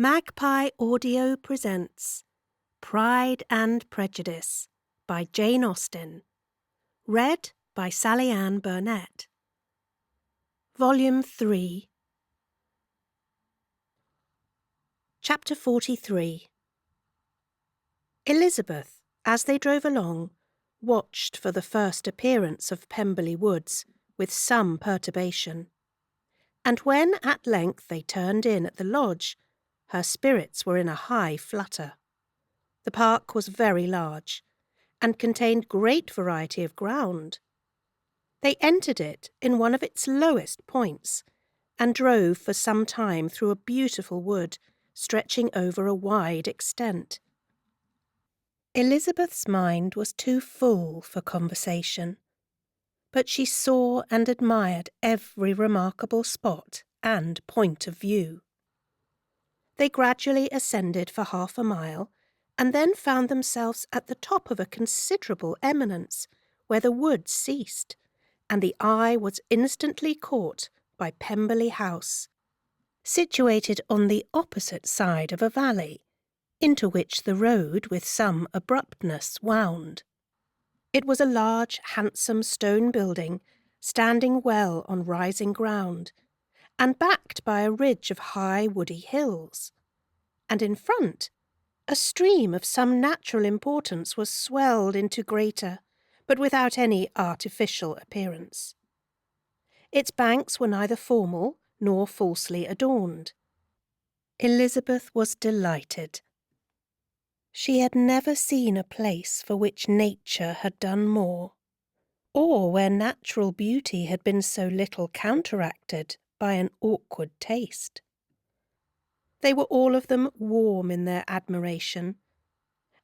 Magpie Audio presents Pride and Prejudice by Jane Austen, read by Sally Ann Burnett. Volume 3, Chapter 43. Elizabeth, as they drove along, watched for the first appearance of Pemberley Woods with some perturbation, and when at length they turned in at the lodge, her spirits were in a high flutter. The park was very large, and contained great variety of ground. They entered it in one of its lowest points, and drove for some time through a beautiful wood, stretching over a wide extent. Elizabeth's mind was too full for conversation, but she saw and admired every remarkable spot and point of view. They gradually ascended for half a mile, and then found themselves at the top of a considerable eminence, where the wood ceased, and the eye was instantly caught by Pemberley House, situated on the opposite side of a valley, into which the road with some abruptness wound. It was a large, handsome stone building, standing well on rising ground, and backed by a ridge of high woody hills, and in front a stream of some natural importance was swelled into greater, but without any artificial appearance. Its banks were neither formal nor falsely adorned. Elizabeth was delighted. She had never seen a place for which nature had done more, or where natural beauty had been so little counteracted by an awkward taste. They were all of them warm in their admiration,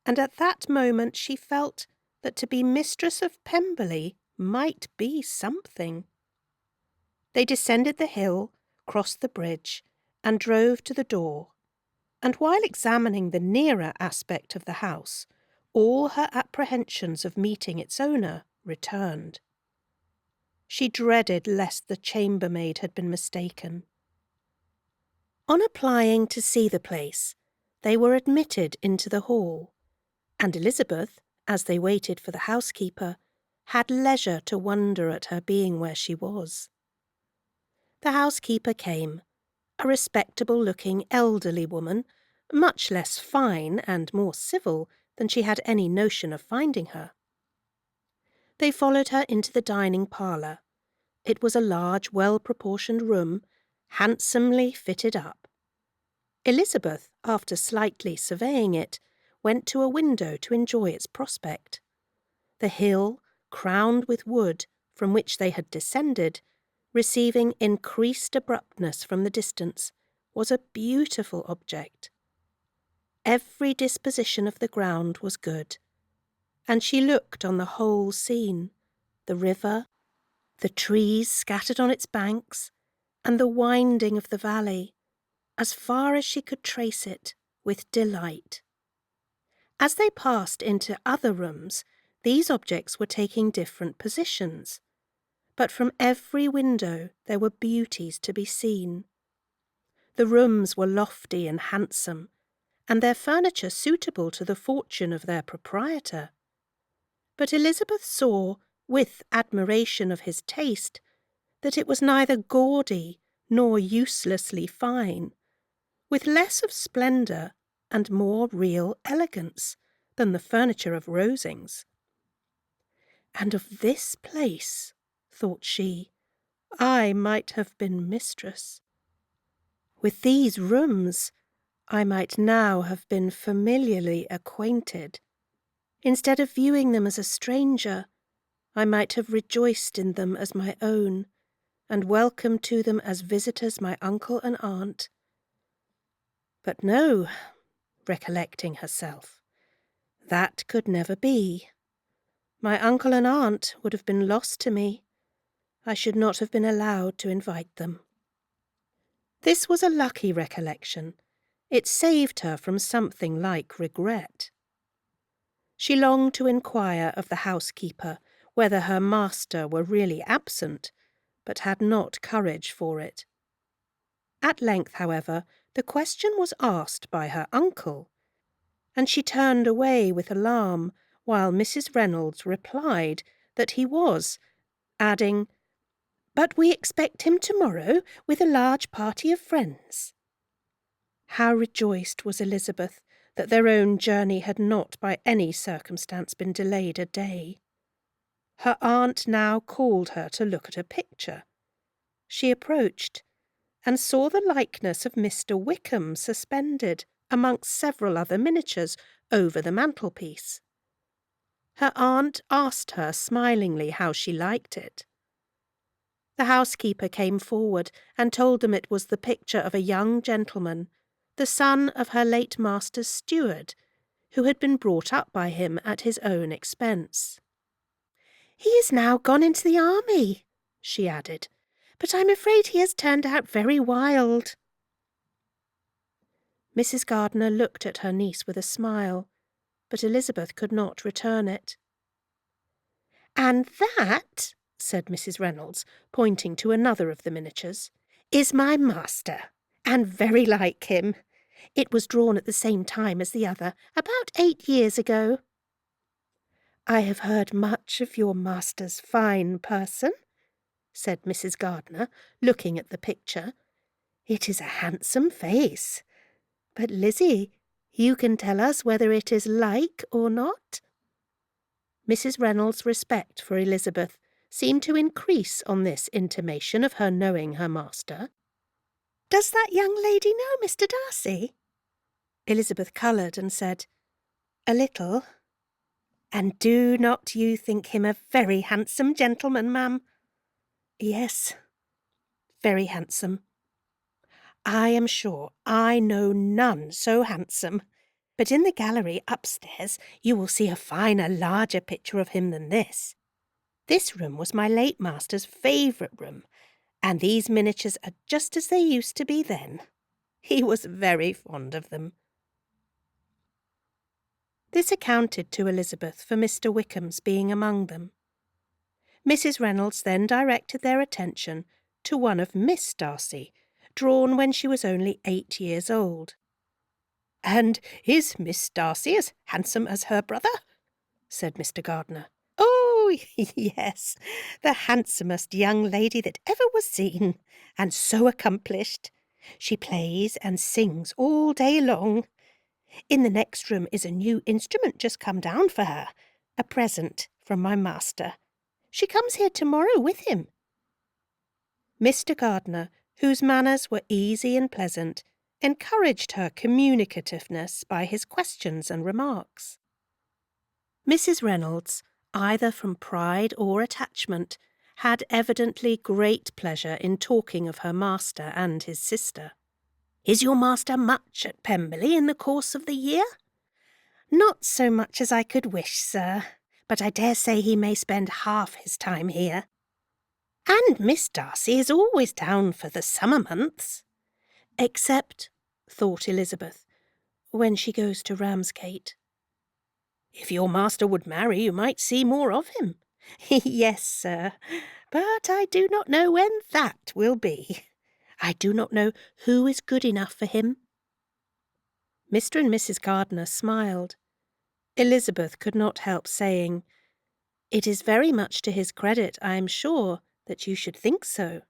and at that moment she felt that to be mistress of Pemberley might be something. They descended the hill, crossed the bridge, and drove to the door, and while examining the nearer aspect of the house, all her apprehensions of meeting its owner returned. She dreaded lest the chambermaid had been mistaken. On applying to see the place, they were admitted into the hall, and Elizabeth, as they waited for the housekeeper, had leisure to wonder at her being where she was. The housekeeper came, a respectable-looking elderly woman, much less fine and more civil than she had any notion of finding her. They followed her into the dining parlour. It was a large, well-proportioned room, handsomely fitted up. Elizabeth, after slightly surveying it, went to a window to enjoy its prospect. The hill, crowned with wood, from which they had descended, receiving increased abruptness from the distance, was a beautiful object. Every disposition of the ground was good, and she looked on the whole scene, the river, the trees scattered on its banks, and the winding of the valley, as far as she could trace it, with delight. As they passed into other rooms, these objects were taking different positions, but from every window there were beauties to be seen. The rooms were lofty and handsome, and their furniture suitable to the fortune of their proprietor. But Elizabeth saw, with admiration of his taste, that it was neither gaudy nor uselessly fine, with less of splendour and more real elegance than the furniture of Rosings. And of this place, thought she, I might have been mistress. With these rooms I might now have been familiarly acquainted. Instead of viewing them as a stranger, I might have rejoiced in them as my own, and welcomed to them as visitors my uncle and aunt. But no, recollecting herself, that could never be. My uncle and aunt would have been lost to me. I should not have been allowed to invite them. This was a lucky recollection. It saved her from something like regret. She longed to inquire of the housekeeper whether her master were really absent, but had not courage for it. At length, however, The question was asked by her uncle, and she turned away with alarm while Mrs. Reynolds replied that he was, adding, "But we expect him tomorrow with a large party of friends." How rejoiced was Elizabeth that their own journey had not by any circumstance been delayed a day. Her aunt now called her to look at a picture. She approached, and saw the likeness of Mr. Wickham suspended, amongst several other miniatures, over the mantelpiece. Her aunt asked her smilingly how she liked it. The housekeeper came forward and told them it was the picture of a young gentleman, the son of her late master's steward, who had been brought up by him at his own expense. "He is now gone into the army," she added, "but I'm afraid he has turned out very wild." Mrs. Gardiner looked at her niece with a smile, but Elizabeth could not return it. "And that," said Mrs. Reynolds, pointing to another of the miniatures, "is my master, and very like him. It was drawn at the same time as the other, about 8 years ago." "I have heard much of your master's fine person," said Mrs. Gardiner, looking at the picture. "It is a handsome face. But, Lizzie, you can tell us whether it is like or not?" Mrs. Reynolds' respect for Elizabeth seemed to increase on this intimation of her knowing her master. "Does that young lady know Mr. Darcy?" Elizabeth coloured and said, "A little." "And do not you think him a very handsome gentleman, ma'am?" "Yes, very handsome. I am sure I know none so handsome. But in the gallery upstairs you will see a finer, larger picture of him than this. This room was my late master's favourite room, and these miniatures are just as they used to be then. He was very fond of them." This accounted to Elizabeth for Mr. Wickham's being among them. Mrs. Reynolds then directed their attention to one of Miss Darcy, drawn when she was only 8 years old. "And is Miss Darcy as handsome as her brother?" said Mr. Gardiner. "Oh, yes, the handsomest young lady that ever was seen, and so accomplished. She plays and sings all day long. In the next room is a new instrument just come down for her, a present from my master. She comes here tomorrow with him." Mr. Gardiner, whose manners were easy and pleasant, encouraged her communicativeness by his questions and remarks. Mrs. Reynolds, either from pride or attachment, had evidently great pleasure in talking of her master and his sister. "Is your master much at Pemberley in the course of the year?" "Not so much as I could wish, sir, but I dare say he may spend half his time here." "And Miss Darcy is always down for the summer months." "Except," thought Elizabeth, "when she goes to Ramsgate." "If your master would marry, you might see more of him." "Yes, sir, but I do not know when that will be. I do not know who is good enough for him." Mr. and Mrs. Gardiner smiled. Elizabeth could not help saying, "It is very much to his credit, I am sure, that you should think so."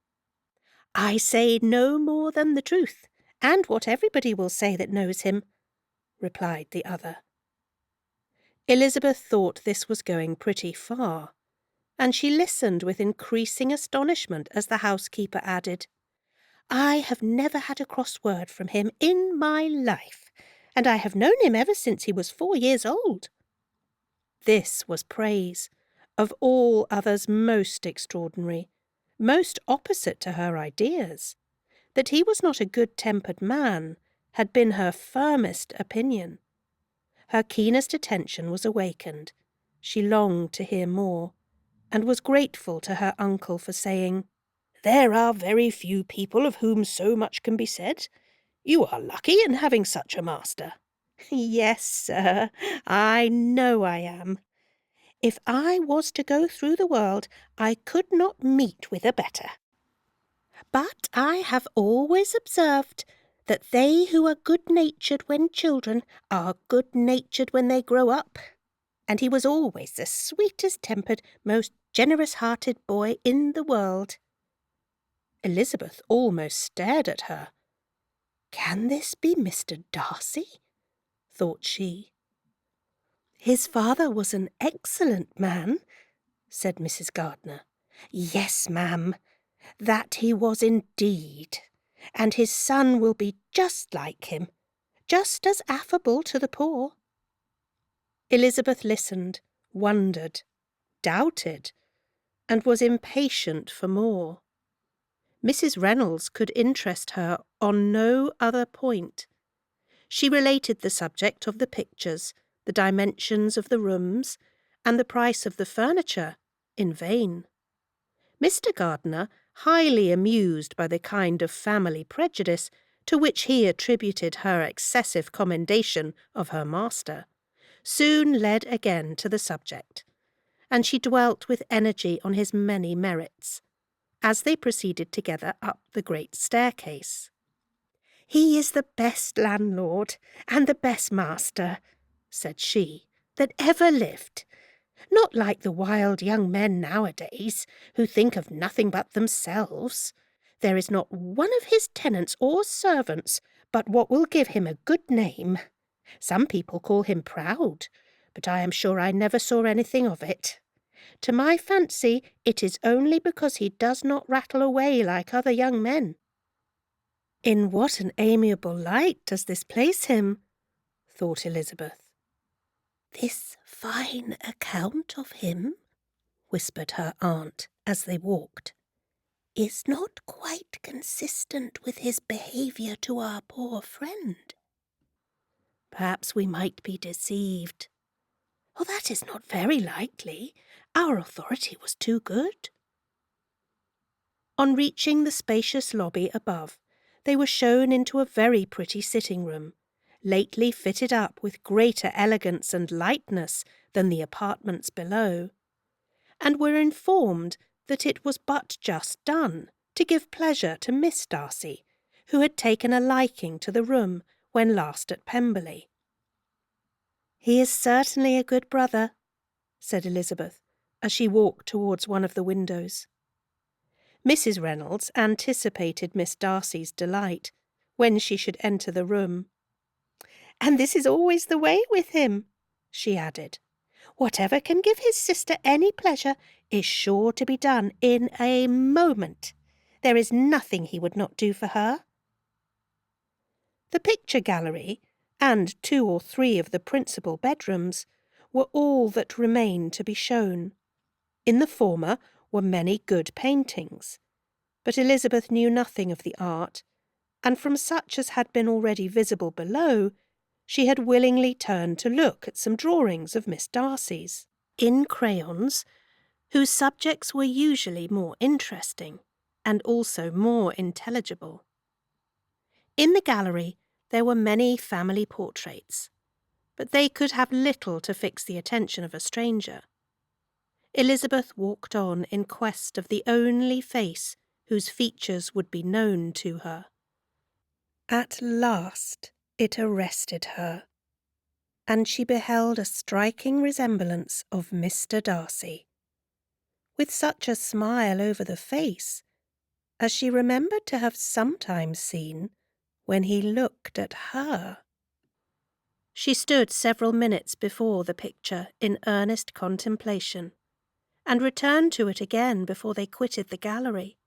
"I say no more than the truth, and what everybody will say that knows him," replied the other. Elizabeth thought this was going pretty far, and she listened with increasing astonishment as the housekeeper added, "I have never had a cross word from him in my life, and I have known him ever since he was 4 years old." This was praise, of all others most extraordinary, most opposite to her ideas. That he was not a good-tempered man had been her firmest opinion. Her keenest attention was awakened. She longed to hear more, and was grateful to her uncle for saying, "There are very few people of whom so much can be said. You are lucky in having such a master." "Yes, sir, I know I am. If I was to go through the world, I could not meet with a better. But I have always observed that they who are good-natured when children are good-natured when they grow up, and he was always the sweetest-tempered, most generous-hearted boy in the world. Elizabeth almost stared at her. Can this be Mr. Darcy? Thought she. His father was an excellent man, said Mrs. Gardiner. Yes, ma'am, that he was indeed, and his son will be just like him, just as affable to the poor. Elizabeth listened, wondered, doubted, and was impatient for more. Mrs. Reynolds could interest her on no other point. She related the subject of the pictures, the dimensions of the rooms, and the price of the furniture, in vain. Mr. Gardiner, highly amused by the kind of family prejudice to which he attributed her excessive commendation of her master, soon led again to the subject, and she dwelt with energy on his many merits, as they proceeded together up the great staircase. He is the best landlord and the best master, said she, that ever lived. Not like the wild young men nowadays, who think of nothing but themselves. There is not one of his tenants or servants but what will give him a good name. Some people call him proud, but I am sure I never saw anything of it. To my fancy, it is only because he does not rattle away like other young men. In what an amiable light does this place him, thought Elizabeth. This fine account of him, whispered her aunt as they walked, is not quite consistent with his behaviour to our poor friend. Perhaps we might be deceived. Oh, that is not very likely. Our authority was too good. On reaching the spacious lobby above, they were shown into a very pretty sitting-room, lately fitted up with greater elegance and lightness than the apartments below, and were informed that it was but just done to give pleasure to Miss Darcy, who had taken a liking to the room when last at Pemberley. He is certainly a good brother, said Elizabeth, as she walked towards one of the windows. Mrs. Reynolds anticipated Miss Darcy's delight when she should enter the room. And this is always the way with him, she added. Whatever can give his sister any pleasure is sure to be done in a moment. There is nothing he would not do for her. The picture gallery, and 2 or 3 of the principal bedrooms, were all that remained to be shown. In the former were many good paintings, but Elizabeth knew nothing of the art, and from such as had been already visible below, she had willingly turned to look at some drawings of Miss Darcy's, in crayons, whose subjects were usually more interesting, and also more intelligible. In the gallery there were many family portraits, but they could have little to fix the attention of a stranger. Elizabeth walked on in quest of the only face whose features would be known to her. At last it arrested her, and she beheld a striking resemblance of Mr. Darcy, with such a smile over the face as she remembered to have sometimes seen when he looked at her. She stood several minutes before the picture in earnest contemplation, and returned to it again before they quitted the gallery.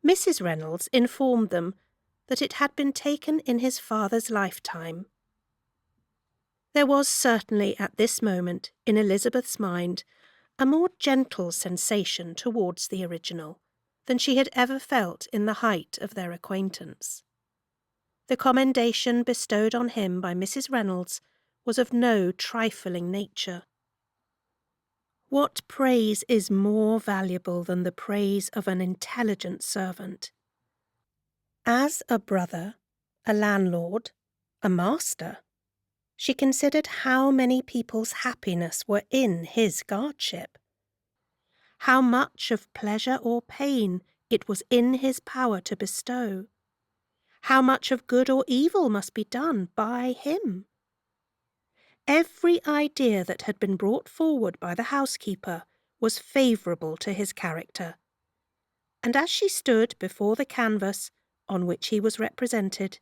Mrs. Reynolds informed them that it had been taken in his father's lifetime. There was certainly at this moment in Elizabeth's mind a more gentle sensation towards the original than she had ever felt in the height of their acquaintance. The commendation bestowed on him by Mrs. Reynolds was of no trifling nature. What praise is more valuable than the praise of an intelligent servant? As a brother, a landlord, a master, she considered how many people's happiness were in his guardship, how much of pleasure or pain it was in his power to bestow, How much of good or evil must be done by him? Every idea that had been brought forward by the housekeeper was favourable to his character, and as she stood before the canvas on which he was represented,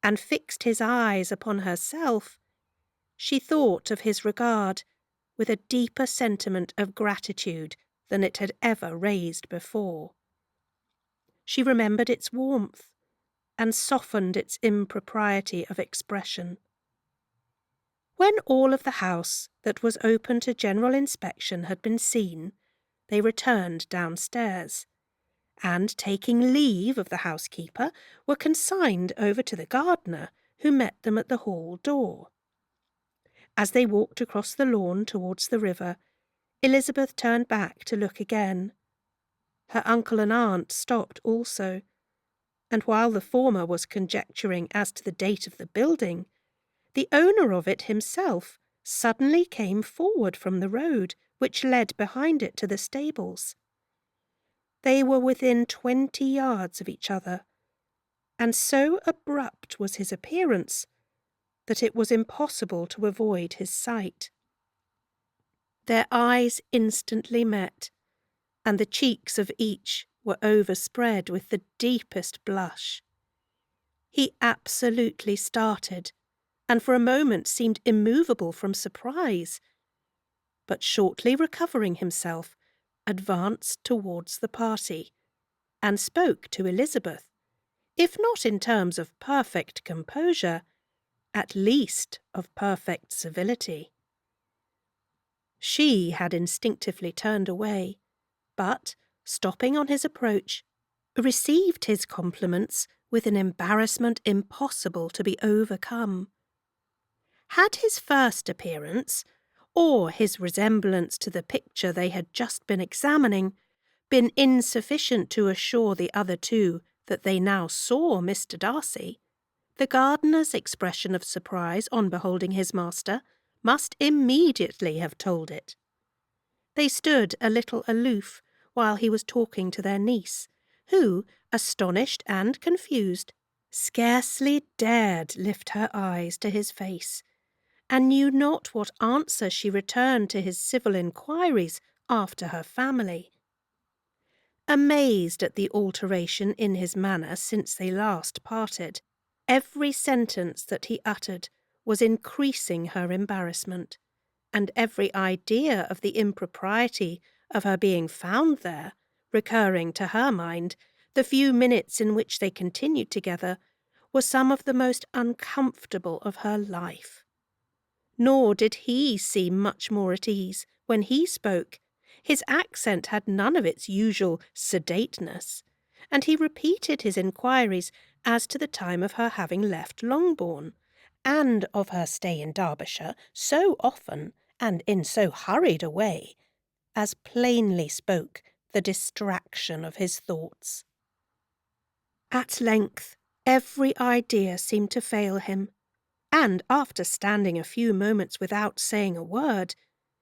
and fixed his eyes upon herself, she thought of his regard with a deeper sentiment of gratitude than it had ever raised before. She remembered its warmth, and softened its impropriety of expression. When all of the house that was open to general inspection had been seen, they returned downstairs, and, taking leave of the housekeeper, were consigned over to the gardener, who met them at the hall door. As they walked across the lawn towards the river, Elizabeth turned back to look again. Her uncle and aunt stopped also, and while the former was conjecturing as to the date of the building, the owner of it himself suddenly came forward from the road which led behind it to the stables. They were within 20 yards of each other, and so abrupt was his appearance that it was impossible to avoid his sight. Their eyes instantly met, and the cheeks of each were overspread with the deepest blush. He absolutely started, and for a moment seemed immovable from surprise, but shortly recovering himself, advanced towards the party, and spoke to Elizabeth, if not in terms of perfect composure, at least of perfect civility. She had instinctively turned away, but, stopping on his approach, received his compliments with an embarrassment impossible to be overcome. Had his first appearance, or his resemblance to the picture they had just been examining, been insufficient to assure the other two that they now saw Mr. Darcy, the gardener's expression of surprise on beholding his master must immediately have told it. They stood a little aloof while he was talking to their niece, who, astonished and confused, scarcely dared lift her eyes to his face, and knew not what answer she returned to his civil inquiries after her family. Amazed at the alteration in his manner since they last parted, every sentence that he uttered was increasing her embarrassment, and every idea of the impropriety of her being found there, recurring to her mind, the few minutes in which they continued together, were some of the most uncomfortable of her life. Nor did he seem much more at ease when he spoke. His accent had none of its usual sedateness, and he repeated his inquiries as to the time of her having left Longbourn, and of her stay in Derbyshire so often and in so hurried a way, as plainly spoke the distraction of his thoughts. At length every idea seemed to fail him, and after standing a few moments without saying a word,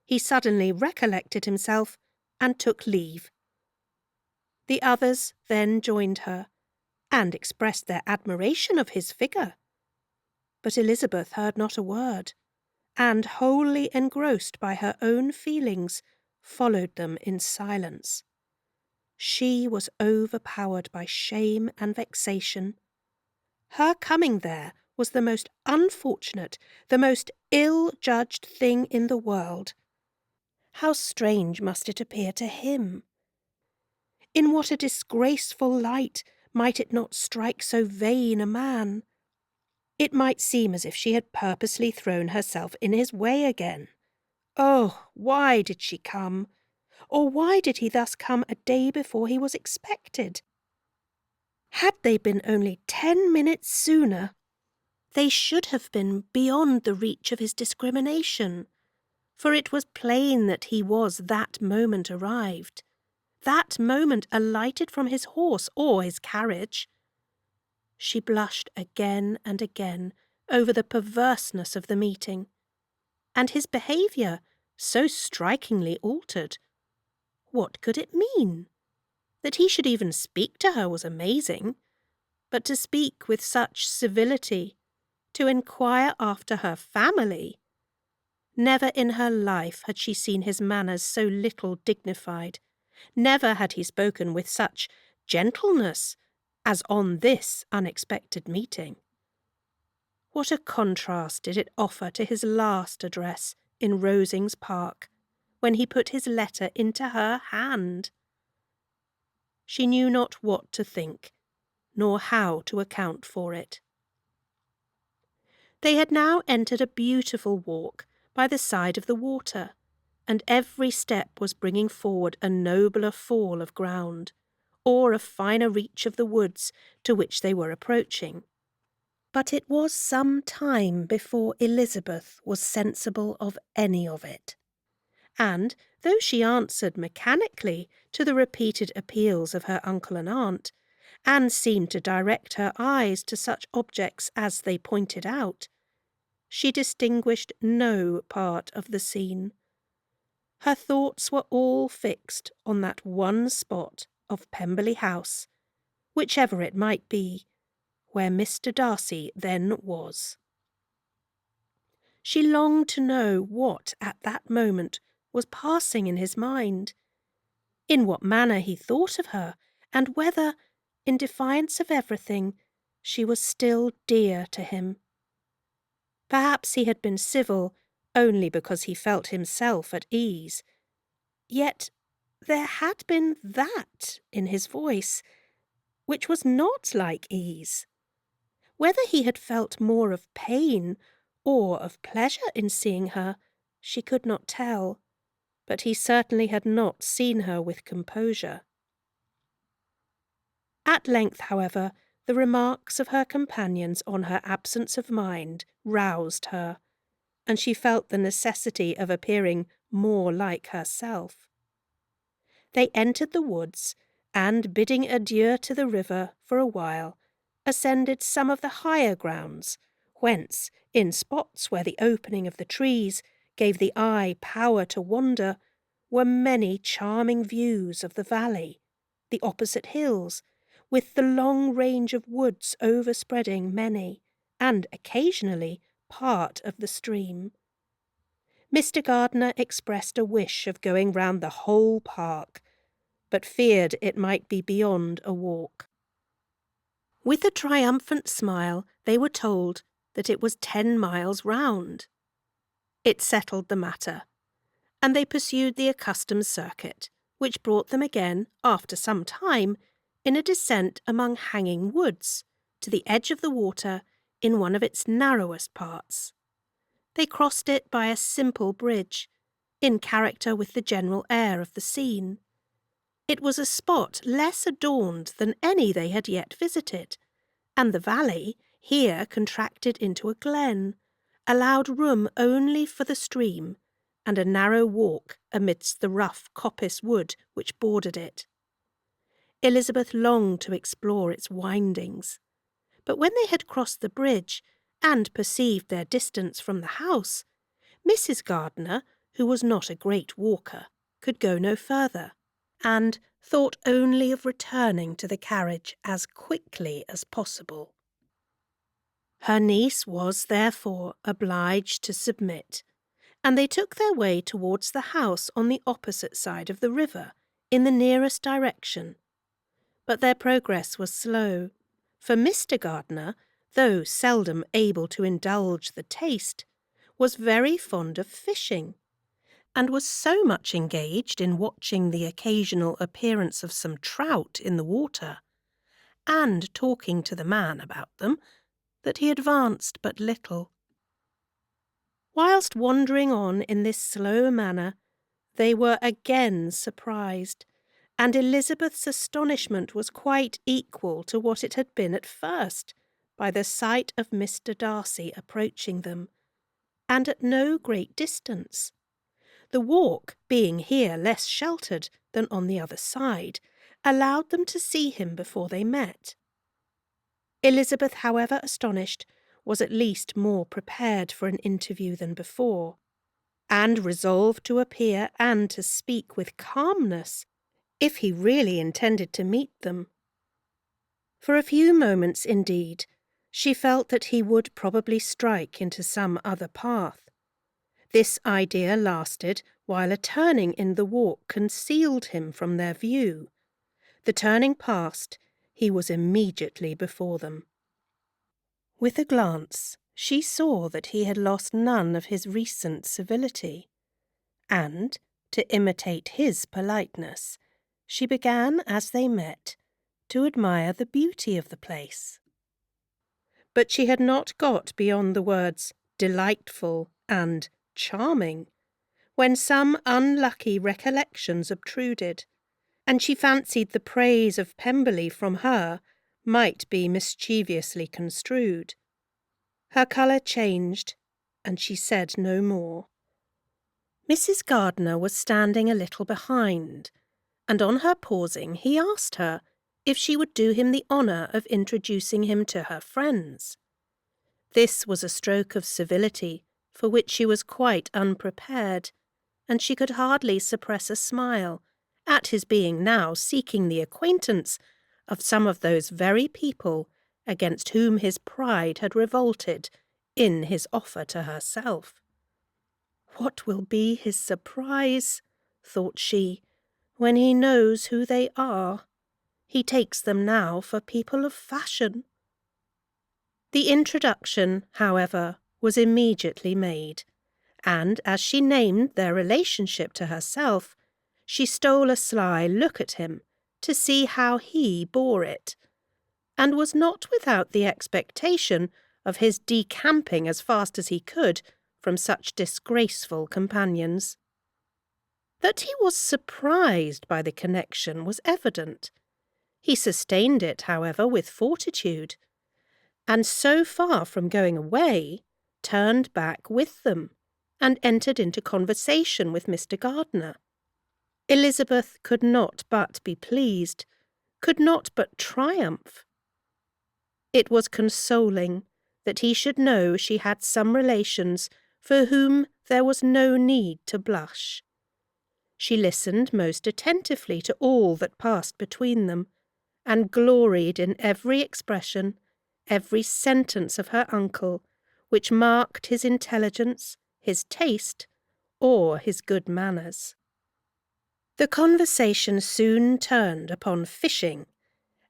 he suddenly recollected himself and took leave. The others then joined her, and expressed their admiration of his figure. But Elizabeth heard not a word, and, wholly engrossed by her own feelings, followed them in silence. She was overpowered by shame and vexation. Her coming there was the most unfortunate, the most ill-judged thing in the world. How strange must it appear to him? In what a disgraceful light might it not strike so vain a man? It might seem as if she had purposely thrown herself in his way again. Oh, why did she come? Or why did he thus come a day before he was expected? Had they been only 10 minutes sooner, they should have been beyond the reach of his discrimination, for it was plain that he was that moment arrived, that moment alighted from his horse or his carriage. She blushed again and again over the perverseness of the meeting, and his behaviour so strikingly altered. What could it mean? That he should even speak to her was amazing, but to speak with such civility, to inquire after her family. Never in her life had she seen his manners so little dignified. Never had he spoken with such gentleness as on this unexpected meeting. What a contrast did it offer to his last address in Rosings Park, when he put his letter into her hand! She knew not what to think, nor how to account for it. They had now entered a beautiful walk by the side of the water, and every step was bringing forward a nobler fall of ground, or a finer reach of the woods to which they were approaching. But it was some time before Elizabeth was sensible of any of it, and, though she answered mechanically to the repeated appeals of her uncle and aunt, and seemed to direct her eyes to such objects as they pointed out, she distinguished no part of the scene. Her thoughts were all fixed on that one spot of Pemberley House, whichever it might be, where Mr. Darcy then was. She longed to know what at that moment was passing in his mind, in what manner he thought of her, and whether, in defiance of everything, she was still dear to him. Perhaps he had been civil only because he felt himself at ease. Yet there had been that in his voice which was not like ease. Whether he had felt more of pain or of pleasure in seeing her, she could not tell, but he certainly had not seen her with composure. At length, however, the remarks of her companions on her absence of mind roused her, and she felt the necessity of appearing more like herself. They entered the woods, and, bidding adieu to the river for a while, ascended some of the higher grounds, whence, in spots where the opening of the trees gave the eye power to wander, were many charming views of the valley, the opposite hills, with the long range of woods overspreading many, and occasionally part of the stream. Mr. Gardiner expressed a wish of going round the whole park, but feared it might be beyond a walk. With a triumphant smile, they were told that it was 10 miles round. It settled the matter, and they pursued the accustomed circuit, which brought them again, after some time, in a descent among hanging woods, to the edge of the water in one of its narrowest parts. They crossed it by a simple bridge, in character with the general air of the scene. It was a spot less adorned than any they had yet visited, and the valley, here contracted into a glen, allowed room only for the stream, and a narrow walk amidst the rough coppice wood which bordered it. Elizabeth longed to explore its windings, but when they had crossed the bridge, and perceived their distance from the house, Mrs. Gardiner, who was not a great walker, could go no further, and thought only of returning to the carriage as quickly as possible. Her niece was, therefore, obliged to submit, and they took their way towards the house on the opposite side of the river, in the nearest direction. But their progress was slow, for Mr. Gardiner, though seldom able to indulge the taste, was very fond of fishing, and was so much engaged in watching the occasional appearance of some trout in the water, and talking to the man about them, that he advanced but little. Whilst wandering on in this slow manner, they were again surprised, and Elizabeth's astonishment was quite equal to what it had been at first, by the sight of Mr. Darcy approaching them, and at no great distance. The walk, being here less sheltered than on the other side, allowed them to see him before they met. Elizabeth, however astonished, was at least more prepared for an interview than before, and resolved to appear and to speak with calmness, if he really intended to meet them. For a few moments, indeed, she felt that he would probably strike into some other path. This idea lasted while a turning in the walk concealed him from their view. The turning past, he was immediately before them. With a glance, she saw that he had lost none of his recent civility, and, to imitate his politeness, she began, as they met, to admire the beauty of the place. But she had not got beyond the words delightful and charming, when some unlucky recollections obtruded, and she fancied the praise of Pemberley from her might be mischievously construed. Her colour changed, and she said no more. Mrs. Gardiner was standing a little behind, and on her pausing he asked her if she would do him the honour of introducing him to her friends. This was a stroke of civility for which she was quite unprepared, and she could hardly suppress a smile at his being now seeking the acquaintance of some of those very people against whom his pride had revolted in his offer to herself. What will be his surprise, thought she, when he knows who they are? He takes them now for people of fashion. The introduction, however, was immediately made, and as she named their relationship to herself, she stole a sly look at him to see how he bore it, and was not without the expectation of his decamping as fast as he could from such disgraceful companions. That he was surprised by the connection was evident. He sustained it, however, with fortitude, and so far from going away, turned back with them, and entered into conversation with Mr. Gardiner. Elizabeth could not but be pleased, could not but triumph. It was consoling that he should know she had some relations for whom there was no need to blush. She listened most attentively to all that passed between them, and gloried in every expression, every sentence of her uncle, which marked his intelligence, his taste, or his good manners. The conversation soon turned upon fishing,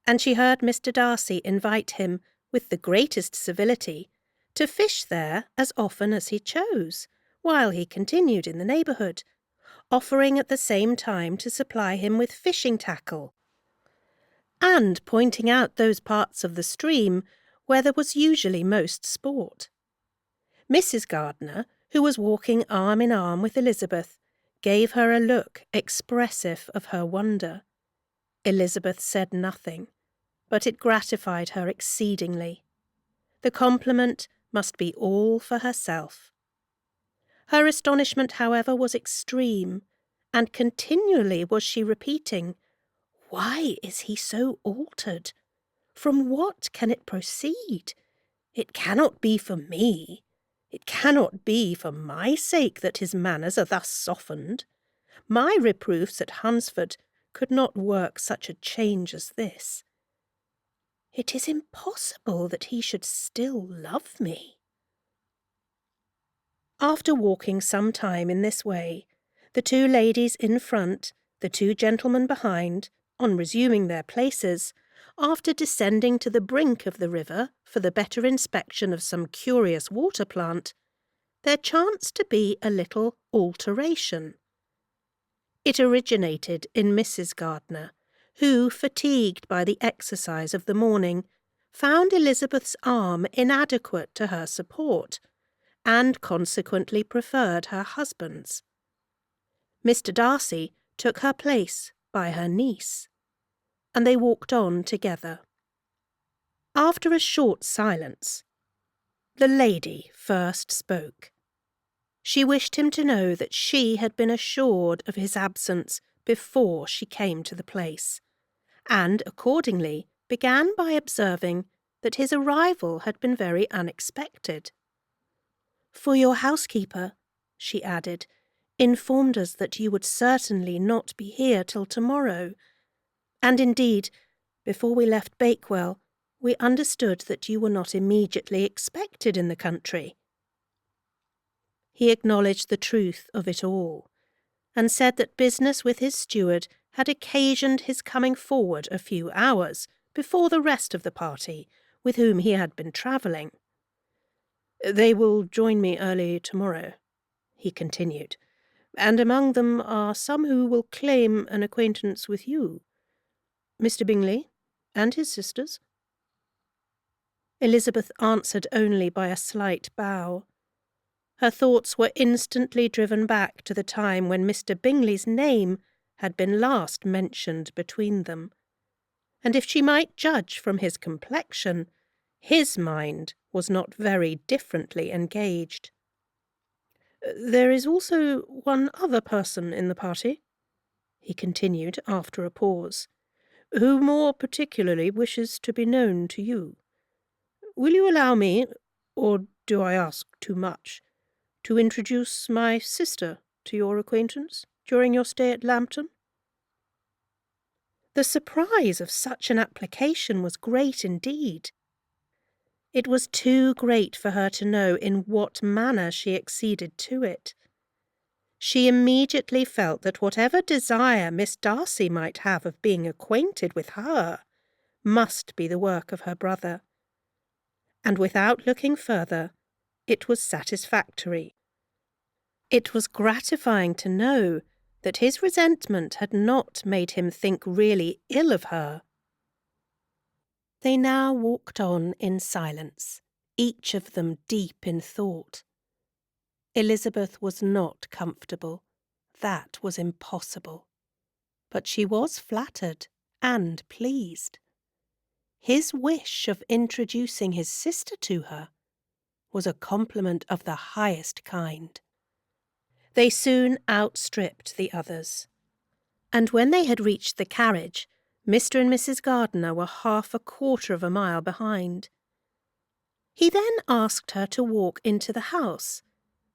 and she heard Mr. Darcy invite him, with the greatest civility, to fish there as often as he chose, while he continued in the neighbourhood, offering at the same time to supply him with fishing tackle, and pointing out those parts of the stream where there was usually most sport. Mrs. Gardiner, who was walking arm in arm with Elizabeth, gave her a look expressive of her wonder. Elizabeth said nothing, but it gratified her exceedingly. The compliment must be all for herself. Her astonishment, however, was extreme, and continually was she repeating, "Why is he so altered? From what can it proceed? It cannot be for me. It cannot be for my sake that his manners are thus softened. My reproofs at Hunsford could not work such a change as this. It is impossible that he should still love me." After walking some time in this way, the two ladies in front, the two gentlemen behind, on resuming their places, after descending to the brink of the river for the better inspection of some curious water plant, there chanced to be a little alteration. It originated in Mrs. Gardiner, who, fatigued by the exercise of the morning, found Elizabeth's arm inadequate to her support, and consequently preferred her husband's. Mr. Darcy took her place by her niece, and they walked on together. After a short silence, the lady first spoke. She wished him to know that she had been assured of his absence before she came to the place, and accordingly began by observing that his arrival had been very unexpected. "For your housekeeper," she added, "informed us that you would certainly not be here till tomorrow, and indeed, before we left Bakewell, We understood that you were not immediately expected in the country." He acknowledged the truth of it all, and said that business with his steward had occasioned his coming forward a few hours before the rest of the party with whom he had been travelling. "They will join me early tomorrow," he continued, "and among them are some who will claim an acquaintance with you. Mr. Bingley and his sisters." Elizabeth answered only by a slight bow. Her thoughts were instantly driven back to the time when Mr. Bingley's name had been last mentioned between them, and if she might judge from his complexion, his mind was not very differently engaged. "There is also one other person in the party," he continued after a pause, "who more particularly wishes to be known to you. Will you allow me, or do I ask too much, to introduce my sister to your acquaintance during your stay at Lambton?" The surprise of such an application was great indeed. It was too great for her to know in what manner she acceded to it. She immediately felt that whatever desire Miss Darcy might have of being acquainted with her must be the work of her brother. And without looking further, it was satisfactory. It was gratifying to know that his resentment had not made him think really ill of her. They now walked on in silence, each of them deep in thought. Elizabeth was not comfortable. That was impossible. But she was flattered and pleased. His wish of introducing his sister to her was a compliment of the highest kind. They soon outstripped the others, and when they had reached the carriage, Mr. and Mrs. Gardiner were half a quarter of a mile behind. He then asked her to walk into the house,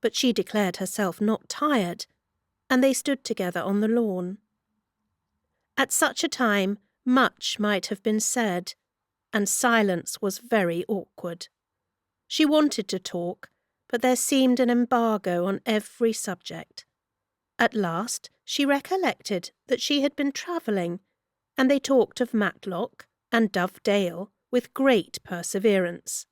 but she declared herself not tired, and they stood together on the lawn. At such a time much might have been said, and silence was very awkward. She wanted to talk, but there seemed an embargo on every subject. At last she recollected that she had been travelling, and they talked of Matlock and Dovedale with great perseverance.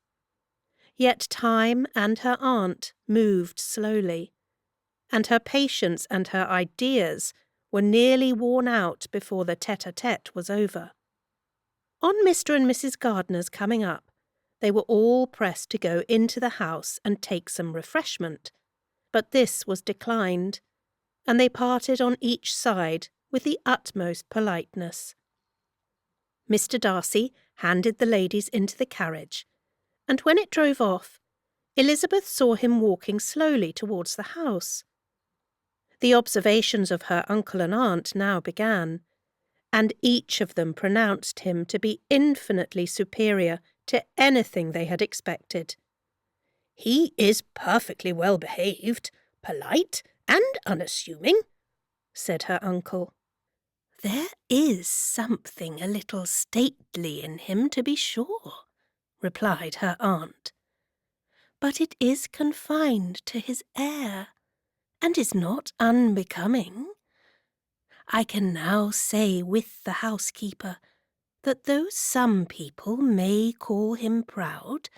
Yet time and her aunt moved slowly, and her patience and her ideas were nearly worn out before the tête-à-tête was over. On Mr. and Mrs. Gardiner's coming up, they were all pressed to go into the house and take some refreshment, but this was declined, and they parted on each side with the utmost politeness. Mr. Darcy handed the ladies into the carriage, and when it drove off, Elizabeth saw him walking slowly towards the house. The observations of her uncle and aunt now began, and each of them pronounced him to be infinitely superior to anything they had expected. "He is perfectly well behaved, polite, and unassuming," said her uncle. "There is something a little stately in him, to be sure," replied her aunt. "But it is confined to his air, and is not unbecoming. I can now say with the housekeeper that though some people may call him proud,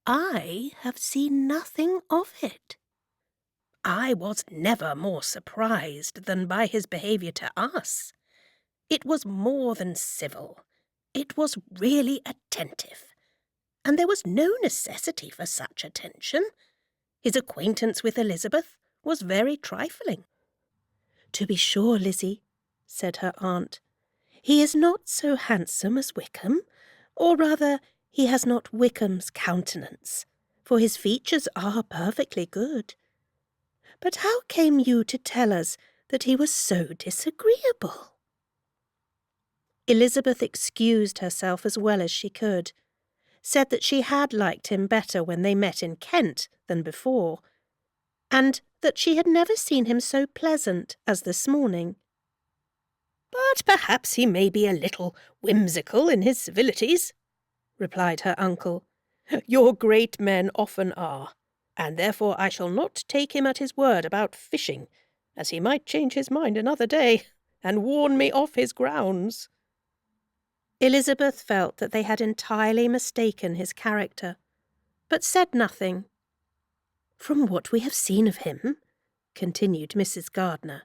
I have seen nothing of it." "I was never more surprised than by his behaviour to us. It was more than civil. It was really attentive. And there was no necessity for such attention. His acquaintance with Elizabeth was very trifling." "To be sure, Lizzie," said her aunt, "he is not so handsome as Wickham, or rather, he has not Wickham's countenance, for his features are perfectly good. But how came you to tell us that he was so disagreeable?" Elizabeth excused herself as well as she could, said that she had liked him better when they met in Kent than before, and that she had never seen him so pleasant as this morning. "But perhaps he may be a little whimsical in his civilities," replied her uncle. "Your great men often are, and therefore I shall not take him at his word about fishing, as he might change his mind another day, and warn me off his grounds." Elizabeth felt that they had entirely mistaken his character, but said nothing. "From what we have seen of him," continued Mrs. Gardiner,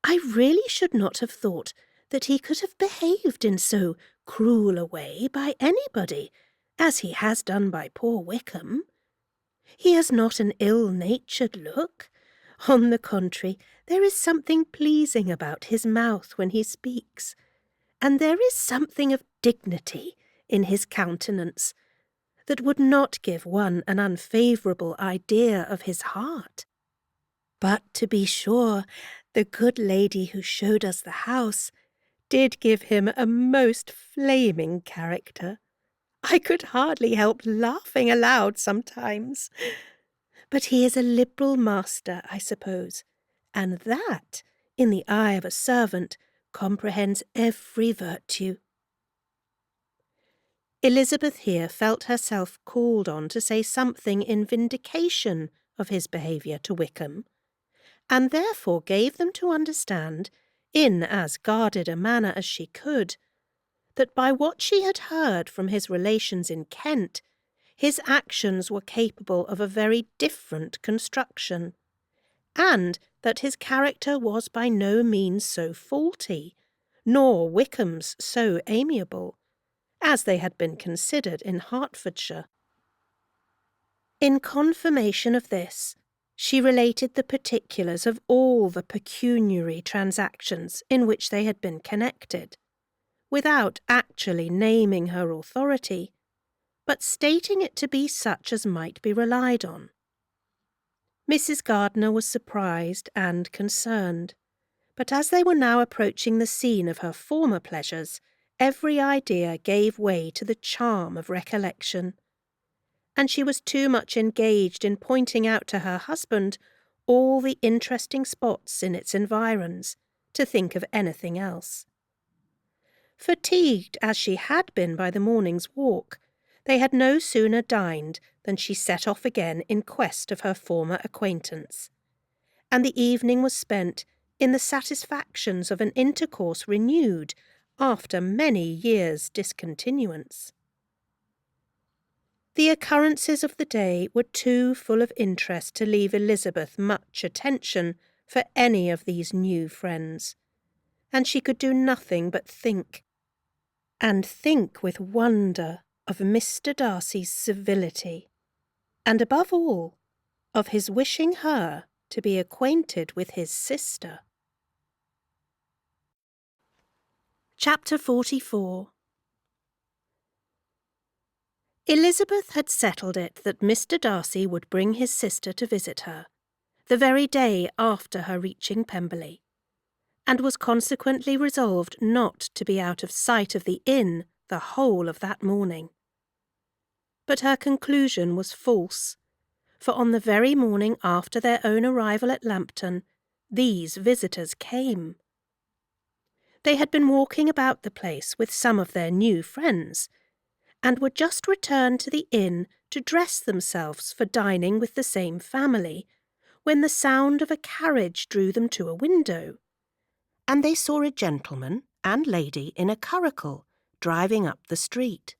"I really should not have thought that he could have behaved in so cruel a way by anybody, as he has done by poor Wickham. He has not an ill-natured look. On the contrary, there is something pleasing about his mouth when he speaks, and there is something of dignity in his countenance that would not give one an unfavourable idea of his heart. But to be sure, the good lady who showed us the house did give him a most flaming character. I could hardly help laughing aloud sometimes. But he is a liberal master, I suppose, and that, in the eye of a servant, comprehends every virtue." Elizabeth here felt herself called on to say something in vindication of his behaviour to Wickham, and therefore gave them to understand, in as guarded a manner as she could, that by what she had heard from his relations in Kent, his actions were capable of a very different construction, and that his character was by no means so faulty, nor Wickham's so amiable, as they had been considered in Hertfordshire. In confirmation of this, she related the particulars of all the pecuniary transactions in which they had been connected, without actually naming her authority, but stating it to be such as might be relied on. Mrs. Gardiner was surprised and concerned, but as they were now approaching the scene of her former pleasures, every idea gave way to the charm of recollection, and she was too much engaged in pointing out to her husband all the interesting spots in its environs to think of anything else. Fatigued as she had been by the morning's walk, they had no sooner dined than she set off again in quest of her former acquaintance, and the evening was spent in the satisfactions of an intercourse renewed after many years' discontinuance. The occurrences of the day were too full of interest to leave Elizabeth much attention for any of these new friends, and she could do nothing but think, and think with wonder, of Mr. Darcy's civility, and above all, of his wishing her to be acquainted with his sister. Chapter 44. Elizabeth had settled it that Mr. Darcy would bring his sister to visit her, the very day after her reaching Pemberley, and was consequently resolved not to be out of sight of the inn the whole of that morning. But her conclusion was false, for on the very morning after their own arrival at Lambton, these visitors came. They had been walking about the place with some of their new friends, and were just returned to the inn to dress themselves for dining with the same family, when the sound of a carriage drew them to a window, and they saw a gentleman and lady in a curricle driving up the street.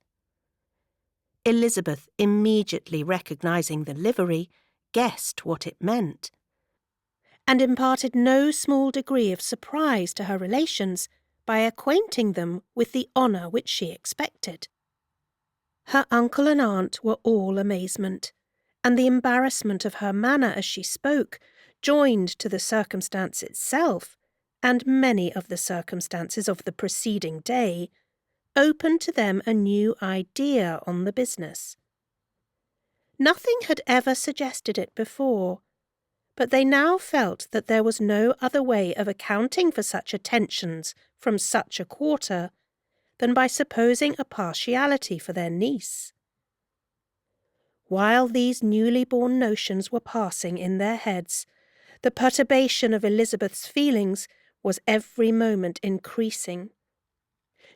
Elizabeth, immediately recognising the livery, guessed what it meant, and imparted no small degree of surprise to her relations by acquainting them with the honour which she expected. Her uncle and aunt were all amazement, and the embarrassment of her manner as she spoke, joined to the circumstance itself, and many of the circumstances of the preceding day, opened to them a new idea on the business. Nothing had ever suggested it before, but they now felt that there was no other way of accounting for such attentions from such a quarter than by supposing a partiality for their niece. While these newly born notions were passing in their heads, the perturbation of Elizabeth's feelings was every moment increasing.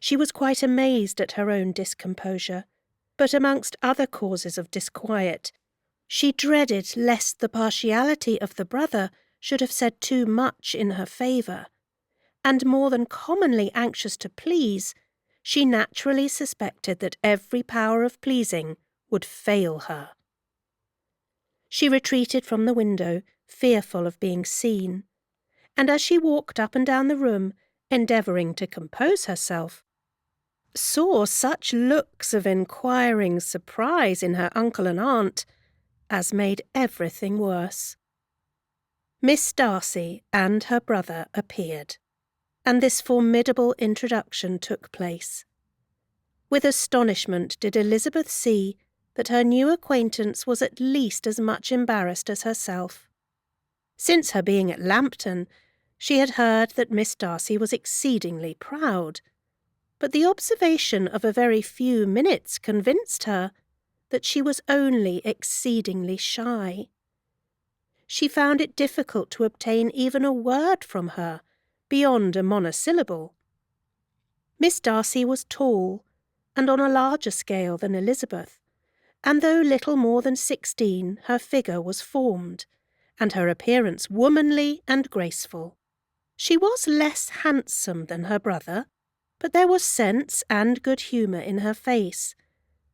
She was quite amazed at her own discomposure, but amongst other causes of disquiet, she dreaded lest the partiality of the brother should have said too much in her favour, and more than commonly anxious to please, she naturally suspected that every power of pleasing would fail her. She retreated from the window, fearful of being seen, and as she walked up and down the room, endeavouring to compose herself, saw such looks of inquiring surprise in her uncle and aunt as made everything worse. Miss Darcy and her brother appeared, and this formidable introduction took place. With astonishment did Elizabeth see that her new acquaintance was at least as much embarrassed as herself. Since her being at Lambton, she had heard that Miss Darcy was exceedingly proud, but the observation of a very few minutes convinced her that she was only exceedingly shy. She found it difficult to obtain even a word from her, beyond a monosyllable. Miss Darcy was tall, and on a larger scale than Elizabeth, and though little more than 16, her figure was formed, and her appearance womanly and graceful. She was less handsome than her brother, but there was sense and good humour in her face,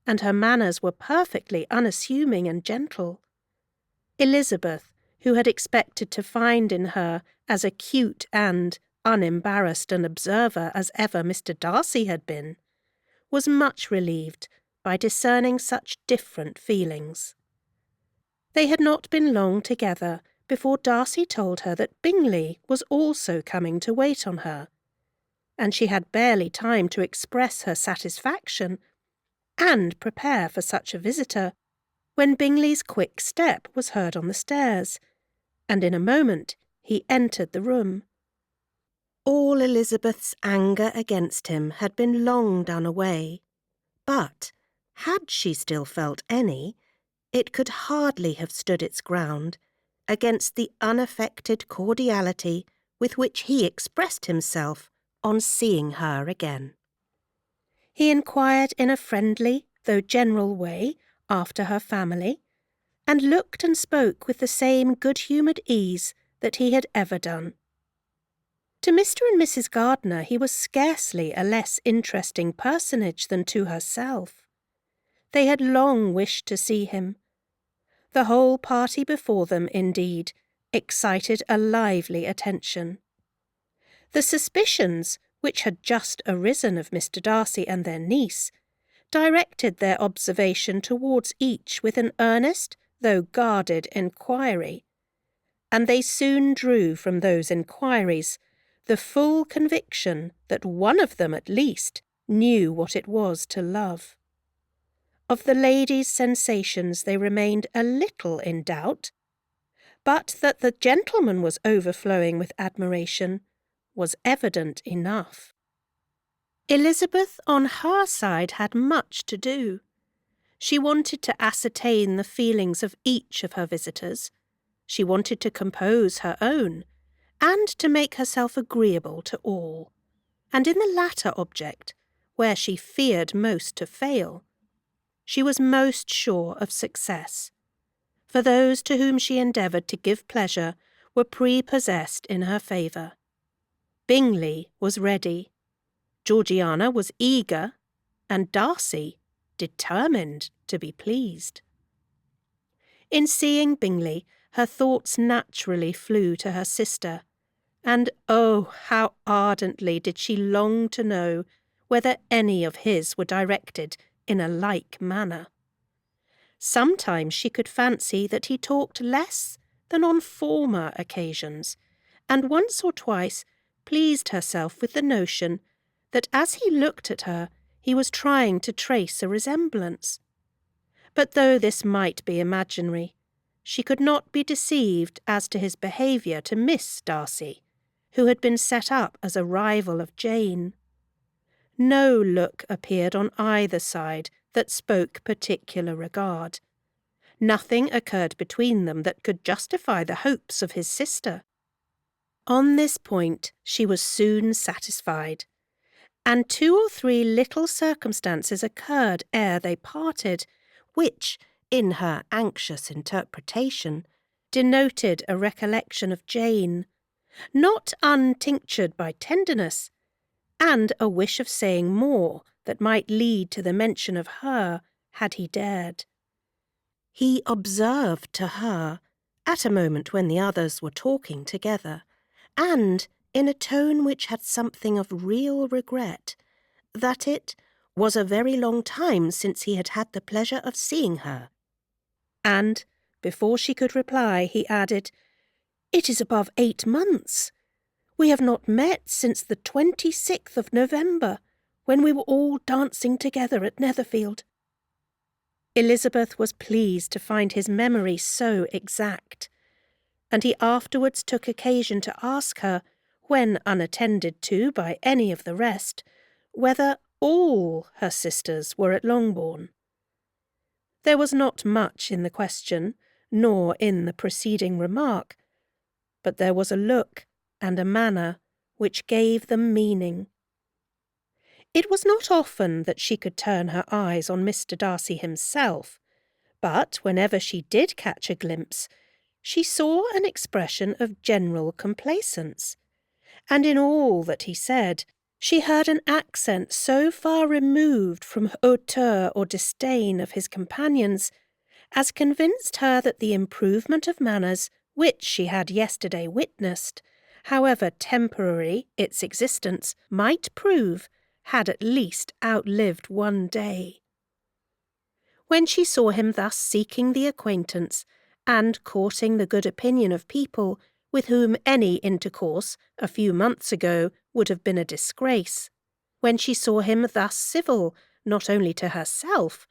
and her manners were perfectly unassuming and gentle. Elizabeth, who had expected to find in her as acute and unembarrassed an observer as ever Mr. Darcy had been, was much relieved by discerning such different feelings. They had not been long together before Darcy told her that Bingley was also coming to wait on her, and she had barely time to express her satisfaction and prepare for such a visitor, when Bingley's quick step was heard on the stairs, and in a moment he entered the room. All Elizabeth's anger against him had been long done away, but, had she still felt any, it could hardly have stood its ground against the unaffected cordiality with which he expressed himself on seeing her again. He inquired in a friendly, though general way, after her family, and looked and spoke with the same good-humoured ease that he had ever done. To Mr. and Mrs. Gardiner he was scarcely a less interesting personage than to herself. They had long wished to see him. The whole party before them, indeed, excited a lively attention. The suspicions, which had just arisen of Mr. Darcy and their niece, directed their observation towards each with an earnest, though guarded inquiry, and they soon drew from those inquiries the full conviction that one of them at least knew what it was to love. Of the lady's sensations they remained a little in doubt, but that the gentleman was overflowing with admiration was evident enough. Elizabeth, on her side, had much to do. She wanted to ascertain the feelings of each of her visitors. She wanted to compose her own, and to make herself agreeable to all. And in the latter object, where she feared most to fail, she was most sure of success, for those to whom she endeavoured to give pleasure were prepossessed in her favour. Bingley was ready, Georgiana was eager, and Darcy determined to be pleased. In seeing Bingley, her thoughts naturally flew to her sister, and oh, how ardently did she long to know whether any of his were directed in a like manner. Sometimes she could fancy that he talked less than on former occasions, and once or twice pleased herself with the notion that as he looked at her he was trying to trace a resemblance. But though this might be imaginary, she could not be deceived as to his behaviour to Miss Darcy, who had been set up as a rival of Jane. No look appeared on either side that spoke particular regard. Nothing occurred between them that could justify the hopes of his sister. On this point she was soon satisfied, and 2 or 3 little circumstances occurred ere they parted, which, in her anxious interpretation, denoted a recollection of Jane, not untinctured by tenderness, and a wish of saying more that might lead to the mention of her, had he dared. He observed to her, at a moment when the others were talking together, and in a tone which had something of real regret, that it was a very long time since he had had the pleasure of seeing her. And, before she could reply, he added, "It is above 8 months. We have not met since the 26th of November, when we were all dancing together at Netherfield." Elizabeth was pleased to find his memory so exact, and he afterwards took occasion to ask her, when unattended to by any of the rest, whether all her sisters were at Longbourn. There was not much in the question, nor in the preceding remark, but there was a look and a manner which gave them meaning. It was not often that she could turn her eyes on Mr. Darcy himself, but whenever she did catch a glimpse, she saw an expression of general complacence, and in all that he said, she heard an accent so far removed from hauteur or disdain of his companions as convinced her that the improvement of manners which she had yesterday witnessed, however temporary its existence might prove, had at least outlived one day. When she saw him thus seeking the acquaintance and courting the good opinion of people with whom any intercourse a few months ago would have been a disgrace, when she saw him thus civil not only to herself,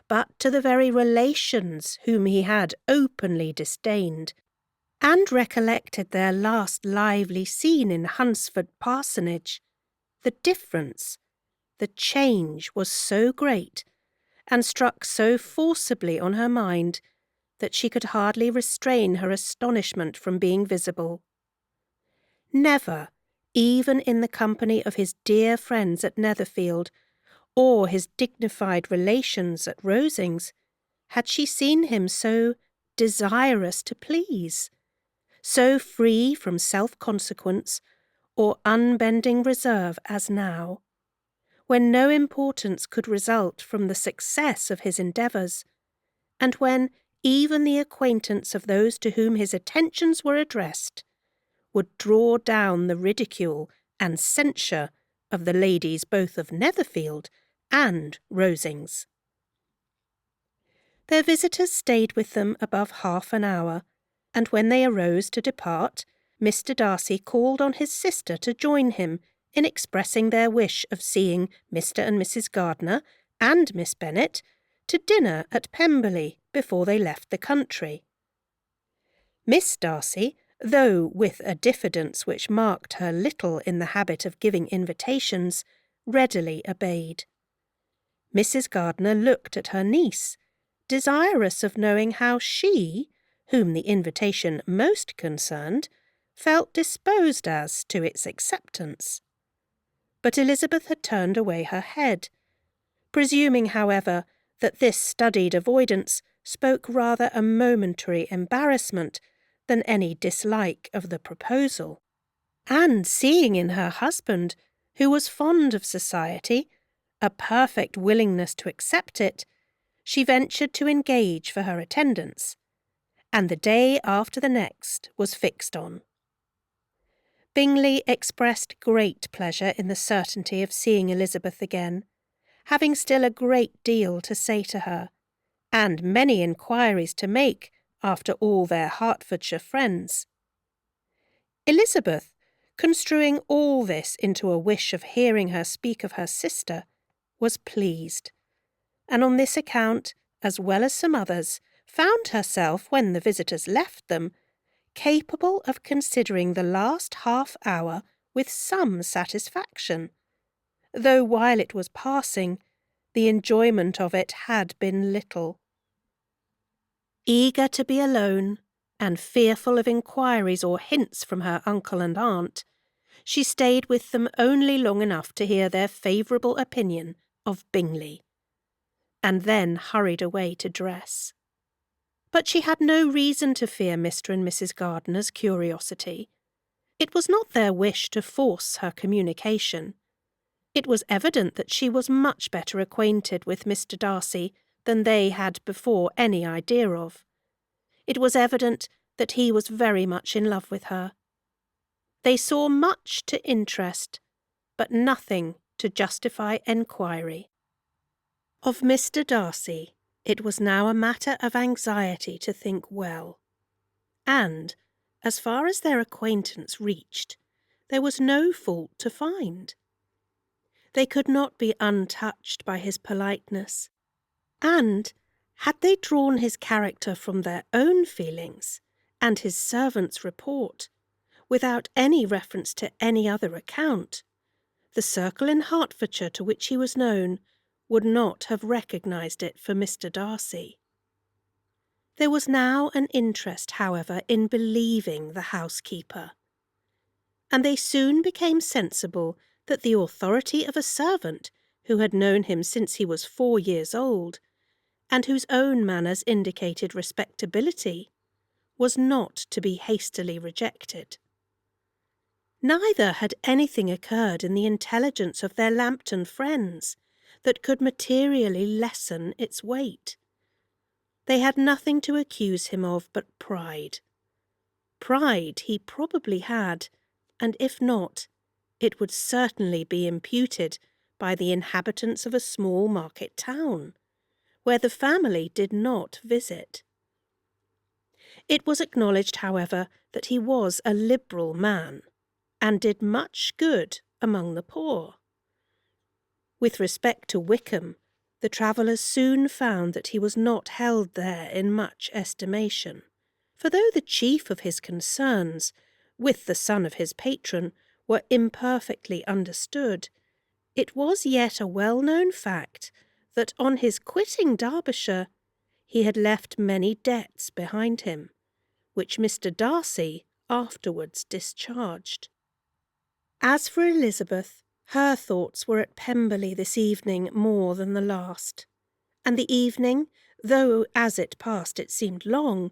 but to the very relations whom he had openly disdained, and recollected their last lively scene in Hunsford Parsonage, the difference, the change was so great, and struck so forcibly on her mind, that she could hardly restrain her astonishment from being visible. Never, even in the company of his dear friends at Netherfield, or his dignified relations at Rosings, had she seen him so desirous to please, so free from self-consequence or unbending reserve as now, when no importance could result from the success of his endeavours, and when even the acquaintance of those to whom his attentions were addressed would draw down the ridicule and censure of the ladies both of Netherfield and Rosings. Their visitors stayed with them above half an hour, and when they arose to depart, Mr. Darcy called on his sister to join him in expressing their wish of seeing Mr. and Mrs. Gardiner and Miss Bennet to dinner at Pemberley before they left the country. Miss Darcy, though with a diffidence which marked her little in the habit of giving invitations, readily obeyed. Mrs. Gardiner looked at her niece, desirous of knowing how she, whom the invitation most concerned, felt disposed as to its acceptance. But Elizabeth had turned away her head, presuming, however, that this studied avoidance spoke rather a momentary embarrassment than any dislike of the proposal, and seeing in her husband, who was fond of society, a perfect willingness to accept it, she ventured to engage for her attendance, and the day after the next was fixed on. Bingley expressed great pleasure in the certainty of seeing Elizabeth again, having still a great deal to say to her, and many inquiries to make after all their Hertfordshire friends. Elizabeth, construing all this into a wish of hearing her speak of her sister, was pleased, and on this account, as well as some others, found herself, when the visitors left them, capable of considering the last half hour with some satisfaction, though while it was passing, the enjoyment of it had been little. Eager to be alone, and fearful of inquiries or hints from her uncle and aunt, she stayed with them only long enough to hear their favourable opinion of Bingley, and then hurried away to dress. But she had no reason to fear Mr. and Mrs. Gardiner's curiosity. It was not their wish to force her communication. It was evident that she was much better acquainted with Mr. Darcy than they had before any idea of. It was evident that he was very much in love with her. They saw much to interest, but nothing to justify enquiry. Of Mr. Darcy, it was now a matter of anxiety to think well, and, as far as their acquaintance reached, there was no fault to find. They could not be untouched by his politeness, and, had they drawn his character from their own feelings and his servant's report, without any reference to any other account, the circle in Hertfordshire to which he was known would not have recognised it for Mr. Darcy. There was now an interest, however, in believing the housekeeper, and they soon became sensible that the authority of a servant who had known him since he was 4 years old, and whose own manners indicated respectability, was not to be hastily rejected. Neither had anything occurred in the intelligence of their Lambton friends that could materially lessen its weight. They had nothing to accuse him of but pride. Pride he probably had, and if not, it would certainly be imputed by the inhabitants of a small market town, where the family did not visit. It was acknowledged, however, that he was a liberal man, and did much good among the poor. With respect to Wickham, the travellers soon found that he was not held there in much estimation, for though the chief of his concerns, with the son of his patron, were imperfectly understood, it was yet a well-known fact that on his quitting Derbyshire he had left many debts behind him, which Mr. Darcy afterwards discharged. As for Elizabeth, her thoughts were at Pemberley this evening more than the last, and the evening, though as it passed it seemed long,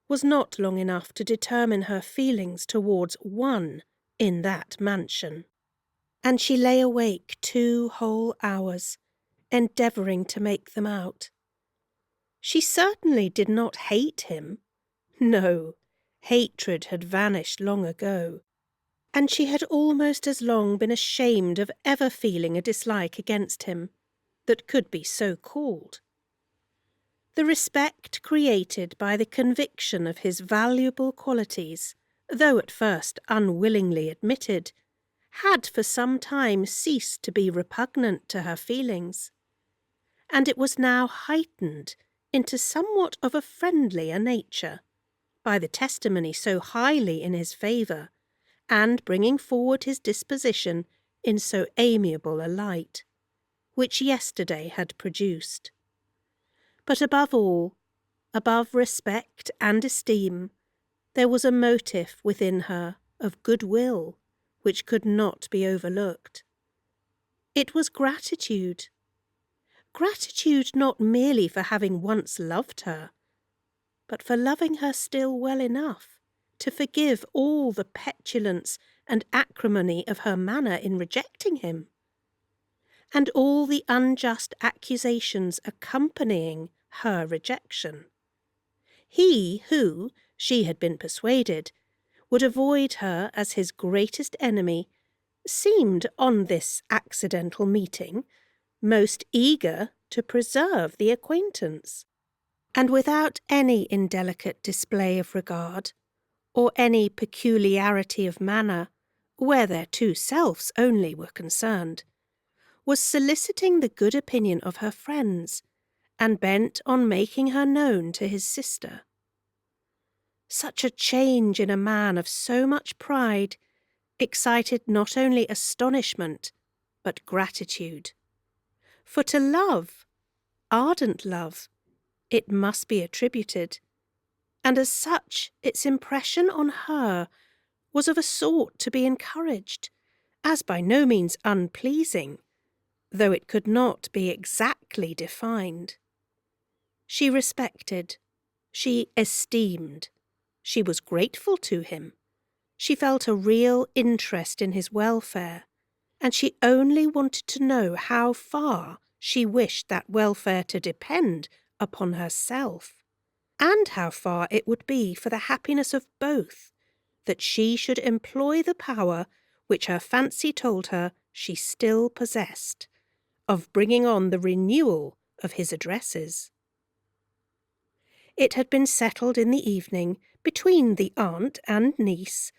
was not long enough to determine her feelings towards one in that mansion, and she lay awake 2 whole hours, endeavouring to make them out. She certainly did not hate him. No, hatred had vanished long ago, and she had almost as long been ashamed of ever feeling a dislike against him that could be so called. The respect created by the conviction of his valuable qualities, though at first unwillingly admitted, had for some time ceased to be repugnant to her feelings, and it was now heightened into somewhat of a friendlier nature by the testimony so highly in his favour, and bringing forward his disposition in so amiable a light, which yesterday had produced. But above all, above respect and esteem, there was a motive within her of goodwill which could not be overlooked. It was gratitude. Gratitude not merely for having once loved her, but for loving her still well enough to forgive all the petulance and acrimony of her manner in rejecting him, and all the unjust accusations accompanying her rejection. He who, she had been persuaded, would avoid her as his greatest enemy, seemed on this accidental meeting most eager to preserve the acquaintance, and without any indelicate display of regard, or any peculiarity of manner, where their 2 selves only were concerned, was soliciting the good opinion of her friends, and bent on making her known to his sister. Such a change in a man of so much pride excited not only astonishment, but gratitude. For to love, ardent love, it must be attributed, and as such its impression on her was of a sort to be encouraged, as by no means unpleasing, though it could not be exactly defined. She respected, she esteemed, she was grateful to him, she felt a real interest in his welfare, and she only wanted to know how far she wished that welfare to depend upon herself, and how far it would be for the happiness of both that she should employ the power which her fancy told her she still possessed, of bringing on the renewal of his addresses. It had been settled in the evening between the aunt and niece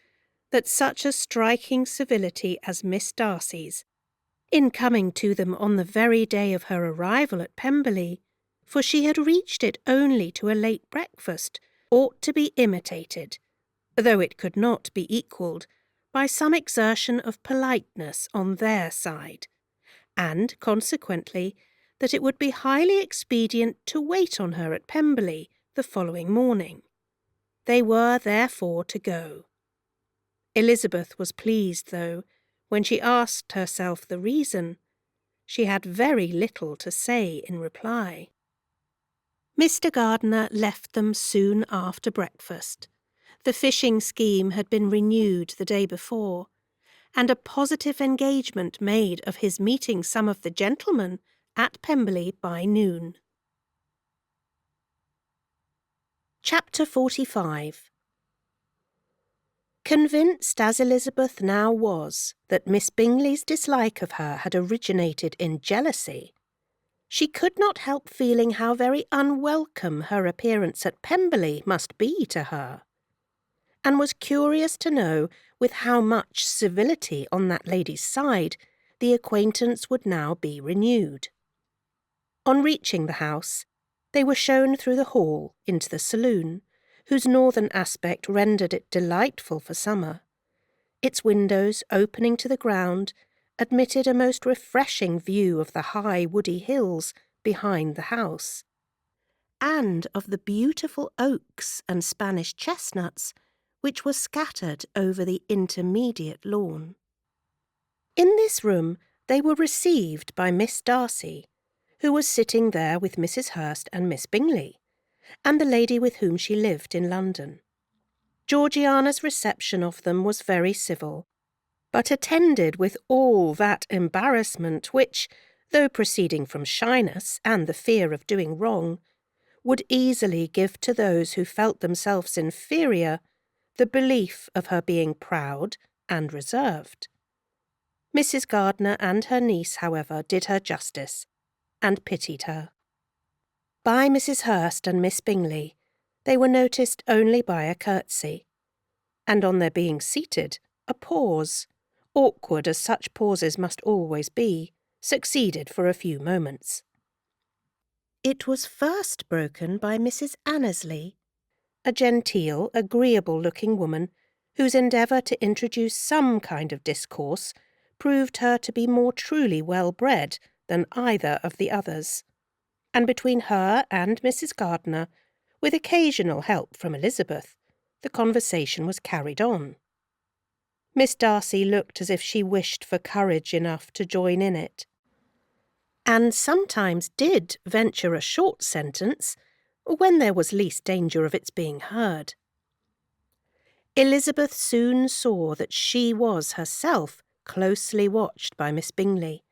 that such a striking civility as Miss Darcy's, in coming to them on the very day of her arrival at Pemberley, for she had reached it only to a late breakfast, ought to be imitated, though it could not be equalled, by some exertion of politeness on their side, and, consequently, that it would be highly expedient to wait on her at Pemberley the following morning. They were therefore to go. Elizabeth was pleased, though, when she asked herself the reason. She had very little to say in reply. Mr. Gardiner left them soon after breakfast. The fishing scheme had been renewed the day before, and a positive engagement made of his meeting some of the gentlemen at Pemberley by noon. Chapter 45. Convinced as Elizabeth now was that Miss Bingley's dislike of her had originated in jealousy, she could not help feeling how very unwelcome her appearance at Pemberley must be to her, and was curious to know with how much civility on that lady's side the acquaintance would now be renewed. On reaching the house, they were shown through the hall into the saloon, whose northern aspect rendered it delightful for summer. Its windows, opening to the ground, admitted a most refreshing view of the high woody hills behind the house, and of the beautiful oaks and Spanish chestnuts which were scattered over the intermediate lawn. In this room they were received by Miss Darcy, who was sitting there with Mrs. Hurst and Miss Bingley, and the lady with whom she lived in London. Georgiana's reception of them was very civil, but attended with all that embarrassment which, though proceeding from shyness and the fear of doing wrong, would easily give to those who felt themselves inferior the belief of her being proud and reserved. Mrs. Gardiner and her niece, however, did her justice, and pitied her. By Mrs. Hurst and Miss Bingley, they were noticed only by a curtsy, and on their being seated, a pause, awkward as such pauses must always be, succeeded for a few moments. It was first broken by Mrs. Annesley, a genteel, agreeable-looking woman, whose endeavour to introduce some kind of discourse proved her to be more truly well-bred than either of the others, and between her and Mrs. Gardiner, with occasional help from Elizabeth, the conversation was carried on. Miss Darcy looked as if she wished for courage enough to join in it, and sometimes did venture a short sentence when there was least danger of its being heard. Elizabeth soon saw that she was herself closely watched by Miss Bingley,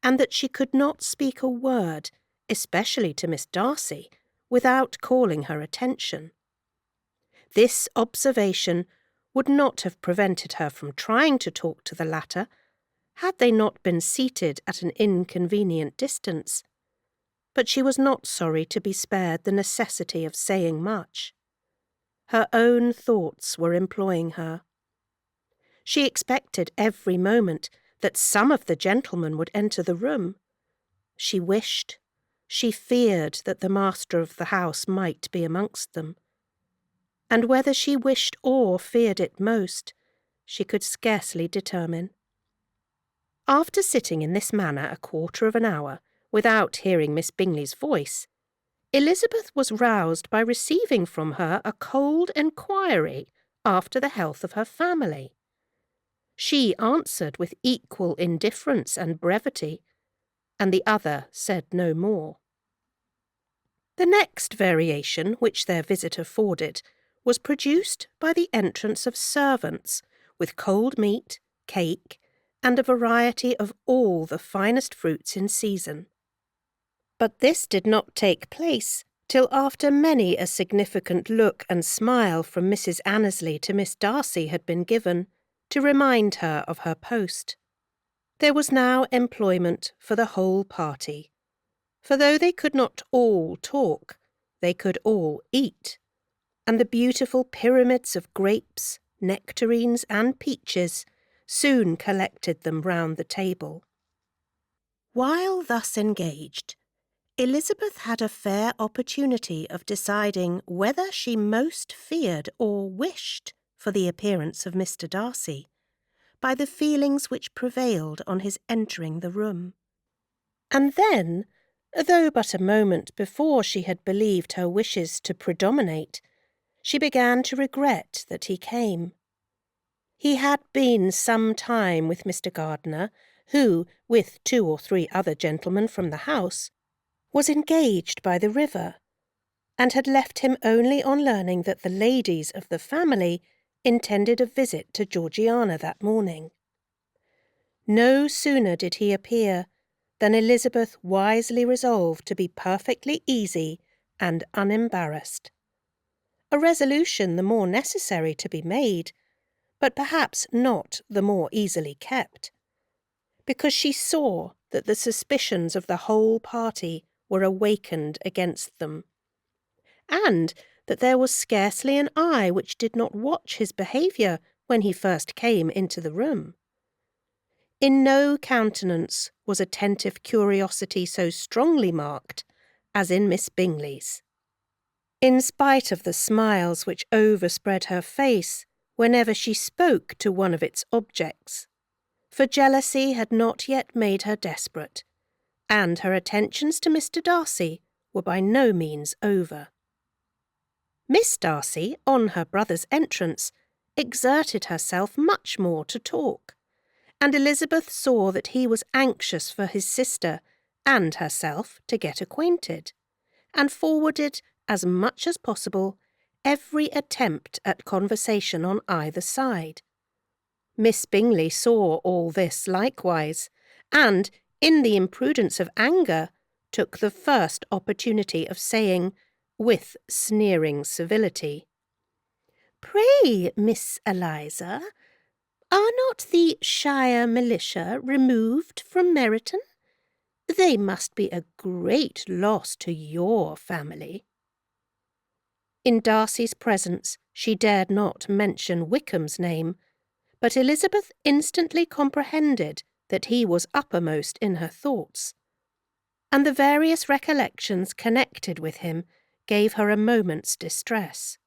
and that she could not speak a word, especially to Miss Darcy, without calling her attention. This observation would not have prevented her from trying to talk to the latter, had they not been seated at an inconvenient distance, but she was not sorry to be spared the necessity of saying much. Her own thoughts were employing her. She expected every moment that some of the gentlemen would enter the room. She wished, she feared that the master of the house might be amongst them. And whether she wished or feared it most, she could scarcely determine. After sitting in this manner a quarter of an hour, without hearing Miss Bingley's voice, Elizabeth was roused by receiving from her a cold enquiry after the health of her family. She answered with equal indifference and brevity, and the other said no more. The next variation which their visit afforded was produced by the entrance of servants with cold meat, cake, and a variety of all the finest fruits in season. But this did not take place till after many a significant look and smile from Mrs. Annesley to Miss Darcy had been given, to remind her of her post. There was now employment for the whole party, for though they could not all talk, they could all eat, and the beautiful pyramids of grapes, nectarines, and peaches soon collected them round the table. While thus engaged, Elizabeth had a fair opportunity of deciding whether she most feared or wished for the appearance of Mr. Darcy, by the feelings which prevailed on his entering the room. And then, though but a moment before she had believed her wishes to predominate, she began to regret that he came. He had been some time with Mr. Gardiner, who, with 2 or 3 other gentlemen from the house, was engaged by the river, and had left him only on learning that the ladies of the family intended a visit to Georgiana that morning. No sooner did he appear than Elizabeth wisely resolved to be perfectly easy and unembarrassed. A resolution the more necessary to be made, but perhaps not the more easily kept, because she saw that the suspicions of the whole party were awakened against them, and that there was scarcely an eye which did not watch his behaviour when he first came into the room. In no countenance was attentive curiosity so strongly marked as in Miss Bingley's. In spite of the smiles which overspread her face whenever she spoke to one of its objects, for jealousy had not yet made her desperate, and her attentions to Mr. Darcy were by no means over. Miss Darcy, on her brother's entrance, exerted herself much more to talk, and Elizabeth saw that he was anxious for his sister and herself to get acquainted, and forwarded, as much as possible, every attempt at conversation on either side. Miss Bingley saw all this likewise, and, in the imprudence of anger, took the first opportunity of saying, with sneering civility, "Pray, Miss Eliza, are not the shire militia removed from Meryton? They must be a great loss to your family." In Darcy's presence she dared not mention Wickham's name, but Elizabeth instantly comprehended that he was uppermost in her thoughts, and the various recollections connected with him gave her a moment's distress.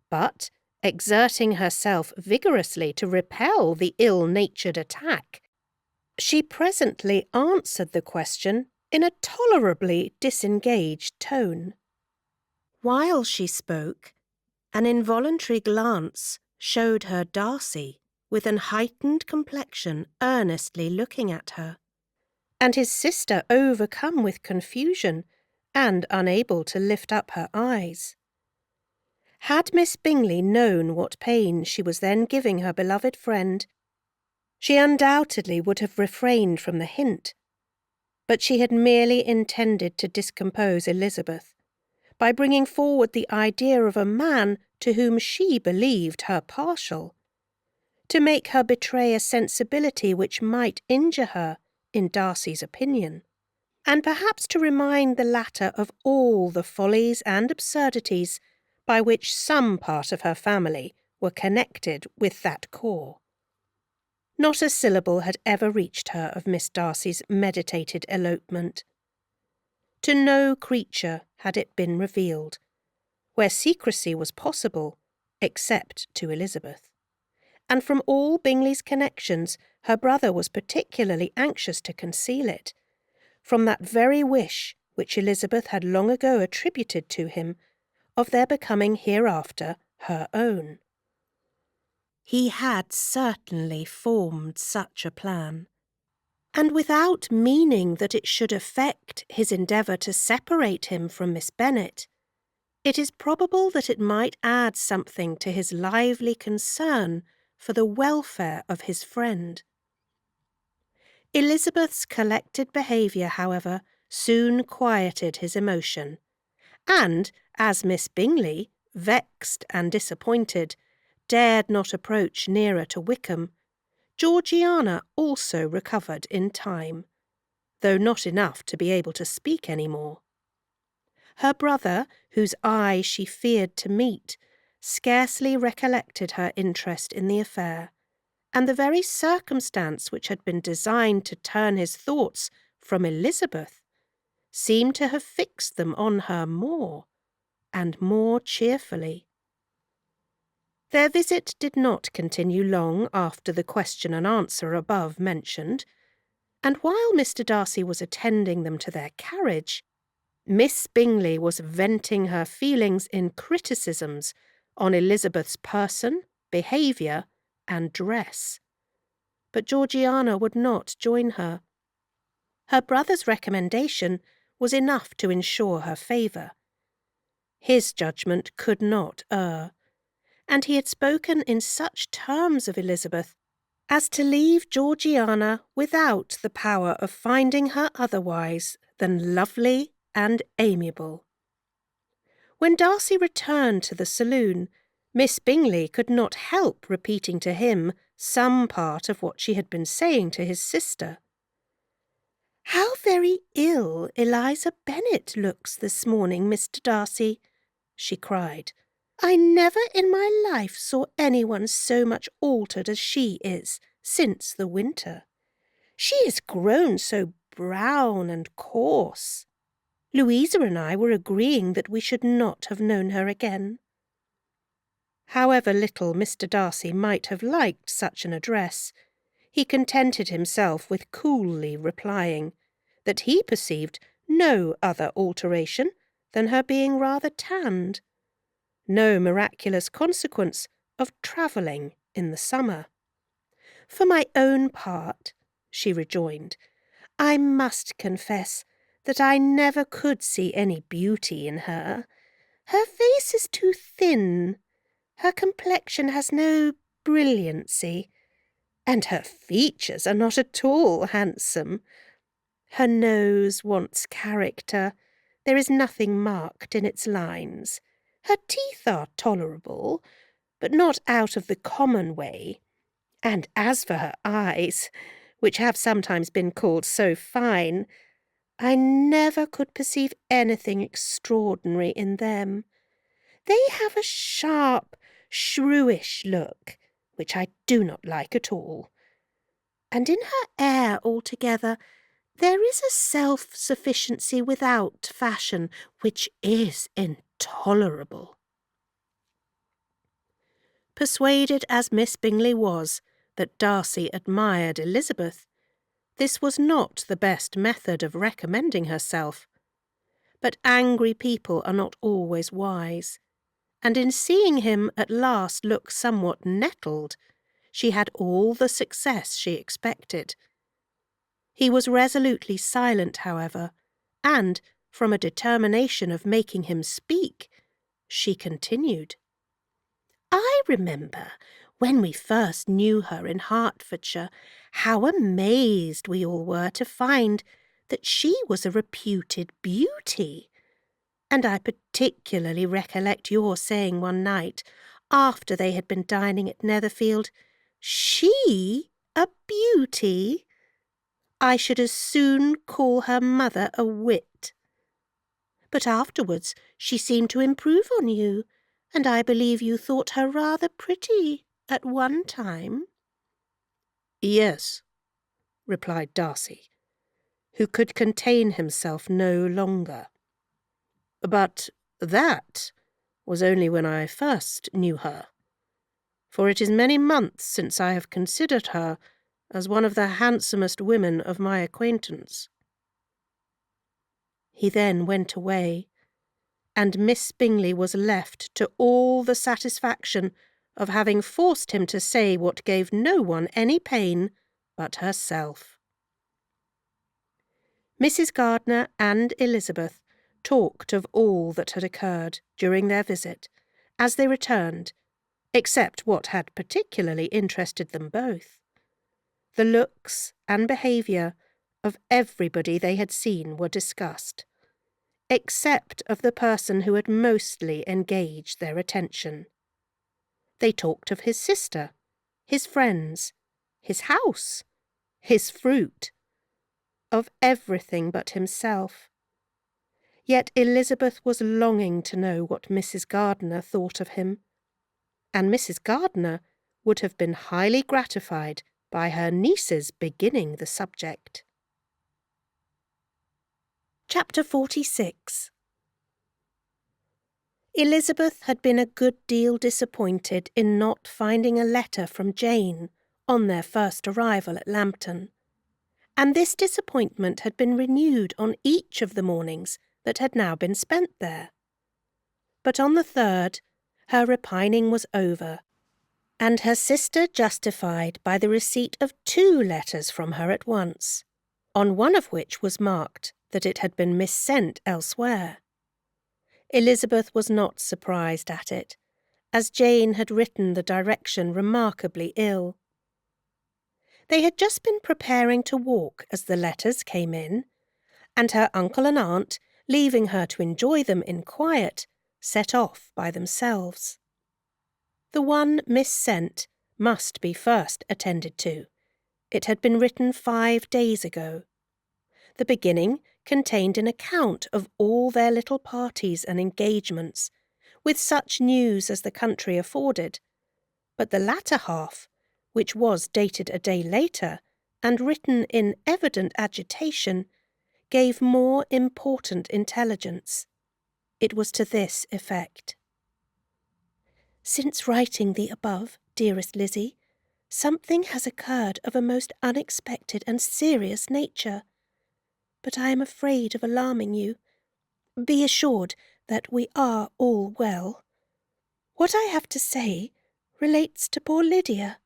But, exerting herself vigorously to repel the ill-natured attack, she presently answered the question in a tolerably disengaged tone. While she spoke, an involuntary glance showed her Darcy, with an heightened complexion, earnestly looking at her, and his sister overcome with confusion and unable to lift up her eyes. Had Miss Bingley known what pain she was then giving her beloved friend, she undoubtedly would have refrained from the hint, but she had merely intended to discompose Elizabeth, by bringing forward the idea of a man to whom she believed her partial, to make her betray a sensibility which might injure her in Darcy's opinion, and perhaps to remind the latter of all the follies and absurdities by which some part of her family were connected with that corps. Not a syllable had ever reached her of Miss Darcy's meditated elopement. To no creature had it been revealed, where secrecy was possible, except to Elizabeth. And from all Bingley's connections, her brother was particularly anxious to conceal it, from that very wish which Elizabeth had long ago attributed to him, of their becoming hereafter her own. He had certainly formed such a plan, and without meaning that it should affect his endeavour to separate him from Miss Bennet, it is probable that it might add something to his lively concern for the welfare of his friend. Elizabeth's collected behaviour, however, soon quieted his emotion, and as Miss Bingley, vexed and disappointed, dared not approach nearer to Wickham, Georgiana also recovered in time, though not enough to be able to speak any more. Her brother, whose eye she feared to meet, scarcely recollected her interest in the affair, and the very circumstance which had been designed to turn his thoughts from Elizabeth seemed to have fixed them on her more, and more cheerfully. Their visit did not continue long after the question and answer above mentioned, and while Mr. Darcy was attending them to their carriage, Miss Bingley was venting her feelings in criticisms on Elizabeth's person, behaviour, and dress. But Georgiana would not join her. Her brother's recommendation was enough to ensure her favour. His judgment could not err, and he had spoken in such terms of Elizabeth as to leave Georgiana without the power of finding her otherwise than lovely and amiable. When Darcy returned to the saloon, Miss Bingley could not help repeating to him some part of what she had been saying to his sister. "How very ill Eliza Bennet looks this morning, Mr. Darcy," she cried. "I never in my life saw anyone so much altered as she is since the winter. She is grown so brown and coarse. Louisa and I were agreeing that we should not have known her again." However little Mr. Darcy might have liked such an address, he contented himself with coolly replying that he perceived no other alteration than her being rather tanned, no miraculous consequence of travelling in the summer. "For my own part," she rejoined, "I must confess that I never could see any beauty in her. Her face is too thin, her complexion has no brilliancy, and her features are not at all handsome. Her nose wants character, there is nothing marked in its lines. Her teeth are tolerable, but not out of the common way. And as for her eyes, which have sometimes been called so fine, I never could perceive anything extraordinary in them. They have a sharp, shrewish look, which I do not like at all. And in her air altogether, there is a self-sufficiency without fashion which is intolerable." Persuaded as Miss Bingley was that Darcy admired Elizabeth, this was not the best method of recommending herself. But angry people are not always wise, and in seeing him at last look somewhat nettled, she had all the success she expected. He was resolutely silent, however, and, from a determination of making him speak, she continued. "I remember, when we first knew her in Hertfordshire, how amazed we all were to find that she was a reputed beauty. And I particularly recollect your saying one night, after they had been dining at Netherfield, 'She a beauty? I should as soon call her mother a wit.' But afterwards she seemed to improve on you, and I believe you thought her rather pretty at one time." "Yes," replied Darcy, who could contain himself no longer. "But that was only when I first knew her, for it is many months since I have considered her as one of the handsomest women of my acquaintance." He then went away, and Miss Bingley was left to all the satisfaction of having forced him to say what gave no one any pain but herself. Mrs. Gardiner and Elizabeth talked of all that had occurred during their visit, as they returned, except what had particularly interested them both. The looks and behaviour of everybody they had seen were discussed, except of the person who had mostly engaged their attention. They talked of his sister, his friends, his house, his fruit, of everything but himself. Yet Elizabeth was longing to know what Mrs. Gardiner thought of him, and Mrs. Gardiner would have been highly gratified by her niece's beginning the subject. Chapter 46. Elizabeth had been a good deal disappointed in not finding a letter from Jane on their first arrival at Lambton, and this disappointment had been renewed on each of the mornings that had now been spent there. But on the third, her repining was over, and her sister justified by the receipt of 2 letters from her at once, on one of which was marked that it had been missent elsewhere. Elizabeth was not surprised at it, as Jane had written the direction remarkably ill. They had just been preparing to walk as the letters came in, and her uncle and aunt, leaving her to enjoy them in quiet, set off by themselves. The one missent must be first attended to. It had been written 5 days ago. The beginning contained an account of all their little parties and engagements, with such news as the country afforded, but the latter half, which was dated a day later, and written in evident agitation, gave more important intelligence. It was to this effect. Since writing the above, dearest Lizzie, something has occurred of a most unexpected and serious nature, but I am afraid of alarming you. Be assured that we are all well. What I have to say relates to poor Lydia.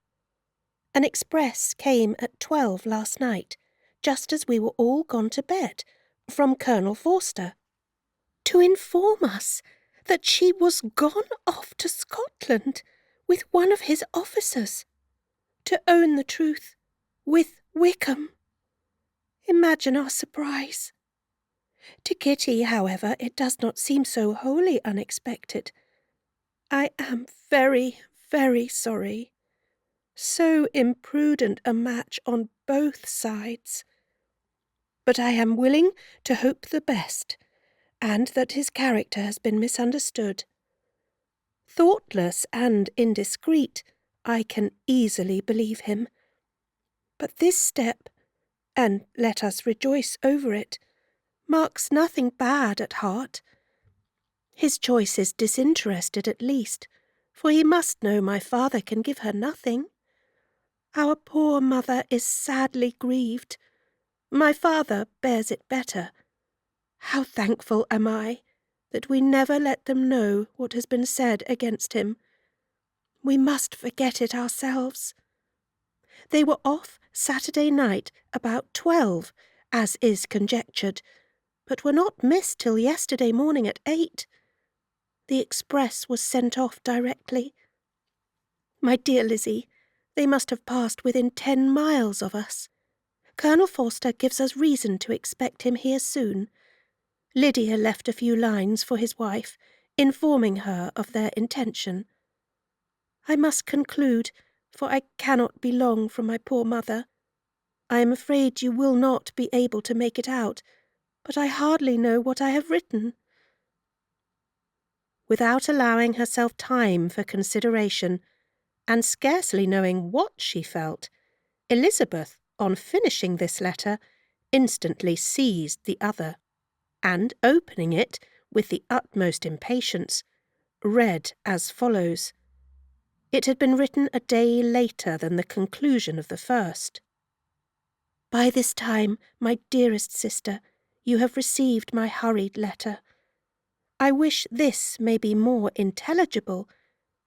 An express came at 12 last night, just as we were all gone to bed, from Colonel Forster, to inform us that she was gone off to Scotland with one of his officers, to own the truth, with Wickham. Imagine our surprise. To Kitty, however, it does not seem so wholly unexpected. I am very, very sorry. So imprudent a match on both sides. But I am willing to hope the best, and that his character has been misunderstood. Thoughtless and indiscreet, I can easily believe him. But this step, and let us rejoice over it, marks nothing bad at heart. His choice is disinterested at least, for he must know my father can give her nothing. Our poor mother is sadly grieved. My father bears it better. How thankful am I that we never let them know what has been said against him. We must forget it ourselves. They were off Saturday night about 12, as is conjectured, but were not missed till yesterday morning at 8. The express was sent off directly. My dear Lizzie, they must have passed within 10 miles of us. Colonel Forster gives us reason to expect him here soon. Lydia left a few lines for his wife, informing her of their intention. I must conclude, for I cannot be long from my poor mother. I am afraid you will not be able to make it out, but I hardly know what I have written. Without allowing herself time for consideration, and scarcely knowing what she felt, Elizabeth, on finishing this letter, instantly seized the other, and, opening it with the utmost impatience, read as follows. It had been written a day later than the conclusion of the first. By this time, my dearest sister, you have received my hurried letter. I wish this may be more intelligible,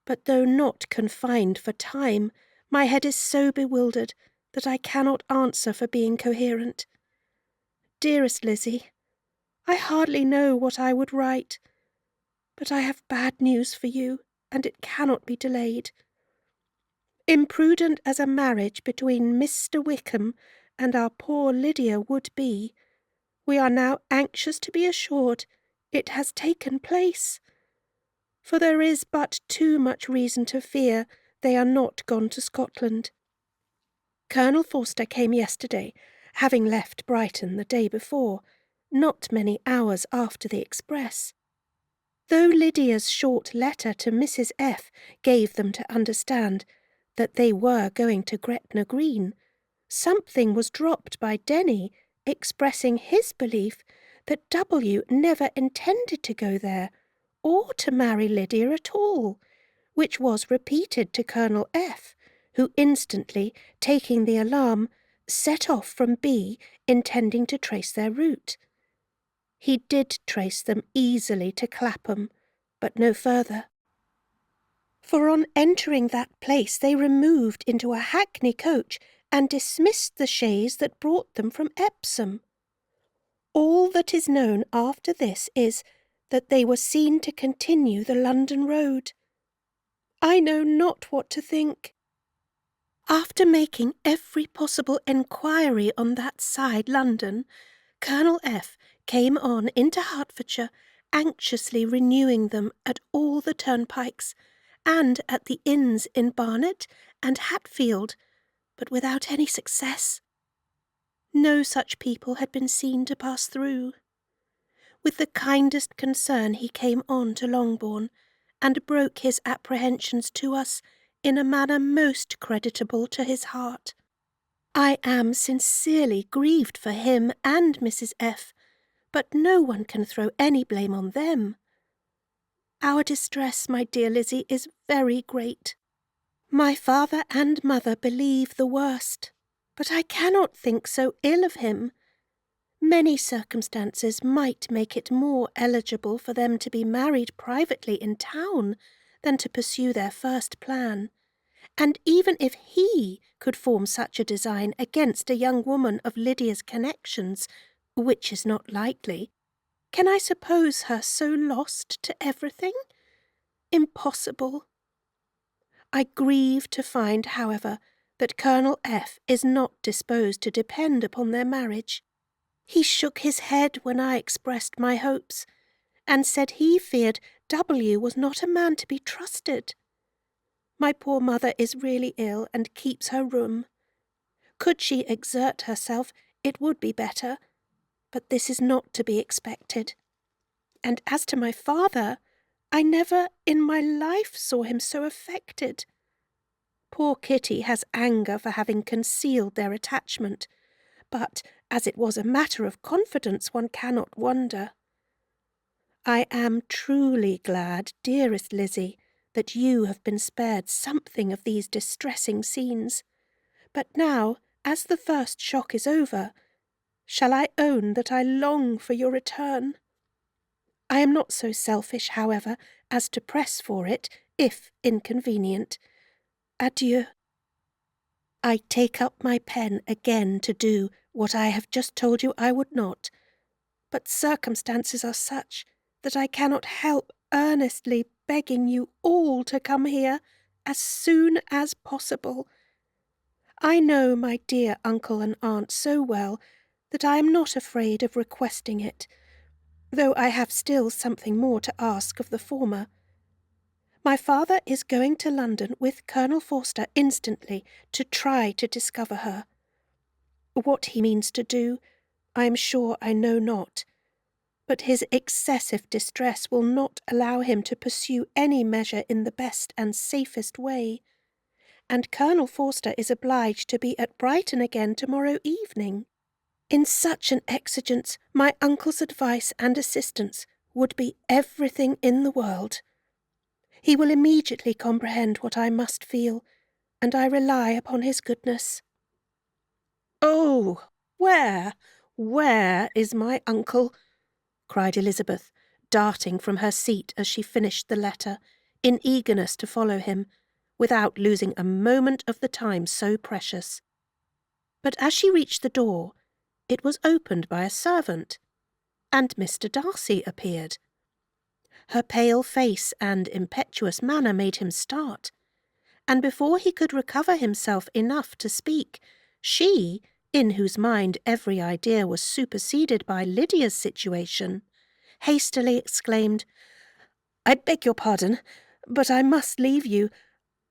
but though not confined for time, my head is so bewildered that I cannot answer for being coherent. Dearest Lizzie, I hardly know what I would write, but I have bad news for you, and it cannot be delayed. Imprudent as a marriage between Mr. Wickham and our poor Lydia would be, we are now anxious to be assured it has taken place, for there is but too much reason to fear they are not gone to Scotland. Colonel Forster came yesterday, having left Brighton the day before, not many hours after the express. Though Lydia's short letter to Mrs. F. gave them to understand that they were going to Gretna Green, something was dropped by Denny expressing his belief that W. never intended to go there, or to marry Lydia at all, which was repeated to Colonel F., who instantly, taking the alarm, set off from B, intending to trace their route. He did trace them easily to Clapham, but no further. For on entering that place they removed into a hackney coach and dismissed the chaise that brought them from Epsom. All that is known after this is that they were seen to continue the London road. I know not what to think. After making every possible enquiry on that side London, Colonel F. came on into Hertfordshire, anxiously renewing them at all the turnpikes, and at the inns in Barnet and Hatfield, but without any success. No such people had been seen to pass through. With the kindest concern he came on to Longbourn, and broke his apprehensions to us in a manner most creditable to his heart. I am sincerely grieved for him and Mrs. F., but no one can throw any blame on them. Our distress, my dear Lizzie, is very great. My father and mother believe the worst, but I cannot think so ill of him. Many circumstances might make it more eligible for them to be married privately in town than to pursue their first plan, and even if he could form such a design against a young woman of Lydia's connections, which is not likely, can I suppose her so lost to everything? Impossible. I grieve to find, however, that Colonel F. is not disposed to depend upon their marriage. He shook his head when I expressed my hopes, and said he feared W. was not a man to be trusted. My poor mother is really ill and keeps her room. Could she exert herself, it would be better, but this is not to be expected. And as to my father, I never in my life saw him so affected. Poor Kitty has anger for having concealed their attachment, but as it was a matter of confidence, one cannot wonder. I am truly glad, dearest Lizzie, that you have been spared something of these distressing scenes. But now, as the first shock is over, shall I own that I long for your return? I am not so selfish, however, as to press for it, if inconvenient. Adieu. I take up my pen again to do what I have just told you I would not, but circumstances are such that I cannot help earnestly begging you all to come here as soon as possible. I know my dear uncle and aunt so well that I am not afraid of requesting it, though I have still something more to ask of the former. My father is going to London with Colonel Forster instantly to try to discover her. What he means to do, I am sure I know not, but his excessive distress will not allow him to pursue any measure in the best and safest way, and Colonel Forster is obliged to be at Brighton again to-morrow evening. In such an exigence, my uncle's advice and assistance would be everything in the world. He will immediately comprehend what I must feel, and I rely upon his goodness. Oh, where is my uncle? Cried Elizabeth, darting from her seat as she finished the letter, in eagerness to follow him, without losing a moment of the time so precious. But as she reached the door, it was opened by a servant, and Mr. Darcy appeared. Her pale face and impetuous manner made him start, and before he could recover himself enough to speak, she, in whose mind every idea was superseded by Lydia's situation, hastily exclaimed, "I beg your pardon, but I must leave you.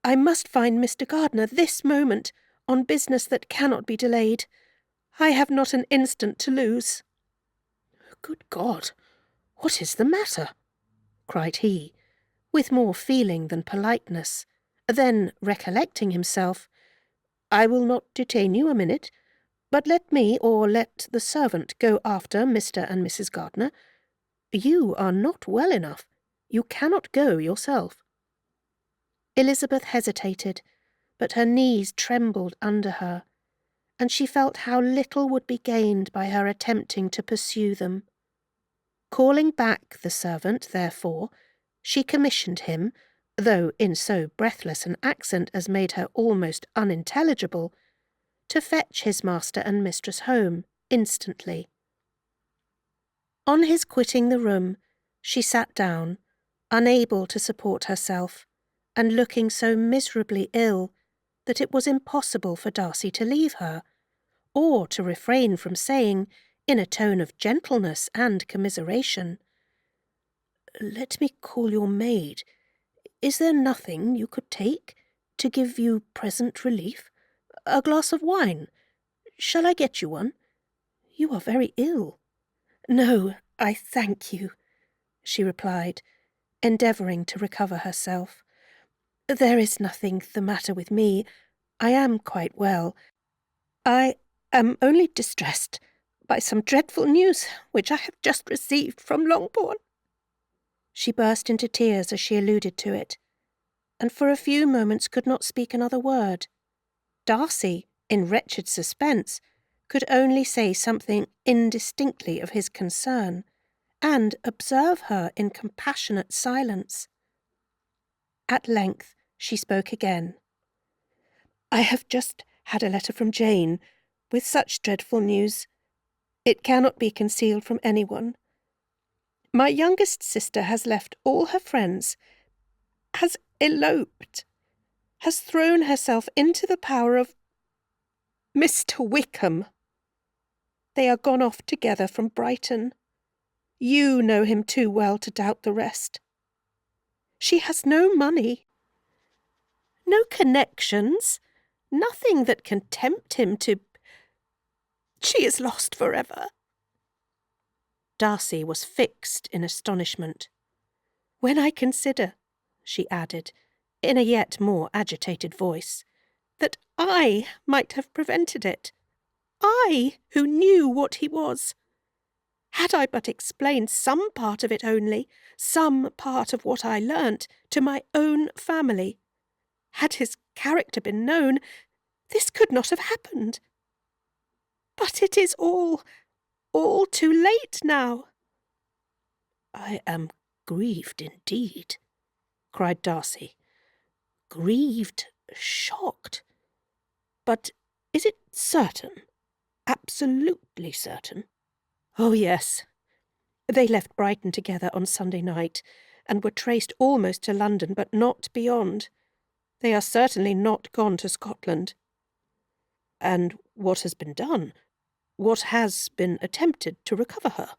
I must find Mr. Gardiner this moment, on business that cannot be delayed. I have not an instant to lose." "Good God, what is the matter?" cried he, with more feeling than politeness. Then, recollecting himself, "I will not detain you a minute, but let me or let the servant go after Mr. and Mrs. Gardiner. You are not well enough. You cannot go yourself." Elizabeth hesitated, but her knees trembled under her, and she felt how little would be gained by her attempting to pursue them. Calling back the servant, therefore, she commissioned him, though in so breathless an accent as made her almost unintelligible, to fetch his master and mistress home instantly. On his quitting the room, she sat down, unable to support herself, and looking so miserably ill that it was impossible for Darcy to leave her, or to refrain from saying, in a tone of gentleness and commiseration, "Let me call your maid. Is there nothing you could take to give you present relief? A glass of wine? Shall I get you one? You are very ill." "No, I thank you," she replied, endeavouring to recover herself. "There is nothing the matter with me. I am quite well. I am only distressed by some dreadful news which I have just received from Longbourn." She burst into tears as she alluded to it, and for a few moments could not speak another word. Darcy, in wretched suspense, could only say something indistinctly of his concern, and observe her in compassionate silence. At length she spoke again. "I have just had a letter from Jane, with such dreadful news. It cannot be concealed from anyone. My youngest sister has left all her friends, has eloped, has thrown herself into the power of Mr. Wickham. They are gone off together from Brighton. You know him too well to doubt the rest. She has no money, no connections, nothing that can tempt him to... She is lost forever." Darcy was fixed in astonishment. "When I consider," she added, in a yet more agitated voice, "that I might have prevented it, I who knew what he was. Had I but explained some part of it only, some part of what I learnt, to my own family, had his character been known, this could not have happened. But it is all too late now." "I am grieved indeed," cried Darcy. "Grieved, shocked. But is it certain, absolutely certain?" "Oh, yes. They left Brighton together on Sunday night, and were traced almost to London, but not beyond. They are certainly not gone to Scotland." "And what has been done? What has been attempted to recover her?"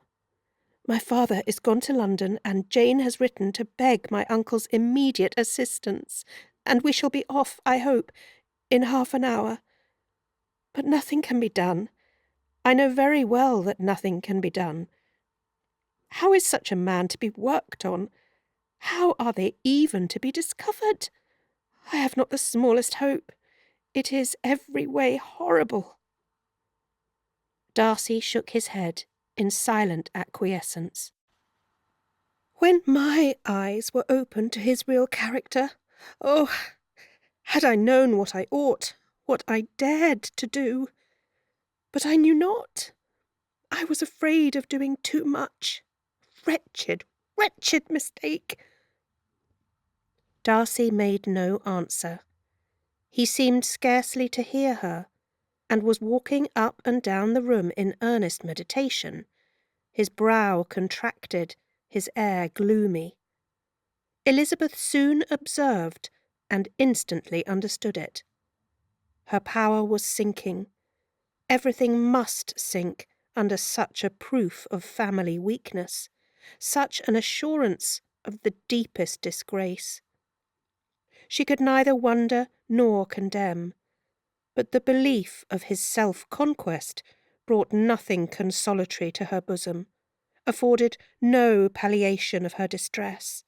"My father is gone to London, and Jane has written to beg my uncle's immediate assistance, and we shall be off, I hope, in half an hour. But nothing can be done. I know very well that nothing can be done. How is such a man to be worked on? How are they even to be discovered? I have not the smallest hope. It is every way horrible." Darcy shook his head in silent acquiescence. "When my eyes were opened to his real character, oh, had I known what I ought, what I dared to do! But I knew not. I was afraid of doing too much. Wretched, wretched mistake!" Darcy made no answer. He seemed scarcely to hear her, and was walking up and down the room in earnest meditation, his brow contracted, his air gloomy. Elizabeth soon observed and instantly understood it. Her power was sinking. Everything must sink under such a proof of family weakness, such an assurance of the deepest disgrace. She could neither wonder nor condemn, but the belief of his self-conquest brought nothing consolatory to her bosom, afforded no palliation of her distress.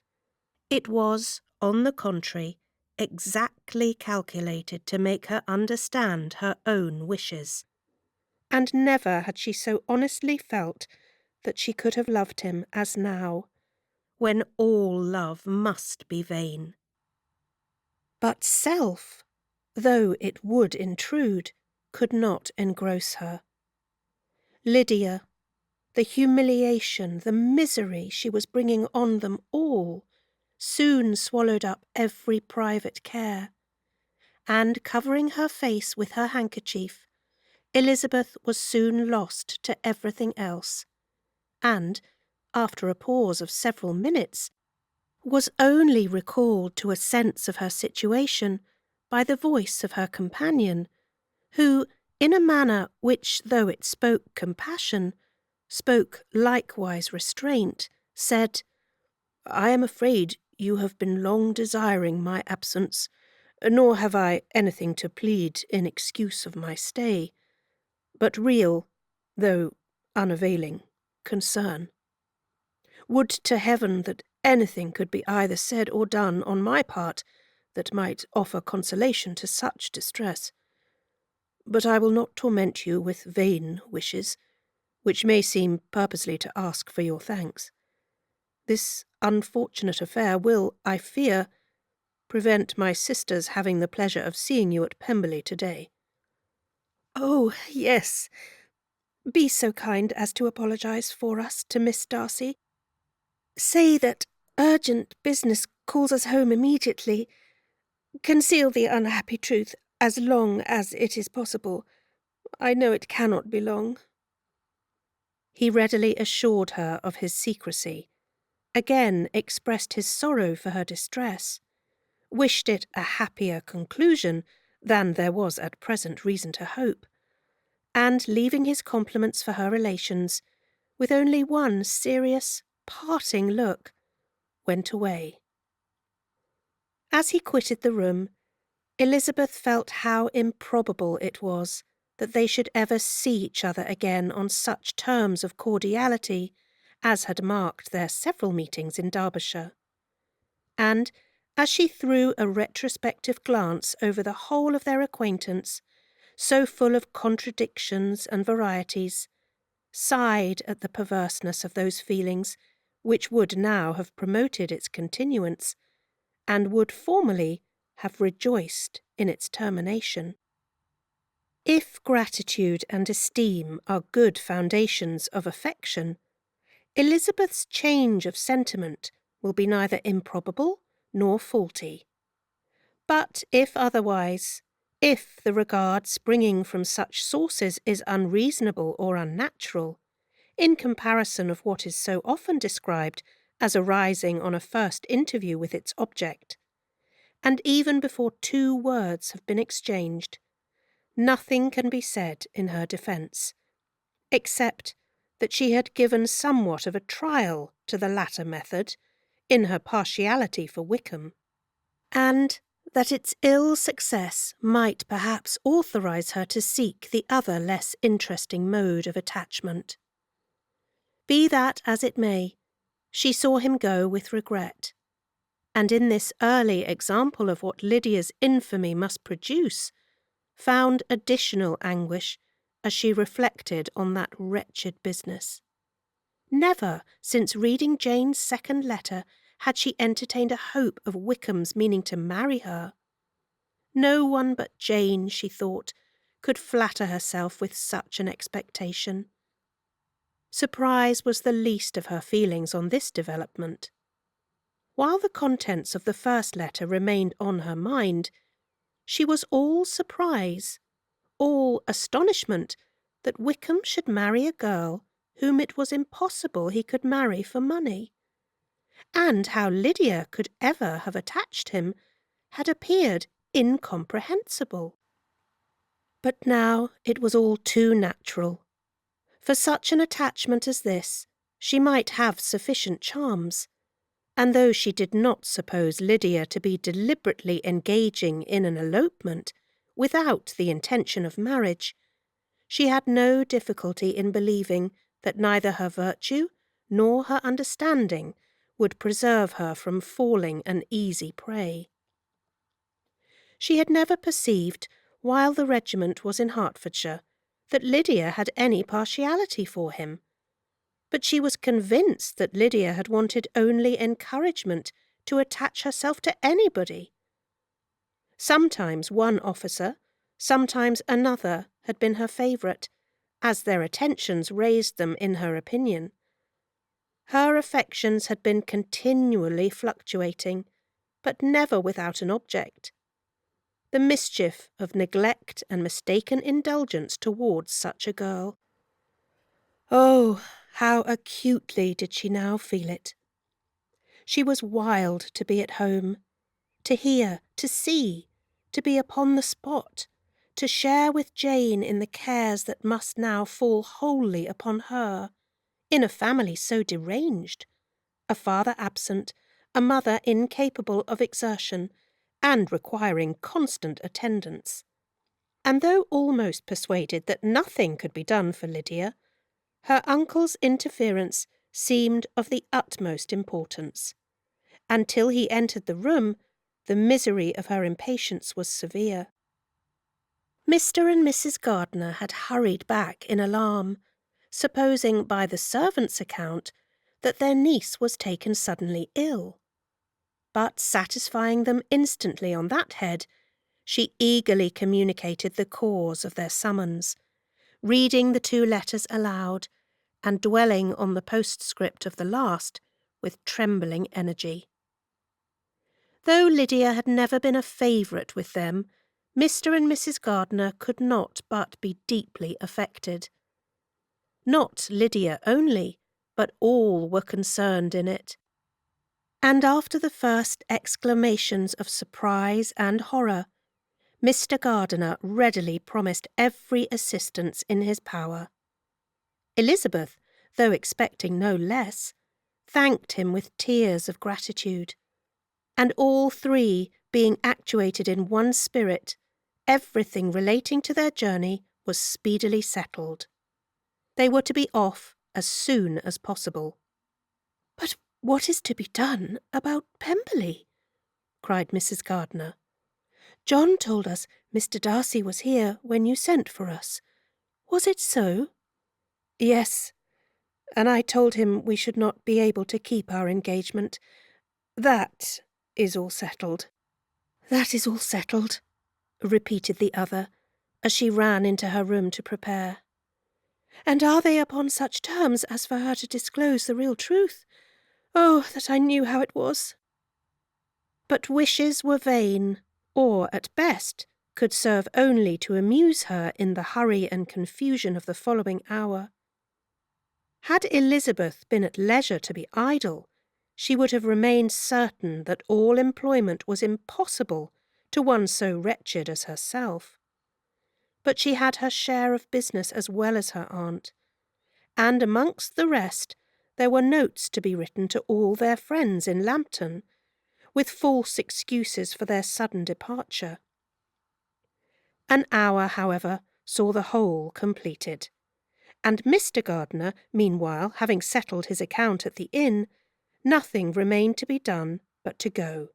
It was, on the contrary, exactly calculated to make her understand her own wishes. And never had she so honestly felt that she could have loved him as now, when all love must be vain. But self, though it would intrude, could not engross her. Lydia, the humiliation, the misery she was bringing on them all, soon swallowed up every private care, and covering her face with her handkerchief, Elizabeth was soon lost to everything else, and, after a pause of several minutes, was only recalled to a sense of her situation by the voice of her companion, who, in a manner which, though it spoke compassion, spoke likewise restraint, said, "I am afraid you have been long desiring my absence, nor have I anything to plead in excuse of my stay, but real, though unavailing, concern. Would to heaven that anything could be either said or done on my part that might offer consolation to such distress. But I will not torment you with vain wishes, which may seem purposely to ask for your thanks. This unfortunate affair will, I fear, prevent my sister's having the pleasure of seeing you at Pemberley to-day." "Oh, yes. Be so kind as to apologise for us to Miss Darcy. Say that urgent business calls us home immediately. Conceal the unhappy truth as long as it is possible. I know it cannot be long." He readily assured her of his secrecy, again expressed his sorrow for her distress, wished it a happier conclusion than there was at present reason to hope, and, leaving his compliments for her relations, with only one serious, parting look, went away. As he quitted the room, Elizabeth felt how improbable it was that they should ever see each other again on such terms of cordiality as had marked their several meetings in Derbyshire. And, as she threw a retrospective glance over the whole of their acquaintance, so full of contradictions and varieties, sighed at the perverseness of those feelings which would now have promoted its continuance, and would formerly have rejoiced in its termination. If gratitude and esteem are good foundations of affection, Elizabeth's change of sentiment will be neither improbable nor faulty. But if otherwise, if the regard springing from such sources is unreasonable or unnatural, in comparison of what is so often described as arising on a first interview with its object, and even before 2 words have been exchanged, nothing can be said in her defence, except that she had given somewhat of a trial to the latter method in her partiality for Wickham, and that its ill success might perhaps authorise her to seek the other less interesting mode of attachment. Be that as it may, she saw him go with regret, and in this early example of what Lydia's infamy must produce, found additional anguish as she reflected on that wretched business. Never, since reading Jane's second letter, had she entertained a hope of Wickham's meaning to marry her. No one but Jane, she thought, could flatter herself with such an expectation. Surprise was the least of her feelings on this development. while the contents of the first letter remained on her mind, she was all surprise, all astonishment that Wickham should marry a girl whom it was impossible he could marry for money, and how Lydia could ever have attached him had appeared incomprehensible. But now it was all too natural. For such an attachment as this, she might have sufficient charms, and though she did not suppose Lydia to be deliberately engaging in an elopement without the intention of marriage, she had no difficulty in believing that neither her virtue nor her understanding would preserve her from falling an easy prey. She had never perceived, while the regiment was in Hertfordshire, that Lydia had any partiality for him, but she was convinced that Lydia had wanted only encouragement to attach herself to anybody. Sometimes one officer, sometimes another had been her favourite, as their attentions raised them in her opinion. Her affections had been continually fluctuating, but never without an object. The mischief of neglect and mistaken indulgence towards such a girl. Oh, how acutely did she now feel it! She was wild to be at home, to hear, to see, to be upon the spot, to share with Jane in the cares that must now fall wholly upon her, in a family so deranged, a father absent, a mother incapable of exertion, and requiring constant attendance. And though almost persuaded that nothing could be done for Lydia, her uncle's interference seemed of the utmost importance. Until he entered the room, the misery of her impatience was severe. Mr. and Mrs. Gardiner had hurried back in alarm, supposing by the servant's account that their niece was taken suddenly ill. But satisfying them instantly on that head, she eagerly communicated the cause of their summons, reading the 2 letters aloud, and dwelling on the postscript of the last with trembling energy. Though Lydia had never been a favourite with them, Mr. and Mrs. Gardiner could not but be deeply affected. Not Lydia only, but all were concerned in it. And after the first exclamations of surprise and horror, Mr. Gardiner readily promised every assistance in his power. Elizabeth, though expecting no less, thanked him with tears of gratitude, and all 3 being actuated in one spirit, everything relating to their journey was speedily settled. They were to be off as soon as possible. "But what is to be done about Pemberley?" cried Mrs. Gardiner. "John told us Mr. Darcy was here when you sent for us. Was it so?" "Yes, and I told him we should not be able to keep our engagement. That is all settled." "That is all settled," repeated the other, as she ran into her room to prepare. "And are they upon such terms as for her to disclose the real truth? Oh, that I knew how it was!" But wishes were vain, or, at best, could serve only to amuse her in the hurry and confusion of the following hour. Had Elizabeth been at leisure to be idle, she would have remained certain that all employment was impossible to one so wretched as herself. But she had her share of business as well as her aunt, and amongst the rest there were notes to be written to all their friends in Lambton, with false excuses for their sudden departure. An hour, however, saw the whole completed, and Mr. Gardiner, meanwhile, having settled his account at the inn, nothing remained to be done but to go,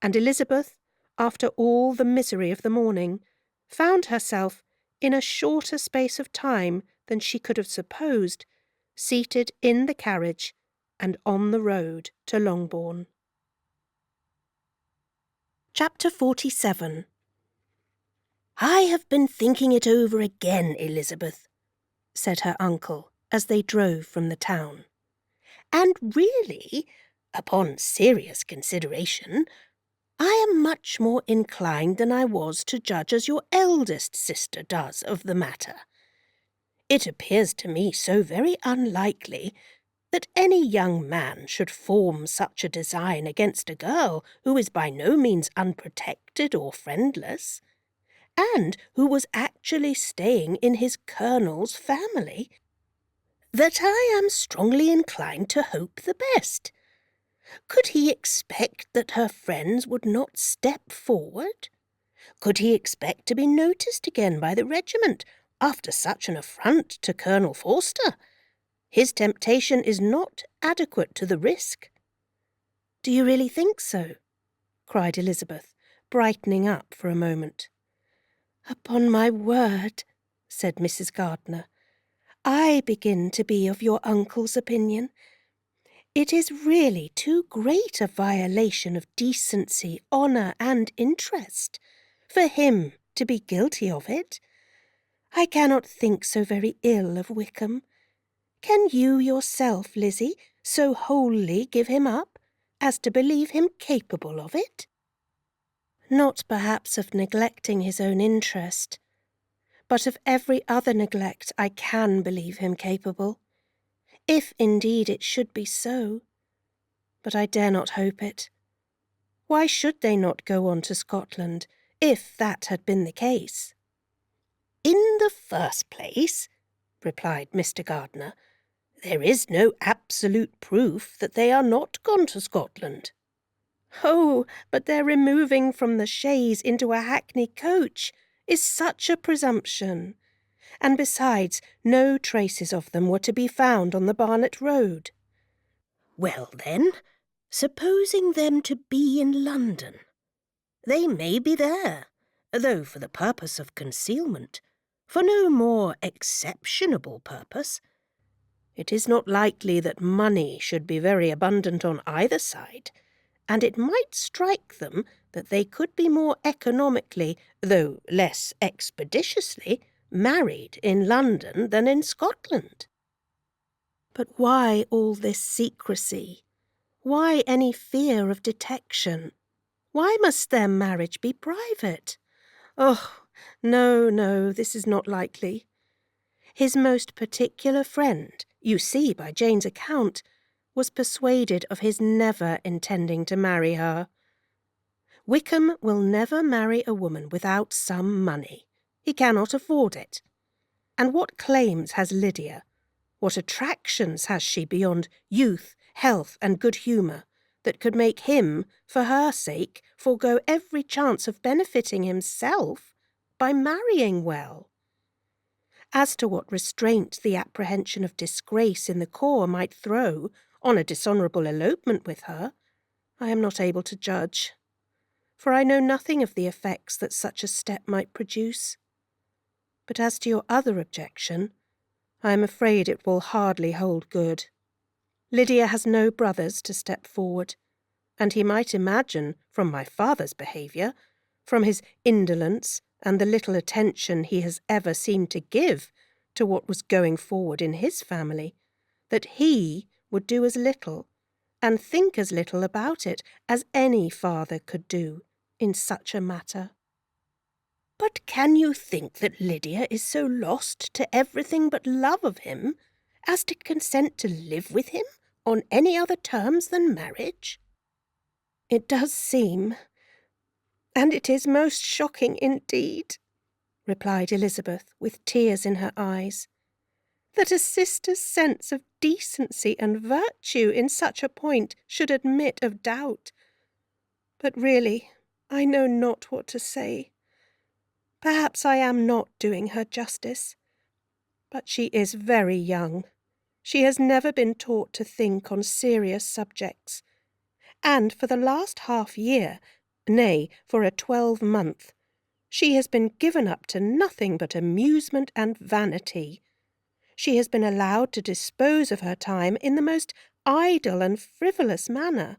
and Elizabeth, after all the misery of the morning, found herself, in a shorter space of time than she could have supposed, seated in the carriage and on the road to Longbourn. Chapter 47. "I have been thinking it over again, Elizabeth," said her uncle, as they drove from the town. "And really, Upon serious consideration, I am much more inclined than I was to judge as your eldest sister does of the matter. It appears to me so very unlikely that any young man should form such a design against a girl who is by no means unprotected or friendless, and who was actually staying in his colonel's family, that I am strongly inclined to hope the best. Could he expect that her friends would not step forward? Could he expect to be noticed again by the regiment after such an affront to Colonel Forster? His temptation is not adequate to the risk. Do you really think so? Cried Elizabeth, brightening up for a moment. Upon my word, said Mrs. Gardiner, I begin to be of your uncle's opinion. It is really too great a violation of decency, honour, and interest for him to be guilty of it. I cannot think so very ill of Wickham. Can you yourself, Lizzie, so wholly give him up as to believe him capable of it? Not perhaps of neglecting his own interest, but of every other neglect I can believe him capable, if indeed it should be so. But I dare not hope it. Why should they not go on to Scotland, if that had been the case? In the first place, replied Mr. Gardiner, there is no absolute proof that they are not gone to Scotland. Oh, but their removing from the chaise into a hackney coach is such a presumption. And besides, no traces of them were to be found on the Barnet Road. Well, then, supposing them to be in London, they may be there, though for the purpose of concealment, for no more exceptionable purpose. It is not likely that money should be very abundant on either side, and it might strike them that they could be more economically, though less expeditiously, married in London than in Scotland. But why all this secrecy? Why any fear of detection? Why must their marriage be private? Oh, no, this is not likely. His most particular friend, you see by Jane's account, was persuaded of his never intending to marry her. Wickham will never marry a woman without some money. He cannot afford it. And what claims has Lydia? What attractions has she beyond youth, health, and good humour that could make him, for her sake, forego every chance of benefiting himself by marrying well? As to what restraint the apprehension of disgrace in the corps might throw on a dishonourable elopement with her, I am not able to judge, for I know nothing of the effects that such a step might produce. But as to your other objection, I am afraid it will hardly hold good. Lydia has no brothers to step forward, and he might imagine, from my father's behaviour, from his indolence and the little attention he has ever seemed to give to what was going forward in his family, that he would do as little and think as little about it as any father could do in such a matter. But can you think that Lydia is so lost to everything but love of him as to consent to live with him on any other terms than marriage? It does seem, and it is most shocking indeed, replied Elizabeth with tears in her eyes, that a sister's sense of decency and virtue in such a point should admit of doubt. But really, I know not what to say. Perhaps I am not doing her justice. But she is very young. She has never been taught to think on serious subjects. And for the last half-year, nay, for a 12-month, she has been given up to nothing but amusement and vanity. She has been allowed to dispose of her time in the most idle and frivolous manner,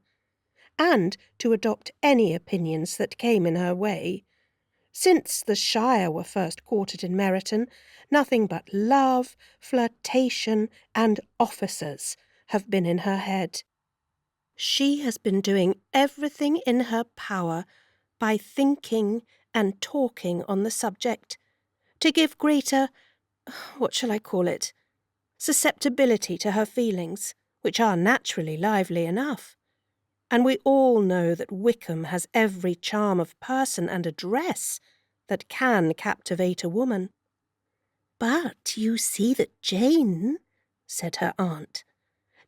and to adopt any opinions that came in her way. Since the Shire were first quartered in Meryton, nothing but love, flirtation, and officers have been in her head. She has been doing everything in her power by thinking and talking on the subject, to give greater, what shall I call it, susceptibility to her feelings, which are naturally lively enough. And we all know that Wickham has every charm of person and address that can captivate a woman. But you see that Jane, said her aunt,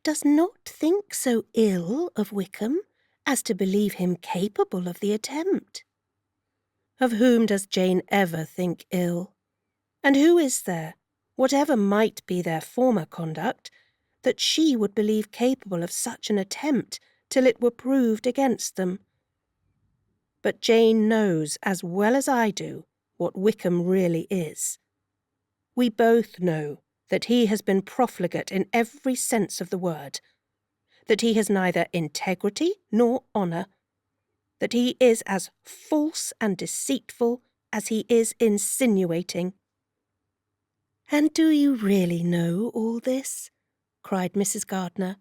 does not think so ill of Wickham as to believe him capable of the attempt. Of whom does Jane ever think ill? And who is there, whatever might be their former conduct, that she would believe capable of such an attempt till it were proved against them? But Jane knows as well as I do what Wickham really is. We both know that he has been profligate in every sense of the word, that he has neither integrity nor honour, that he is as false and deceitful as he is insinuating. And do you really know all this? Cried Mrs. Gardiner,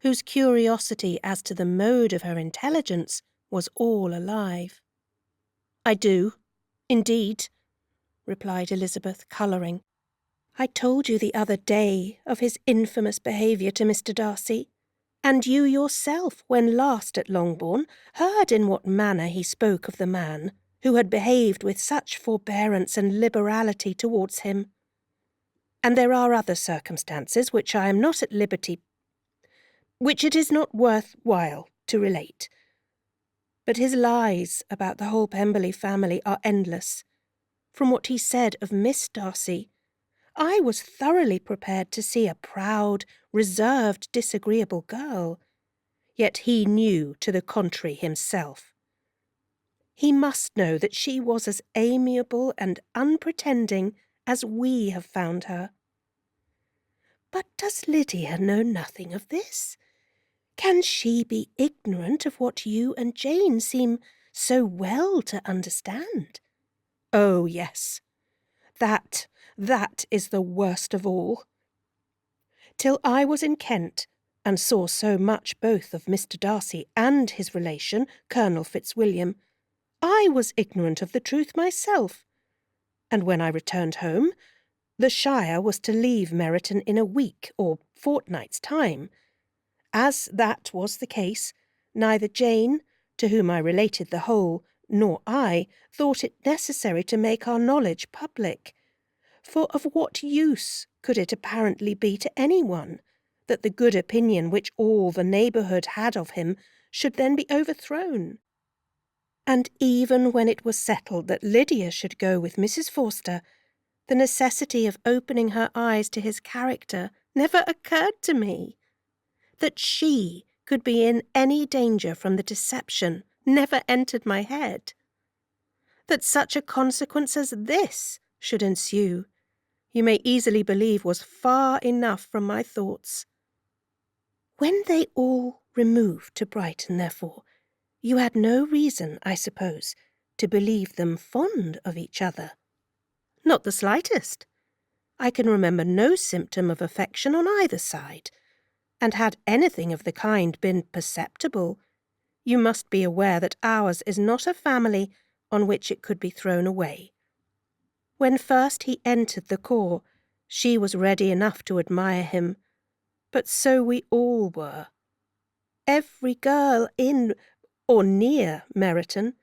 whose curiosity as to the mode of her intelligence was all alive. I do, indeed, replied Elizabeth, colouring. I told you the other day of his infamous behaviour to Mr. Darcy, and you yourself, when last at Longbourn, heard in what manner he spoke of the man who had behaved with such forbearance and liberality towards him. And there are other circumstances which I am not at liberty, which it is not worth while to relate. But his lies about the whole Pemberley family are endless. From what he said of Miss Darcy, I was thoroughly prepared to see a proud, reserved, disagreeable girl, yet he knew to the contrary himself. He must know that she was as amiable and unpretending as we have found her. But does Lydia know nothing of this? Can she be ignorant of what you and Jane seem so well to understand? Oh, yes. That is the worst of all. Till I was in Kent, and saw so much both of Mr. Darcy and his relation, Colonel Fitzwilliam, I was ignorant of the truth myself. And when I returned home, the shire was to leave Meryton in a week or fortnight's time. As that was the case, neither Jane, to whom I related the whole, nor I thought it necessary to make our knowledge public. For of what use could it apparently be to anyone that the good opinion which all the neighbourhood had of him should then be overthrown? And even when it was settled that Lydia should go with Mrs. Forster, the necessity of opening her eyes to his character never occurred to me. That she could be in any danger from the deception never entered my head. That such a consequence as this should ensue, you may easily believe was far enough from my thoughts. When they all removed to Brighton, therefore, you had no reason, I suppose, to believe them fond of each other. Not the slightest. I can remember no symptom of affection on either side, and had anything of the kind been perceptible, you must be aware that ours is not a family on which it could be thrown away. When first he entered the corps, she was ready enough to admire him, but so we all were. Every girl in or near Meryton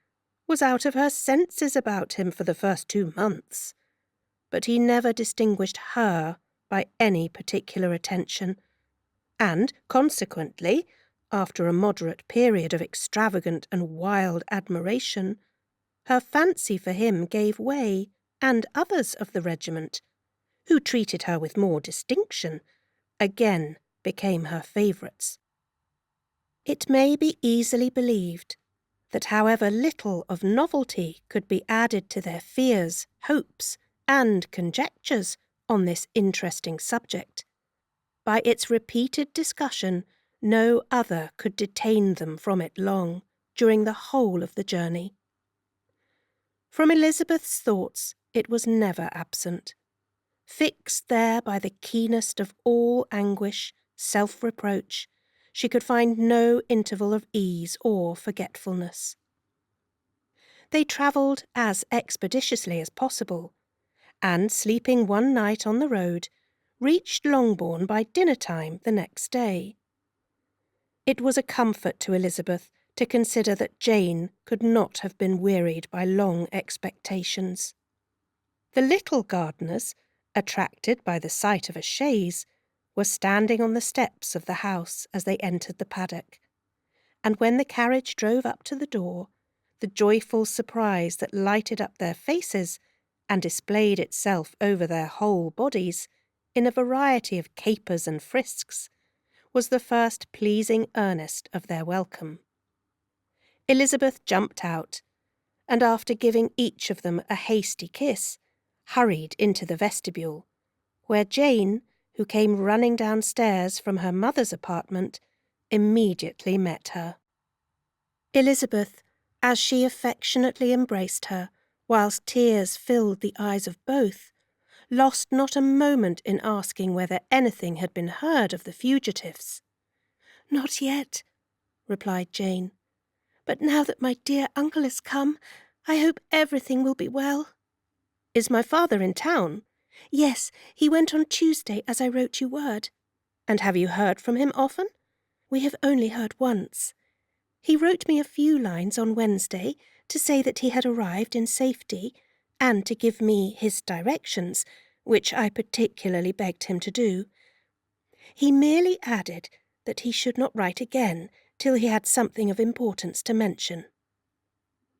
was out of her senses about him for the first 2 months, but he never distinguished her by any particular attention, and, consequently, after a moderate period of extravagant and wild admiration, her fancy for him gave way, and others of the regiment, who treated her with more distinction, again became her favourites. It may be easily believed that however little of novelty could be added to their fears, hopes, and conjectures on this interesting subject, by its repeated discussion no other could detain them from it long, during the whole of the journey. From Elizabeth's thoughts it was never absent. Fixed there by the keenest of all anguish, self-reproach, she could find no interval of ease or forgetfulness. They travelled as expeditiously as possible, and, sleeping one night on the road, reached Longbourn by dinner-time the next day. It was a comfort to Elizabeth to consider that Jane could not have been wearied by long expectations. The little gardeners, attracted by the sight of a chaise, were standing on the steps of the house as they entered the paddock, and when the carriage drove up to the door, the joyful surprise that lighted up their faces and displayed itself over their whole bodies in a variety of capers and frisks was the first pleasing earnest of their welcome. Elizabeth jumped out, and after giving each of them a hasty kiss, hurried into the vestibule, where Jane, who came running downstairs from her mother's apartment, immediately met her. Elizabeth, as she affectionately embraced her, whilst tears filled the eyes of both, lost not a moment in asking whether anything had been heard of the fugitives. "Not yet," replied Jane. "But now that my dear uncle has come, I hope everything will be well." "Is my father in town?" "Yes, he went on Tuesday, as I wrote you word." "And have you heard from him often?" "We have only heard once. He wrote me a few lines on Wednesday to say that he had arrived in safety, and to give me his directions, which I particularly begged him to do. He merely added that he should not write again till he had something of importance to mention."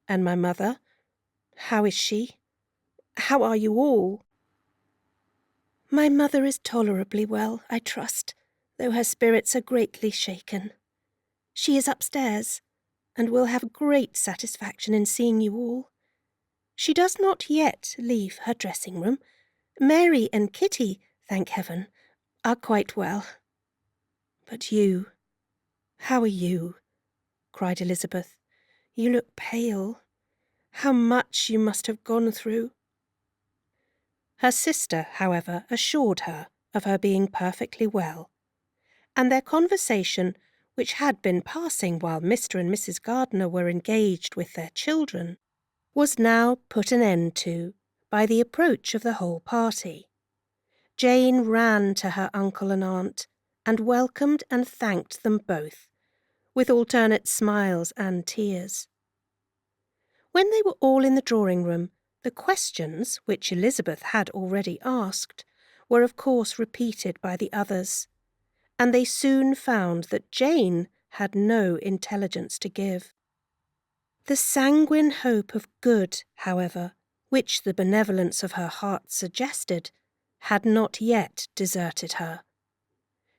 "And my mother? How is she? How are you all?" "My mother is tolerably well, I trust, though her spirits are greatly shaken. She is upstairs, and will have great satisfaction in seeing you all. She does not yet leave her dressing-room. Mary and Kitty, thank heaven, are quite well." "But you, how are you?" cried Elizabeth. "You look pale. How much you must have gone through." Her sister, however, assured her of her being perfectly well, and their conversation, which had been passing while Mr. and Mrs. Gardiner were engaged with their children, was now put an end to by the approach of the whole party. Jane ran to her uncle and aunt, and welcomed and thanked them both, with alternate smiles and tears. When they were all in the drawing-room, the questions, which Elizabeth had already asked, were of course repeated by the others, and they soon found that Jane had no intelligence to give. The sanguine hope of good, however, which the benevolence of her heart suggested, had not yet deserted her.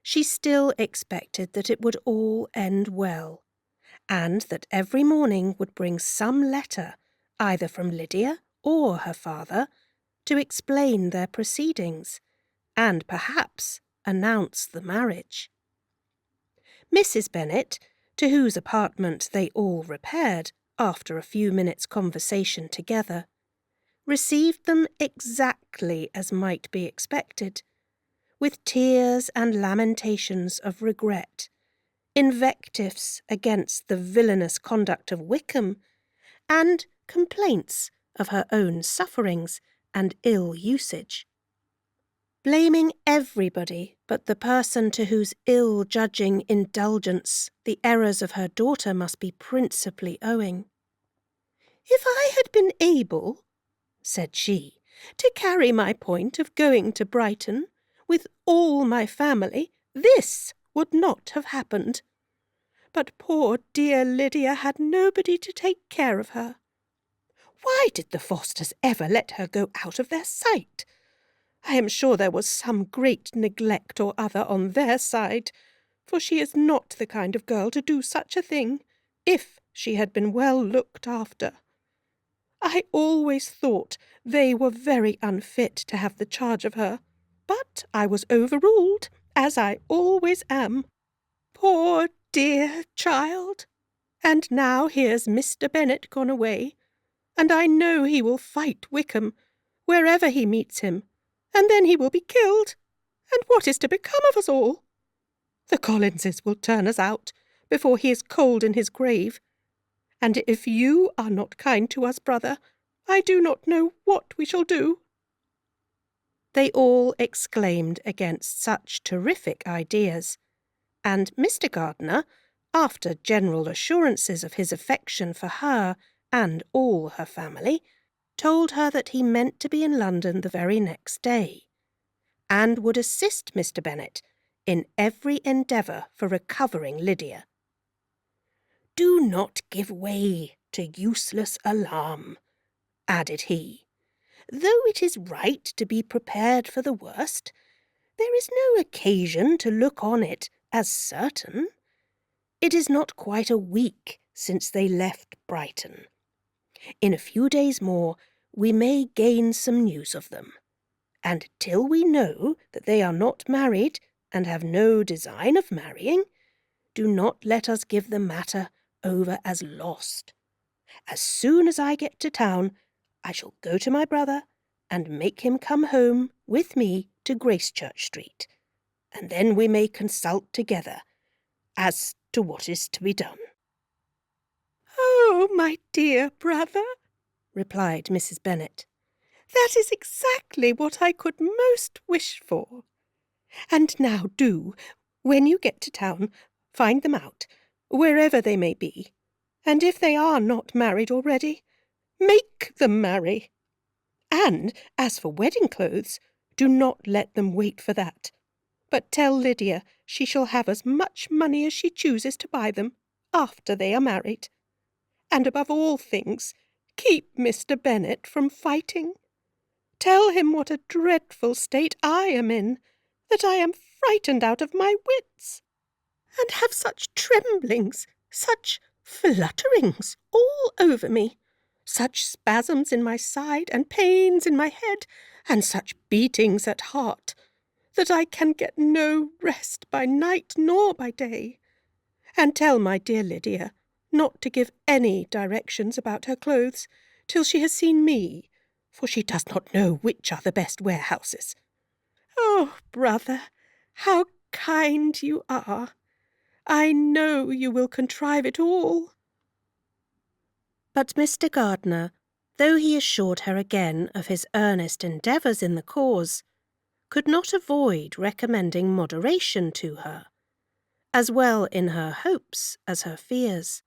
She still expected that it would all end well, and that every morning would bring some letter, either from Lydia or her father, to explain their proceedings, and perhaps announce the marriage. Mrs. Bennet, to whose apartment they all repaired, after a few minutes' conversation together, received them exactly as might be expected, with tears and lamentations of regret, invectives against the villainous conduct of Wickham, and complaints of her own sufferings and ill usage, blaming everybody but the person to whose ill-judging indulgence the errors of her daughter must be principally owing. "If I had been able," said she, "to carry my point of going to Brighton, with all my family, this would not have happened. But poor dear Lydia had nobody to take care of her. Why did the Fosters ever let her go out of their sight? I am sure there was some great neglect or other on their side, for she is not the kind of girl to do such a thing, if she had been well looked after. I always thought they were very unfit to have the charge of her, but I was overruled, as I always am. Poor dear child! And now here's Mr. Bennet gone away, and I know he will fight Wickham, wherever he meets him, and then he will be killed, and what is to become of us all? The Collinses will turn us out before he is cold in his grave. And if you are not kind to us, brother, I do not know what we shall do." They all exclaimed against such terrific ideas, and Mr. Gardiner, after general assurances of his affection for her and all her family, told her that he meant to be in London the very next day, and would assist Mr. Bennet in every endeavour for recovering Lydia. "Do not give way to useless alarm," added he. "Though it is right to be prepared for the worst, there is no occasion to look on it as certain. It is not quite a week since they left Brighton. In a few days more we may gain some news of them, and till we know that they are not married and have no design of marrying, do not let us give the matter over as lost. As soon as I get to town, I shall go to my brother and make him come home with me to Gracechurch Street, and then we may consult together as to what is to be done." "Oh, my dear brother," replied Mrs. Bennet, "that is exactly what I could most wish for. And now do, when you get to town, find them out, wherever they may be, and if they are not married already, make them marry. And as for wedding clothes, do not let them wait for that, but tell Lydia she shall have as much money as she chooses to buy them after they are married. And above all things, keep Mr. Bennet from fighting. Tell him what a dreadful state I am in, that I am frightened out of my wits, and have such tremblings, such flutterings all over me, such spasms in my side and pains in my head, and such beatings at heart, that I can get no rest by night nor by day. And tell my dear Lydia not to give any directions about her clothes till she has seen me, for she does not know which are the best warehouses. Oh, brother, how kind you are! I know you will contrive it all." But Mr. Gardiner, though he assured her again of his earnest endeavours in the cause, could not avoid recommending moderation to her, as well in her hopes as her fears.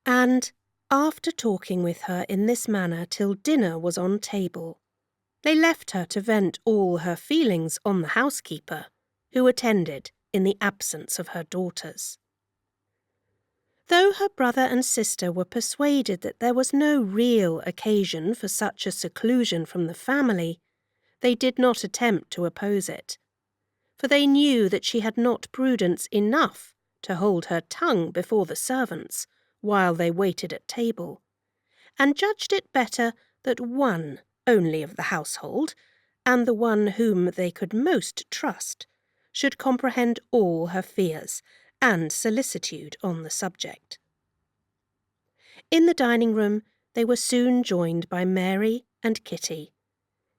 And, after talking with her in this manner till dinner was on table, they left her to vent all her feelings on the housekeeper, who attended in the absence of her daughters. Though her brother and sister were persuaded that there was no real occasion for such a seclusion from the family, they did not attempt to oppose it, for they knew that she had not prudence enough to hold her tongue before the servants while they waited at table, and judged it better that one only of the household, and the one whom they could most trust, should comprehend all her fears and solicitude on the subject. In the dining-room they were soon joined by Mary and Kitty,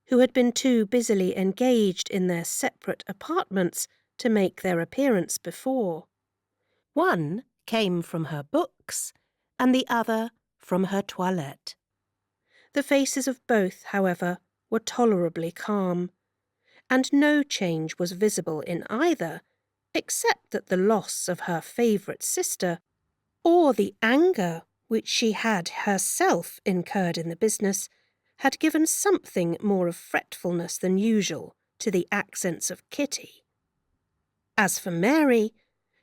who had been too busily engaged in their separate apartments to make their appearance before. One came from her books, and the other from her toilette. The faces of both, however, were tolerably calm, and no change was visible in either, except that the loss of her favourite sister, or the anger which she had herself incurred in the business, had given something more of fretfulness than usual to the accents of Kitty. As for Mary,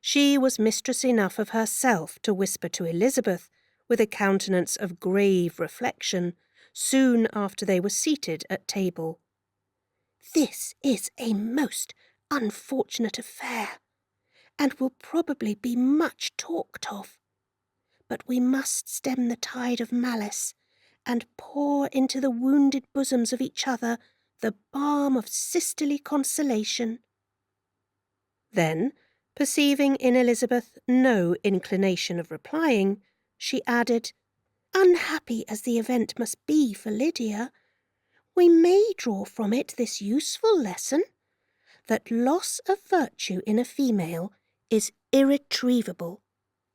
she was mistress enough of herself to whisper to Elizabeth, with a countenance of grave reflection, soon after they were seated at table, "This is a most unfortunate affair, and will probably be much talked of. But we must stem the tide of malice, and pour into the wounded bosoms of each other the balm of sisterly consolation." Then, perceiving in Elizabeth no inclination of replying, she added, "Unhappy as the event must be for Lydia, we may draw from it this useful lesson, that loss of virtue in a female is irretrievable,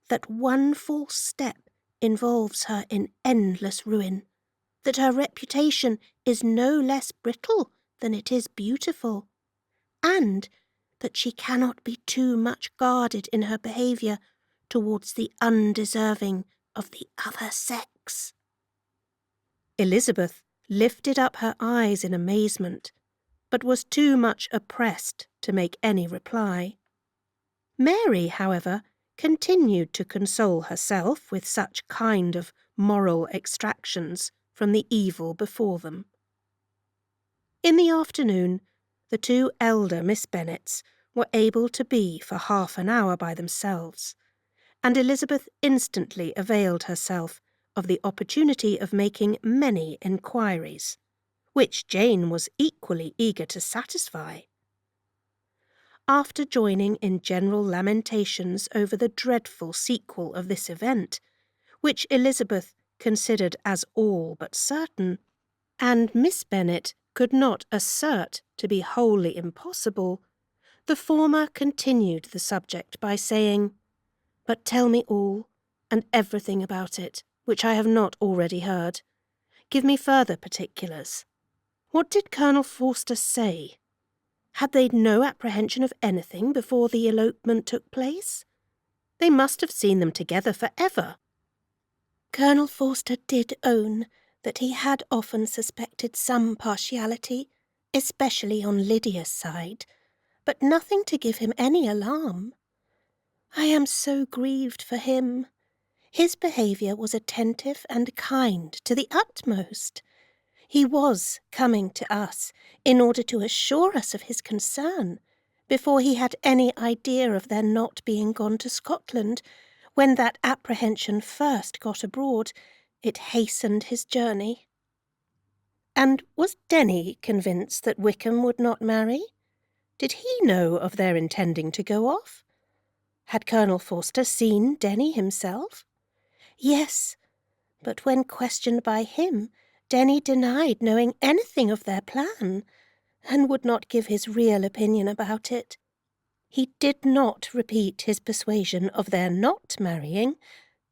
that one false step involves her in endless ruin, that her reputation is no less brittle than it is beautiful, and that she cannot be too much guarded in her behaviour towards the undeserving of the other sex. Elizabeth lifted up her eyes in amazement, but was too much oppressed to make any reply. Mary, however, continued to console herself with such kind of moral extractions from the evil before them. In the afternoon, the two elder Miss Bennets were able to be for half an hour by themselves, and Elizabeth instantly availed herself of the opportunity of making many inquiries, which Jane was equally eager to satisfy. After joining in general lamentations over the dreadful sequel of this event, which Elizabeth considered as all but certain, and Miss Bennet could not assert to be wholly impossible, the former continued the subject by saying, "But tell me all, and everything about it, which I have not already heard. Give me further particulars. What did Colonel Forster say? Had they no apprehension of anything before the elopement took place? They must have seen them together for ever." Colonel Forster did own that he had often suspected some partiality, especially on Lydia's side, but nothing to give him any alarm. I am so grieved for him. His behaviour was attentive and kind to the utmost. He was coming to us in order to assure us of his concern, before he had any idea of their not being gone to Scotland. When that apprehension first got abroad, it hastened his journey. And was Denny convinced that Wickham would not marry? Did he know of their intending to go off? Had Colonel Forster seen Denny himself? Yes, but when questioned by him, Denny denied knowing anything of their plan, and would not give his real opinion about it. He did not repeat his persuasion of their not marrying,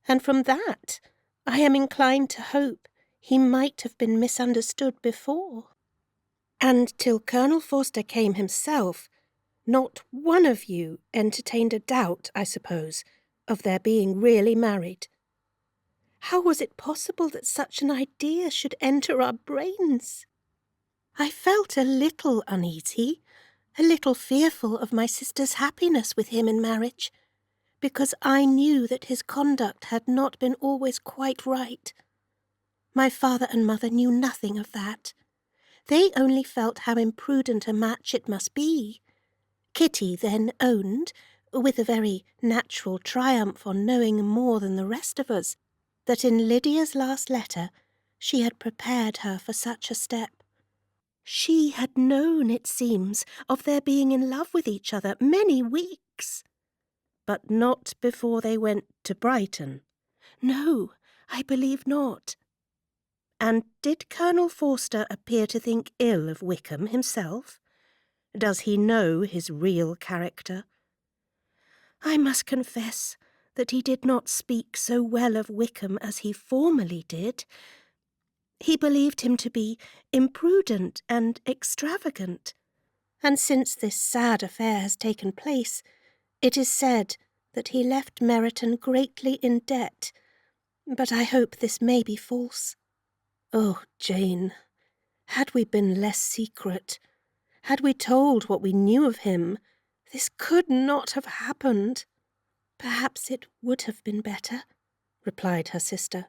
and from that I am inclined to hope he might have been misunderstood before. And till Colonel Forster came himself, not one of you entertained a doubt, I suppose, of their being really married. How was it possible that such an idea should enter our brains? I felt a little uneasy, a little fearful of my sister's happiness with him in marriage, because I knew that his conduct had not been always quite right. My father and mother knew nothing of that. They only felt how imprudent a match it must be. Kitty then owned, with a very natural triumph on knowing more than the rest of us, that in Lydia's last letter she had prepared her for such a step. She had known, it seems, of their being in love with each other many weeks. But not before they went to Brighton. No, I believe not. And did Colonel Forster appear to think ill of Wickham himself? Does he know his real character? I must confess that he did not speak so well of Wickham as he formerly did. He believed him to be imprudent and extravagant, and since this sad affair has taken place, it is said that he left Meryton greatly in debt, but I hope this may be false. Oh, Jane, had we been less secret, had we told what we knew of him, this could not have happened. Perhaps it would have been better, replied her sister.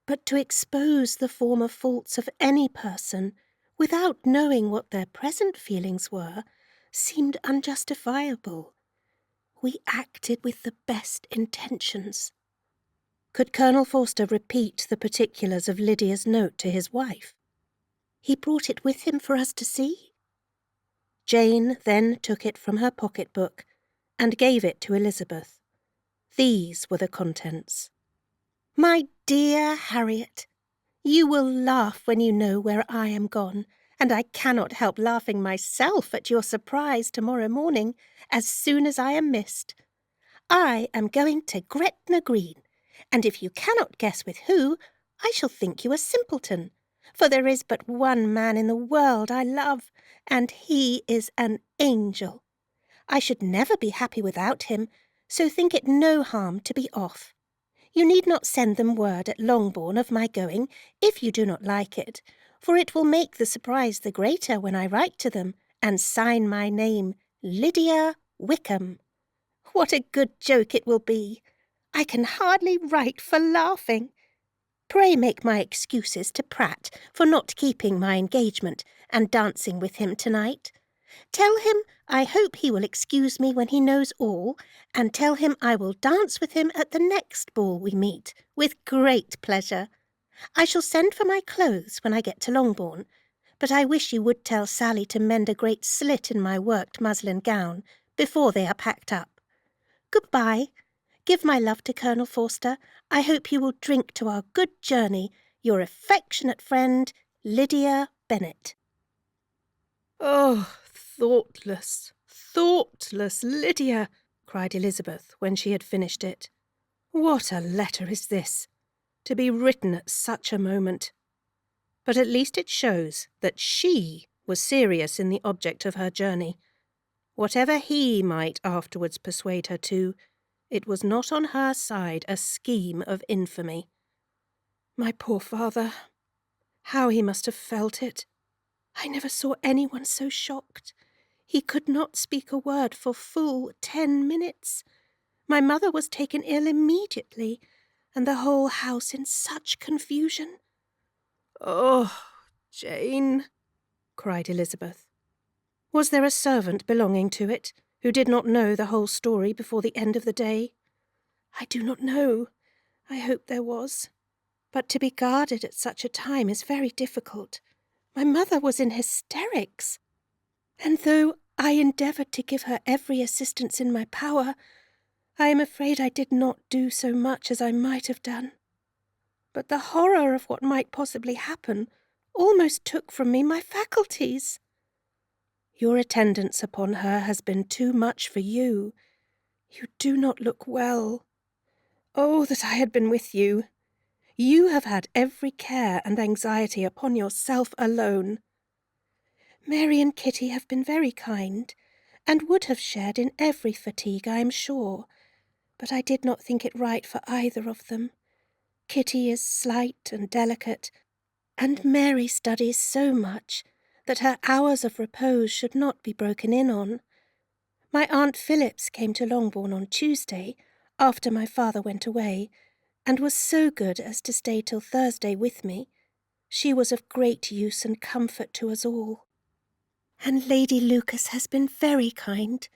But to expose the former faults of any person, without knowing what their present feelings were, seemed unjustifiable. We acted with the best intentions. Could Colonel Forster repeat the particulars of Lydia's note to his wife? He brought it with him for us to see. Jane then took it from her pocket-book and gave it to Elizabeth. These were the contents. My dear Harriet, you will laugh when you know where I am gone, and I cannot help laughing myself at your surprise tomorrow morning as soon as I am missed. I am going to Gretna Green, and if you cannot guess with who, I shall think you a simpleton, for there is but one man in the world I love, and he is an angel. I should never be happy without him, so think it no harm to be off. You need not send them word at Longbourn of my going, if you do not like it, for it will make the surprise the greater when I write to them and sign my name Lydia Wickham. What a good joke it will be! I can hardly write for laughing. Pray make my excuses to Pratt for not keeping my engagement and dancing with him tonight. Tell him I hope he will excuse me when he knows all, and tell him I will dance with him at the next ball we meet, with great pleasure. I shall send for my clothes when I get to Longbourn, but I wish you would tell Sally to mend a great slit in my worked muslin gown before they are packed up. Goodbye. Give my love to Colonel Forster. I hope you will drink to our good journey. Your affectionate friend, Lydia Bennet. Oh, thoughtless, thoughtless Lydia, cried Elizabeth when she had finished it. What a letter is this, to be written at such a moment. But at least it shows that she was serious in the object of her journey. Whatever he might afterwards persuade her to, it was not on her side a scheme of infamy. My poor father, how he must have felt it. I never saw anyone so shocked. He could not speak a word for full 10 minutes. My mother was taken ill immediately, and the whole house in such confusion. Oh, Jane, cried Elizabeth. Was there a servant belonging to it, who did not know the whole story before the end of the day? I do not know. I hope there was. But to be guarded at such a time is very difficult. My mother was in hysterics, and though I endeavoured to give her every assistance in my power, I am afraid I did not do so much as I might have done. But the horror of what might possibly happen almost took from me my faculties. Your attendance upon her has been too much for you. You do not look well. Oh, that I had been with you! You have had every care and anxiety upon yourself alone. Mary and Kitty have been very kind, and would have shared in every fatigue, I am sure, but I did not think it right for either of them. Kitty is slight and delicate, and Mary studies so much that her hours of repose should not be broken in on. My Aunt Phillips came to Longbourn on Tuesday, after my father went away, and was so good as to stay till Thursday with me. She was of great use and comfort to us all. And Lady Lucas has been very kind.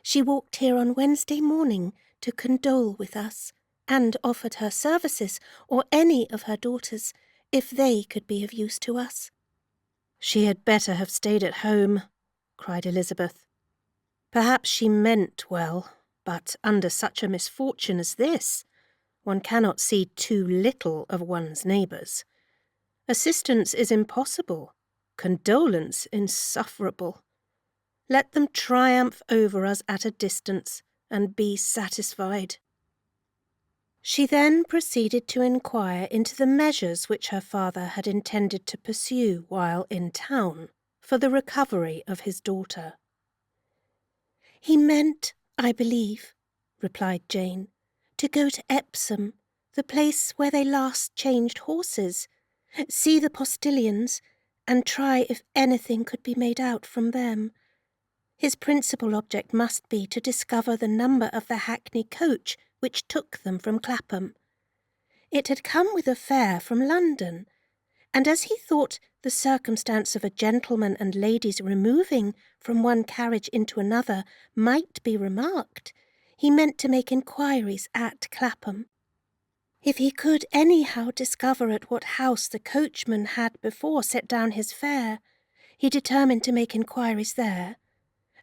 She walked here on Wednesday morning to condole with us, and offered her services, or any of her daughters, if they could be of use to us. She had better have stayed at home, cried Elizabeth. Perhaps she meant well, but under such a misfortune as this, one cannot see too little of one's neighbours. Assistance is impossible, condolence insufferable. Let them triumph over us at a distance, and be satisfied. She then proceeded to inquire into the measures which her father had intended to pursue while in town for the recovery of his daughter. He meant, I believe, replied Jane, to go to Epsom, the place where they last changed horses, see the postilions, and try if anything could be made out from them. His principal object must be to discover the number of the hackney coach which took them from Clapham. It had come with a fare from London, and as he thought the circumstance of a gentleman and lady's removing from one carriage into another might be remarked, he meant to make inquiries at Clapham. If he could anyhow discover at what house the coachman had before set down his fare, he determined to make inquiries there,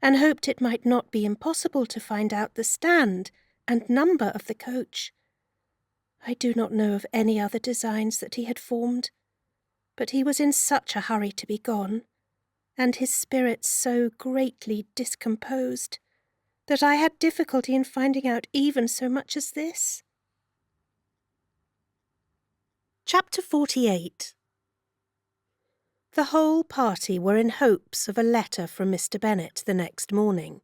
and hoped it might not be impossible to find out the stand and number of the coach. I do not know of any other designs that he had formed, but he was in such a hurry to be gone and his spirits so greatly discomposed, that I had difficulty in finding out even so much as this. Chapter 48. The whole party were in hopes of a letter from Mr. Bennet the next morning,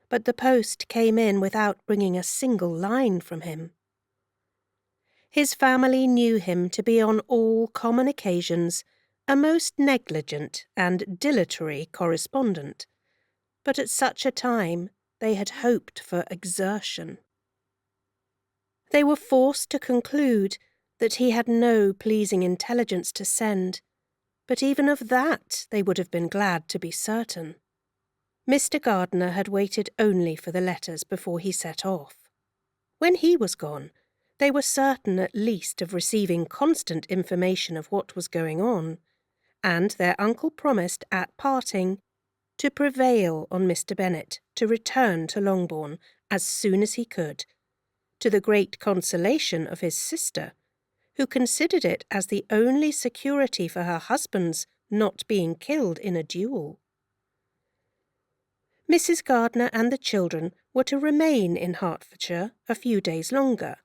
but the post came in without bringing a single line from him. His family knew him to be on all common occasions a most negligent and dilatory correspondent, but at such a time they had hoped for exertion. They were forced to conclude that he had no pleasing intelligence to send, but even of that they would have been glad to be certain. Mr. Gardiner had waited only for the letters before he set off. When he was gone, they were certain at least of receiving constant information of what was going on, and their uncle promised at parting to prevail on Mr. Bennet to return to Longbourn as soon as he could, to the great consolation of his sister, who considered it as the only security for her husband's not being killed in a duel. Mrs. Gardiner and the children were to remain in Hertfordshire a few days longer,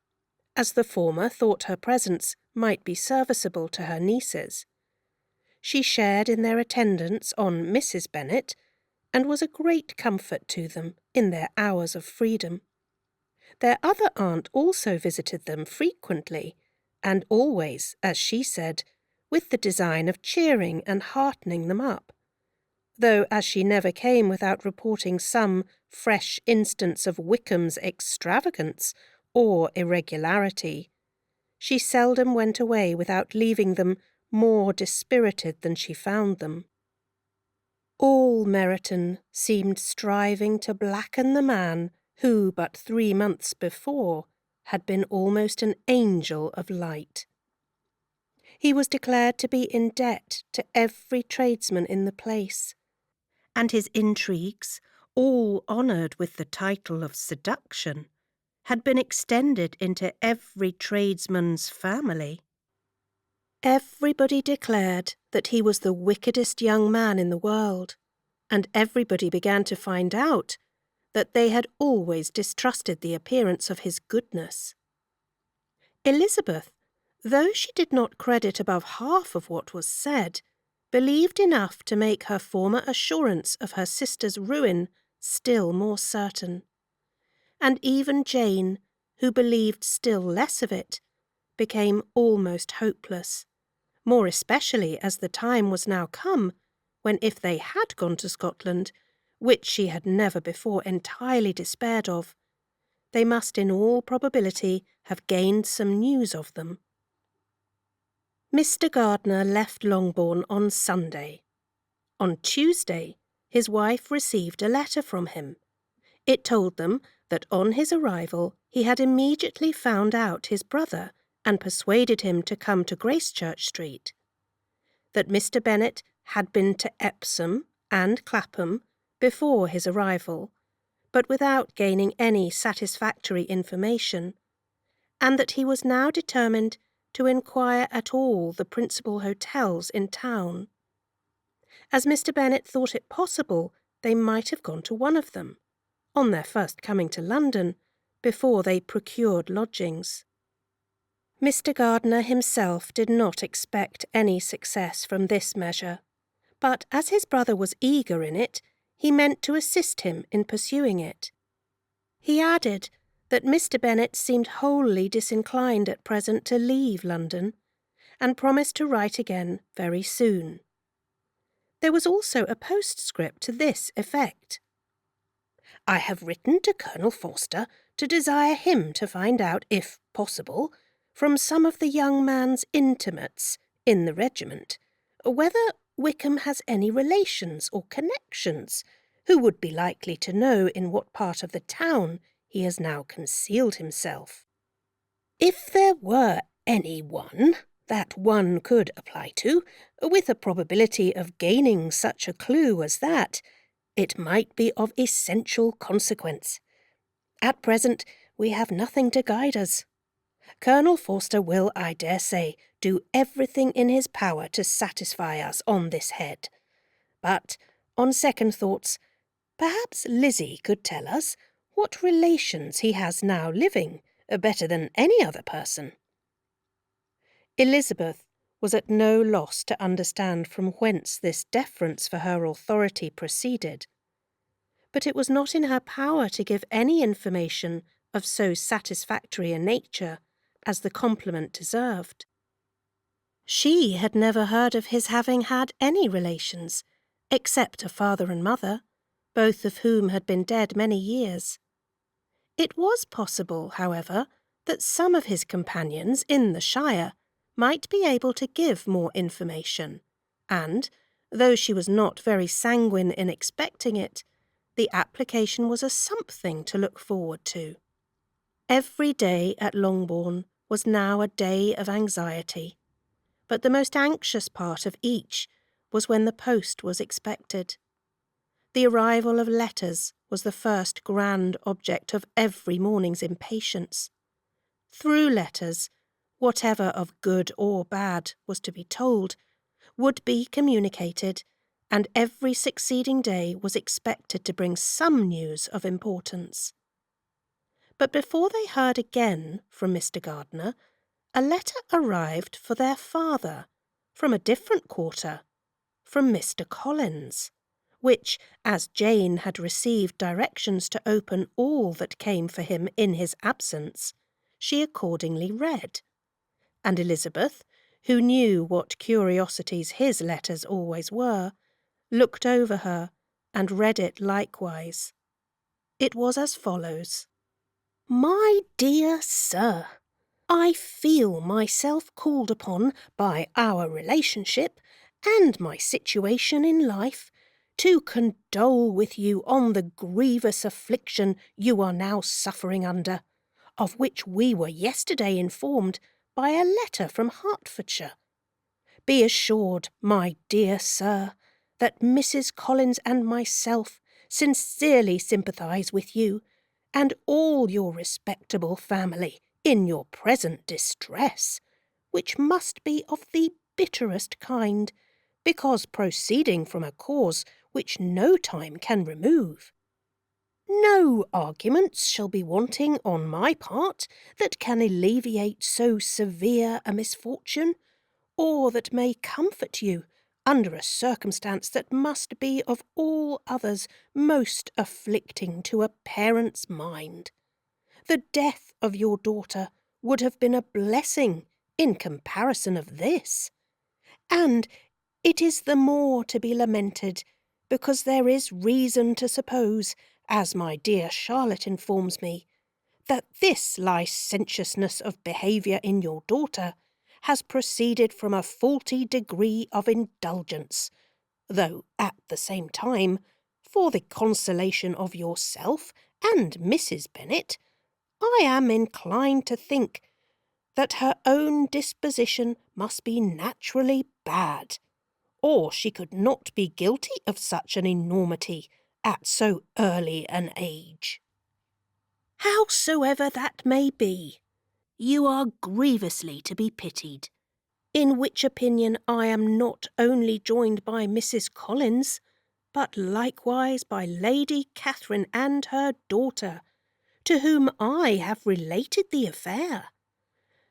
as the former thought her presence might be serviceable to her nieces. She shared in their attendance on Mrs. Bennet, and was a great comfort to them in their hours of freedom. Their other aunt also visited them frequently, and always, as she said, with the design of cheering and heartening them up, though as she never came without reporting some fresh instance of Wickham's extravagance or irregularity, she seldom went away without leaving them more dispirited than she found them. All Meryton seemed striving to blacken the man who but 3 months before had been almost an angel of light. He was declared to be in debt to every tradesman in the place, and his intrigues, all honoured with the title of seduction, had been extended into every tradesman's family. Everybody declared that he was the wickedest young man in the world, and everybody began to find out that they had always distrusted the appearance of his goodness. Elizabeth, though she did not credit above half of what was said, believed enough to make her former assurance of her sister's ruin still more certain. And even Jane, who believed still less of it, became almost hopeless, more especially as the time was now come when, if they had gone to Scotland, which she had never before entirely despaired of, they must in all probability have gained some news of them. Mr. Gardiner left Longbourn on Sunday. On Tuesday, his wife received a letter from him. It told them that on his arrival he had immediately found out his brother and persuaded him to come to Gracechurch Street, that Mr. Bennet had been to Epsom and Clapham before his arrival, but without gaining any satisfactory information, and that he was now determined to inquire at all the principal hotels in town. As Mr. Bennet thought it possible they might have gone to one of them, on their first coming to London, before they procured lodgings. Mr. Gardiner himself did not expect any success from this measure, but as his brother was eager in it, he meant to assist him in pursuing it. He added that Mr. Bennet seemed wholly disinclined at present to leave London, and promised to write again very soon. There was also a postscript to this effect: "I have written to Colonel Forster to desire him to find out, if possible, from some of the young man's intimates in the regiment, whether Wickham has any relations or connections who would be likely to know in what part of the town he has now concealed himself. If there were any one that one could apply to, with a probability of gaining such a clue as that, it might be of essential consequence. At present we have nothing to guide us. Colonel Forster will, I dare say, do everything in his power to satisfy us on this head, But, on second thoughts, perhaps Lizzie could tell us what relations he has now living, better than any other person. Elizabeth was at no loss to understand from whence this deference for her authority proceeded, but it was not in her power to give any information of so satisfactory a nature as the compliment deserved. She had never heard of his having had any relations, except a father and mother, both of whom had been dead many years. It was possible, however, that some of his companions in the shire might be able to give more information, and, though she was not very sanguine in expecting it, the application was a something to look forward to. Every day at Longbourn was now a day of anxiety, but the most anxious part of each was when the post was expected. The arrival of letters was the first grand object of every morning's impatience. Through letters, whatever of good or bad was to be told, would be communicated, and every succeeding day was expected to bring some news of importance. But before they heard again from Mr. Gardiner, a letter arrived for their father, from a different quarter, from Mr. Collins, which, as Jane had received directions to open all that came for him in his absence, she accordingly read. And Elizabeth, who knew what curiosities his letters always were, looked over her and read it likewise. It was as follows. My dear Sir, I feel myself called upon by our relationship and my situation in life to condole with you on the grievous affliction you are now suffering under, of which we were yesterday informed by a letter from Hertfordshire. Be assured, my dear Sir, that Mrs. Collins and myself sincerely sympathise with you and all your respectable family in your present distress, which must be of the bitterest kind, because proceeding from a cause which no time can remove. No arguments shall be wanting on my part that can alleviate so severe a misfortune, or that may comfort you under a circumstance that must be of all others most afflicting to a parent's mind. The death of your daughter would have been a blessing in comparison of this, and it is the more to be lamented because there is reason to suppose, as my dear Charlotte informs me, that this licentiousness of behaviour in your daughter has proceeded from a faulty degree of indulgence, though at the same time, for the consolation of yourself and Mrs. Bennet, I am inclined to think that her own disposition must be naturally bad, or she could not be guilty of such an enormity at so early an age. Howsoever that may be, you are grievously to be pitied, in which opinion I am not only joined by Mrs. Collins, but likewise by Lady Catherine and her daughter, to whom I have related the affair.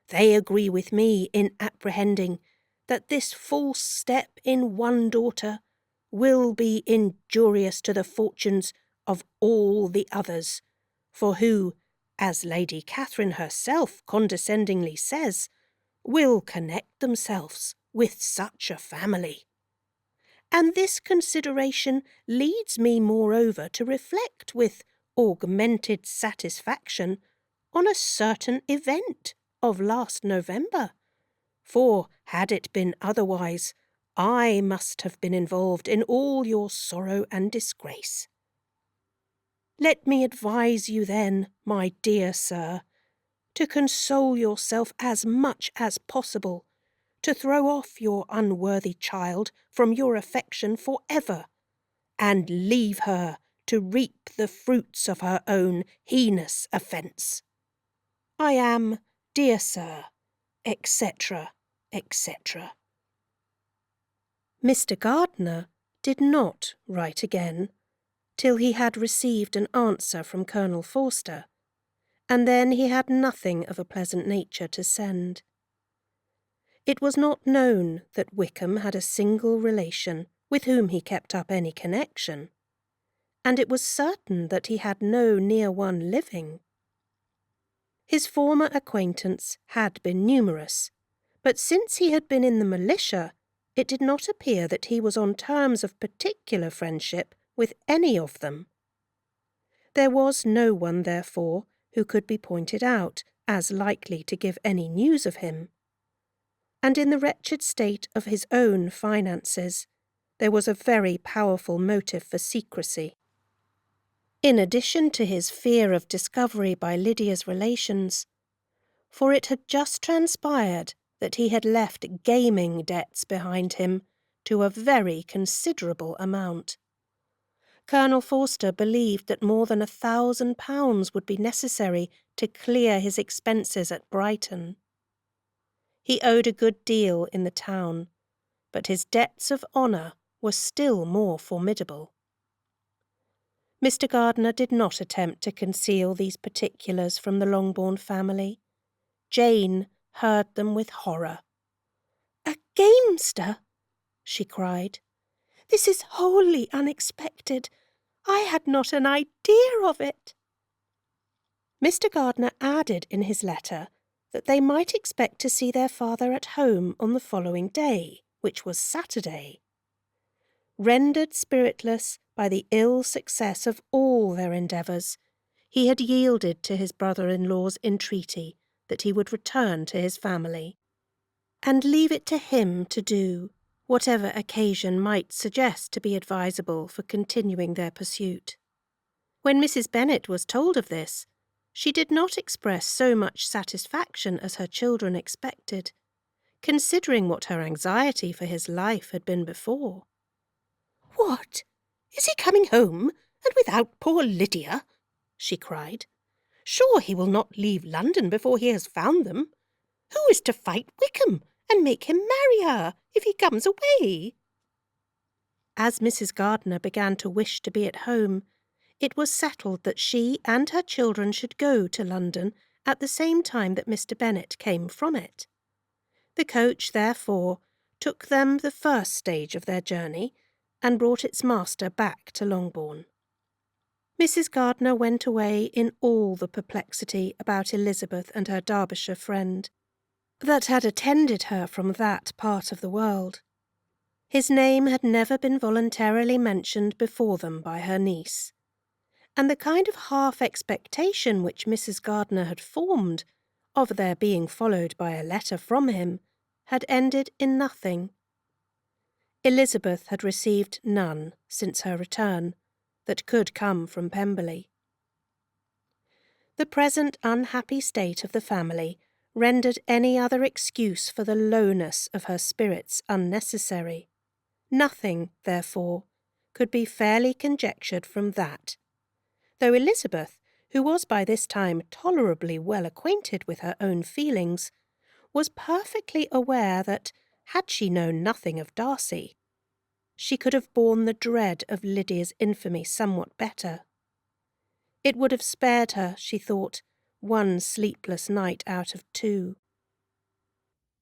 They agree with me in apprehending that this false step in one daughter will be injurious to the fortunes of all the others, for who, as Lady Catherine herself condescendingly says, will connect themselves with such a family. And this consideration leads me moreover to reflect with augmented satisfaction on a certain event of last November, for had it been otherwise, I must have been involved in all your sorrow and disgrace. Let me advise you then, my dear sir, to console yourself as much as possible, to throw off your unworthy child from your affection for ever, and leave her to reap the fruits of her own heinous offence. I am, dear sir, etc., etc. Mr. Gardiner did not write again till he had received an answer from Colonel Forster, and then he had nothing of a pleasant nature to send. It was not known that Wickham had a single relation with whom he kept up any connection, and it was certain that he had no near one living. His former acquaintance had been numerous, but since he had been in the militia, it did not appear that he was on terms of particular friendship with any of them. There was no one, therefore, who could be pointed out as likely to give any news of him. And in the wretched state of his own finances, there was a very powerful motive for secrecy. In addition to his fear of discovery by Lydia's relations, for it had just transpired that he had left gaming debts behind him to a very considerable amount. Colonel Forster believed that more than £1,000 would be necessary to clear his expenses at Brighton. He owed a good deal in the town, but his debts of honour were still more formidable. Mr. Gardiner did not attempt to conceal these particulars from the Longbourn family. Jane heard them with horror. "A gamester!" she cried. "This is wholly unexpected. I had not an idea of it." Mr. Gardiner added in his letter that they might expect to see their father at home on the following day, which was Saturday. Rendered spiritless by the ill success of all their endeavours, he had yielded to his brother-in-law's entreaty that he would return to his family, and leave it to him to do whatever occasion might suggest to be advisable for continuing their pursuit. When Mrs. Bennet was told of this, she did not express so much satisfaction as her children expected, considering what her anxiety for his life had been before. "What? Is he coming home, and without poor Lydia?" she cried. "Sure he will not leave London before he has found them. Who is to fight Wickham and make him marry her if he comes away?" As Mrs. Gardiner began to wish to be at home, it was settled that she and her children should go to London at the same time that Mr. Bennet came from it. The coach, therefore, took them the first stage of their journey, and brought its master back to Longbourn. Mrs. Gardiner went away in all the perplexity about Elizabeth and her Derbyshire friend that had attended her from that part of the world. His name had never been voluntarily mentioned before them by her niece, and the kind of half-expectation which Mrs. Gardiner had formed of their being followed by a letter from him had ended in nothing. Elizabeth had received none since her return that could come from Pemberley. The present unhappy state of the family rendered any other excuse for the lowness of her spirits unnecessary. Nothing, therefore, could be fairly conjectured from that, though Elizabeth, who was by this time tolerably well acquainted with her own feelings, was perfectly aware that, had she known nothing of Darcy, she could have borne the dread of Lydia's infamy somewhat better. It would have spared her, she thought, one sleepless night out of 2.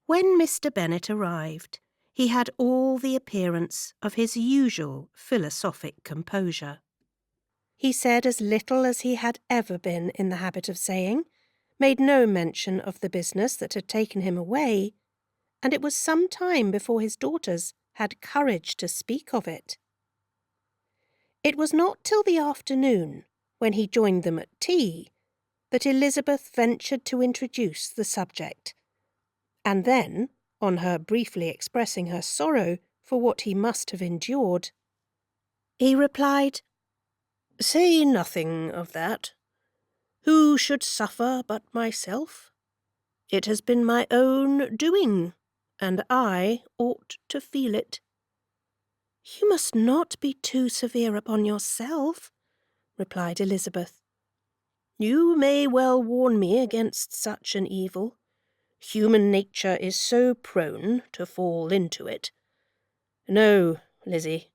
When Mr. Bennet arrived, he had all the appearance of his usual philosophic composure. He said as little as he had ever been in the habit of saying, made no mention of the business that had taken him away, and it was some time before his daughters had courage to speak of it. It was not till the afternoon, when he joined them at tea, that Elizabeth ventured to introduce the subject, and then, on her briefly expressing her sorrow for what he must have endured, he replied, "Say nothing of that. Who should suffer but myself? It has been my own doing, and I ought to feel it." "You must not be too severe upon yourself," replied Elizabeth. "You may well warn me against such an evil. Human nature is so prone to fall into it. No, Lizzie,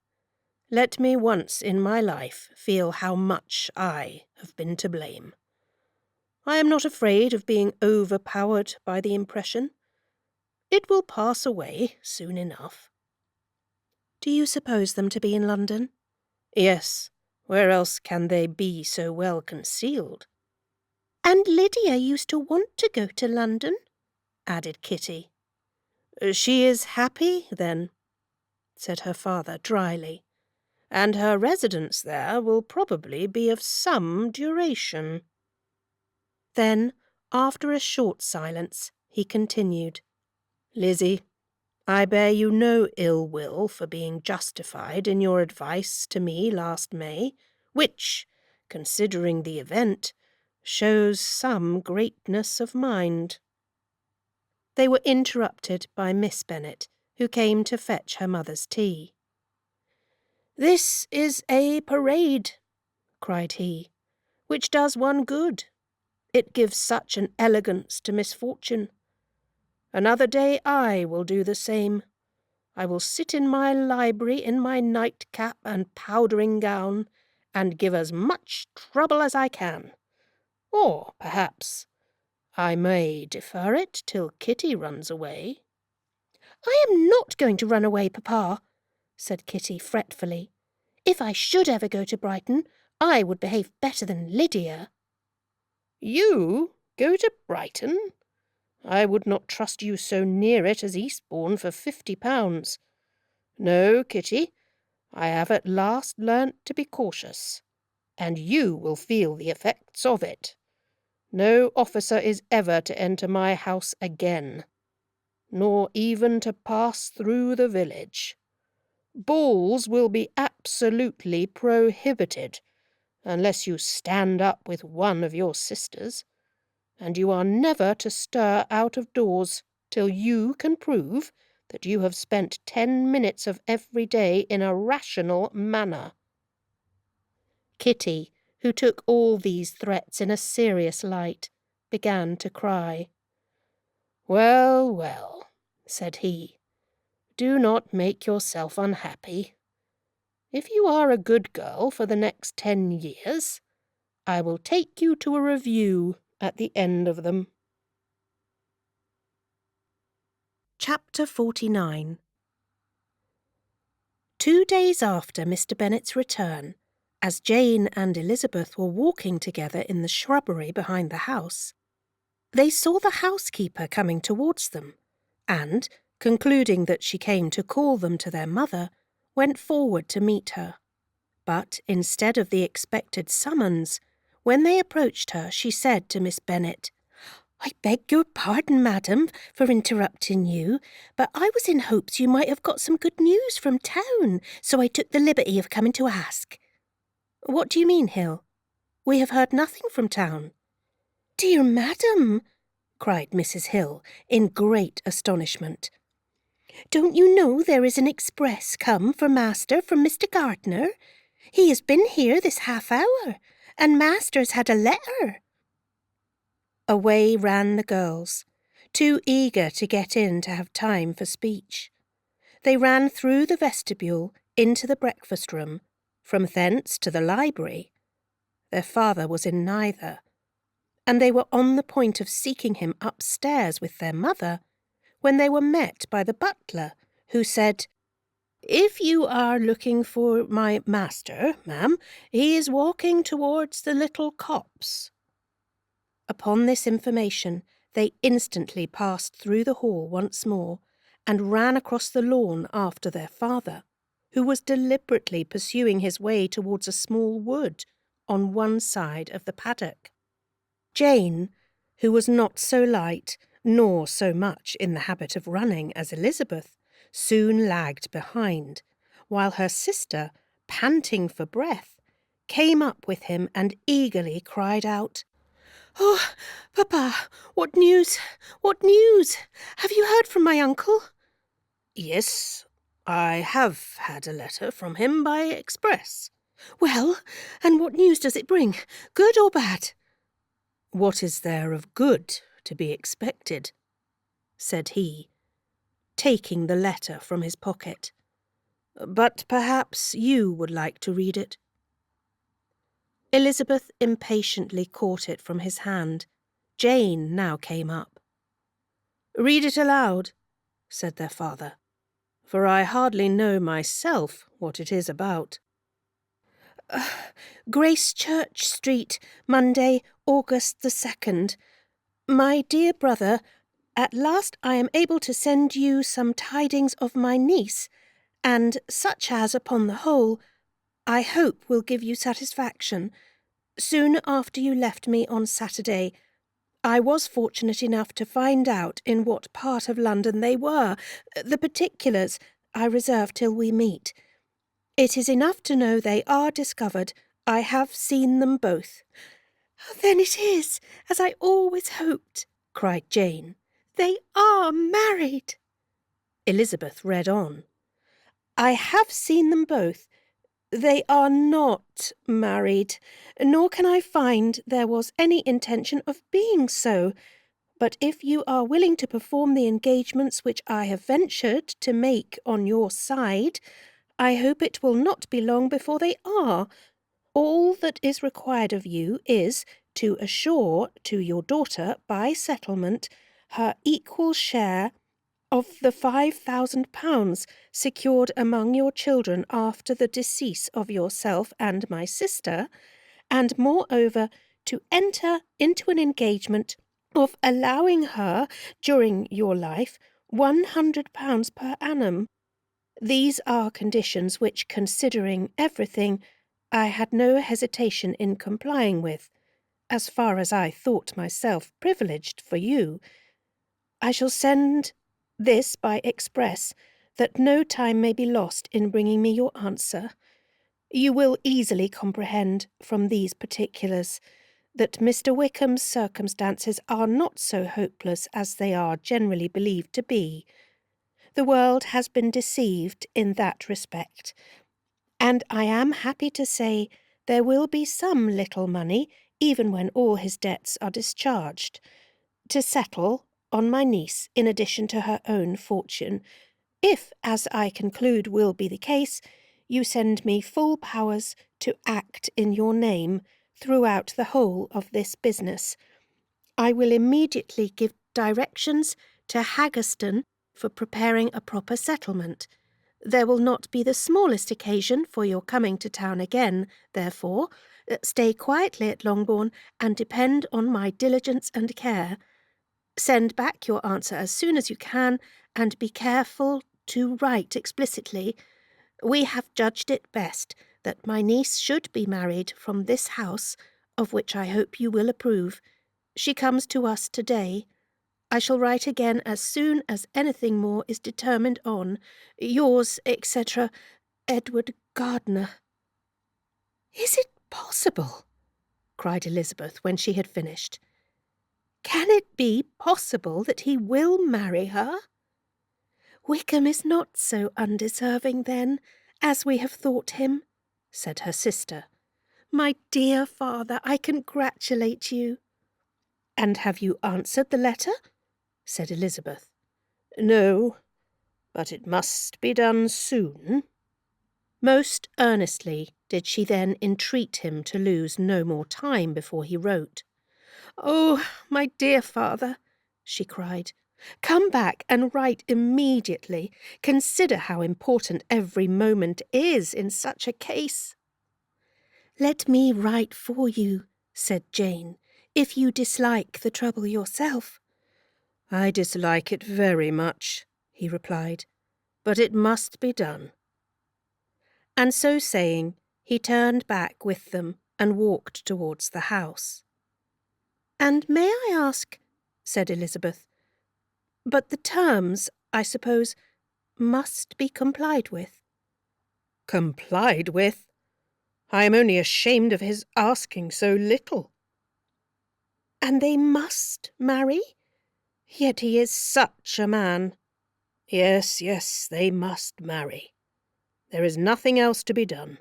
Let me once in my life feel how much I have been to blame. I am not afraid of being overpowered by the impression. It will pass away soon enough." "Do you suppose them to be in London?" "Yes. Where else can they be so well concealed?" "And Lydia used to want to go to London," added Kitty. "She is happy, then," said her father dryly, "and her residence there will probably be of some duration." Then, after a short silence, he continued, "Lizzie, I bear you no ill will for being justified in your advice to me last May, which, considering the event, shows some greatness of mind." They were interrupted by Miss Bennet, who came to fetch her mother's tea. "This is a parade," cried he, "which does one good. It gives such an elegance to misfortune. Another day I will do the same. I will sit in my library in my nightcap and powdering gown, and give as much trouble as I can. Or, perhaps, I may defer it till Kitty runs away." "I am not going to run away, Papa," said Kitty fretfully. "If I should ever go to Brighton, I would behave better than Lydia." "You go to Brighton? I would not trust you so near it as Eastbourne for £50. No, Kitty, I have at last learnt to be cautious, and you will feel the effects of it. No officer is ever to enter my house again, nor even to pass through the village. Balls will be absolutely prohibited, unless you stand up with one of your sisters, and you are never to stir out of doors till you can prove that you have spent 10 minutes of every day in a rational manner." Kitty, who took all these threats in a serious light, began to cry. "Well, well," said he, "do not make yourself unhappy. If you are a good girl for the next 10 years, I will take you to a review at the end of them." Chapter 49. 2 days after Mr. Bennet's return, as Jane and Elizabeth were walking together in the shrubbery behind the house, they saw the housekeeper coming towards them, and, concluding that she came to call them to their mother, went forward to meet her. But instead of the expected summons, when they approached her, she said to Miss Bennet, "I beg your pardon, madam, for interrupting you, but I was in hopes you might have got some good news from town, so I took the liberty of coming to ask." "What do you mean, Hill? We have heard nothing from town." "Dear madam," cried Mrs. Hill, in great astonishment, "don't you know there is an express come for master from Mr. Gardiner? He has been here this half-hour, and master's had a letter." Away ran the girls, too eager to get in to have time for speech. They ran through the vestibule into the breakfast-room, from thence to the library. Their father was in neither, and they were on the point of seeking him upstairs with their mother, when they were met by the butler, who said, "If you are looking for my master, ma'am, he is walking towards the little copse." Upon this information, they instantly passed through the hall once more, and ran across the lawn after their father, who was deliberately pursuing his way towards a small wood on one side of the paddock. Jane, who was not so light, nor so much in the habit of running as Elizabeth, soon lagged behind, while her sister, panting for breath, came up with him and eagerly cried out, "Oh, Papa, what news? What news? Have you heard from my uncle?" "Yes, I have had a letter from him by express." "Well, and what news does it bring, good or bad?" "What is there of good to be expected?" said he, taking the letter from his pocket. But perhaps you would like to read it." Elizabeth impatiently caught it from his hand. Jane now came up. "Read it aloud," said their father, "for I hardly know myself what it is about." "Grace Church Street, Monday, August the 2nd. My dear brother, at last I am able to send you some tidings of my niece, and such as, upon the whole, I hope will give you satisfaction. Soon after you left me on Saturday, I was fortunate enough to find out in what part of London they were. The particulars I reserve till we meet. It is enough to know they are discovered. I have seen them both." "Oh, then it is, as I always hoped," cried Jane. "They are married." Elizabeth read on. "I have seen them both. They are not married, nor can I find there was any intention of being so. But if you are willing to perform the engagements which I have ventured to make on your side, I hope it will not be long before they are. All that is required of you is to assure to your daughter by settlement her equal share of the £5,000 secured among your children after the decease of yourself and my sister, and moreover to enter into an engagement of allowing her, during your life, £100 per annum. These are conditions which, considering everything, I had no hesitation in complying with, as far as I thought myself privileged for you. I shall send this by express, that no time may be lost in bringing me your answer. You will easily comprehend from these particulars that Mr. Wickham's circumstances are not so hopeless as they are generally believed to be. The world has been deceived in that respect, and I am happy to say there will be some little money, even when all his debts are discharged, to settle on my niece in addition to her own fortune, if, as I conclude will be the case, you send me full powers to act in your name throughout the whole of this business. I will immediately give directions to Haggerston for preparing a proper settlement. There will not be the smallest occasion for your coming to town again, therefore. Stay quietly at Longbourn and depend on my diligence and care. Send back your answer as soon as you can, and be careful to write explicitly. We have judged it best that my niece should be married from this house, of which I hope you will approve. She comes to us to-day. I shall write again as soon as anything more is determined on. Yours, etc., Edward Gardner." "Is it possible?" cried Elizabeth when she had finished. "Can it be possible that he will marry her?" "Wickham is not so undeserving, then, as we have thought him," said her sister. "My dear father, I congratulate you." "And have you answered the letter?" said Elizabeth. "No, but it must be done soon." Most earnestly did she then entreat him to lose no more time before he wrote. "Oh, my dear father," she cried, "come back and write immediately. Consider how important every moment is in such a case." "Let me write for you," said Jane, "if you dislike the trouble yourself." "I dislike it very much," he replied, "but it must be done." And so saying, he turned back with them and walked towards the house. "And may I ask," said Elizabeth, "but the terms, I suppose, must be complied with?" "Complied with? I am only ashamed of his asking so little." "And they must marry? Yet he is such a man." "Yes, yes, they must marry. There is nothing else to be done.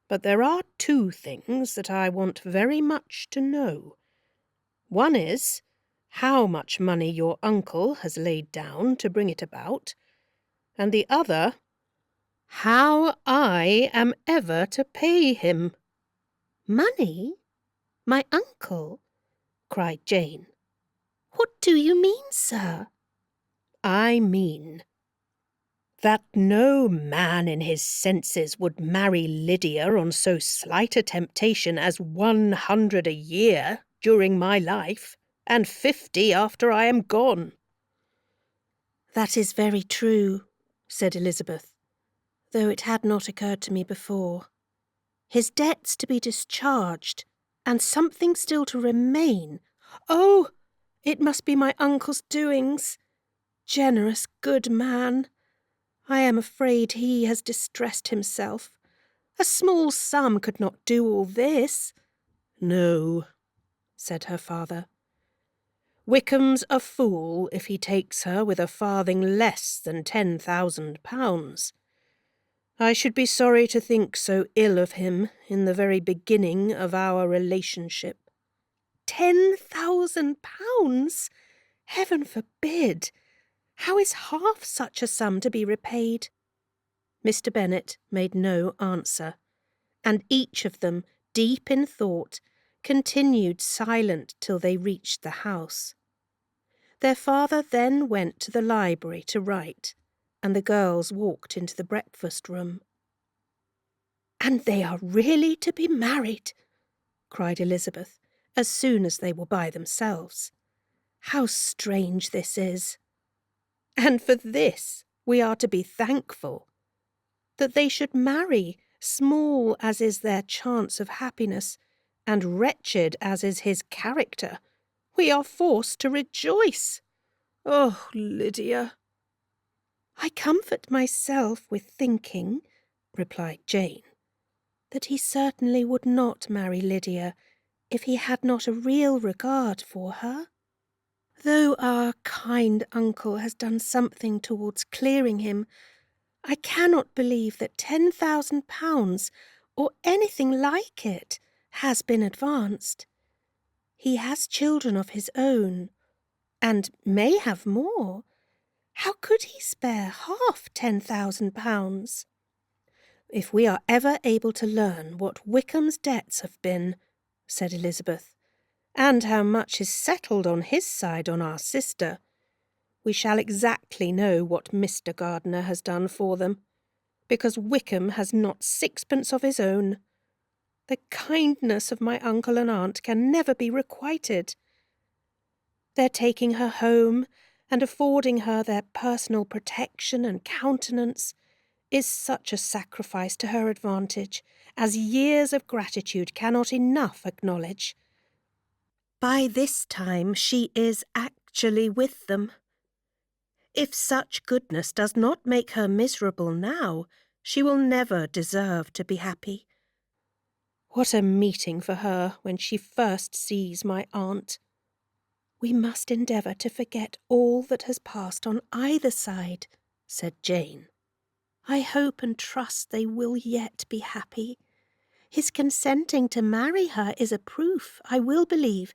But there are two things that I want very much to know. One is, how much money your uncle has laid down to bring it about, and the other, how I am ever to pay him." "Money? My uncle?" cried Jane. "What do you mean, sir?" "I mean that no man in his senses would marry Lydia on so slight a temptation as 100 a year during my life, and 50 after I am gone." "That is very true," said Elizabeth, "though it had not occurred to me before. His debts to be discharged, and something still to remain. Oh, it must be my uncle's doings. Generous, good man. I am afraid he has distressed himself. A small sum could not do all this." "No," said her father. "Wickham's a fool if he takes her with a farthing less than £10,000. I should be sorry to think so ill of him in the very beginning of our relationship." £10,000? Heaven forbid! How is half such a sum to be repaid? Mr. Bennet made no answer, and each of them, deep in thought, continued silent till they reached the house. Their father then went to the library to write, and the girls walked into the breakfast-room. "And they are really to be married?" cried Elizabeth, as soon as they were by themselves. "How strange this is! And for this we are to be thankful. That they should marry, small as is their chance of happiness, and wretched as is his character, we are forced to rejoice. Oh, Lydia!" "I comfort myself with thinking," replied Jane, "that he certainly would not marry Lydia if he had not a real regard for her. Though our kind uncle has done something towards clearing him, I cannot believe that £10,000, or anything like it, has been advanced. He has children of his own, and may have more. How could he spare half £10,000? "If we are ever able to learn what Wickham's debts have been," said Elizabeth, "and how much is settled on his side on our sister, we shall exactly know what Mr. Gardiner has done for them, because Wickham has not sixpence of his own. The kindness of my uncle and aunt can never be requited. Their taking her home and affording her their personal protection and countenance is such a sacrifice to her advantage as years of gratitude cannot enough acknowledge." By this time she is actually with them. If such goodness does not make her miserable now, she will never deserve to be happy. What a meeting for her when she first sees my aunt. "We must endeavour to forget all that has passed on either side," said Jane. "I hope and trust they will yet be happy. His consenting to marry her is a proof, I will believe,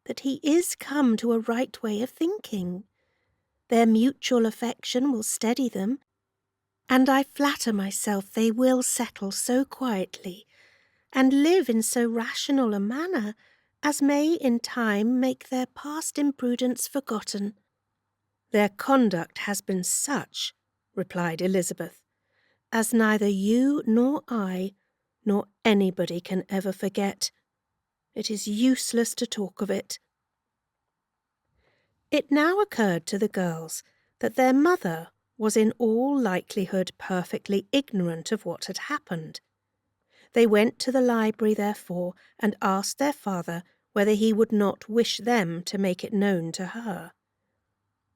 that he is come to a right way of thinking. Their mutual affection will steady them, and I flatter myself they will settle so quietly, and live in so rational a manner, as may in time make their past imprudence forgotten." "Their conduct has been such," replied Elizabeth, "as neither you nor I, nor anybody can ever forget. It is useless to talk of it." It now occurred to the girls that their mother was in all likelihood perfectly ignorant of what had happened. They went to the library, therefore, and asked their father whether he would not wish them to make it known to her.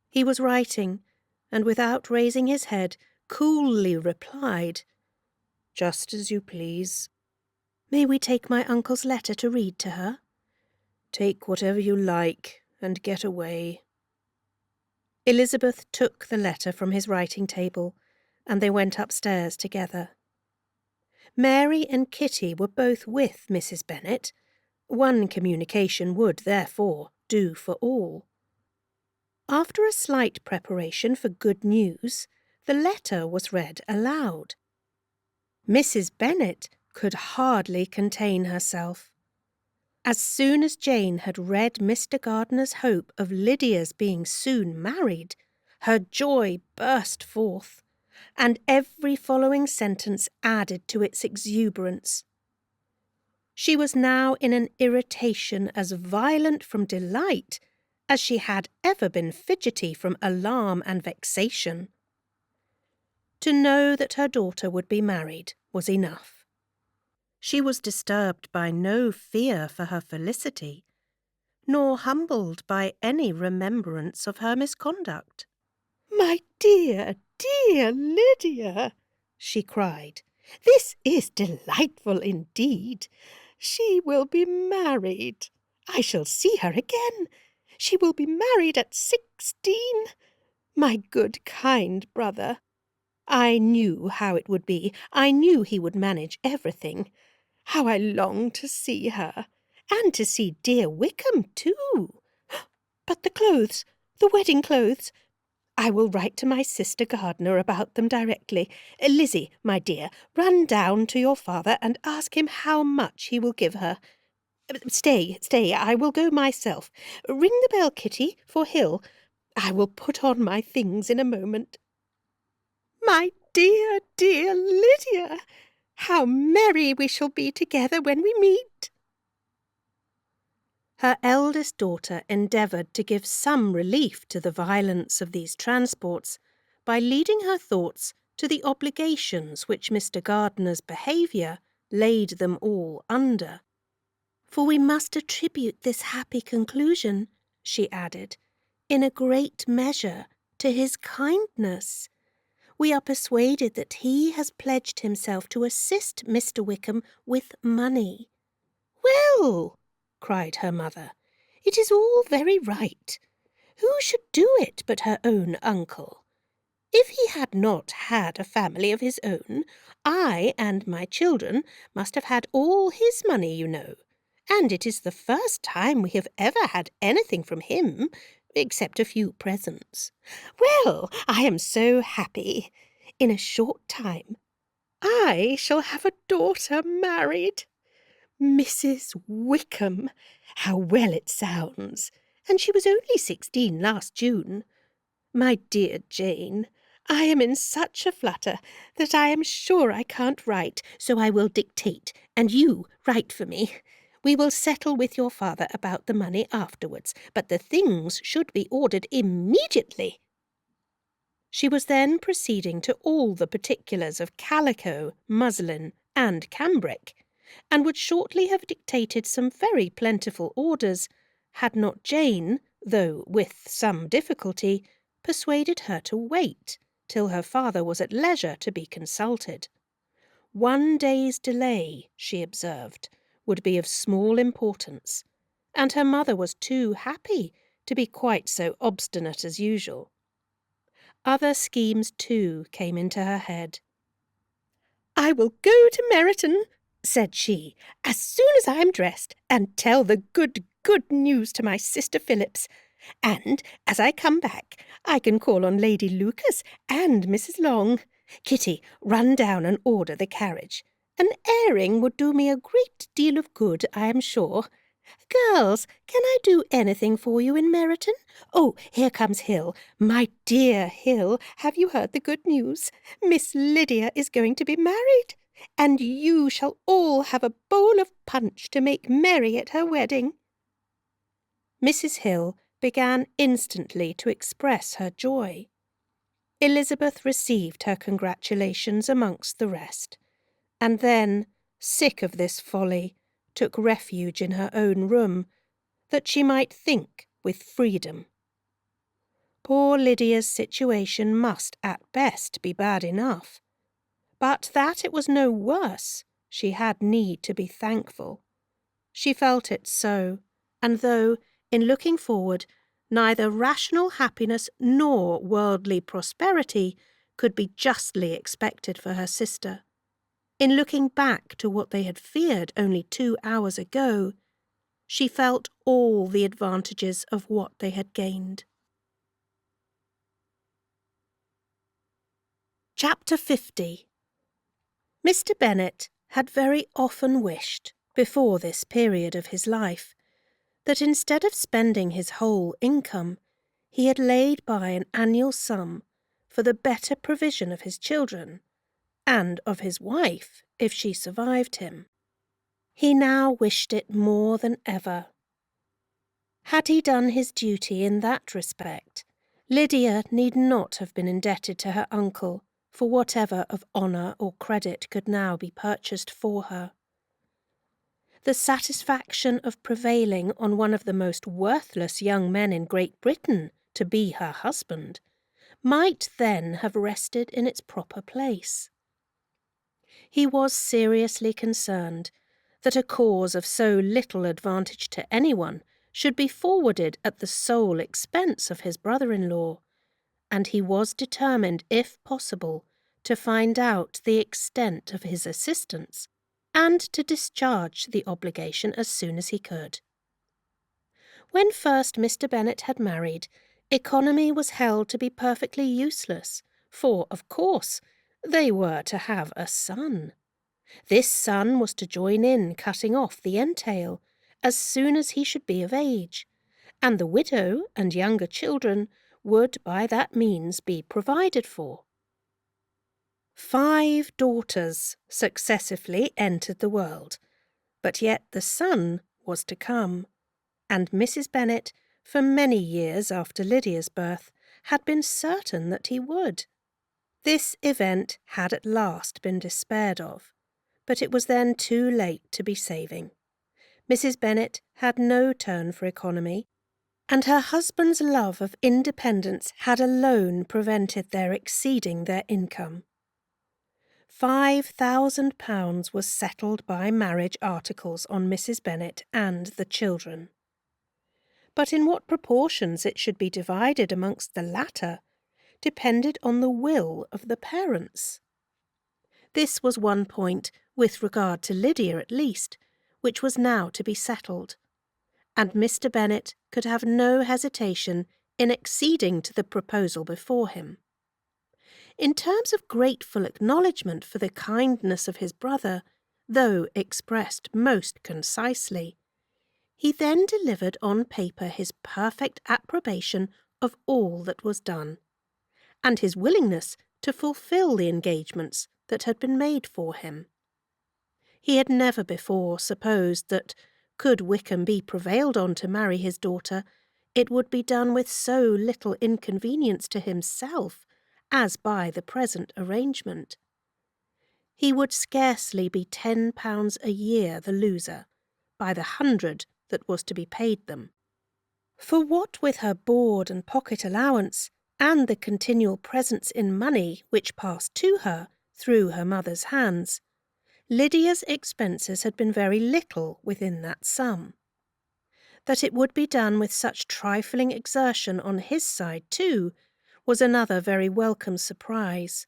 He was writing, and without raising his head, coolly replied, "Just as you please." "May we take my uncle's letter to read to her?" "Take whatever you like, and get away." Elizabeth took the letter from his writing-table, and they went upstairs together. Mary and Kitty were both with Mrs. Bennet. One communication would, therefore, do for all. After a slight preparation for good news, the letter was read aloud. Mrs. Bennet could hardly contain herself. As soon as Jane had read Mr. Gardiner's hope of Lydia's being soon married, her joy burst forth, and every following sentence added to its exuberance. She was now in an irritation as violent from delight as she had ever been fidgety from alarm and vexation. To know that her daughter would be married was enough. She was disturbed by no fear for her felicity, nor humbled by any remembrance of her misconduct. "My dear, dear Lydia," she cried, "this is delightful indeed. She will be married. I shall see her again. She will be married at 16. My good, kind brother. I knew how it would be. I knew he would manage everything. How I long to see her, and to see dear Wickham too. But the clothes, the wedding clothes. I will write to my sister Gardiner about them directly. Lizzie, my dear, run down to your father and ask him how much he will give her. Stay, I will go myself. Ring the bell, Kitty, for Hill. I will put on my things in a moment. My dear, dear Lydia, how merry we shall be together when we meet." Her eldest daughter endeavoured to give some relief to the violence of these transports by leading her thoughts to the obligations which Mr. Gardiner's behaviour laid them all under. "For we must attribute this happy conclusion," she added, "in a great measure to his kindness. We are persuaded that he has pledged himself to assist Mr. Wickham with money." "Well," cried her mother, "it is all very right. Who should do it but her own uncle? If he had not had a family of his own, I and my children must have had all his money, you know, and it is the first time we have ever had anything from him, except a few presents. Well, I am so happy. In a short time I shall have a daughter married. Mrs. Wickham, how well it sounds, and she was only 16 last June. My dear Jane, I am in such a flutter that I am sure I can't write, so I will dictate, and you write for me. We will settle with your father about the money afterwards, but the things should be ordered immediately." She was then proceeding to all the particulars of calico, muslin, and cambric, and would shortly have dictated some very plentiful orders, had not Jane, though with some difficulty, persuaded her to wait till her father was at leisure to be consulted. 1 day's delay, she observed, would be of small importance, and her mother was too happy to be quite so obstinate as usual. Other schemes, too, came into her head. "I will go to Meryton," said she, "as soon as I am dressed, and tell the good news to my sister Phillips. And, as I come back, I can call on Lady Lucas and Mrs. Long. Kitty, run down and order the carriage. An airing would do me a great deal of good, I am sure. Girls, can I do anything for you in Meryton? Oh, here comes Hill. My dear Hill, have you heard the good news? Miss Lydia is going to be married, and you shall all have a bowl of punch to make merry at her wedding." Mrs. Hill began instantly to express her joy. Elizabeth received her congratulations amongst the rest, and then, sick of this folly, took refuge in her own room, that she might think with freedom. Poor Lydia's situation must at best be bad enough, but that it was no worse, she had need to be thankful. She felt it so, and though, in looking forward, neither rational happiness nor worldly prosperity could be justly expected for her sister, in looking back to what they had feared only 2 hours ago, she felt all the advantages of what they had gained. Chapter 50. Mr. Bennet had very often wished, before this period of his life, that instead of spending his whole income, he had laid by an annual sum for the better provision of his children, and of his wife if she survived him. He now wished it more than ever. Had he done his duty in that respect, Lydia need not have been indebted to her uncle for whatever of honour or credit could now be purchased for her. The satisfaction of prevailing on one of the most worthless young men in Great Britain to be her husband might then have rested in its proper place. He was seriously concerned that a cause of so little advantage to anyone should be forwarded at the sole expense of his brother-in-law, and he was determined, if possible, to find out the extent of his assistance, and to discharge the obligation as soon as he could. When first Mr. Bennet had married, economy was held to be perfectly useless, for, of course, they were to have a son. This son was to join in cutting off the entail as soon as he should be of age, and the widow and younger children would by that means be provided for. 5 daughters successively entered the world, but yet the son was to come, and Mrs. Bennet, for many years after Lydia's birth, had been certain that he would. This event had at last been despaired of, but it was then too late to be saving. Mrs. Bennet had no turn for economy, and her husband's love of independence had alone prevented their exceeding their income. £5,000 was settled by marriage articles on Mrs. Bennet and the children. But in what proportions it should be divided amongst the latter depended on the will of the parents. This was one point, with regard to Lydia at least, which was now to be settled, and Mr. Bennet could have no hesitation in acceding to the proposal before him. In terms of grateful acknowledgment for the kindness of his brother, though expressed most concisely, he then delivered on paper his perfect approbation of all that was done, and his willingness to fulfil the engagements that had been made for him. He had never before supposed that, could Wickham be prevailed on to marry his daughter, it would be done with so little inconvenience to himself as by the present arrangement. He would scarcely be £10 a year the loser, by the 100 that was to be paid them. For what with her board and pocket allowance, and the continual presents in money which passed to her through her mother's hands, Lydia's expenses had been very little within that sum. That it would be done with such trifling exertion on his side, too, was another very welcome surprise,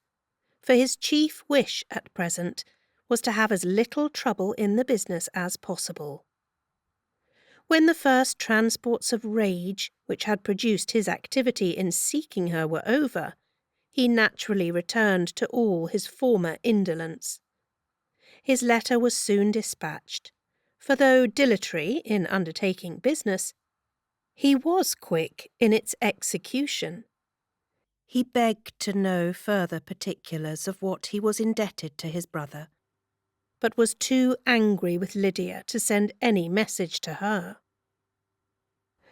for his chief wish at present was to have as little trouble in the business as possible. When the first transports of rage which had produced his activity in seeking her were over, he naturally returned to all his former indolence. His letter was soon dispatched, for though dilatory in undertaking business, he was quick in its execution. He begged to know further particulars of what he was indebted to his brother, but was too angry with Lydia to send any message to her.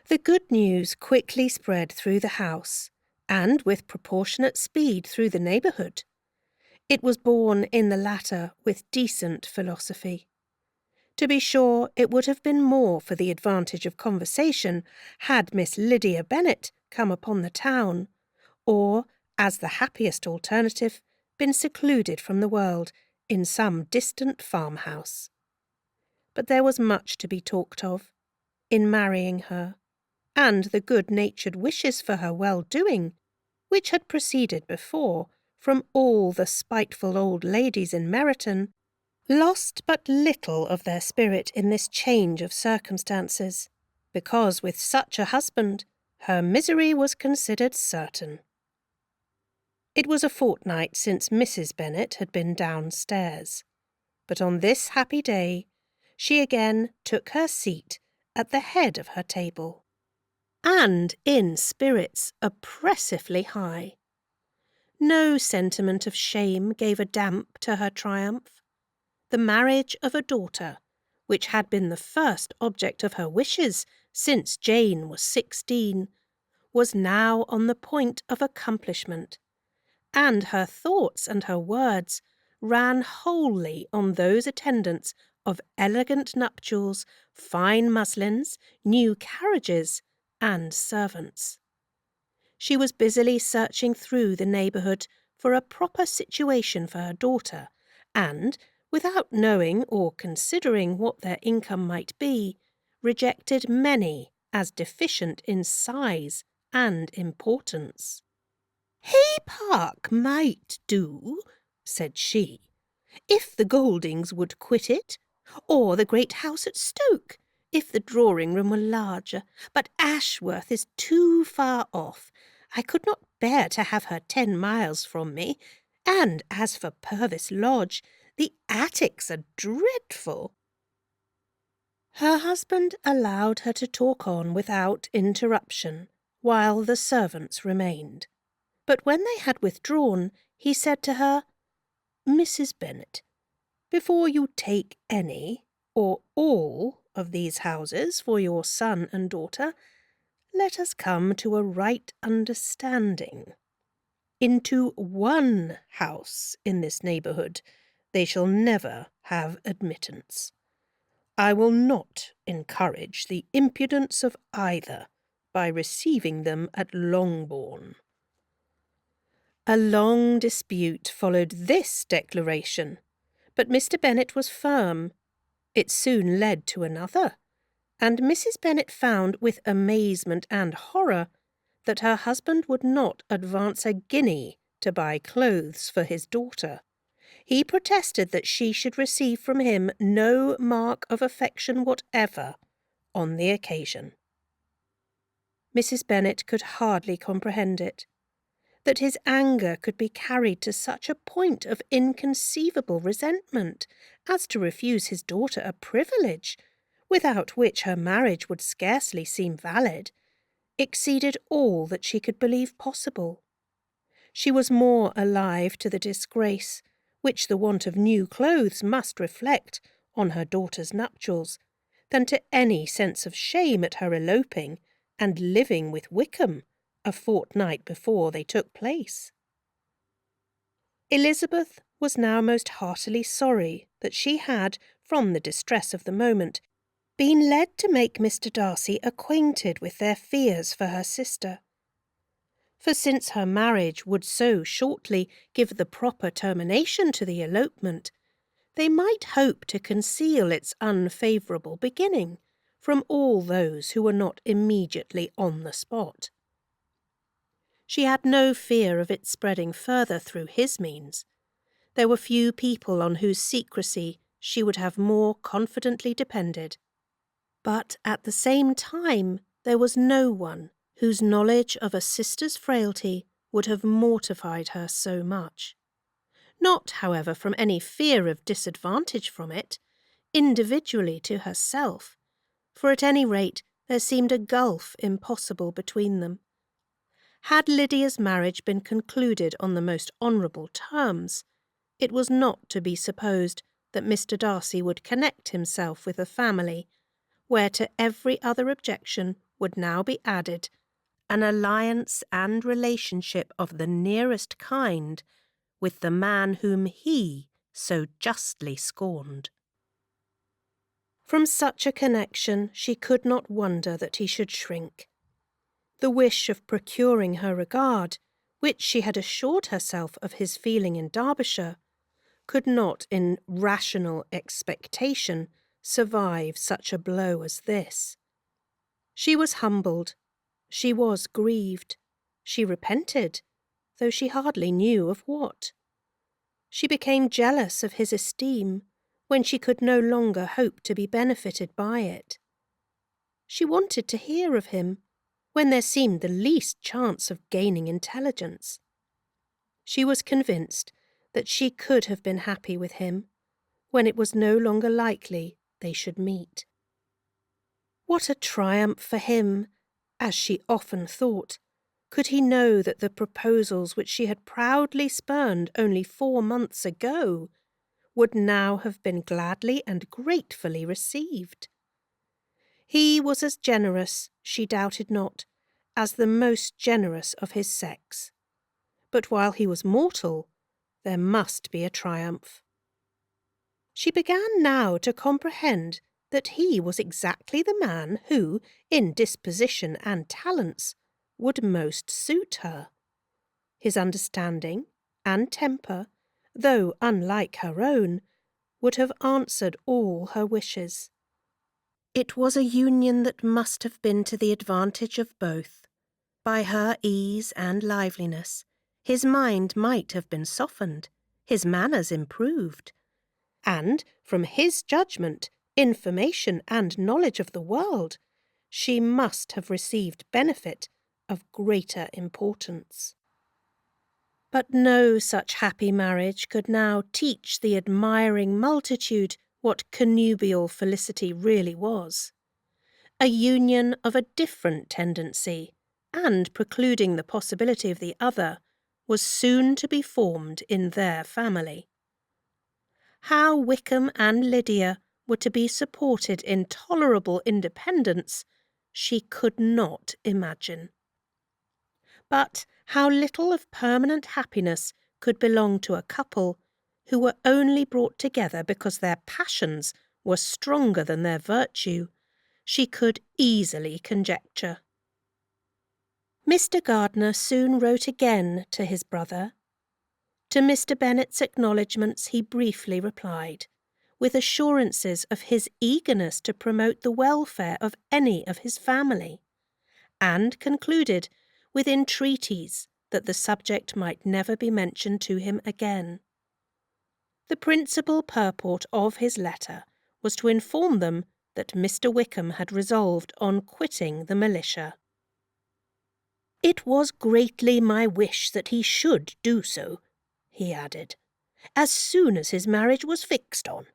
The good news quickly spread through the house, and with proportionate speed through the neighbourhood. It was borne in the latter with decent philosophy. To be sure, it would have been more for the advantage of conversation had Miss Lydia Bennet come upon the town, or, as the happiest alternative, been secluded from the world in some distant farmhouse. But there was much to be talked of in marrying her, and the good-natured wishes for her well-doing, which had proceeded before from all the spiteful old ladies in Meryton, lost but little of their spirit in this change of circumstances, because with such a husband her misery was considered certain. It was a fortnight since Mrs. Bennet had been downstairs, but on this happy day she again took her seat at the head of her table, and in spirits oppressively high. No sentiment of shame gave a damp to her triumph. The marriage of a daughter, which had been the first object of her wishes since Jane was 16, was now on the point of accomplishment, and her thoughts and her words ran wholly on those attendants of elegant nuptials, fine muslins, new carriages, and servants. She was busily searching through the neighbourhood for a proper situation for her daughter, and, without knowing or considering what their income might be, rejected many as deficient in size and importance. "Hay Park might do," said she, "if the Goldings would quit it, or the great house at Stoke, if the drawing-room were larger, but Ashworth is too far off. I could not bear to have her 10 miles from me, and as for Purvis Lodge, the attics are dreadful." Her husband allowed her to talk on without interruption, while the servants remained. But when they had withdrawn, he said to her, "Mrs. Bennet, before you take any or all of these houses for your son and daughter, let us come to a right understanding. Into one house in this neighbourhood they shall never have admittance. I will not encourage the impudence of either by receiving them at Longbourn." A long dispute followed this declaration, but Mr. Bennet was firm. It soon led to another, and Mrs. Bennet found with amazement and horror that her husband would not advance a guinea to buy clothes for his daughter. He protested that she should receive from him no mark of affection whatever on the occasion. Mrs. Bennet could hardly comprehend it. That his anger could be carried to such a point of inconceivable resentment as to refuse his daughter a privilege, without which her marriage would scarcely seem valid, exceeded all that she could believe possible. She was more alive to the disgrace which the want of new clothes must reflect on her daughter's nuptials than to any sense of shame at her eloping and living with Wickham a fortnight before they took place. Elizabeth was now most heartily sorry that she had, from the distress of the moment, been led to make Mr. Darcy acquainted with their fears for her sister. For since her marriage would so shortly give the proper termination to the elopement, they might hope to conceal its unfavourable beginning from all those who were not immediately on the spot. She had no fear of its spreading further through his means. There were few people on whose secrecy she would have more confidently depended. But at the same time there was no one whose knowledge of a sister's frailty would have mortified her so much. Not, however, from any fear of disadvantage from it, individually to herself, for at any rate there seemed a gulf impossible between them. Had Lydia's marriage been concluded on the most honourable terms, it was not to be supposed that Mr. Darcy would connect himself with a family where to every other objection would now be added an alliance and relationship of the nearest kind with the man whom he so justly scorned. From such a connection she could not wonder that he should shrink. The wish of procuring her regard, which she had assured herself of his feeling in Derbyshire, could not in rational expectation survive such a blow as this. She was humbled, she was grieved, she repented, though she hardly knew of what. She became jealous of his esteem when she could no longer hope to be benefited by it. She wanted to hear of him when there seemed the least chance of gaining intelligence. She was convinced that she could have been happy with him when it was no longer likely they should meet. What a triumph for him, as she often thought, could he know that the proposals which she had proudly spurned only 4 months ago would now have been gladly and gratefully received. He was as generous, she doubted not, as the most generous of his sex. But while he was mortal, there must be a triumph. She began now to comprehend that he was exactly the man who, in disposition and talents, would most suit her. His understanding and temper, though unlike her own, would have answered all her wishes. It was a union that must have been to the advantage of both. By her ease and liveliness, his mind might have been softened, his manners improved, and from his judgment, information, and knowledge of the world, she must have received benefit of greater importance. But no such happy marriage could now teach the admiring multitude what connubial felicity really was. A union of a different tendency, and precluding the possibility of the other, was soon to be formed in their family. How Wickham and Lydia were to be supported in tolerable independence, she could not imagine. But how little of permanent happiness could belong to a couple who were only brought together because their passions were stronger than their virtue, she could easily conjecture. Mr. Gardiner soon wrote again to his brother. To Mr. Bennet's acknowledgments he briefly replied, with assurances of his eagerness to promote the welfare of any of his family, and concluded with entreaties that the subject might never be mentioned to him again. The principal purport of his letter was to inform them that Mr. Wickham had resolved on quitting the militia. "It was greatly my wish that he should do so," he added, "as soon as his marriage was fixed on,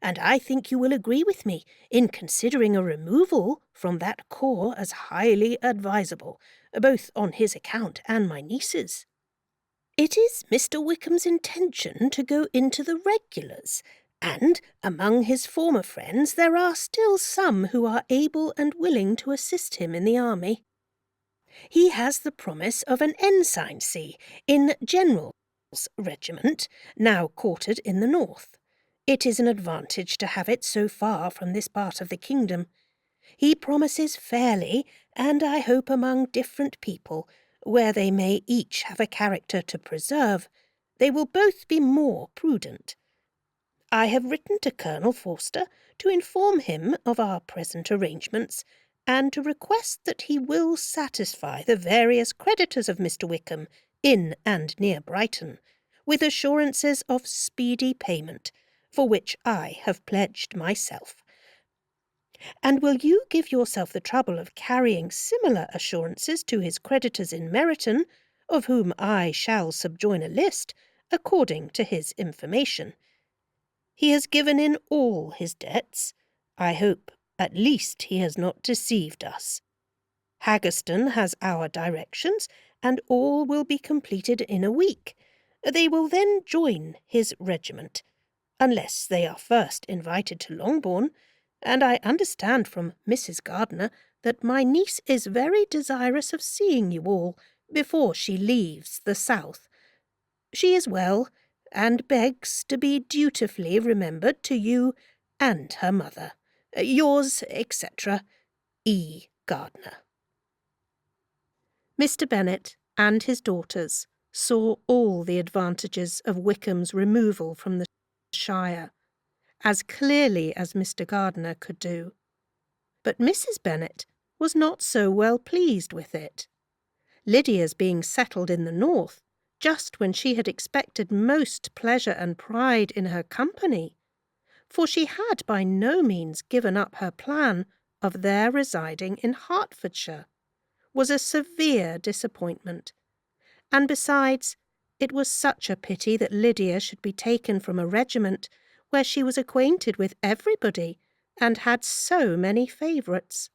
and I think you will agree with me in considering a removal from that corps as highly advisable, both on his account and my niece's. It is Mr. Wickham's intention to go into the regulars, and among his former friends there are still some who are able and willing to assist him in the army. He has the promise of an ensigncy in General's regiment, now quartered in the north. It is an advantage to have it so far from this part of the kingdom. He promises fairly, and I hope among different people, where they may each have a character to preserve, they will both be more prudent. I have written to Colonel Forster to inform him of our present arrangements, and to request that he will satisfy the various creditors of Mr. Wickham in and near Brighton, with assurances of speedy payment, for which I have pledged myself. And will you give yourself the trouble of carrying similar assurances to his creditors in Meryton, of whom I shall subjoin a list, according to his information. He has given in all his debts. I hope at least he has not deceived us. Haggerston has our directions, and all will be completed in a week. They will then join his regiment, unless they are first invited to Longbourn, and I understand from Mrs. Gardiner that my niece is very desirous of seeing you all before she leaves the south. She is well, and begs to be dutifully remembered to you and her mother. Yours, etc., E. Gardiner. Mr. Bennet and his daughters saw all the advantages of Wickham's removal from the shire, as clearly as Mr. Gardiner could do. But Mrs. Bennet was not so well pleased with it. Lydia's being settled in the north, just when she had expected most pleasure and pride in her company, for she had by no means given up her plan of their residing in Hertfordshire, was a severe disappointment, and besides, It was such a pity that Lydia should be taken from a regiment where she was acquainted with everybody and had so many favourites.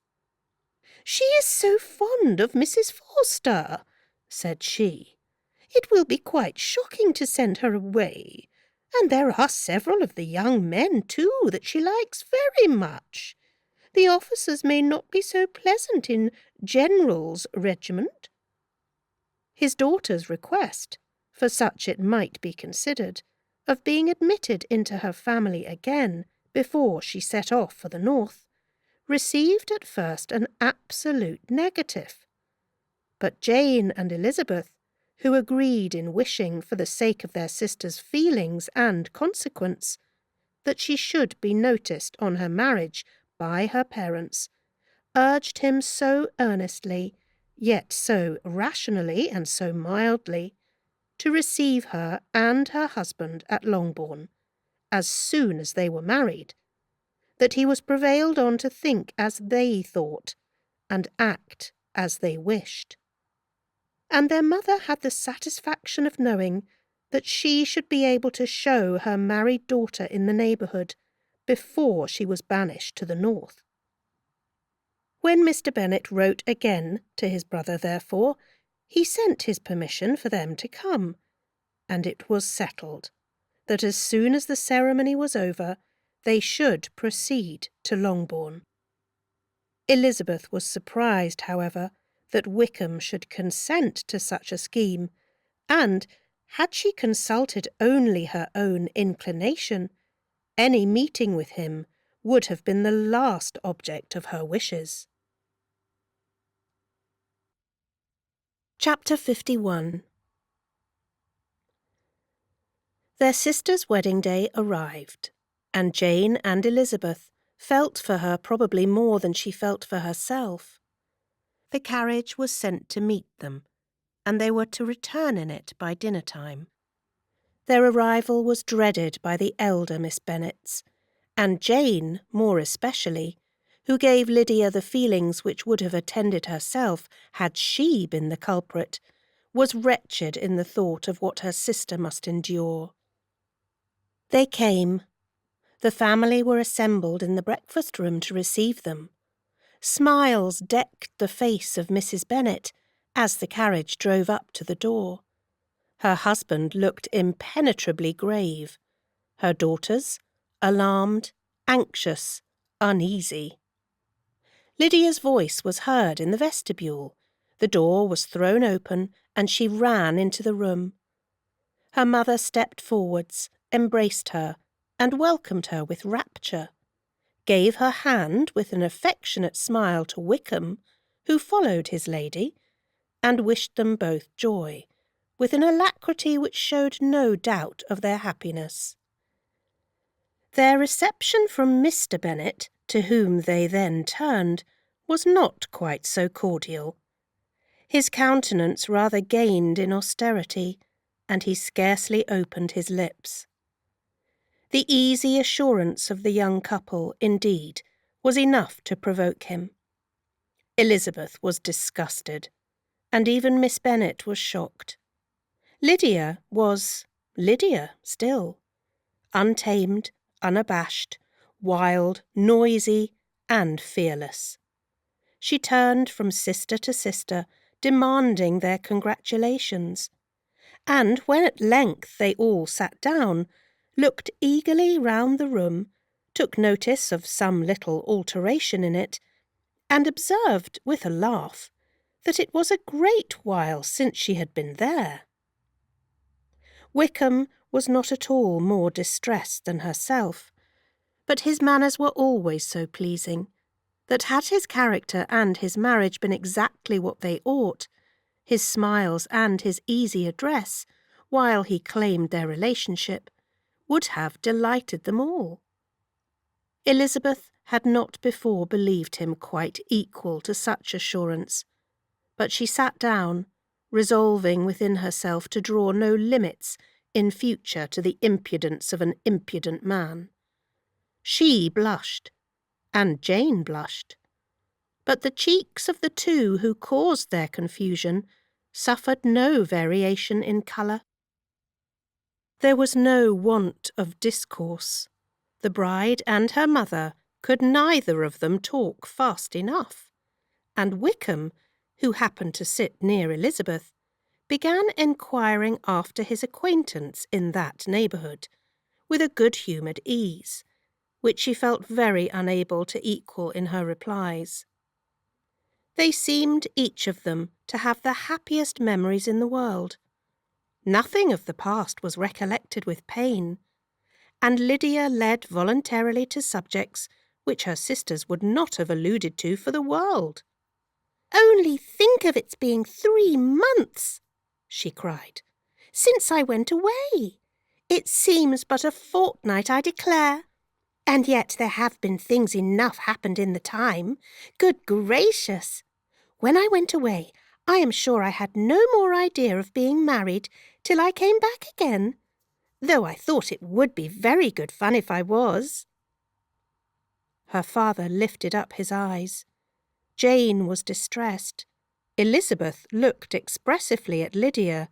"She is so fond of Mrs. Forster," said she. "It will be quite shocking to send her away. And there are several of the young men, too, that she likes very much. The officers may not be so pleasant in General's regiment." His daughter's request, for such it might be considered, of being admitted into her family again before she set off for the north, received at first an absolute negative. But Jane and Elizabeth, who agreed in wishing, for the sake of their sister's feelings and consequence, that she should be noticed on her marriage by her parents, urged him so earnestly, yet so rationally and so mildly, to receive her and her husband at Longbourn, as soon as they were married, that he was prevailed on to think as they thought, and act as they wished. And their mother had the satisfaction of knowing that she should be able to show her married daughter in the neighbourhood before she was banished to the north. When Mr. Bennet wrote again to his brother, therefore, he sent his permission for them to come, and it was settled that as soon as the ceremony was over, they should proceed to Longbourn. Elizabeth was surprised, however, that Wickham should consent to such a scheme, and, had she consulted only her own inclination, any meeting with him would have been the last object of her wishes. Chapter 51. Their sister's wedding day arrived, and Jane and Elizabeth felt for her probably more than she felt for herself. The carriage was sent to meet them, and they were to return in it by dinner-time. Their arrival was dreaded by the elder Miss Bennets, and Jane more especially, who gave Lydia the feelings which would have attended herself had she been the culprit, was wretched in the thought of what her sister must endure. They came. The family were assembled in the breakfast-room to receive them. Smiles decked the face of Mrs. Bennet as the carriage drove up to the door. Her husband looked impenetrably grave. Her daughters, alarmed, anxious, uneasy. Lydia's voice was heard in the vestibule. The door was thrown open, and she ran into the room. Her mother stepped forwards, embraced her, and welcomed her with rapture, gave her hand with an affectionate smile to Wickham, who followed his lady, and wished them both joy, with an alacrity which showed no doubt of their happiness. Their reception from Mr. Bennet, to whom they then turned, was not quite so cordial. His countenance rather gained in austerity, and he scarcely opened his lips. The easy assurance of the young couple, indeed, was enough to provoke him. Elizabeth was disgusted, and even Miss Bennet was shocked. Lydia was Lydia still, untamed, unabashed, wild, noisy, and fearless. She turned from sister to sister, demanding their congratulations, and when at length they all sat down, looked eagerly round the room, took notice of some little alteration in it, and observed, with a laugh, that it was a great while since she had been there. Wickham was not at all more distressed than herself, but his manners were always so pleasing, that had his character and his marriage been exactly what they ought, his smiles and his easy address, while he claimed their relationship, would have delighted them all. Elizabeth had not before believed him quite equal to such assurance, but she sat down, resolving within herself to draw no limits in future to the impudence of an impudent man. She blushed, and Jane blushed, but the cheeks of the two who caused their confusion suffered no variation in colour. There was no want of discourse. The bride and her mother could neither of them talk fast enough, and Wickham, who happened to sit near Elizabeth, began enquiring after his acquaintance in that neighbourhood, with a good-humoured ease, which she felt very unable to equal in her replies. They seemed, each of them, to have the happiest memories in the world. Nothing of the past was recollected with pain, and Lydia led voluntarily to subjects which her sisters would not have alluded to for the world. "Only think of its being 3 months!" she cried, "since I went away. It seems but a fortnight, I declare. And yet there have been things enough happened in the time. Good gracious! When I went away, I am sure I had no more idea of being married till I came back again, though I thought it would be very good fun if I was." Her father lifted up his eyes. Jane was distressed. Elizabeth looked expressively at Lydia,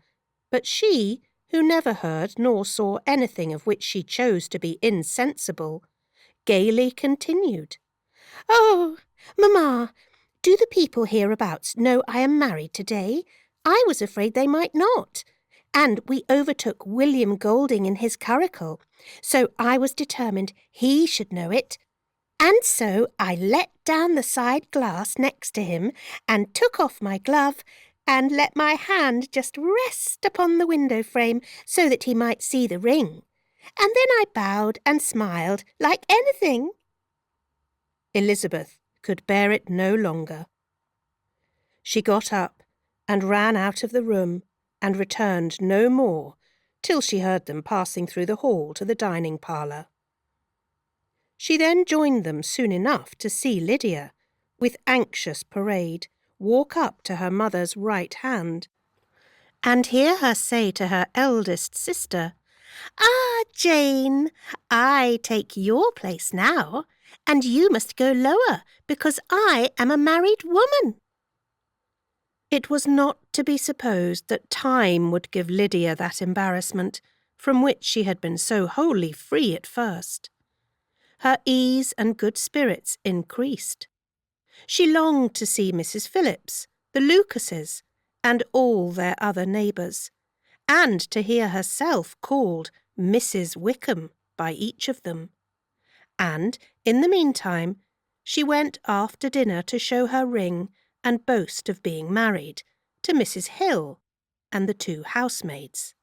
but she, who never heard nor saw anything of which she chose to be insensible, gaily continued. "Oh, mamma, do the people hereabouts know I am married today? I was afraid they might not. And we overtook William Golding in his curricle, so I was determined he should know it. And so I let down the side glass next to him and took off my glove and let my hand just rest upon the window frame so that he might see the ring. And then I bowed and smiled like anything." Elizabeth could bear it no longer. She got up and ran out of the room and returned no more till she heard them passing through the hall to the dining parlour. She then joined them soon enough to see Lydia, with anxious parade, walk up to her mother's right hand, and hear her say to her eldest sister, "Ah, Jane, I take your place now, and you must go lower, because I am a married woman." It was not to be supposed that time would give Lydia that embarrassment, from which she had been so wholly free at first. Her ease and good spirits increased. She longed to see Mrs. Phillips, the Lucases, and all their other neighbours, and to hear herself called Mrs. Wickham by each of them. And, in the meantime, she went after dinner to show her ring and boast of being married to Mrs. Hill and the 2 housemaids.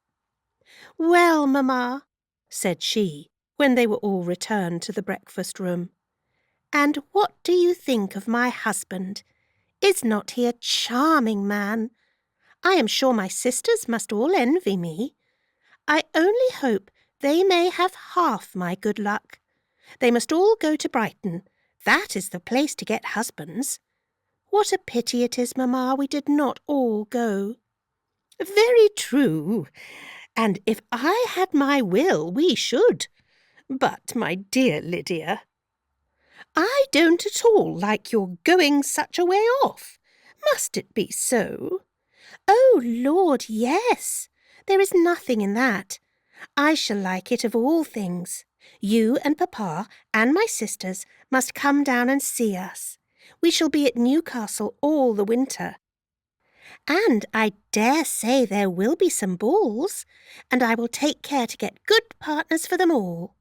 "Well, mamma," said she, when they were all returned to the breakfast-room, "and what do you think of my husband? Is not he a charming man? I am sure my sisters must all envy me. I only hope they may have half my good luck. They must all go to Brighton. That is the place to get husbands. What a pity it is, mamma, we did not all go." "Very true. And if I had my will, we should. But, my dear Lydia, I don't at all like your going such a way off. Must it be so?" "Oh, Lord, yes. There is nothing in that. I shall like it of all things. You and Papa and my sisters must come down and see us. We shall be at Newcastle all the winter. And I dare say there will be some balls, and I will take care to get good partners for them all."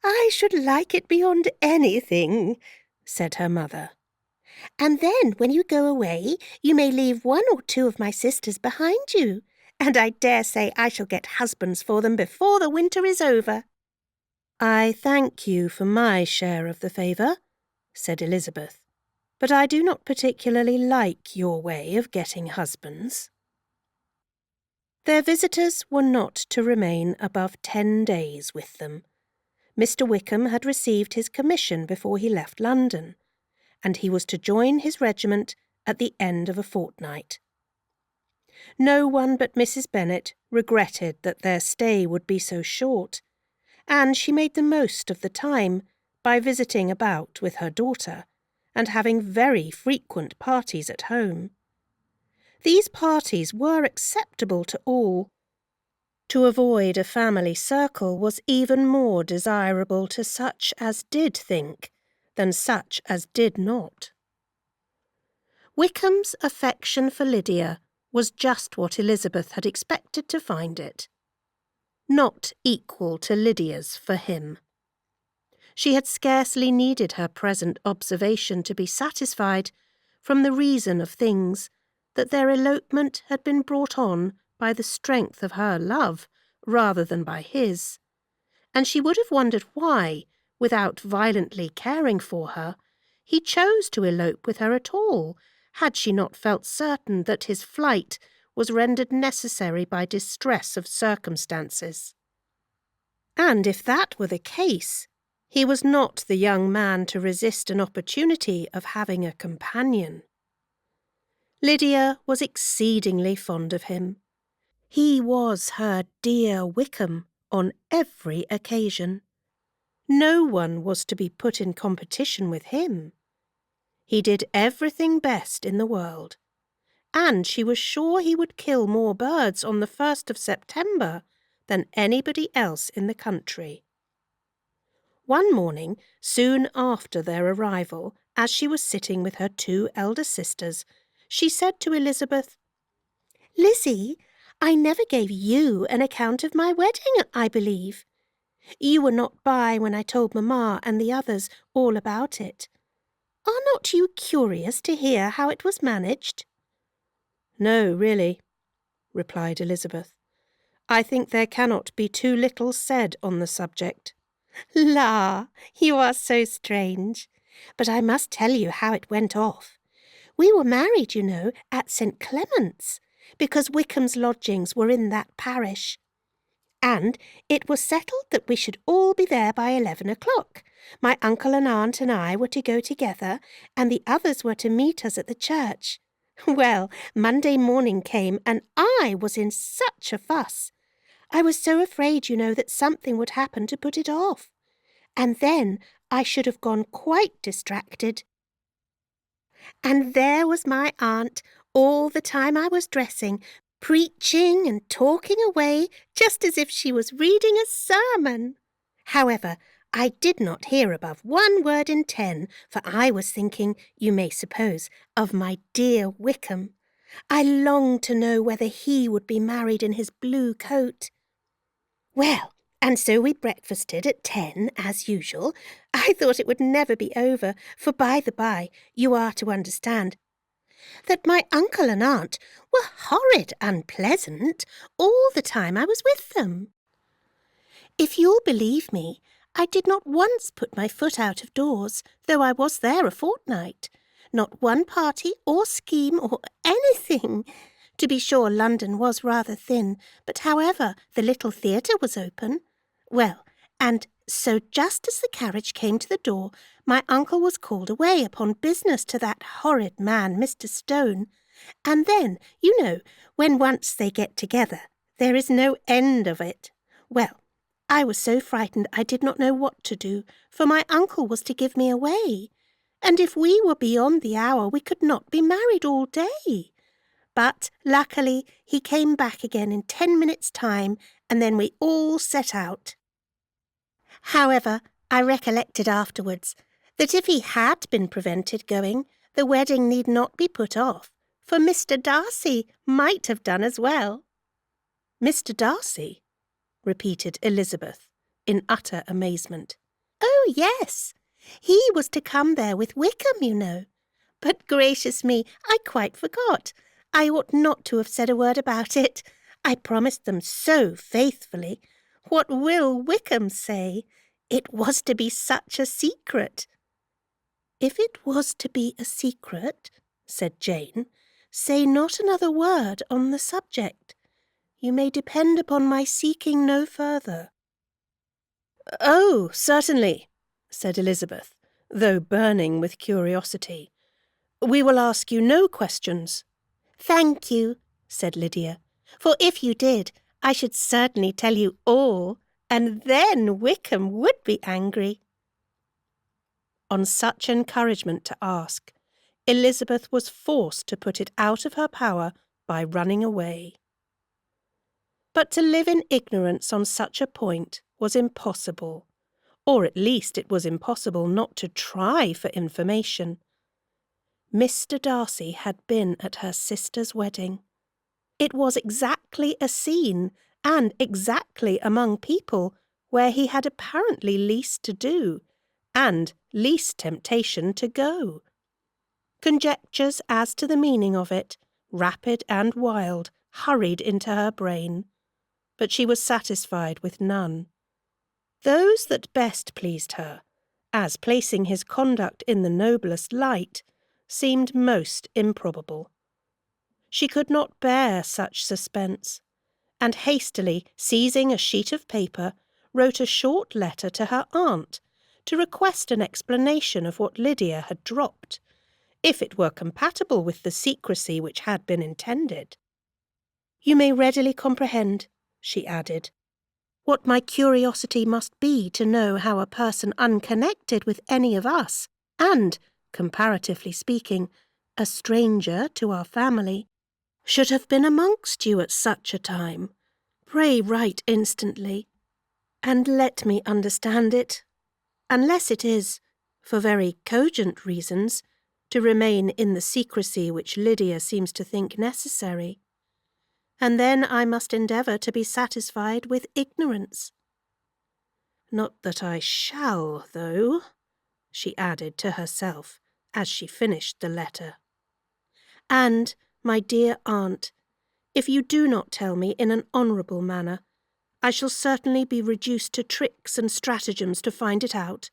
"I should like it beyond anything," said her mother. "And then when you go away, you may leave 1 or 2 of my sisters behind you, and I dare say I shall get husbands for them before the winter is over." "I thank you for my share of the favour," said Elizabeth, "but I do not particularly like your way of getting husbands." Their visitors were not to remain above 10 days with them. Mr. Wickham had received his commission before he left London, and he was to join his regiment at the end of a fortnight. No one but Mrs. Bennet regretted that their stay would be so short, and she made the most of the time by visiting about with her daughter, and having very frequent parties at home. These parties were acceptable to all, To avoid a family circle was even more desirable to such as did think than such as did not. Wickham's affection for Lydia was just what Elizabeth had expected to find it, not equal to Lydia's for him. She had scarcely needed her present observation to be satisfied, from the reason of things, that their elopement had been brought on by the strength of her love rather than by his, and she would have wondered why, without violently caring for her, he chose to elope with her at all, had she not felt certain that his flight was rendered necessary by distress of circumstances. And if that were the case, he was not the young man to resist an opportunity of having a companion. Lydia was exceedingly fond of him. He was her dear Wickham on every occasion. No one was to be put in competition with him. He did everything best in the world, and she was sure he would kill more birds on the 1st of September than anybody else in the country. One morning, soon after their arrival, as she was sitting with her 2 elder sisters, she said to Elizabeth, "Lizzie, I never gave you an account of my wedding, I believe. You were not by when I told Mamma and the others all about it. Are not you curious to hear how it was managed?" "No, really," replied Elizabeth. "I think there cannot be too little said on the subject." "La, you are so strange. But I must tell you how it went off. We were married, you know, at St. Clement's, because Wickham's lodgings were in that parish. And it was settled that we should all be there by 11 o'clock. My uncle and aunt and I were to go together, and the others were to meet us at the church. Well, Monday morning came, and I was in such a fuss. I was so afraid, you know, that something would happen to put it off. And then I should have gone quite distracted. And there was my aunt all the time I was dressing, preaching and talking away just as if she was reading a sermon. However, I did not hear above 1 word in 10, for I was thinking, you may suppose, of my dear Wickham. I longed to know whether he would be married in his blue coat. Well, and so we breakfasted at 10, as usual. I thought it would never be over, for by the by, you are to understand that my uncle and aunt were horrid unpleasant all the time I was with them. If you'll believe me, I did not once put my foot out of doors, though I was there a fortnight. Not one party or scheme or anything. To be sure, London was rather thin, but however, the little theatre was open. Well, and so just as the carriage came to the door, my uncle was called away upon business to that horrid man, Mr. Stone. And then, you know, when once they get together, there is no end of it. Well, I was so frightened I did not know what to do, for my uncle was to give me away. And if we were beyond the hour, we could not be married all day. But, luckily, he came back again in 10 minutes' time, and then we all set out. However, I recollected afterwards that if he had been prevented going, the wedding need not be put off, for Mr. Darcy might have done as well. "Mr. Darcy?" repeated Elizabeth, in utter amazement. "Oh, yes. He was to come there with Wickham, you know. But gracious me, I quite forgot. I ought not to have said a word about it. I promised them so faithfully. What will Wickham say? It was to be such a secret." "If it was to be a secret," said Jane, "say not another word on the subject. You may depend upon my seeking no further." "Oh, certainly," said Elizabeth, though burning with curiosity. "We will ask you no questions." "Thank you," said Lydia, "for if you did, I should certainly tell you all, and then Wickham would be angry." On such encouragement to ask, Elizabeth was forced to put it out of her power by running away. But to live in ignorance on such a point was impossible, or at least it was impossible not to try for information. Mr. Darcy had been at her sister's wedding. It was exactly a scene, and exactly among people where he had apparently least to do, and least temptation to go. Conjectures as to the meaning of it, rapid and wild, hurried into her brain, but she was satisfied with none. Those that best pleased her, as placing his conduct in the noblest light, seemed most improbable. She could not bear such suspense, and hastily seizing a sheet of paper, wrote a short letter to her aunt to request an explanation of what Lydia had dropped, if it were compatible with the secrecy which had been intended. "You may readily comprehend," she added, "what my curiosity must be to know how a person unconnected with any of us, and, comparatively speaking, a stranger to our family, should have been amongst you at such a time. Pray write instantly, and let me understand it, unless it is, for very cogent reasons, to remain in the secrecy which Lydia seems to think necessary. And then I must endeavour to be satisfied with ignorance. Not that I shall, though," she added to herself as she finished the letter. "And, my dear aunt, if you do not tell me in an honourable manner, I shall certainly be reduced to tricks and stratagems to find it out."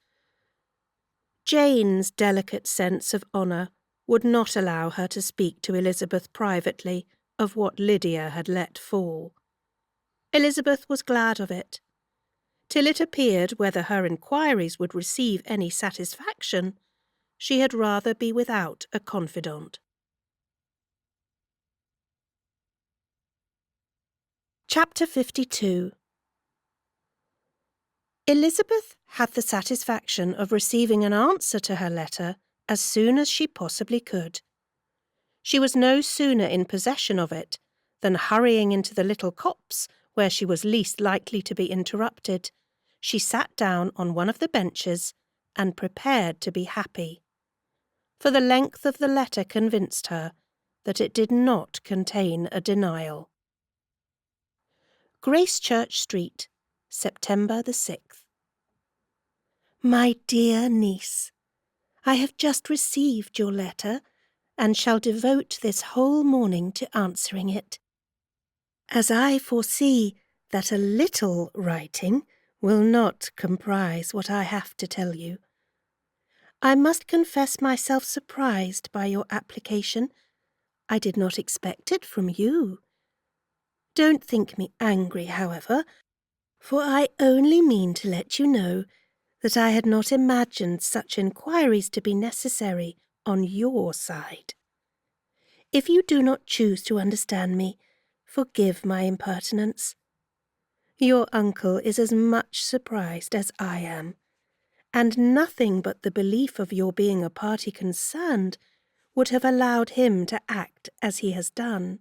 Jane's delicate sense of honour would not allow her to speak to Elizabeth privately of what Lydia had let fall. Elizabeth was glad of it. Till it appeared whether her inquiries would receive any satisfaction, she had rather be without a confidant. Chapter 52. Elizabeth had the satisfaction of receiving an answer to her letter as soon as she possibly could. She was no sooner in possession of it than, hurrying into the little copse where she was least likely to be interrupted, she sat down on one of the benches and prepared to be happy. For the length of the letter convinced her that it did not contain a denial. Gracechurch Street, September the 6th. My dear niece, I have just received your letter, and shall devote this whole morning to answering it, as I foresee that a little writing will not comprise what I have to tell you. I must confess myself surprised by your application. I did not expect it from you. Don't think me angry, however, for I only mean to let you know that I had not imagined such inquiries to be necessary on your side. If you do not choose to understand me, forgive my impertinence. Your uncle is as much surprised as I am, and nothing but the belief of your being a party concerned would have allowed him to act as he has done.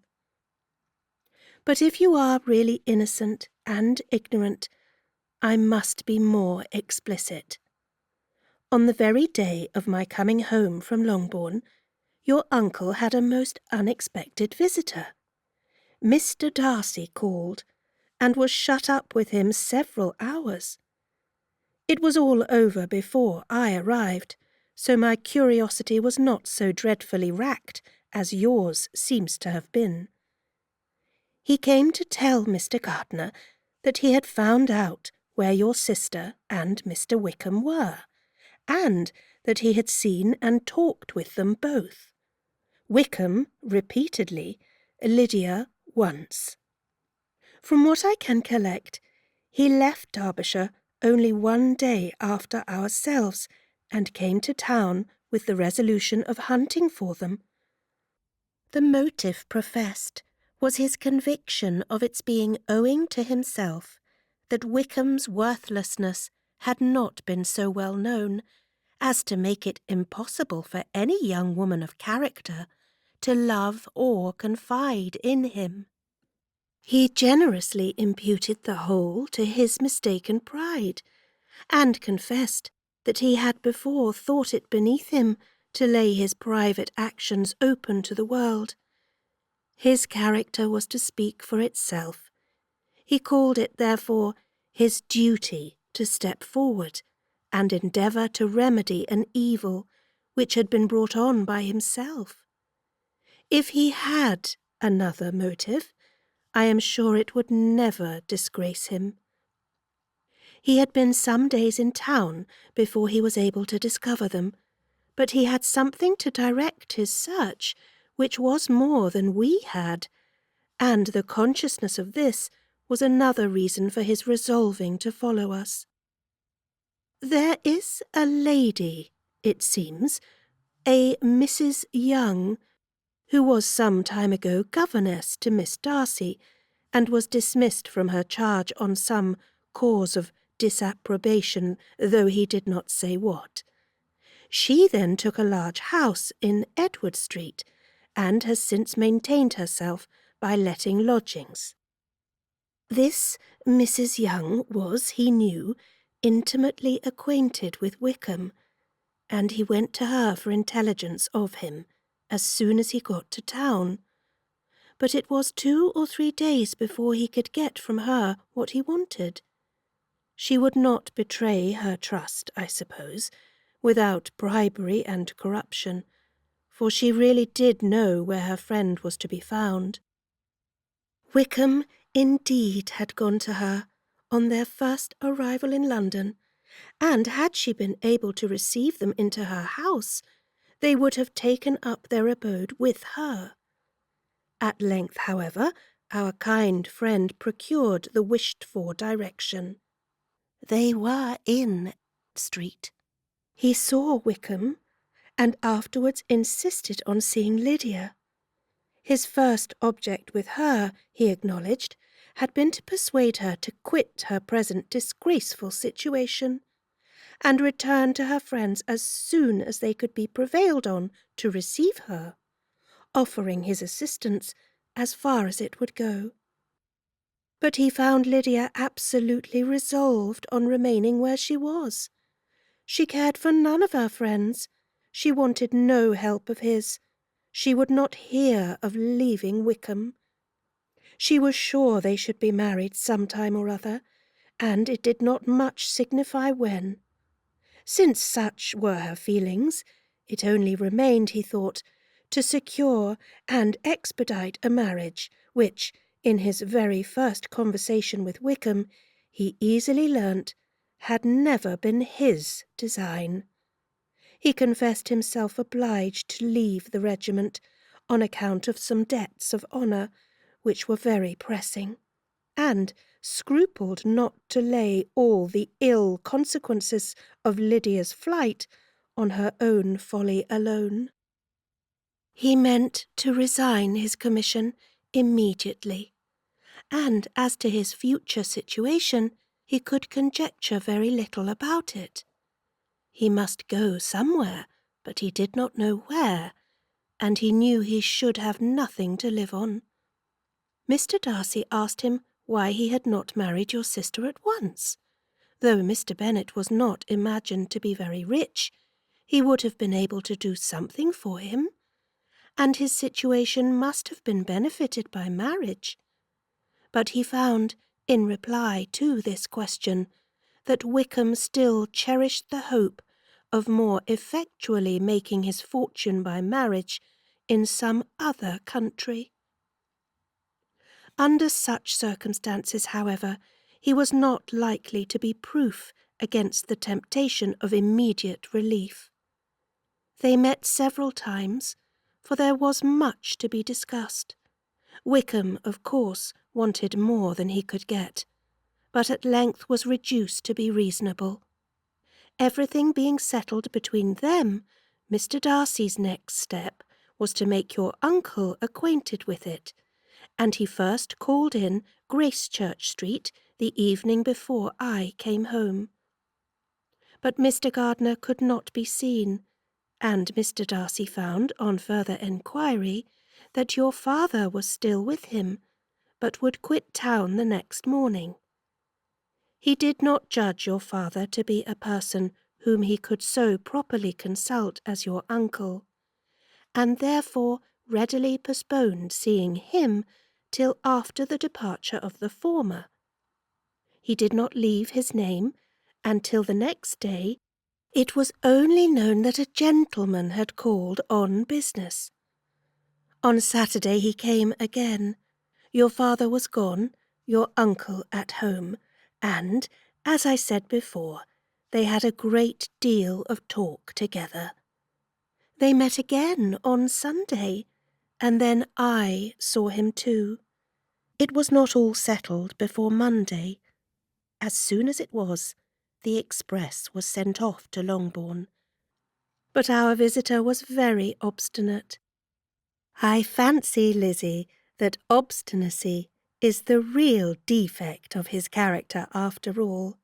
But if you are really innocent and ignorant, I must be more explicit. On the very day of my coming home from Longbourn, your uncle had a most unexpected visitor. Mr. Darcy called, and was shut up with him several hours. It was all over before I arrived, so my curiosity was not so dreadfully racked as yours seems to have been. He came to tell Mr. Gardiner that he had found out where your sister and Mr. Wickham were, and that he had seen and talked with them both. Wickham repeatedly, Lydia once. From what I can collect, he left Derbyshire only one day after ourselves, and came to town with the resolution of hunting for them. The motive professed was his conviction of its being owing to himself that Wickham's worthlessness had not been so well known as to make it impossible for any young woman of character to love or confide in him. He generously imputed the whole to his mistaken pride, and confessed that he had before thought it beneath him to lay his private actions open to the world. His character was to speak for itself. He called it, therefore, his duty to step forward and endeavour to remedy an evil which had been brought on by himself. If he had another motive, I am sure it would never disgrace him. He had been some days in town before he was able to discover them, but he had something to direct his search which was more than we had, and the consciousness of this was another reason for his resolving to follow us. There is a lady, it seems, a Mrs. Young, who was some time ago governess to Miss Darcy, and was dismissed from her charge on some cause of disapprobation, though he did not say what. She then took a large house in Edward Street, and has since maintained herself by letting lodgings. This Mrs. Young was, he knew, intimately acquainted with Wickham, and he went to her for intelligence of him as soon as he got to town. But it was 2 or 3 days before he could get from her what he wanted. She would not betray her trust, I suppose, without bribery and corruption, for she really did know where her friend was to be found. Wickham indeed had gone to her on their first arrival in London, and had she been able to receive them into her house, they would have taken up their abode with her. At length, however, our kind friend procured the wished-for direction. They were in Street. He saw Wickham, and afterwards insisted on seeing Lydia. His first object with her, he acknowledged, had been to persuade her to quit her present disgraceful situation, and return to her friends as soon as they could be prevailed on to receive her, offering his assistance as far as it would go. But he found Lydia absolutely resolved on remaining where she was. She cared for none of her friends. She wanted no help of his. She would not hear of leaving Wickham. She was sure they should be married some time or other, and it did not much signify when. Since such were her feelings, it only remained, he thought, to secure and expedite a marriage which, in his very first conversation with Wickham, he easily learnt had never been his design. He confessed himself obliged to leave the regiment on account of some debts of honour which were very pressing, and scrupled not to lay all the ill consequences of Lydia's flight on her own folly alone. He meant to resign his commission immediately, and as to his future situation, he could conjecture very little about it. He must go somewhere, but he did not know where, and he knew he should have nothing to live on. Mr. Darcy asked him why he had not married your sister at once. Though Mr. Bennet was not imagined to be very rich, he would have been able to do something for him, and his situation must have been benefited by marriage. But he found, in reply to this question, that Wickham still cherished the hope of more effectually making his fortune by marriage in some other country. Under such circumstances, however, he was not likely to be proof against the temptation of immediate relief. They met several times, for there was much to be discussed. Wickham, of course, wanted more than he could get, but at length was reduced to be reasonable. Everything being settled between them, Mr. Darcy's next step was to make your uncle acquainted with it, and he first called in Gracechurch Street the evening before I came home. But Mr. Gardiner could not be seen, and Mr. Darcy found, on further enquiry, that your father was still with him, but would quit town the next morning. He did not judge your father to be a person whom he could so properly consult as your uncle, and therefore readily postponed seeing him till after the departure of the former. He did not leave his name, and till the next day it was only known that a gentleman had called on business. On Saturday he came again. Your father was gone, your uncle at home, and, as I said before, they had a great deal of talk together. They met again on Sunday, and then I saw him too. It was not all settled before Monday. As soon as it was, the express was sent off to Longbourn. But our visitor was very obstinate. I fancy, Lizzie, that obstinacy is the real defect of his character after all.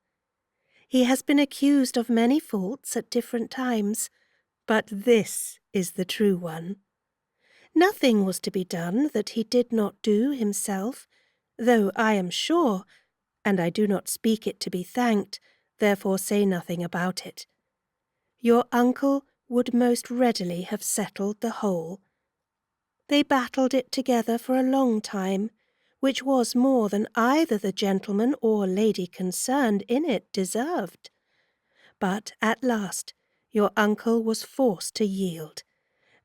He has been accused of many faults at different times, but this is the true one. Nothing was to be done that he did not do himself, though I am sure, and I do not speak it to be thanked, therefore say nothing about it. Your uncle would most readily have settled the whole. They battled it together for a long time, which was more than either the gentleman or lady concerned in it deserved. But at last your uncle was forced to yield,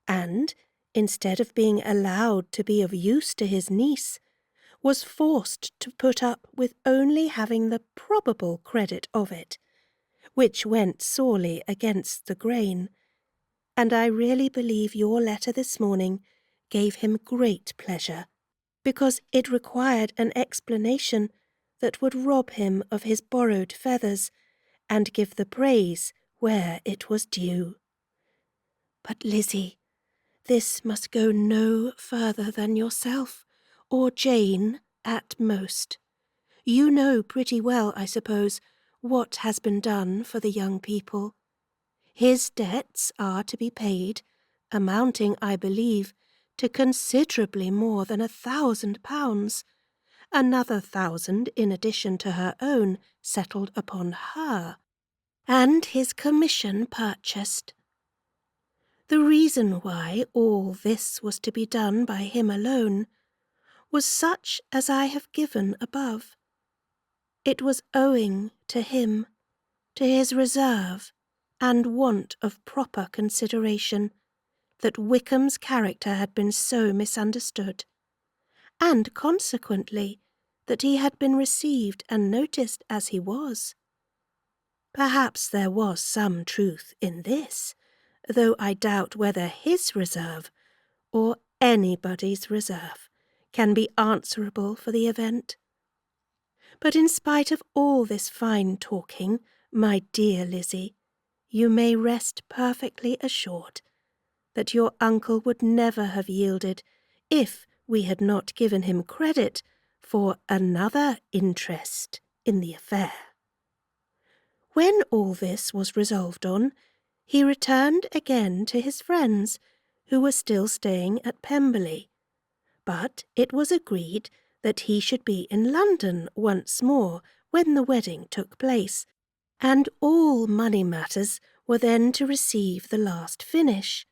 and, instead of being allowed to be of use to his niece, was forced to put up with only having the probable credit of it, which went sorely against the grain, and I really believe your letter this morning gave him great pleasure, because it required an explanation that would rob him of his borrowed feathers, and give the praise where it was due. But, Lizzie, this must go no further than yourself, or Jane at most. You know pretty well, I suppose, what has been done for the young people. His debts are to be paid, amounting, I believe, to considerably more than £1,000, another 1,000 in addition to her own settled upon her, and his commission purchased. The reason why all this was to be done by him alone was such as I have given above. It was owing to him, to his reserve and want of proper consideration, that Wickham's character had been so misunderstood, and consequently that he had been received and noticed as he was. Perhaps there was some truth in this, though I doubt whether his reserve, or anybody's reserve, can be answerable for the event. But in spite of all this fine talking, my dear Lizzie, you may rest perfectly assured that your uncle would never have yielded if we had not given him credit for another interest in the affair. When all this was resolved on, he returned again to his friends, who were still staying at Pemberley, but it was agreed that he should be in London once more when the wedding took place, and all money matters were then to receive the last finish.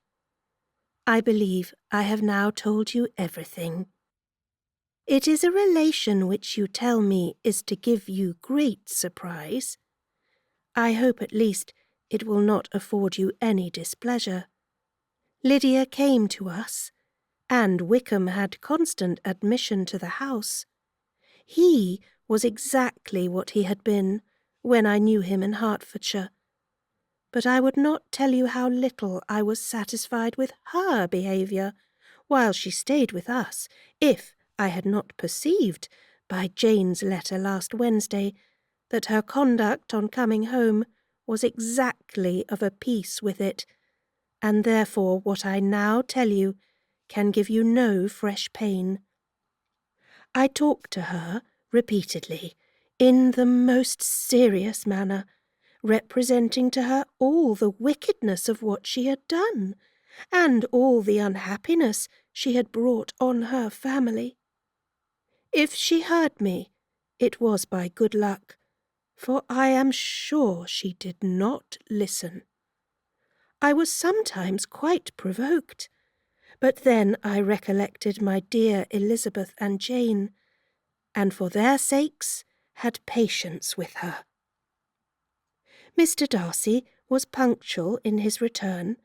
I believe I have now told you everything. It is a relation which you tell me is to give you great surprise. I hope at least it will not afford you any displeasure. Lydia came to us, and Wickham had constant admission to the house. He was exactly what he had been when I knew him in Hertfordshire. But I would not tell you how little I was satisfied with her behaviour while she stayed with us, if I had not perceived, by Jane's letter last Wednesday, that her conduct on coming home was exactly of a piece with it, and therefore what I now tell you can give you no fresh pain. I talked to her repeatedly, in the most serious manner, representing to her all the wickedness of what she had done, and all the unhappiness she had brought on her family. If she heard me, it was by good luck, for I am sure she did not listen. I was sometimes quite provoked, but then I recollected my dear Elizabeth and Jane, and for their sakes had patience with her. Mr. Darcy was punctual in his return,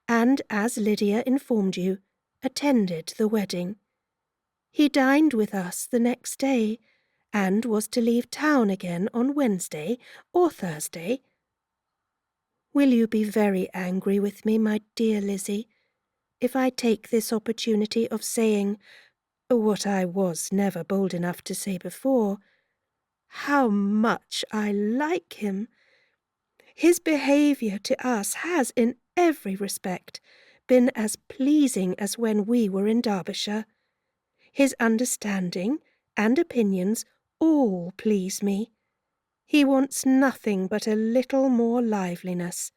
and, as Lydia informed you, attended the wedding. He dined with us the next day, and was to leave town again on Wednesday or Thursday. Will you be very angry with me, my dear Lizzie, if I take this opportunity of saying, what I was never bold enough to say before, how much I like him? His behaviour to us has, in every respect, been as pleasing as when we were in Derbyshire. His understanding and opinions all please me. He wants nothing but a little more liveliness,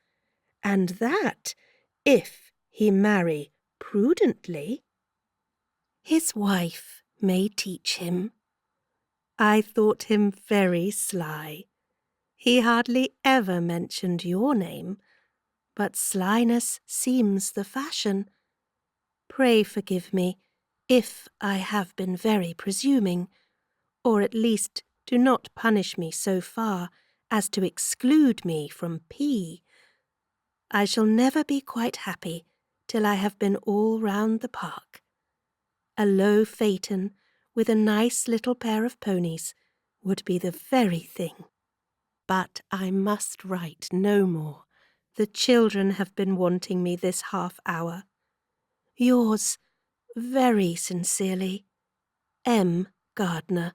and that, if he marry prudently, his wife may teach him. I thought him very sly. He hardly ever mentioned your name, but slyness seems the fashion. Pray forgive me if I have been very presuming, or at least do not punish me so far as to exclude me from P. I shall never be quite happy till I have been all round the park. A low phaeton with a nice little pair of ponies would be the very thing. But I must write no more. The children have been wanting me this half hour. Yours, very sincerely, M. Gardner.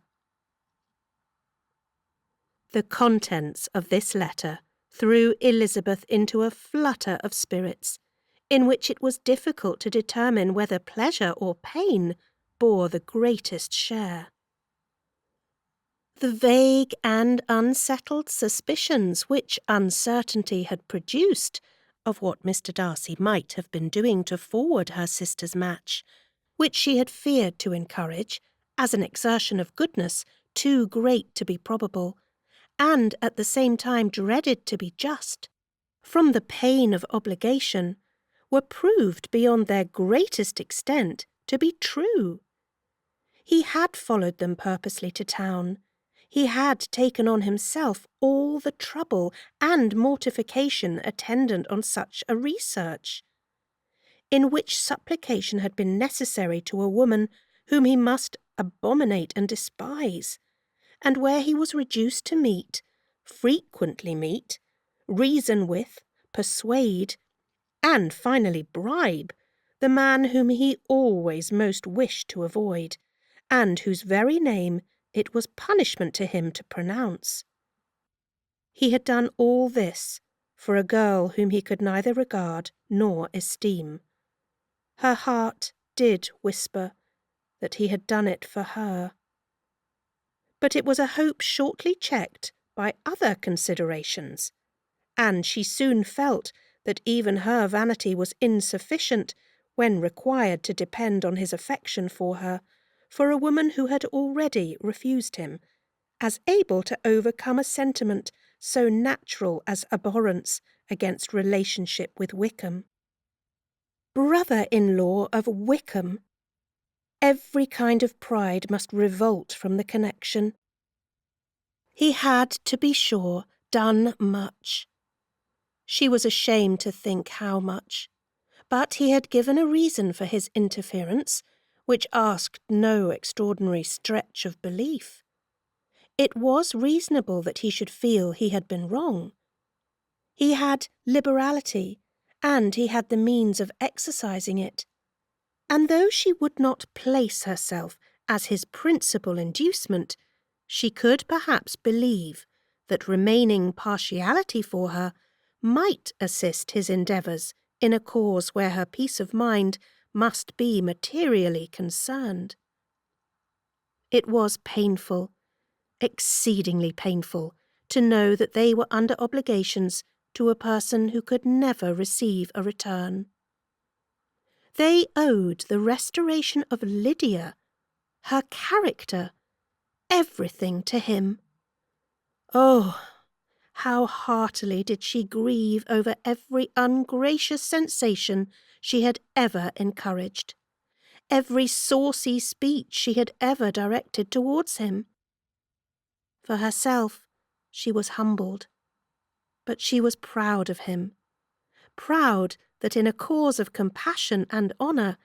The contents of this letter threw Elizabeth into a flutter of spirits, in which it was difficult to determine whether pleasure or pain bore the greatest share. The vague and unsettled suspicions which uncertainty had produced of what Mr. Darcy might have been doing to forward her sister's match, which she had feared to encourage, as an exertion of goodness too great to be probable, and at the same time dreaded to be just, from the pain of obligation, were proved beyond their greatest extent to be true. He had followed them purposely to town. He had taken on himself all the trouble and mortification attendant on such a research, in which supplication had been necessary to a woman whom he must abominate and despise, and where he was reduced to meet, frequently meet, reason with, persuade, and finally bribe, the man whom he always most wished to avoid, and whose very name it was punishment to him to pronounce. He had done all this for a girl whom he could neither regard nor esteem. Her heart did whisper that he had done it for her. But it was a hope shortly checked by other considerations, and she soon felt that even her vanity was insufficient, when required to depend on his affection for her, for a woman who had already refused him, as able to overcome a sentiment so natural as abhorrence against relationship with Wickham. Brother-in-law of Wickham! Every kind of pride must revolt from the connection. He had, to be sure, done much. She was ashamed to think how much, but he had given a reason for his interference, which asked no extraordinary stretch of belief. It was reasonable that he should feel he had been wrong. He had liberality, and he had the means of exercising it. And though she would not place herself as his principal inducement, she could perhaps believe that remaining partiality for her might assist his endeavours in a cause where her peace of mind must be materially concerned. It was painful, exceedingly painful, to know that they were under obligations to a person who could never receive a return. They owed the restoration of Lydia, her character, everything to him. Oh, how heartily did she grieve over every ungracious sensation she had ever encouraged, every saucy speech she had ever directed towards him. For herself, she was humbled, but she was proud of him, proud that in a cause of compassion and honour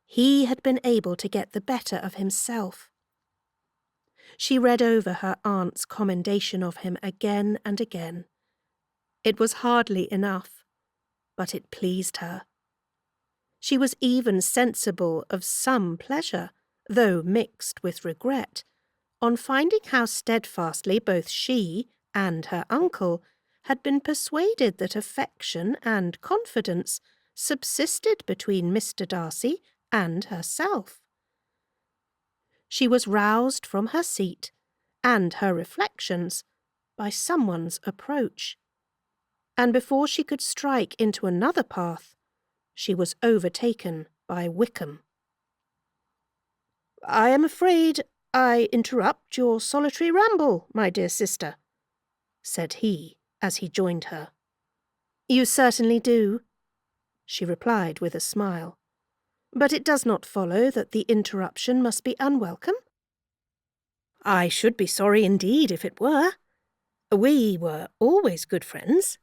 he had been able to get the better of himself. She read over her aunt's commendation of him again and again. It was hardly enough, but it pleased her. She was even sensible of some pleasure, though mixed with regret, on finding how steadfastly both she and her uncle had been persuaded that affection and confidence subsisted between Mr. Darcy and herself. She was roused from her seat and her reflections by someone's approach, and before she could strike into another path, she was overtaken by Wickham. "I am afraid I interrupt your solitary ramble, my dear sister," said he, as he joined her. "You certainly do," she replied with a smile. "But it does not follow that the interruption must be unwelcome. I should be sorry indeed if it were. We were always good friends,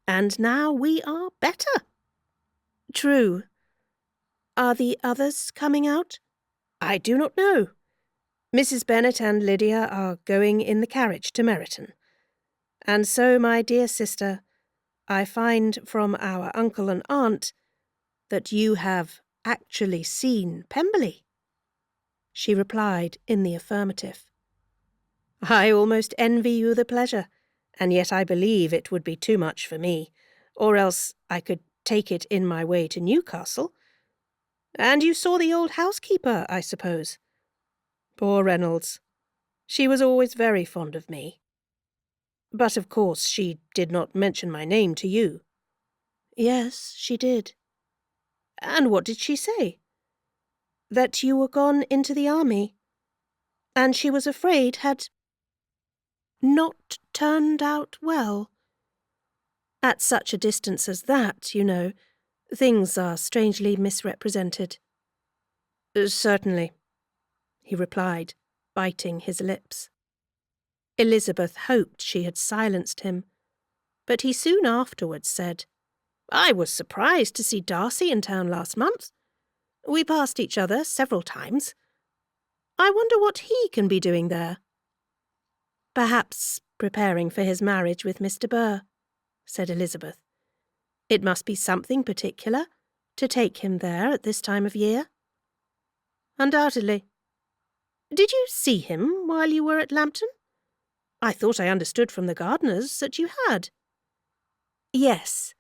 and now we are better." "True. Are the others coming out?" "I do not know. Mrs. Bennet and Lydia are going in the carriage to Meryton. And so, my dear sister, I find from our uncle and aunt that you have actually seen Pemberley." She replied in the affirmative. "I almost envy you the pleasure, and yet I believe it would be too much for me, or else I could take it in my way to Newcastle. And you saw the old housekeeper, I suppose? Poor Reynolds. She was always very fond of me. But of course she did not mention my name to you." "Yes, she did." "And what did she say?" "That you were gone into the army, and she was afraid had not turned out well. At such a distance as that, you know, things are strangely misrepresented." "Certainly," he replied, biting his lips. Elizabeth hoped she had silenced him, but he soon afterwards said, "I was surprised to see Darcy in town last month. We passed each other several times. I wonder what he can be doing there." "Perhaps preparing for his marriage with Mr. Burr," said Elizabeth. "It must be something particular to take him there at this time of year." "Undoubtedly. Did you see him while you were at Lambton? I thought I understood from the gardeners that you had." "Yes.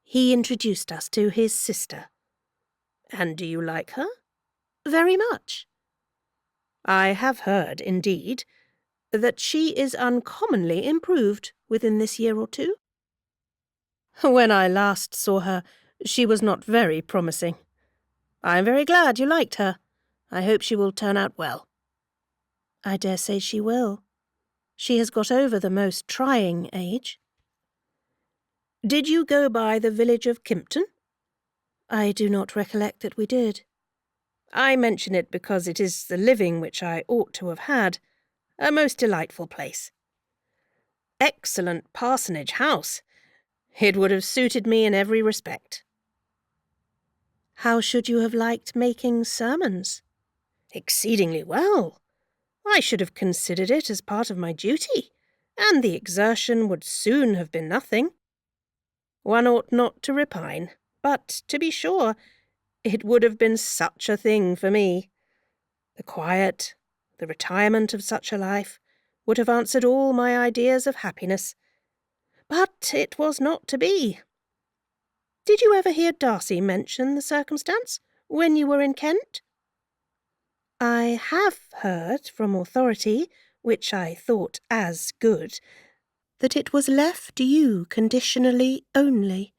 He introduced us to his sister." "And do you like her?" "Very much." "I have heard, indeed, that she is uncommonly improved within this year or two." "When I last saw her, she was not very promising. I am very glad you liked her. I hope she will turn out well." "I dare say she will. She has got over the most trying age." "Did you go by the village of Kympton?" "I do not recollect that we did." "I mention it because it is the living which I ought to have had. A most delightful place. Excellent parsonage house. It would have suited me in every respect." "How should you have liked making sermons?" "Exceedingly well. I should have considered it as part of my duty, and the exertion would soon have been nothing. One ought not to repine, but, to be sure, it would have been such a thing for me. The quiet, the retirement of such a life would have answered all my ideas of happiness. But it was not to be. Did you ever hear Darcy mention the circumstance when you were in Kent?" "I have heard from authority, which I thought as good, that it was left you conditionally only,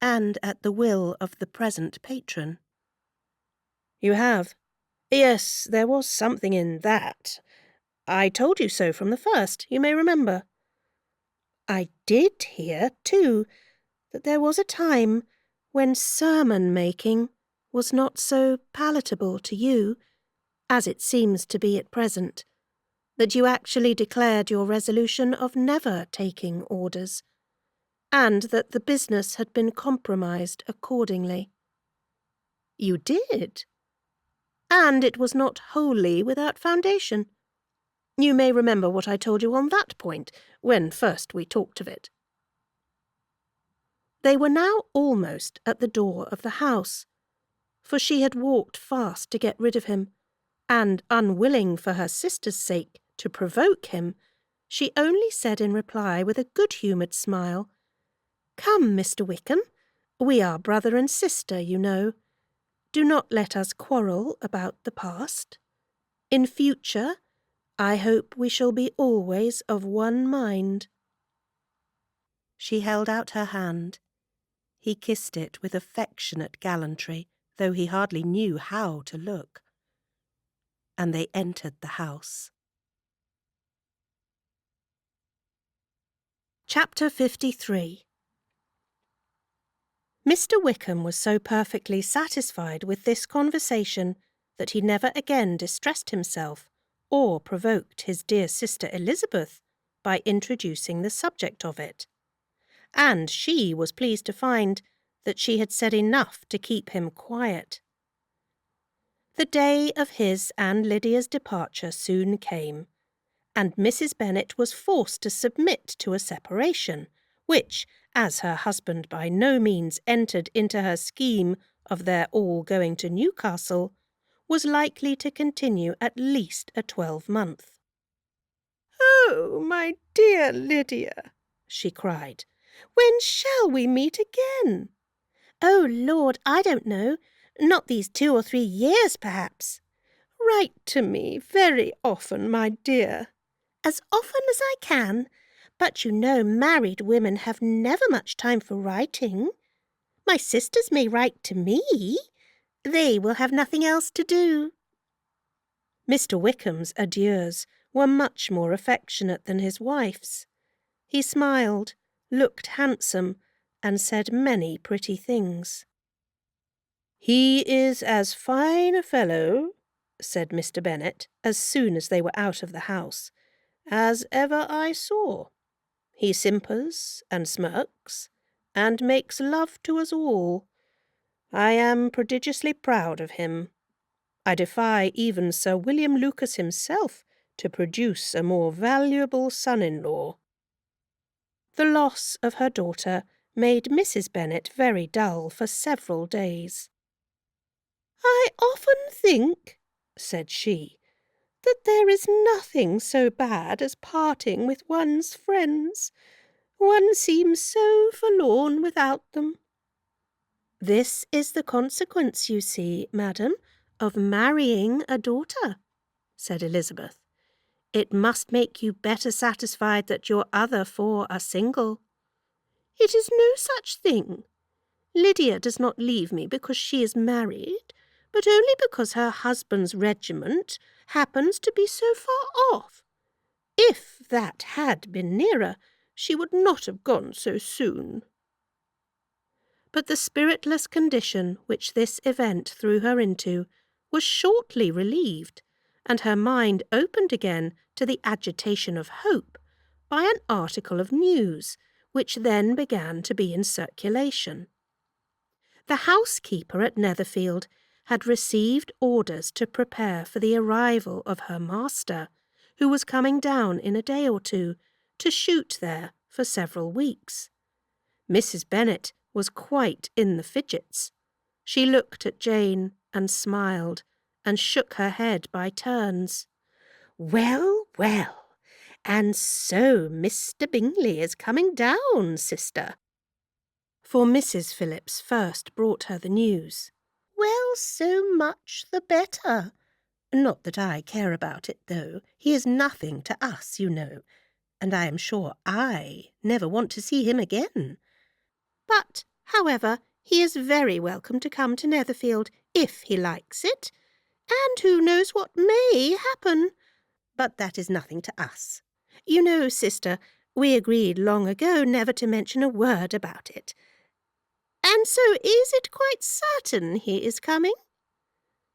and at the will of the present patron." "You have? Yes, there was something in that. I told you so from the first, you may remember. I did hear, too, that there was a time when sermon-making was not so palatable to you, as it seems to be at present, that you actually declared your resolution of never taking orders, and that the business had been compromised accordingly. You did, and it was not wholly without foundation. You may remember what I told you on that point, when first we talked of it. They were now almost at the door of the house, for she had walked fast to get rid of him, and unwilling for her sister's sake to provoke him, she only said in reply with a good-humoured smile, "Come, Mr. Wickham, we are brother and sister, you know. Do not let us quarrel about the past. In future, I hope we shall be always of one mind." She held out her hand. He kissed it with affectionate gallantry, though he hardly knew how to look. And they entered the house. Chapter 53. Mr. Wickham was so perfectly satisfied with this conversation that he never again distressed himself or provoked his dear sister Elizabeth by introducing the subject of it. And she was pleased to find that she had said enough to keep him quiet. The day of his and Lydia's departure soon came, and Mrs. Bennet was forced to submit to a separation, which, as her husband by no means entered into her scheme of their all going to Newcastle, was likely to continue at least a 12-month. "Oh, my dear Lydia," she cried, "when shall we meet again?" "Oh, Lord, I don't know. Not these 2 or 3 years, perhaps." "Write to me very often, my dear." "As often as I can. But you know married women have never much time for writing. My sisters may write to me. They will have nothing else to do." Mr. Wickham's adieus were much more affectionate than his wife's. He smiled, looked handsome, and said many pretty things. "He is as fine a fellow," said Mr. Bennet, as soon as they were out of the house, "as ever I saw. He simpers and smirks, and makes love to us all. I am prodigiously proud of him. I defy even Sir William Lucas himself to produce a more valuable son-in-law." The loss of her daughter made Mrs. Bennet very dull for several days. "I often think," said she, "that there is nothing so bad as parting with one's friends. One seems so forlorn without them." "This is the consequence, you see, madam, of marrying a daughter," said Elizabeth. "It must make you better satisfied that your other 4 are single." "It is no such thing. Lydia does not leave me because she is married, but only because her husband's regiment happens to be so far off. If that had been nearer, she would not have gone so soon." But the spiritless condition which this event threw her into was shortly relieved, and her mind opened again to the agitation of hope by an article of news which then began to be in circulation. The housekeeper at Netherfield had received orders to prepare for the arrival of her master, who was coming down in a day or 2 to shoot there for several weeks. Mrs. Bennet was quite in the fidgets. She looked at Jane and smiled, and shook her head by turns. "Well, well, and so Mr. Bingley is coming down, sister?" For Mrs. Phillips first brought her the news. "Well, so much the better. Not that I care about it, though. He is nothing to us, you know, and I am sure I never want to see him again. But, however, he is very welcome to come to Netherfield, if he likes it, and who knows what may happen. but that is nothing to us. You know, sister, we agreed long ago never to mention a word about it. And so is it quite certain he is coming?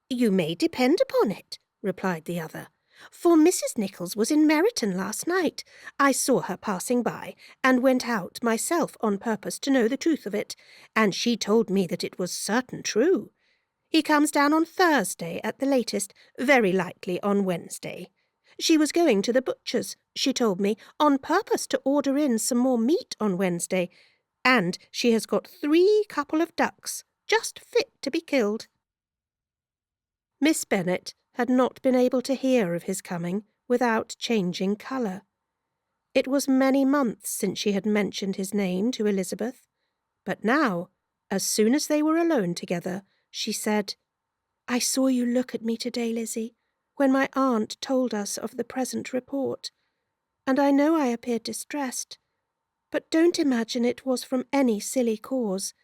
You may depend upon it, replied the other, for Mrs. Nichols was in Meryton last night. I saw her passing by, and went out myself on purpose to know the truth of it, and she told me that it was certain true. He comes down on Thursday at the latest, very likely on Wednesday. She was going to the butcher's, she told me, on purpose to order in some more meat on Wednesday, and she has got 3 couple of ducks, just fit to be killed. Miss Bennet had not been able to hear of his coming without changing colour. It was many months since she had mentioned his name to Elizabeth, but now, as soon as they were alone together, she said, "I saw you look at me today, Lizzie, when my aunt told us of the present report, and I know I appeared distressed, but don't imagine it was from any silly cause.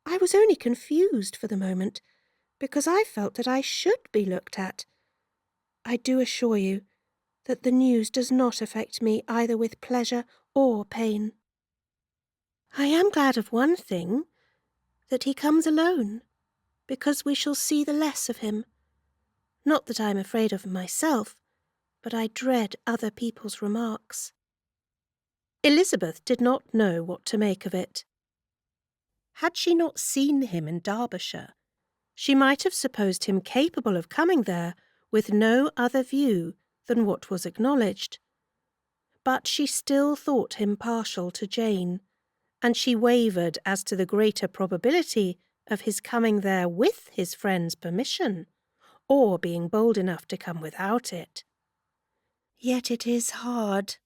I was only confused for the moment, because I felt that I should be looked at. I do assure you that the news does not affect me either with pleasure or pain. I am glad of one thing, that he comes alone, because we shall see the less of him. Not that I am afraid of him myself, but I dread other people's remarks." Elizabeth did not know what to make of it. Had she not seen him in Derbyshire, she might have supposed him capable of coming there with no other view than what was acknowledged. But she still thought him partial to Jane, and she wavered as to the greater probability of his coming there with his friend's permission, or being bold enough to come without it. Yet it is hard,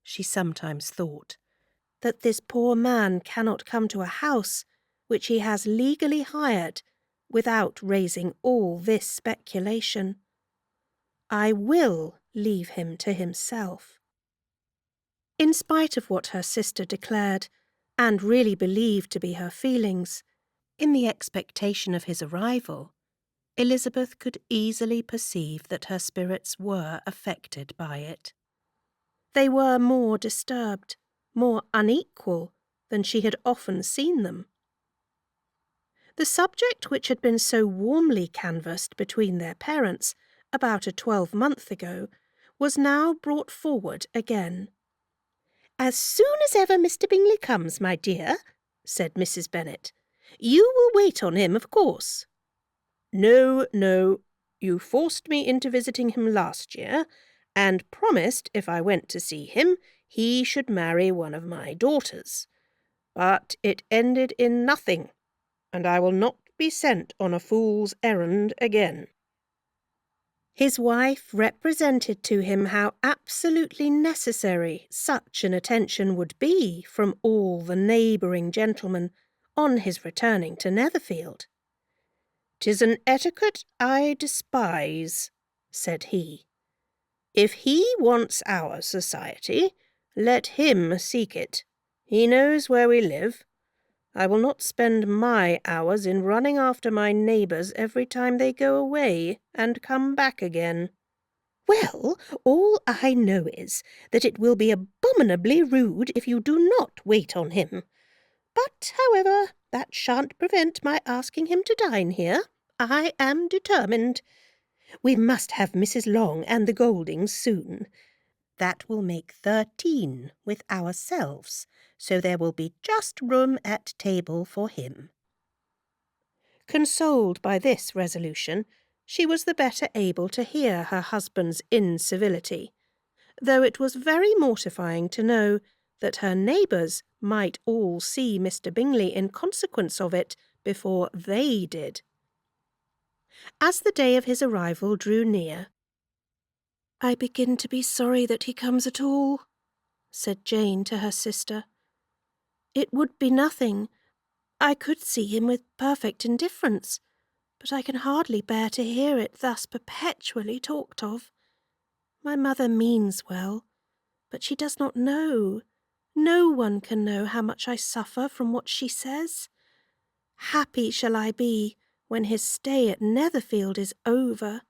she sometimes thought, that this poor man cannot come to a house which he has legally hired without raising all this speculation. I will leave him to himself. In spite of what her sister declared, and really believed to be her feelings, in the expectation of his arrival, Elizabeth could easily perceive that her spirits were affected by it. They were more disturbed, more unequal than she had often seen them. The subject which had been so warmly canvassed between their parents about a 12-month ago was now brought forward again. "As soon as ever Mr. Bingley comes, my dear," said Mrs. Bennet, "you will wait on him, of course." "No, no. You forced me into visiting him last year, and promised if I went to see him he should marry one of my daughters. But it ended in nothing, and I will not be sent on a fool's errand again." His wife represented to him how absolutely necessary such an attention would be from all the neighbouring gentlemen on his returning to Netherfield. "'Tis an etiquette I despise," said he. "If he wants our society, let him seek it. He knows where we live. I will not spend my hours in running after my neighbours every time they go away and come back again." "Well, all I know is that it will be abominably rude if you do not wait on him. But, however, that shan't prevent my asking him to dine here. I am determined. We must have Mrs. Long and the Goldings soon. That will make 13 with ourselves, so there will be just room at table for him." Consoled by this resolution, she was the better able to hear her husband's incivility, though it was very mortifying to know that her neighbours might all see Mr. Bingley in consequence of it before they did. As the day of his arrival drew near, "I begin to be sorry that he comes at all," said Jane to her sister. "It would be nothing. I could see him with perfect indifference, but I can hardly bear to hear it thus perpetually talked of. My mother means well, but she does not know. No one can know how much I suffer from what she says. Happy shall I be when his stay at Netherfield is over."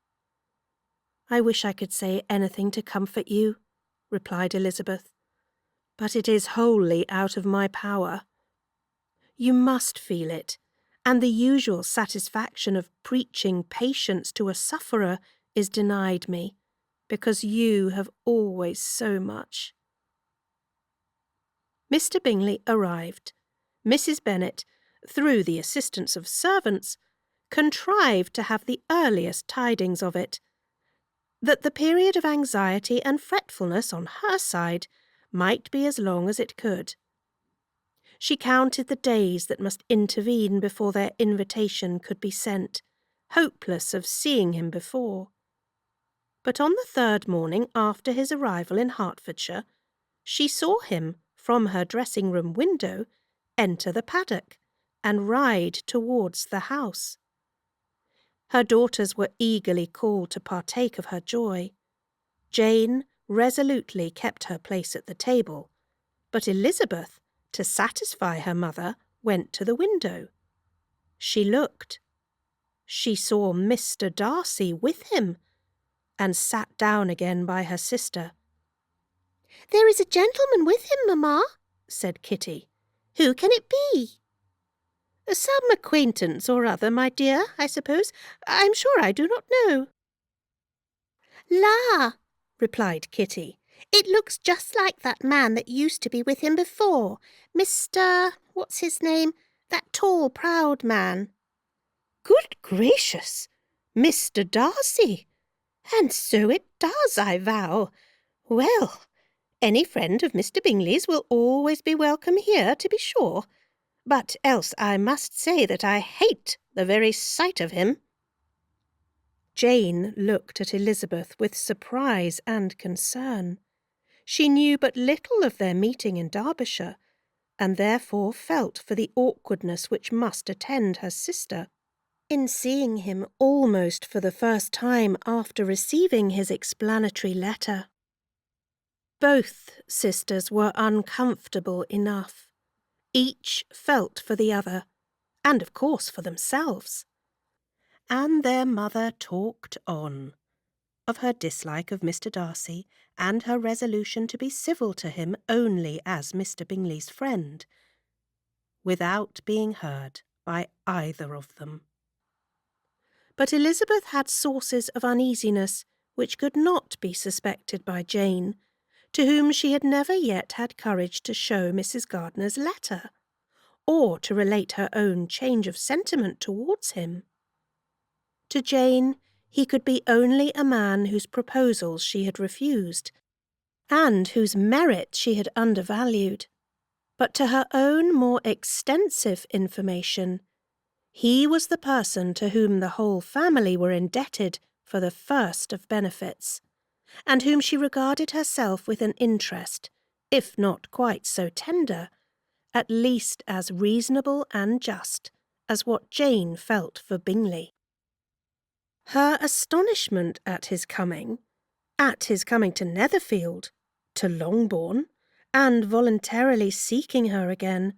"I wish I could say anything to comfort you," replied Elizabeth, "but it is wholly out of my power. You must feel it, and the usual satisfaction of preaching patience to a sufferer is denied me, because you have always so much." Mr. Bingley arrived. Mrs. Bennet, through the assistance of servants, contrived to have the earliest tidings of it, that the period of anxiety and fretfulness on her side might be as long as it could. She counted the days that must intervene before their invitation could be sent, hopeless of seeing him before. But on the third morning after his arrival in Hertfordshire, she saw him, from her dressing-room window, enter the paddock and ride towards the house. Her daughters were eagerly called to partake of her joy. Jane resolutely kept her place at the table, but Elizabeth, to satisfy her mother, went to the window. She looked. She saw Mr. Darcy with him, and sat down again by her sister. "There is a gentleman with him, mamma," said Kitty. "Who can it be?" "Some acquaintance or other, my dear, I suppose. I'm sure I do not know." "La!" replied Kitty. "It looks just like that man that used to be with him before. Mr. what's his name? That tall, proud man." "Good gracious! Mr. Darcy! And so it does, I vow. Well, any friend of Mr. Bingley's will always be welcome here, to be sure. But else I must say that I hate the very sight of him." Jane looked at Elizabeth with surprise and concern. She knew but little of their meeting in Derbyshire, and therefore felt for the awkwardness which must attend her sister in seeing him almost for the first time after receiving his explanatory letter. Both sisters were uncomfortable enough. Each felt for the other, and of course for themselves. And their mother talked on, of her dislike of Mr. Darcy, and her resolution to be civil to him only as Mr. Bingley's friend, without being heard by either of them. But Elizabeth had sources of uneasiness which could not be suspected by Jane, to whom she had never yet had courage to show Mrs. Gardiner's letter, or to relate her own change of sentiment towards him. To Jane, he could be only a man whose proposals she had refused, and whose merit she had undervalued. But to her own more extensive information, he was the person to whom the whole family were indebted for the first of benefits, and whom she regarded herself with an interest, if not quite so tender, at least as reasonable and just as what Jane felt for Bingley. Her astonishment at his coming to Netherfield, to Longbourn, and voluntarily seeking her again,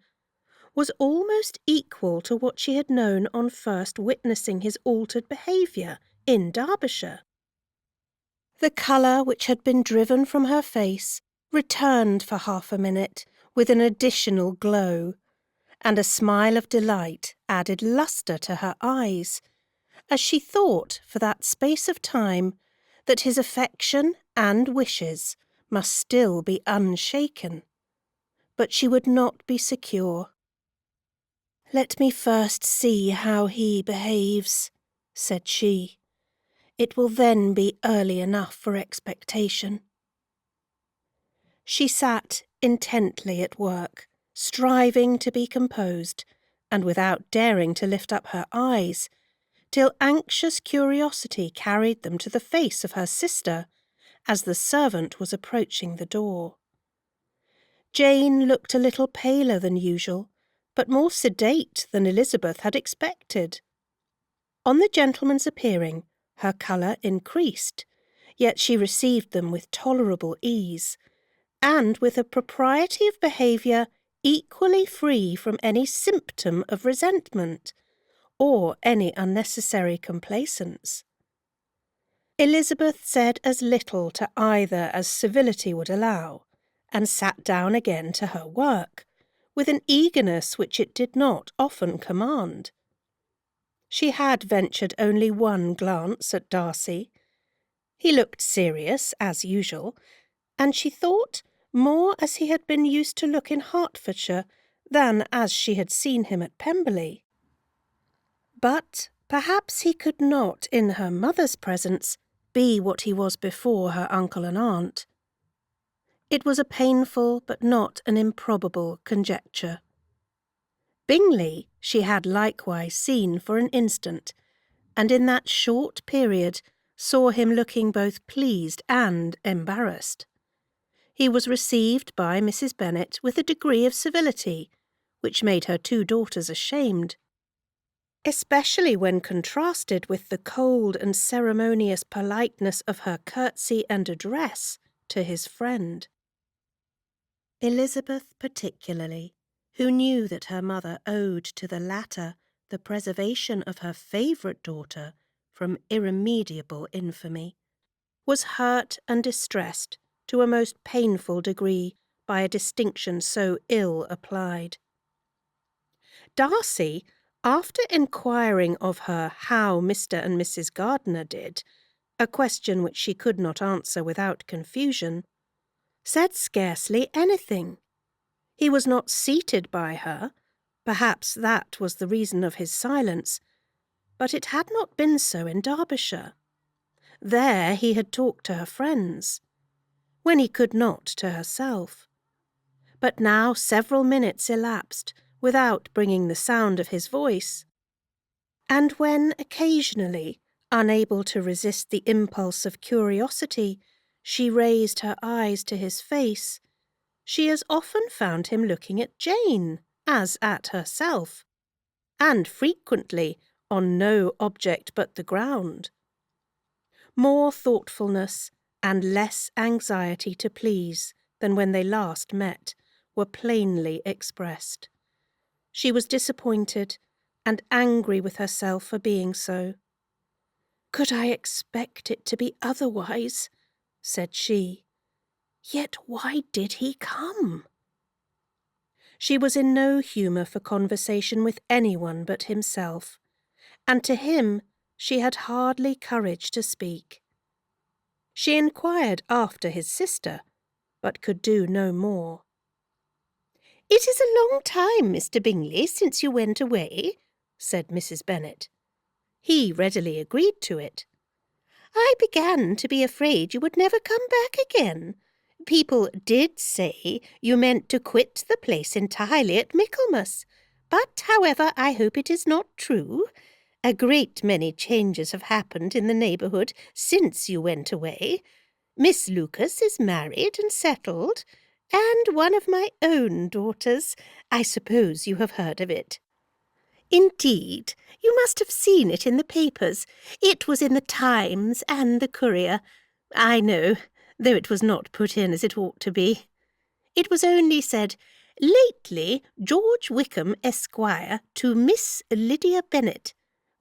was almost equal to what she had known on first witnessing his altered behaviour in Derbyshire. The colour which had been driven from her face returned for half a minute with an additional glow, and a smile of delight added lustre to her eyes, as she thought for that space of time that his affection and wishes must still be unshaken. But she would not be secure. "Let me first see how he behaves," said she. "It will then be early enough for expectation." She sat intently at work, striving to be composed, and without daring to lift up her eyes, till anxious curiosity carried them to the face of her sister, as the servant was approaching the door. Jane looked a little paler than usual, but more sedate than Elizabeth had expected. On the gentleman's appearing, her colour increased, yet she received them with tolerable ease, and with a propriety of behaviour equally free from any symptom of resentment, or any unnecessary complaisance. Elizabeth said as little to either as civility would allow, and sat down again to her work, with an eagerness which it did not often command. She had ventured only one glance at Darcy. He looked serious, as usual, and she thought more as he had been used to look in Hertfordshire than as she had seen him at Pemberley. But perhaps he could not, in her mother's presence, be what he was before her uncle and aunt. It was a painful but not an improbable conjecture. Bingley she had likewise seen for an instant, and in that short period saw him looking both pleased and embarrassed. He was received by Mrs. Bennet with a degree of civility which made her two daughters ashamed, especially when contrasted with the cold and ceremonious politeness of her curtsy and address to his friend. Elizabeth particularly, who knew that her mother owed to the latter the preservation of her favourite daughter from irremediable infamy, was hurt and distressed to a most painful degree by a distinction so ill applied. Darcy, after inquiring of her how Mr. and Mrs. Gardiner did, a question which she could not answer without confusion, said scarcely anything. He was not seated by her, perhaps that was the reason of his silence, but it had not been so in Derbyshire. There he had talked to her friends, when he could not to herself. But now several minutes elapsed without bringing the sound of his voice, and when occasionally, unable to resist the impulse of curiosity, she raised her eyes to his face, she as often found him looking at Jane as at herself, and frequently on no object but the ground. More thoughtfulness and less anxiety to please than when they last met were plainly expressed. She was disappointed and angry with herself for being so. "Could I expect it to be otherwise?" said she. "Yet why did he come?" She was in no humour for conversation with anyone but himself, and to him she had hardly courage to speak. She inquired after his sister, but could do no more. "It is a long time, Mr. Bingley, since you went away," said Mrs. Bennet. He readily agreed to it. "I began to be afraid you would never come back again. People did say you meant to quit the place entirely at Michaelmas, but, however, I hope it is not true. A great many changes have happened in the neighbourhood since you went away. Miss Lucas is married and settled, and one of my own daughters. I suppose you have heard of it." "Indeed, you must have seen it in the papers. It was in the Times and the Courier. I know, though it was not put in as it ought to be. It was only said, 'Lately George Wickham, Esquire, to Miss Lydia Bennet,'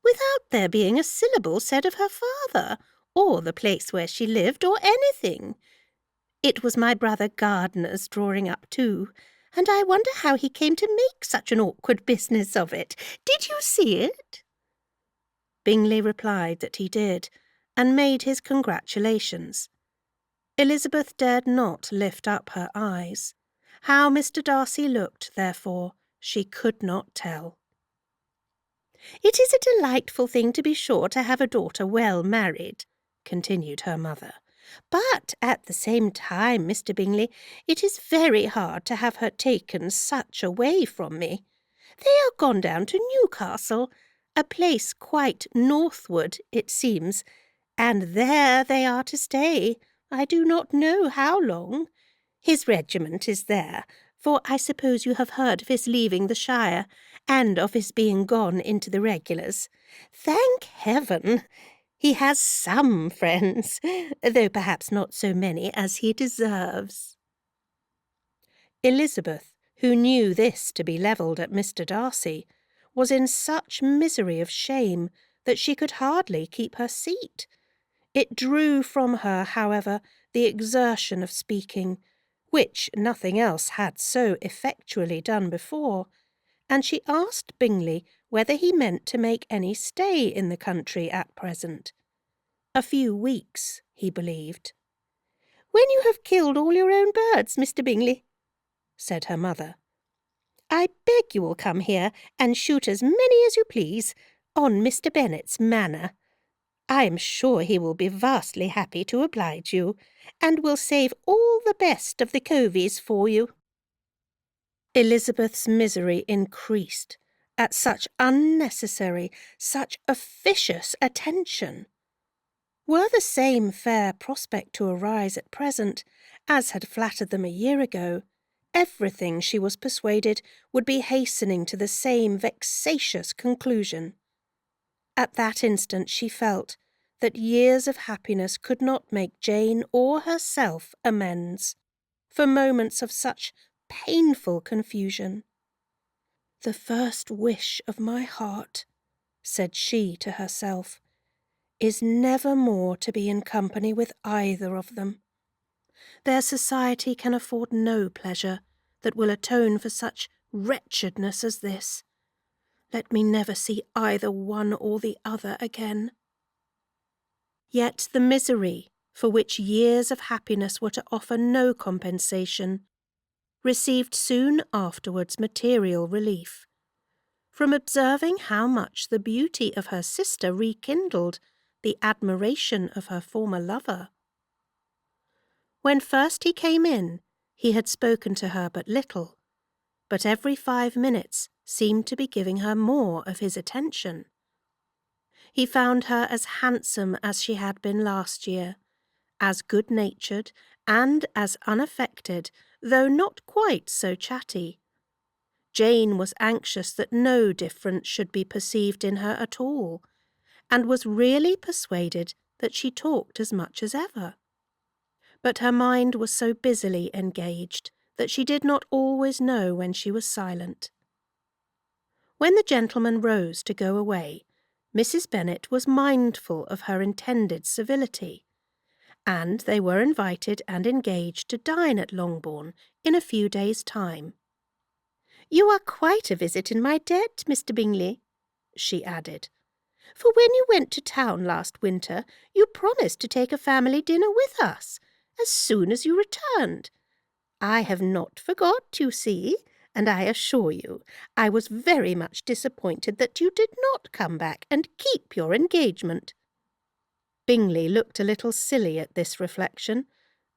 without there being a syllable said of her father, or the place where she lived, or anything. It was my brother Gardiner's drawing up too, and I wonder how he came to make such an awkward business of it. Did you see it?" Bingley replied that he did, and made his congratulations. Elizabeth dared not lift up her eyes. How Mr. Darcy looked, therefore, she could not tell. "It is a delightful thing, to be sure, to have a daughter well married," continued her mother. "But at the same time, Mr. Bingley, it is very hard to have her taken such away from me. They are gone down to Newcastle, a place quite northward, it seems, and there they are to stay. I do not know how long. His regiment is there, for I suppose you have heard of his leaving the shire, and of his being gone into the regulars. Thank heaven! He has some friends, though perhaps not so many as he deserves." Elizabeth, who knew this to be levelled at Mr. Darcy, was in such misery of shame that she could hardly keep her seat. It drew from her, however, the exertion of speaking, which nothing else had so effectually done before, and she asked Bingley whether he meant to make any stay in the country at present. A few weeks, he believed. "When you have killed all your own birds, Mr. Bingley," said her mother, "I beg you will come here and shoot as many as you please, on Mr. Bennet's manor. I am sure he will be vastly happy to oblige you, and will save all the best of the coveys for you." Elizabeth's misery increased at such unnecessary, such officious attention. Were the same fair prospect to arise at present, as had flattered them a year ago, everything, she was persuaded, would be hastening to the same vexatious conclusion. At that instant she felt that years of happiness could not make Jane or herself amends for moments of such painful confusion. "The first wish of my heart," said she to herself, "is never more to be in company with either of them. Their society can afford no pleasure that will atone for such wretchedness as this. Let me never see either one or the other again." Yet the misery, for which years of happiness were to offer no compensation, received soon afterwards material relief, from observing how much the beauty of her sister rekindled the admiration of her former lover. When first he came in, he had spoken to her but little, but every 5 minutes seemed to be giving her more of his attention. He found her as handsome as she had been last year, as good-natured and as unaffected, though not quite so chatty. Jane was anxious that no difference should be perceived in her at all, and was really persuaded that she talked as much as ever. But her mind was so busily engaged that she did not always know when she was silent. When the gentleman rose to go away, Mrs. Bennet was mindful of her intended civility, and they were invited and engaged to dine at Longbourn in a few days' time. "You are quite a visit in my debt, Mr. Bingley," she added, "for when you went to town last winter, you promised to take a family dinner with us as soon as you returned. I have not forgot, you see, and I assure you I was very much disappointed that you did not come back and keep your engagement." Bingley looked a little silly at this reflection,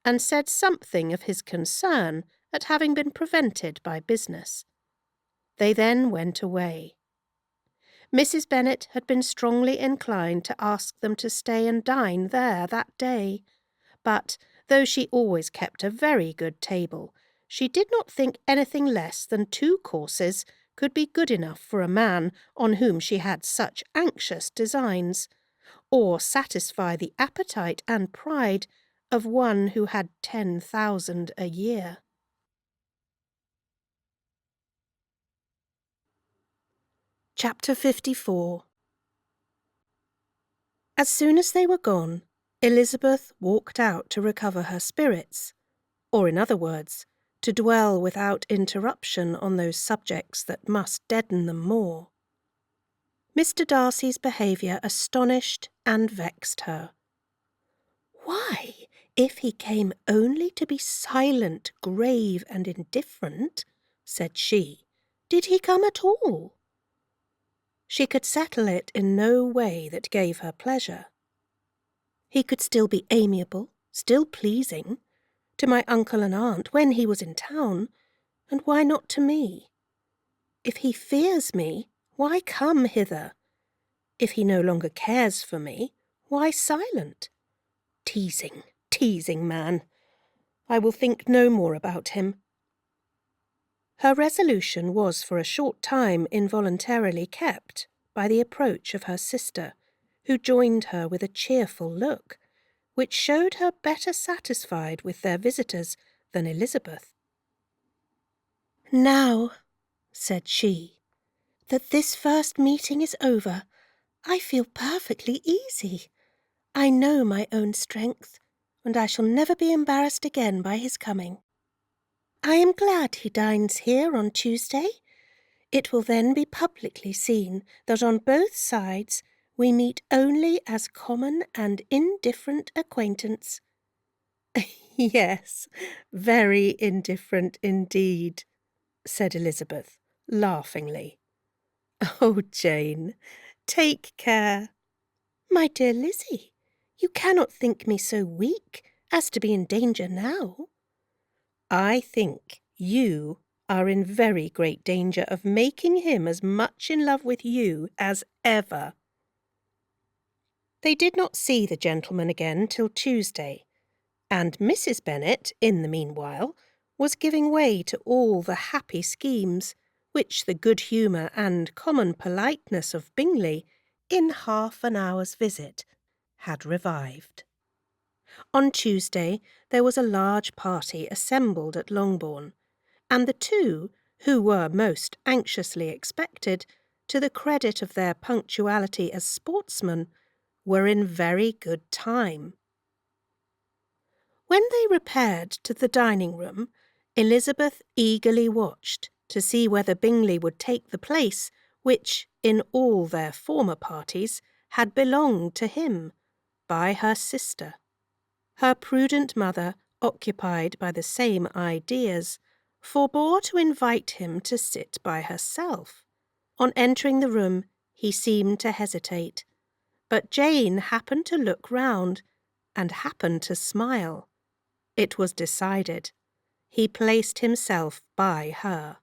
and said something of his concern at having been prevented by business. They then went away. Mrs. Bennet had been strongly inclined to ask them to stay and dine there that day, but, though she always kept a very good table, she did not think anything less than 2 courses could be good enough for a man on whom she had such anxious designs, or satisfy the appetite and pride of one who had 10,000 a year. Chapter 54. As soon as they were gone, Elizabeth walked out to recover her spirits, or in other words, to dwell without interruption on those subjects that must deaden them more. Mr. Darcy's behaviour astonished and vexed her. Why, if he came only to be silent, grave, and indifferent, said she, did he come at all? She could settle it in no way that gave her pleasure. He could still be amiable, still pleasing, to my uncle and aunt when he was in town, and why not to me? If he fears me, why come hither? If he no longer cares for me, why silent? Teasing, teasing man. I will think no more about him. Her resolution was for a short time involuntarily kept by the approach of her sister, who joined her with a cheerful look, which showed her better satisfied with their visitors than Elizabeth. "Now," said she, "that this first meeting is over, I feel perfectly easy. I know my own strength, and I shall never be embarrassed again by his coming. I am glad he dines here on Tuesday. It will then be publicly seen that on both sides we meet only as common and indifferent acquaintance. Yes, very indifferent indeed, said Elizabeth, laughingly. Oh, Jane, take care. My dear Lizzie, you cannot think me so weak as to be in danger now. I think you are in very great danger of making him as much in love with you as ever. They did not see the gentleman again till Tuesday, and Mrs. Bennet, in the meanwhile, was giving way to all the happy schemes which the good humour and common politeness of Bingley, in half an hour's visit, had revived. On Tuesday there was a large party assembled at Longbourn, and the two, who were most anxiously expected, to the credit of their punctuality as sportsmen, were in very good time. When they repaired to the dining-room, Elizabeth eagerly watched to see whether Bingley would take the place which, in all their former parties, had belonged to him, by her sister. Her prudent mother, occupied by the same ideas, forbore to invite him to sit by herself. On entering the room, he seemed to hesitate, but Jane happened to look round, and happened to smile. It was decided. He placed himself by her.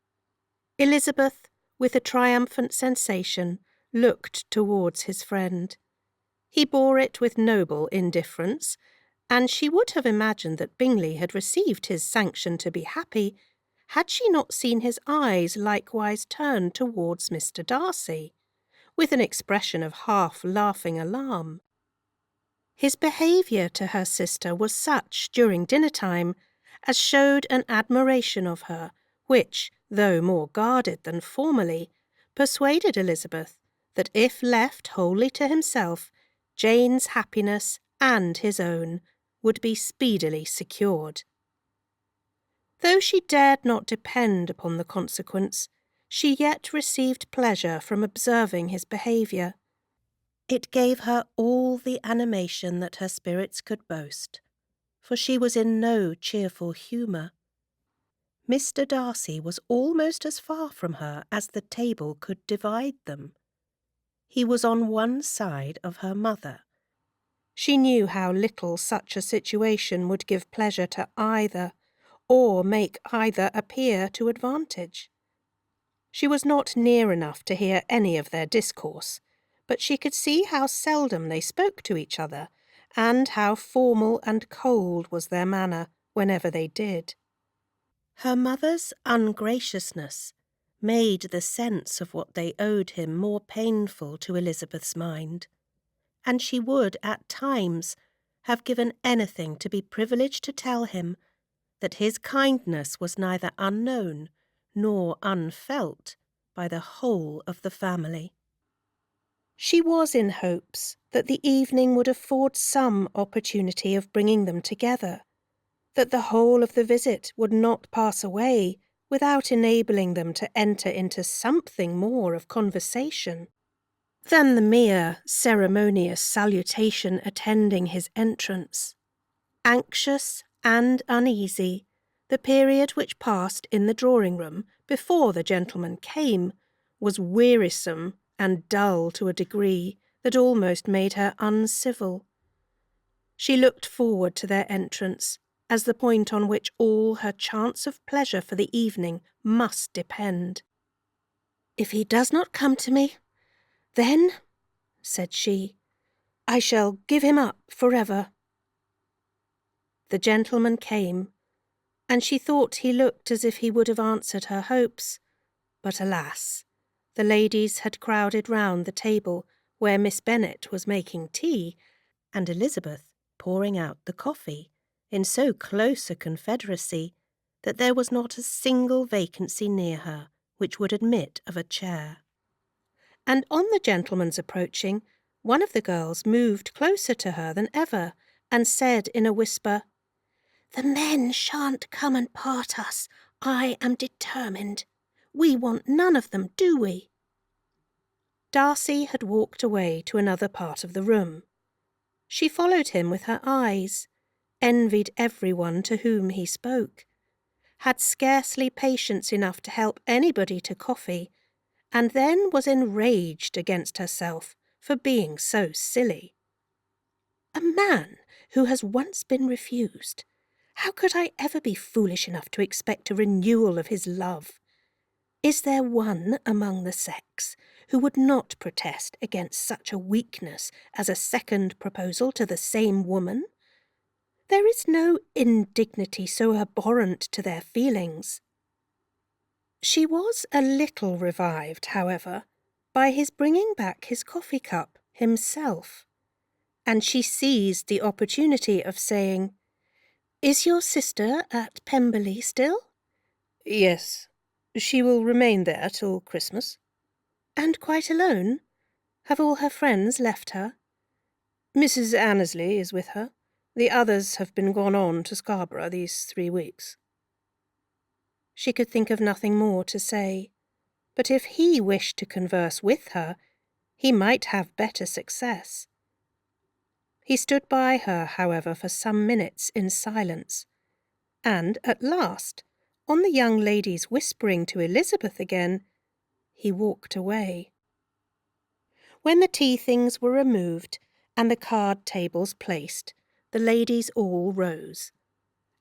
Elizabeth, with a triumphant sensation, looked towards his friend. He bore it with noble indifference, and she would have imagined that Bingley had received his sanction to be happy, had she not seen his eyes likewise turned towards Mr. Darcy, with an expression of half-laughing alarm. His behaviour to her sister was such during dinner-time as showed an admiration of her, which, though more guarded than formerly, persuaded Elizabeth that if left wholly to himself, Jane's happiness and his own would be speedily secured. Though she dared not depend upon the consequence, she yet received pleasure from observing his behaviour. It gave her all the animation that her spirits could boast, for she was in no cheerful humour. Mr. Darcy was almost as far from her as the table could divide them. He was on one side of her mother. She knew how little such a situation would give pleasure to either, or make either appear to advantage. She was not near enough to hear any of their discourse, but she could see how seldom they spoke to each other, and how formal and cold was their manner whenever they did. Her mother's ungraciousness made the sense of what they owed him more painful to Elizabeth's mind, and she would at times have given anything to be privileged to tell him that his kindness was neither unknown nor unfelt by the whole of the family. She was in hopes that the evening would afford some opportunity of bringing them together, that the whole of the visit would not pass away without enabling them to enter into something more of conversation than the mere ceremonious salutation attending his entrance. Anxious and uneasy, the period which passed in the drawing-room before the gentleman came was wearisome and dull to a degree that almost made her uncivil. She looked forward to their entrance as the point on which all her chance of pleasure for the evening must depend. "If he does not come to me, then," said she, "I shall give him up forever." The gentleman came, and she thought he looked as if he would have answered her hopes, but alas, the ladies had crowded round the table where Miss Bennet was making tea, and Elizabeth pouring out the coffee, in so close a confederacy that there was not a single vacancy near her which would admit of a chair. And on the gentleman's approaching, One of the girls moved closer to her than ever and said in a whisper, "The men shan't come and part us. I am determined. We want none of them, do we?" Darcy had walked away to another part of the room. She followed him with her eyes, envied everyone to whom he spoke, had scarcely patience enough to help anybody to coffee, and then was enraged against herself for being so silly. A man who has once been refused. How could I ever be foolish enough to expect a renewal of his love? Is there one among the sex who would not protest against such a weakness as a second proposal to the same woman? There is no indignity so abhorrent to their feelings. She was a little revived, however, by his bringing back his coffee cup himself, and she seized the opportunity of saying, "Is your sister at Pemberley still?" "Yes. She will remain there till Christmas." "And quite alone? Have all her friends left her?" "Mrs. Annesley is with her. The others have been gone on to Scarborough these 3 weeks." She could think of nothing more to say, but if he wished to converse with her, he might have better success. He stood by her, however, for some minutes in silence, and at last, on the young lady's whispering to Elizabeth again, he walked away. When the tea things were removed and the card tables placed, the ladies all rose,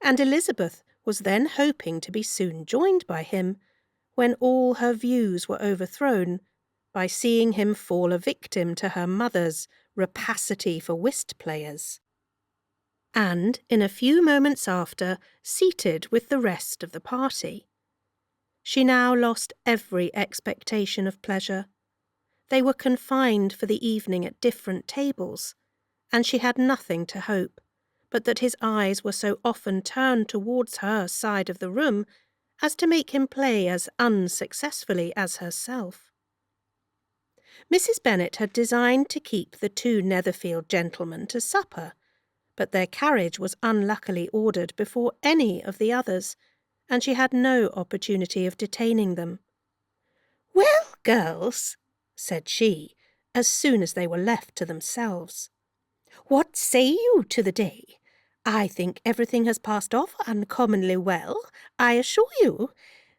and Elizabeth was then hoping to be soon joined by him, when all her views were overthrown by seeing him fall a victim to her mother's rapacity for whist-players, and in a few moments after seated with the rest of the party. She now lost every expectation of pleasure. They were confined for the evening at different tables, and she had nothing to hope, but that his eyes were so often turned towards her side of the room as to make him play as unsuccessfully as herself. Mrs. Bennet had designed to keep the 2 Netherfield gentlemen to supper, but their carriage was unluckily ordered before any of the others, and she had no opportunity of detaining them. "Well, girls," said she, as soon as they were left to themselves, "what say you to the day? I think everything has passed off uncommonly well, I assure you.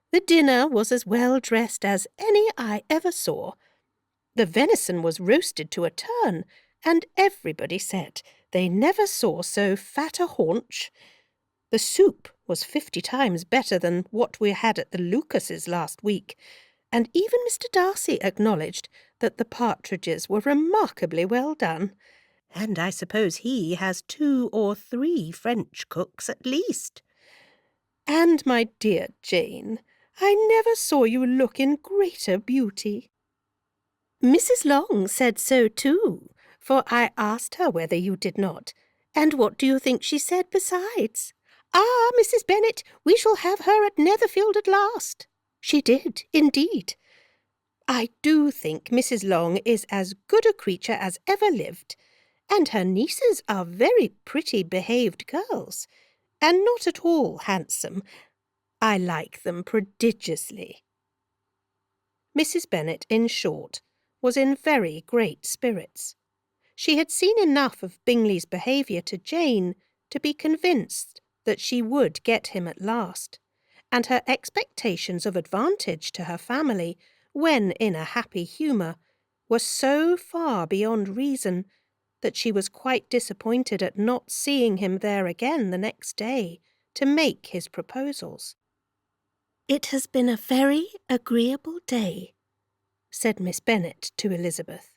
The dinner was as well dressed as any I ever saw. The venison was roasted to a turn, and everybody said they never saw so fat a haunch. The soup was 50 times better than what we had at the Lucases last week, and even Mr. Darcy acknowledged that the partridges were remarkably well done. And I suppose he has 2 or 3 French cooks at least. And, my dear Jane, I never saw you look in greater beauty. Mrs. Long said so too, for I asked her whether you did not. And what do you think she said besides? 'Ah, Mrs. Bennet, we shall have her at Netherfield at last.' She did, indeed. I do think Mrs. Long is as good a creature as ever lived, and her nieces are very pretty behaved girls, and not at all handsome. I like them prodigiously." Mrs. Bennet, in short, was in very great spirits. She had seen enough of Bingley's behaviour to Jane to be convinced that she would get him at last, and her expectations of advantage to her family, when in a happy humour, were so far beyond reason that she was quite disappointed at not seeing him there again the next day to make his proposals. "It has been a very agreeable day," said Miss Bennet to Elizabeth.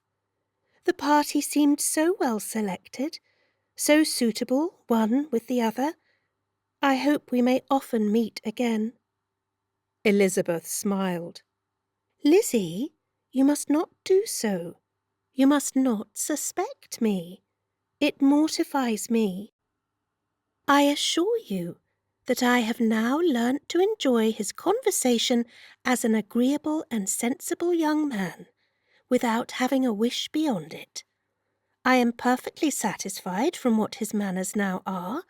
"The party seemed so well selected, so suitable one with the other. I hope we may often meet again." Elizabeth smiled. "Lizzie, you must not do so. You must not suspect me. It mortifies me. I assure you that I have now learnt to enjoy his conversation as an agreeable and sensible young man, without having a wish beyond it. I am perfectly satisfied from what his manners now are,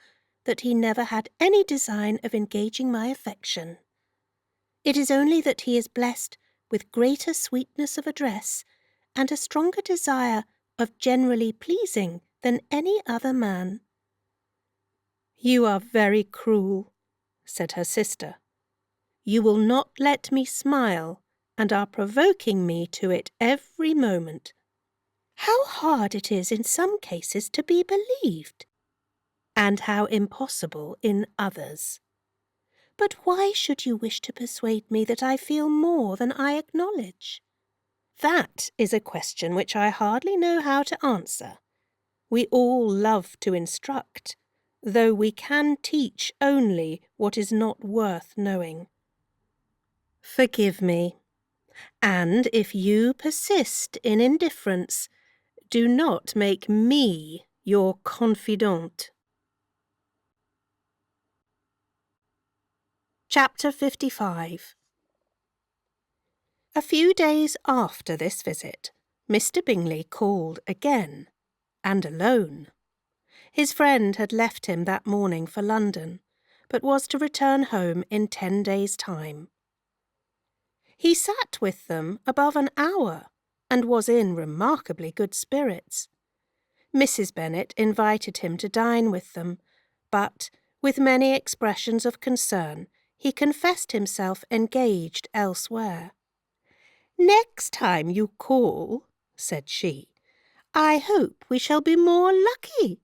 that he never had any design of engaging my affection. It is only that he is blessed with greater sweetness of address and a stronger desire of generally pleasing than any other man. You are very cruel, said her sister. You will not let me smile, and are provoking me to it every moment. How hard it is in some cases to be believed, and how impossible in others. But why should you wish to persuade me that I feel more than I acknowledge? That is a question which I hardly know how to answer. We all love to instruct, though we can teach only what is not worth knowing. Forgive me, and if you persist in indifference, do not make me your confidante. Chapter 55. A few days after this visit, Mr. Bingley called again, and alone. His friend had left him that morning for London, but was to return home in 10 days' time. He sat with them above an hour, and was in remarkably good spirits. Mrs. Bennet invited him to dine with them, but, with many expressions of concern, he confessed himself engaged elsewhere. "Next time you call," said she, "I hope we shall be more lucky."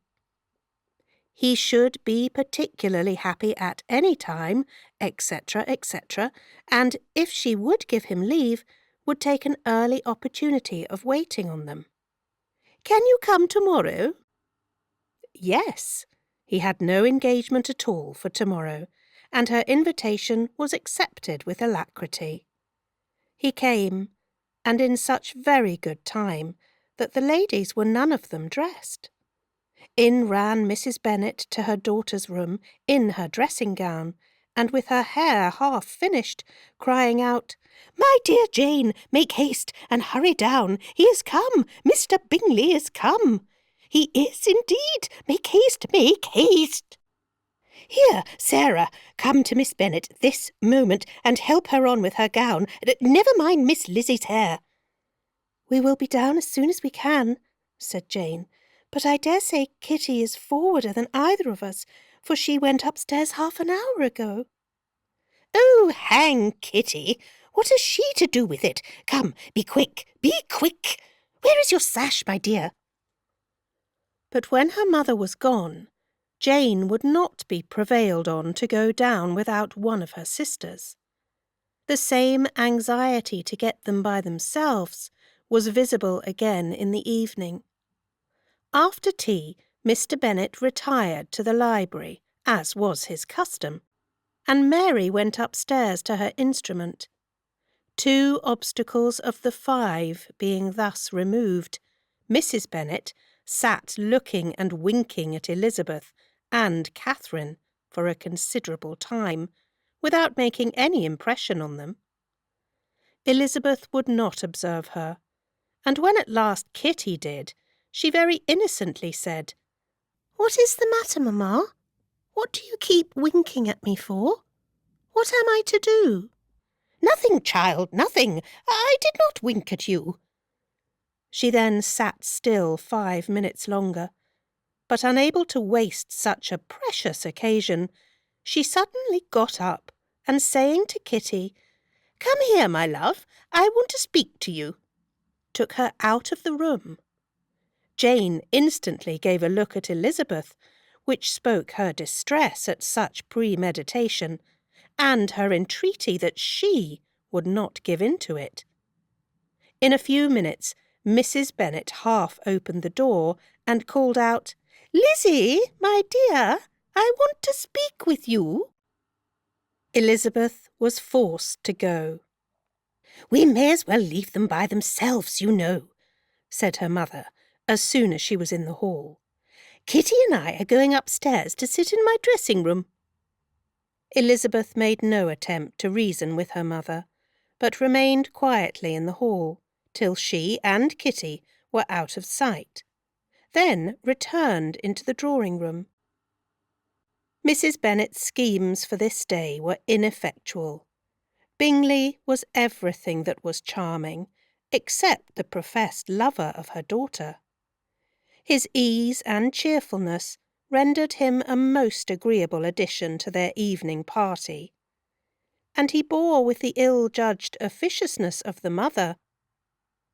He should be particularly happy at any time, etc., etc., and, if she would give him leave, would take an early opportunity of waiting on them. "Can you come tomorrow?" Yes, he had no engagement at all for tomorrow, and her invitation was accepted with alacrity. He came, and in such very good time that the ladies were none of them dressed. In ran Mrs. Bennet to her daughter's room in her dressing-gown, and with her hair half finished, crying out, "My dear Jane, make haste and hurry down. He is come. Mr. Bingley is come. He is indeed. Make haste, make haste. Here, Sarah, come to Miss Bennet this moment and help her on with her gown. Never mind Miss Lizzie's hair." "We will be down as soon as we can," said Jane, "but I dare say Kitty is forwarder than either of us, for she went upstairs half an hour ago." "Oh, hang Kitty! What has she to do with it? Come, be quick, be quick! Where is your sash, my dear?" But when her mother was gone, Jane would not be prevailed on to go down without one of her sisters. The same anxiety to get them by themselves was visible again in the evening. After tea, Mr. Bennet retired to the library, as was his custom, and Mary went upstairs to her instrument. 2 obstacles of the 5 being thus removed, Mrs. Bennet sat looking and winking at Elizabeth and Catherine for a considerable time, without making any impression on them. Elizabeth would not observe her, and when at last Kitty did, she very innocently said, "What is the matter, mamma? What do you keep winking at me for? What am I to do?" "Nothing, child, nothing. I did not wink at you." She then sat still 5 minutes longer, but unable to waste such a precious occasion, she suddenly got up, and saying to Kitty, "Come here, my love, I want to speak to you," took her out of the room. Jane instantly gave a look at Elizabeth, which spoke her distress at such premeditation, and her entreaty that she would not give in to it. In a few minutes, Mrs. Bennet half opened the door and called out, "Lizzie, my dear, I want to speak with you." Elizabeth was forced to go. "We may as well leave them by themselves, you know," said her mother, as soon as she was in the hall. "Kitty and I are going upstairs to sit in my dressing-room." Elizabeth made no attempt to reason with her mother, but remained quietly in the hall, till she and Kitty were out of sight. then returned into the drawing-room. Mrs. Bennet's schemes for this day were ineffectual. Bingley was everything that was charming, except the professed lover of her daughter. His ease and cheerfulness rendered him a most agreeable addition to their evening party, and he bore with the ill-judged officiousness of the mother,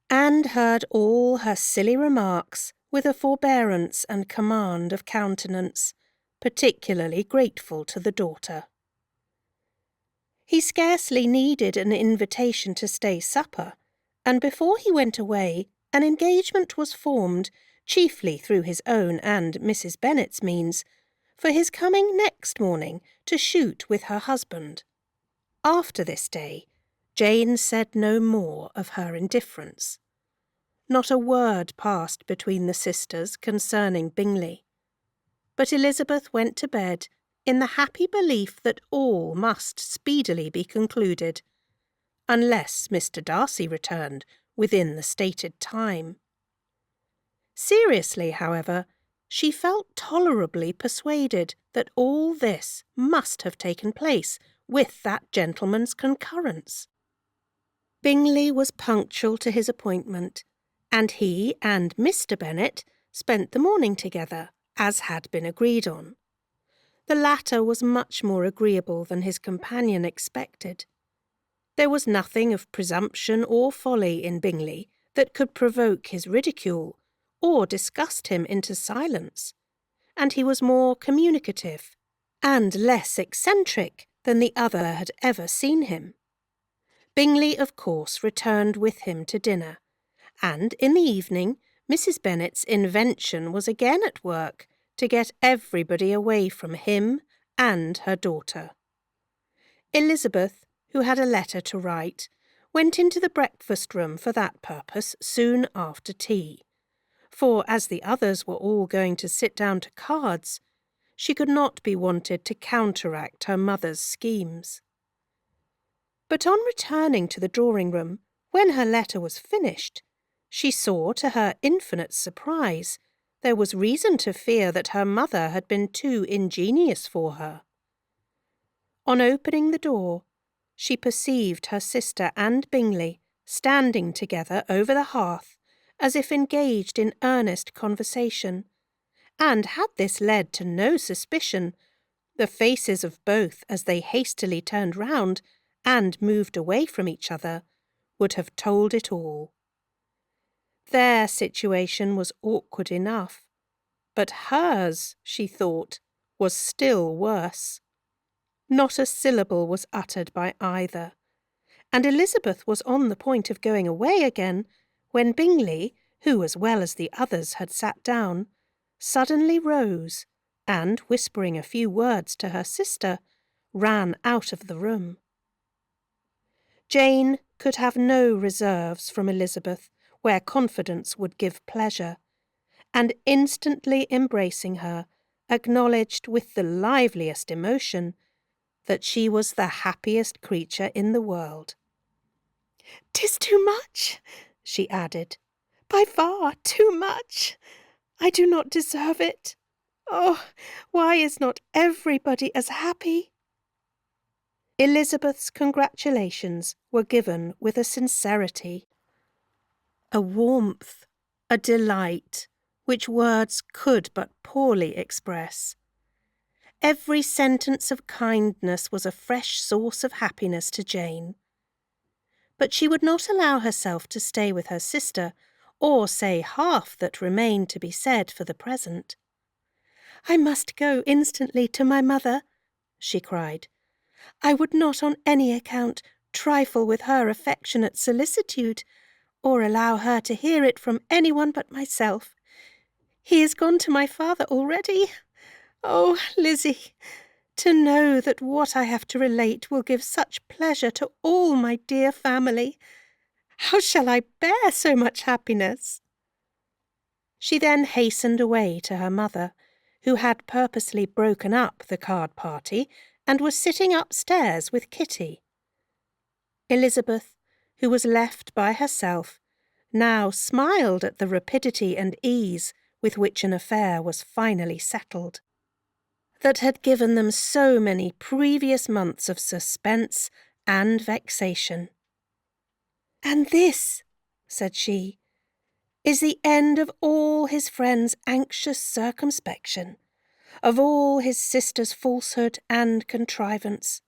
and heard all her silly remarks with a forbearance and command of countenance, particularly grateful to the daughter. He scarcely needed an invitation to stay supper, and before he went away an engagement was formed, chiefly through his own and Mrs. Bennet's means, for his coming next morning to shoot with her husband. After this day, Jane said no more of her indifference. Not a word passed between the sisters concerning Bingley. But Elizabeth went to bed in the happy belief that all must speedily be concluded, unless Mr. Darcy returned within the stated time. Seriously, however, she felt tolerably persuaded that all this must have taken place with that gentleman's concurrence. Bingley was punctual to his appointment, and he and Mr. Bennet spent the morning together, as had been agreed on. The latter was much more agreeable than his companion expected. There was nothing of presumption or folly in Bingley that could provoke his ridicule, or disgust him into silence, and he was more communicative, and less eccentric than the other had ever seen him. Bingley, of course, returned with him to dinner, and in the evening Mrs. Bennet's invention was again at work to get everybody away from him and her daughter. Elizabeth, who had a letter to write, went into the breakfast-room for that purpose soon after tea, for as the others were all going to sit down to cards, she could not be wanted to counteract her mother's schemes. But on returning to the drawing-room, when her letter was finished, she saw, to her infinite surprise, there was reason to fear that her mother had been too ingenious for her. On opening the door, she perceived her sister and Bingley standing together over the hearth, as if engaged in earnest conversation, and had this led to no suspicion, the faces of both as they hastily turned round and moved away from each other would have told it all. Their situation was awkward enough, but hers, she thought, was still worse. Not a syllable was uttered by either, and Elizabeth was on the point of going away again, when Bingley, who as well as the others had sat down, suddenly rose, and, whispering a few words to her sister, ran out of the room. Jane could have no reserves from Elizabeth where confidence would give pleasure, and instantly embracing her, acknowledged with the liveliest emotion that she was the happiest creature in the world. "'Tis too much," she added, "by far too much. I do not deserve it. Oh, why is not everybody as happy?" Elizabeth's congratulations were given with a sincerity, a warmth, a delight, which words could but poorly express. Every sentence of kindness was a fresh source of happiness to Jane. But she would not allow herself to stay with her sister, or say half that remained to be said for the present. "I must go instantly to my mother," she cried. "I would not on any account trifle with her affectionate solicitude, or allow her to hear it from anyone but myself. He is gone to my father already. Oh, Lizzie, to know that what I have to relate will give such pleasure to all my dear family. How shall I bear so much happiness?" She then hastened away to her mother, who had purposely broken up the card party and was sitting upstairs with Kitty. Elizabeth, who was left by herself, now smiled at the rapidity and ease with which an affair was finally settled, that had given them so many previous months of suspense and vexation. "And this," said she, "is the end of all his friend's anxious circumspection, of all his sister's falsehood and contrivance.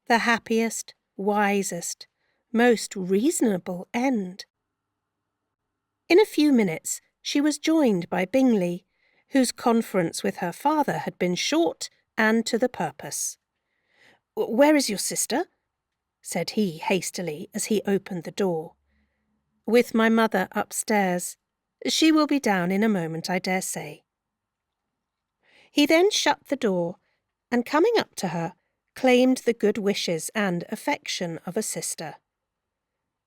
The happiest, wisest, most reasonable end." In a few minutes she was joined by Bingley, whose conference with her father had been short and to the purpose. "Where is your sister?" said he hastily as he opened the door. "With my mother upstairs. She will be down in a moment, I dare say." He then shut the door, and coming up to her, claimed the good wishes and affection of a sister.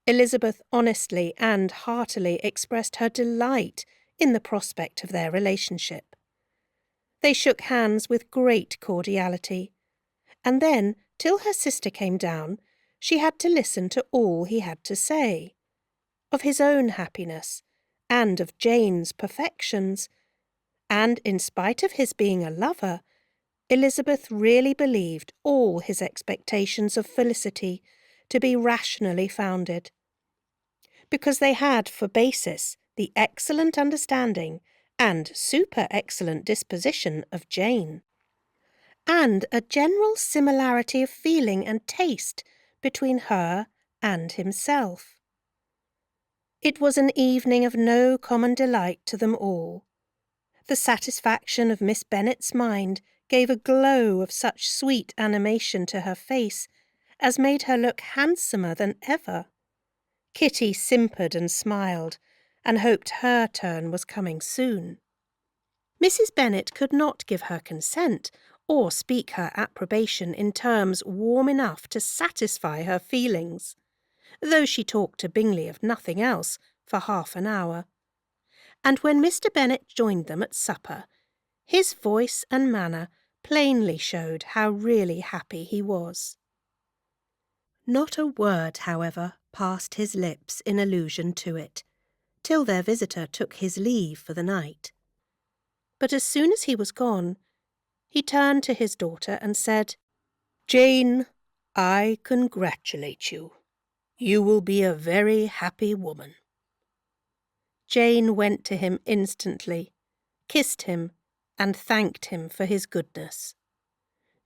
Elizabeth honestly and heartily expressed her delight in the prospect of their relationship. They shook hands with great cordiality, and then, till her sister came down, she had to listen to all he had to say, of his own happiness, and of Jane's perfections, and in spite of his being a lover, Elizabeth really believed all his expectations of felicity to be rationally founded, because they had for basis the excellent understanding and super-excellent disposition of Jane, and a general similarity of feeling and taste between her and himself. It was an evening of no common delight to them all. The satisfaction of Miss Bennet's mind gave a glow of such sweet animation to her face as made her look handsomer than ever. Kitty simpered and smiled, and hoped her turn was coming soon. Mrs. Bennet could not give her consent, or speak her approbation in terms warm enough to satisfy her feelings, though she talked to Bingley of nothing else for half an hour. And when Mr. Bennet joined them at supper, his voice and manner plainly showed how really happy he was. Not a word, however, passed his lips in allusion to it, till their visitor took his leave for the night. But as soon as he was gone, he turned to his daughter and said, "Jane, I congratulate you. You will be a very happy woman." Jane went to him instantly, kissed him, and thanked him for his goodness.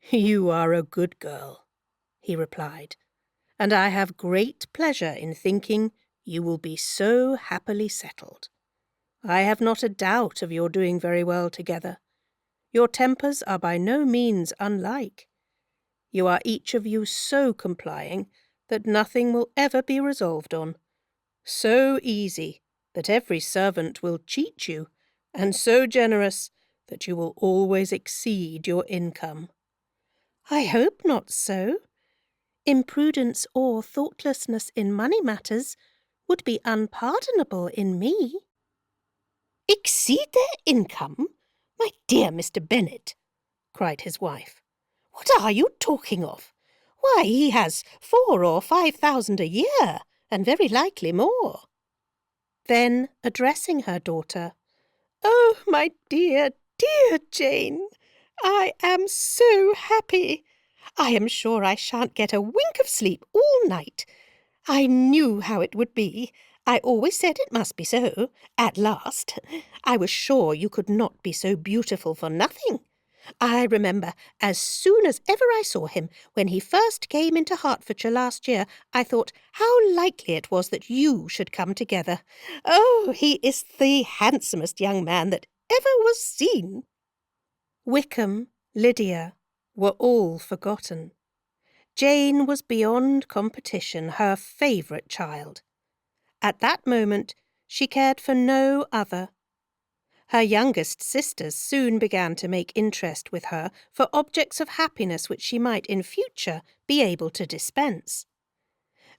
"You are a good girl," he replied, "and I have great pleasure in thinking you will be so happily settled. I have not a doubt of your doing very well together. Your tempers are by no means unlike. You are each of you so complying that nothing will ever be resolved on, so easy that every servant will cheat you, and so generous that you will always exceed your income." "I hope not so. Imprudence or thoughtlessness in money matters would be unpardonable in me." "Exceed their income? My dear Mr. Bennet," cried his wife. "What are you talking of? Why, he has 4,000 or 5,000 a year, and very likely more." Then, addressing her daughter, "Oh, my dear, dear Jane, I am so happy. I am sure I shan't get a wink of sleep all night. I knew how it would be. I always said it must be so, at last. I was sure you could not be so beautiful for nothing. I remember, as soon as ever I saw him, when he first came into Hertfordshire last year, I thought how likely it was that you should come together. Oh, he is the handsomest young man that ever was seen." Wickham, Lydia, were all forgotten. Jane was beyond competition her favourite child. At that moment she cared for no other. Her youngest sisters soon began to make interest with her for objects of happiness which she might in future be able to dispense.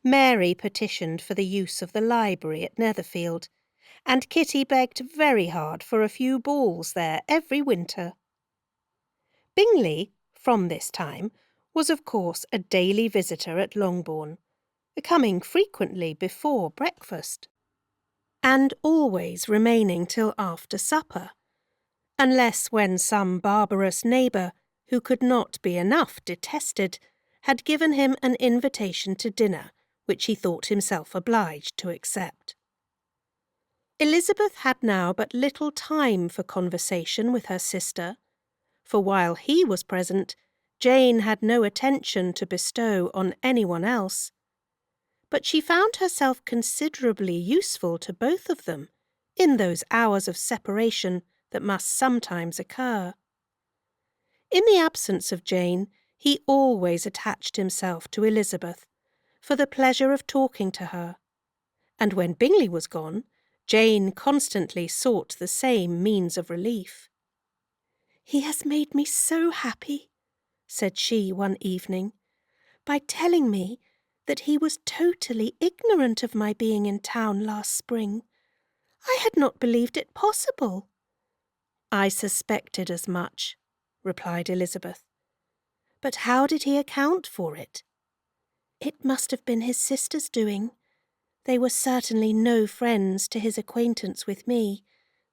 Mary petitioned for the use of the library at Netherfield, and Kitty begged very hard for a few balls there every winter. Bingley, from this time, was of course a daily visitor at Longbourn, coming frequently before breakfast. and always remaining till after supper, unless when some barbarous neighbour, who could not be enough detested, had given him an invitation to dinner, which he thought himself obliged to accept. Elizabeth had now but little time for conversation with her sister, for while he was present, Jane had no attention to bestow on anyone else. But she found herself considerably useful to both of them in those hours of separation that must sometimes occur. In the absence of Jane, he always attached himself to Elizabeth, for the pleasure of talking to her, and when Bingley was gone, Jane constantly sought the same means of relief. "He has made me so happy," said she one evening, "by telling me that he was totally ignorant of my being in town last spring. I had not believed it possible." "I suspected as much," replied Elizabeth. "But how did he account for it?" "It must have been his sister's doing. They were certainly no friends to his acquaintance with me,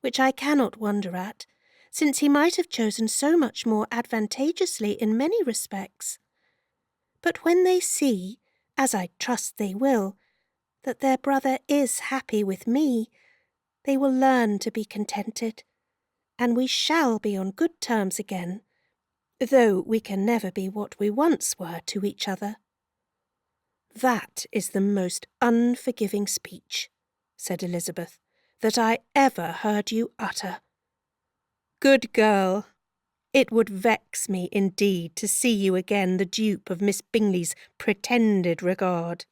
which I cannot wonder at, since he might have chosen so much more advantageously in many respects. But when they see, as I trust they will, that their brother is happy with me, they will learn to be contented, and we shall be on good terms again, though we can never be what we once were to each other." "That is the most unforgiving speech," said Elizabeth, "that I ever heard you utter. Good girl, it would vex me indeed to see you again the dupe of Miss Bingley's pretended regard."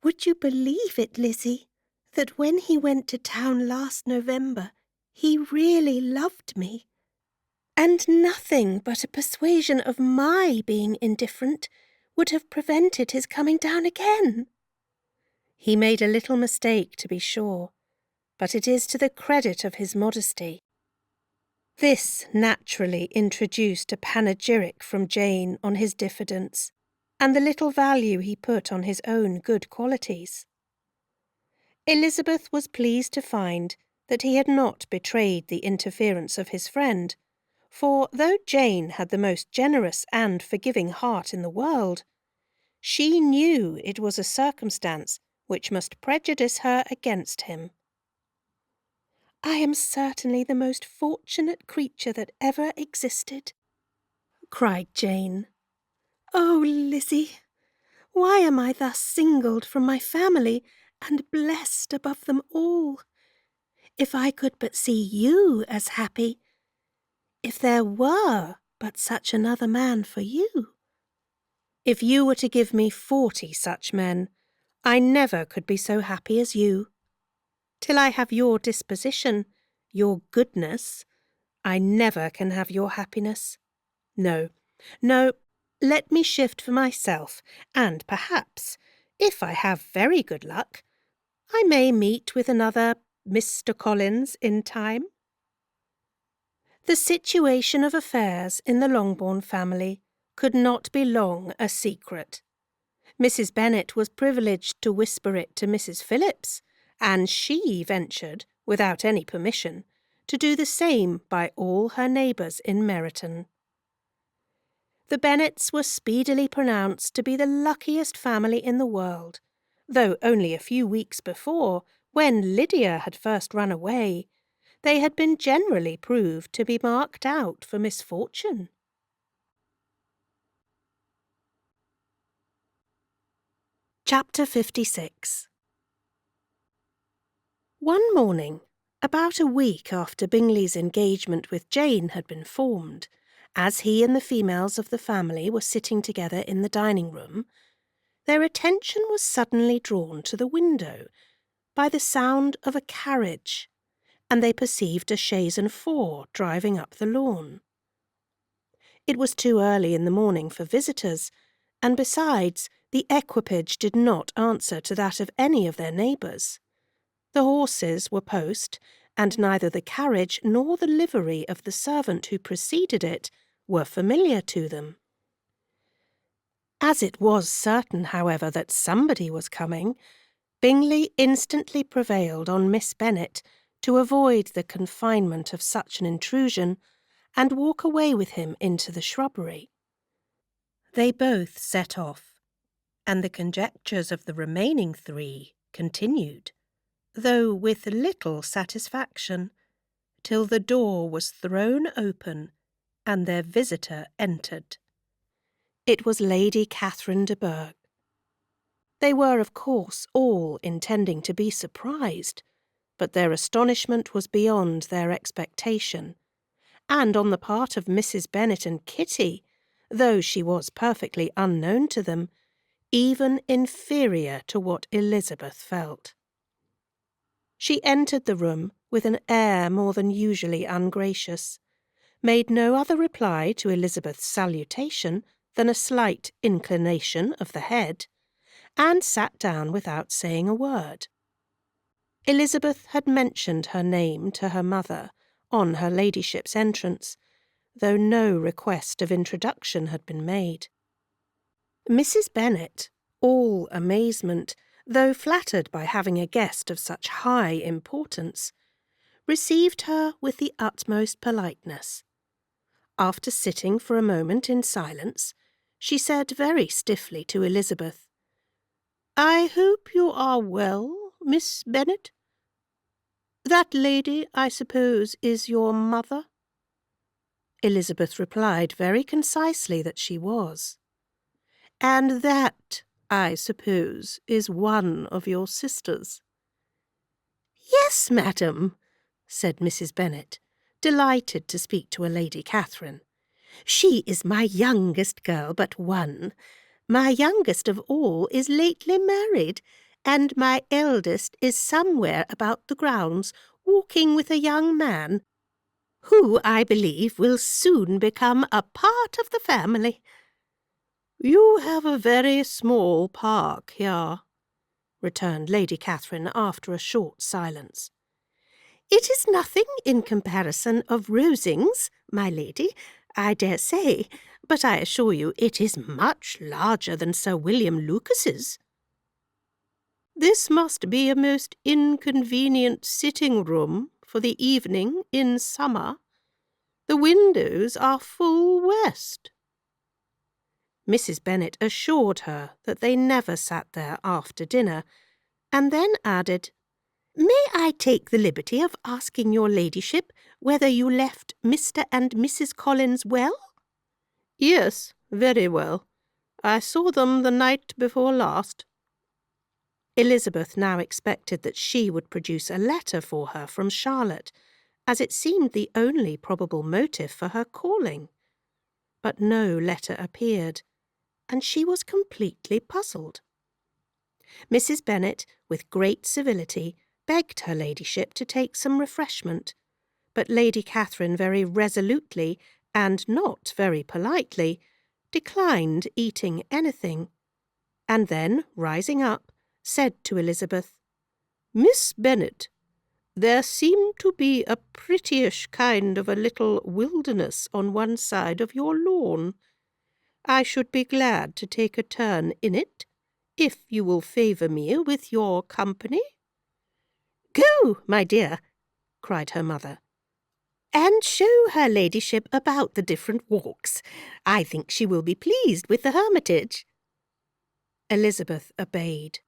"Would you believe it, Lizzie, that when he went to town last November, he really loved me, and nothing but a persuasion of my being indifferent would have prevented his coming down again?" "He made a little mistake, to be sure, but it is to the credit of his modesty." This naturally introduced a panegyric from Jane on his diffidence, and the little value he put on his own good qualities. Elizabeth was pleased to find that he had not betrayed the interference of his friend, for though Jane had the most generous and forgiving heart in the world, she knew it was a circumstance which must prejudice her against him. "I am certainly the most fortunate creature that ever existed," cried Jane. "Oh, Lizzie, why am I thus singled from my family and blessed above them all? If I could but see you as happy, if there were but such another man for you." "If you were to give me 40 such men, I never could be so happy as you. Till I have your disposition, your goodness, I never can have your happiness. No, no, let me shift for myself, and perhaps, if I have very good luck, I may meet with another Mr. Collins in time." The situation of affairs in the Longbourn family could not be long a secret. Mrs. Bennet was privileged to whisper it to Mrs. Phillips, and she ventured, without any permission, to do the same by all her neighbours in Meryton. The Bennets were speedily pronounced to be the luckiest family in the world, though only a few weeks before, when Lydia had first run away, they had been generally proved to be marked out for misfortune. Chapter 56. One morning, about a week after Bingley's engagement with Jane had been formed, as he and the females of the family were sitting together in the dining-room, their attention was suddenly drawn to the window by the sound of a carriage, and they perceived a chaise and four driving up the lawn. It was too early in the morning for visitors, and besides, the equipage did not answer to that of any of their neighbours. The horses were post, and neither the carriage nor the livery of the servant who preceded it were familiar to them. As it was certain, however, that somebody was coming, Bingley instantly prevailed on Miss Bennet to avoid the confinement of such an intrusion and walk away with him into the shrubbery. They both set off, and the conjectures of the remaining three continued, though with little satisfaction, till the door was thrown open and their visitor entered. It was Lady Catherine de Bourgh. They were, of course, all intending to be surprised, but their astonishment was beyond their expectation, and on the part of Mrs. Bennet and Kitty, though she was perfectly unknown to them, even inferior to what Elizabeth felt. She entered the room with an air more than usually ungracious, made no other reply to Elizabeth's salutation than a slight inclination of the head, and sat down without saying a word. Elizabeth had mentioned her name to her mother on her ladyship's entrance, though no request of introduction had been made. Mrs. Bennet, all amazement, though flattered by having a guest of such high importance, received her with the utmost politeness. After sitting for a moment in silence, she said very stiffly to Elizabeth, "I hope you are well, Miss Bennet? That lady, I suppose, is your mother?" Elizabeth replied very concisely that she was. "And that, I suppose, is one of your sisters?" "Yes, madam," said Mrs. Bennet, delighted to speak to a Lady Catherine. "She is my youngest girl but one. My youngest of all is lately married, and my eldest is somewhere about the grounds, walking with a young man, who, I believe, will soon become a part of the family." "You have a very small park here," returned Lady Catherine after a short silence. "It is nothing in comparison of Rosings, my lady, I dare say, but I assure you it is much larger than Sir William Lucas's." "This must be a most inconvenient sitting-room for the evening in summer. The windows are full west." Mrs. Bennet assured her that they never sat there after dinner, and then added, "May I take the liberty of asking your ladyship whether you left Mr. and Mrs. Collins well?" "Yes, very well. I saw them the night before last." Elizabeth now expected that she would produce a letter for her from Charlotte, as it seemed the only probable motive for her calling. But no letter appeared, and she was completely puzzled. Mrs. Bennet, with great civility, begged her ladyship to take some refreshment, but Lady Catherine very resolutely, and not very politely, declined eating anything, and then, rising up, said to Elizabeth, "Miss Bennet, there seemed to be a prettyish kind of a little wilderness on one side of your lawn. I should be glad to take a turn in it, if you will favour me with your company." "Go, my dear," cried her mother, "and show her ladyship about the different walks. I think she will be pleased with the hermitage." Elizabeth obeyed,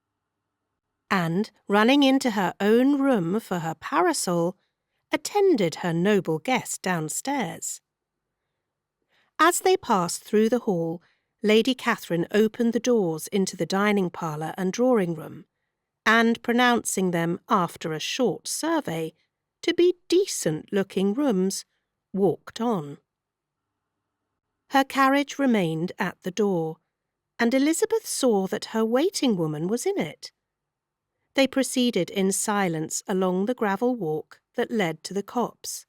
and, running into her own room for her parasol, attended her noble guest downstairs. As they passed through the hall, Lady Catherine opened the doors into the dining-parlour and drawing-room, and pronouncing them, after a short survey, to be decent-looking rooms, walked on. Her carriage remained at the door, and Elizabeth saw that her waiting-woman was in it. They proceeded in silence along the gravel walk that led to the copse.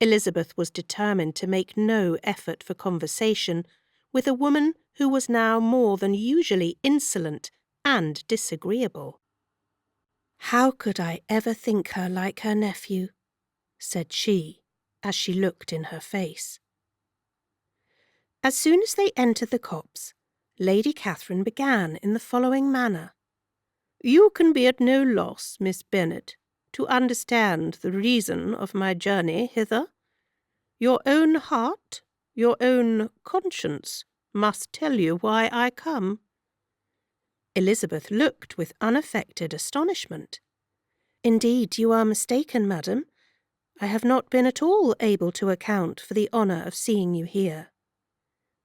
Elizabeth was determined to make no effort for conversation with a woman who was now more than usually insolent and disagreeable. "How could I ever think her like her nephew?" said she, as she looked in her face. As soon as they entered the copse, Lady Catherine began in the following manner. You can be at no loss, Miss Bennet, to understand the reason of my journey hither. Your own heart, your own conscience, must tell you why I come." Elizabeth looked with unaffected astonishment. "Indeed, you are mistaken, madam. I have not been at all able to account for the honour of seeing you here."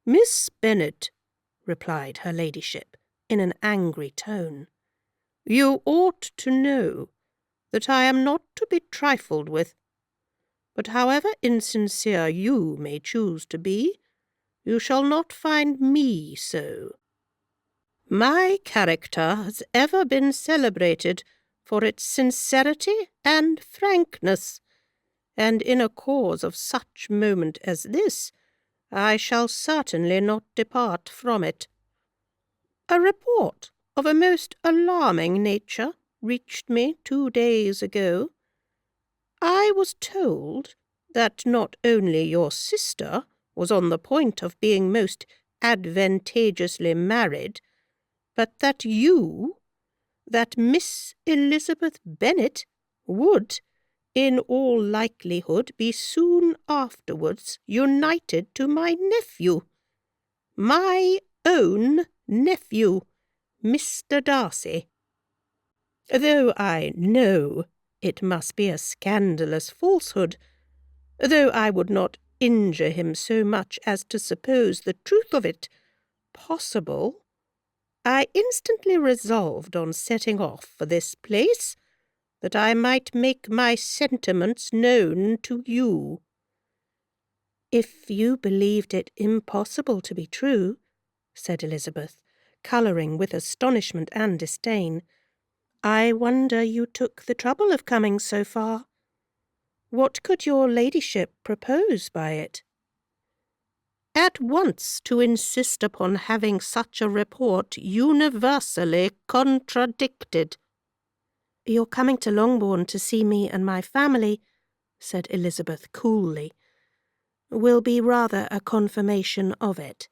"Miss Bennet," replied her ladyship, in an angry tone, "you ought to know that I am not to be trifled with. But however insincere you may choose to be, you shall not find me so. My character has ever been celebrated for its sincerity and frankness, and in a cause of such moment as this, I shall certainly not depart from it. A report of a most alarming nature reached me 2 days ago. I was told that not only your sister was on the point of being most advantageously married, but that you, that Miss Elizabeth Bennet, would, in all likelihood, be soon afterwards united to my nephew, my own nephew, Mr. Darcy. Though I know it must be a scandalous falsehood, though I would not injure him so much as to suppose the truth of it possible, I instantly resolved on setting off for this place, that I might make my sentiments known to you." "If you believed it impossible to be true," said Elizabeth, colouring with astonishment and disdain, "I wonder you took the trouble of coming so far. What could your ladyship propose by it?" "At once to insist upon having such a report universally contradicted." "Your coming to Longbourn to see me and my family," said Elizabeth coolly, "will be rather a confirmation of it.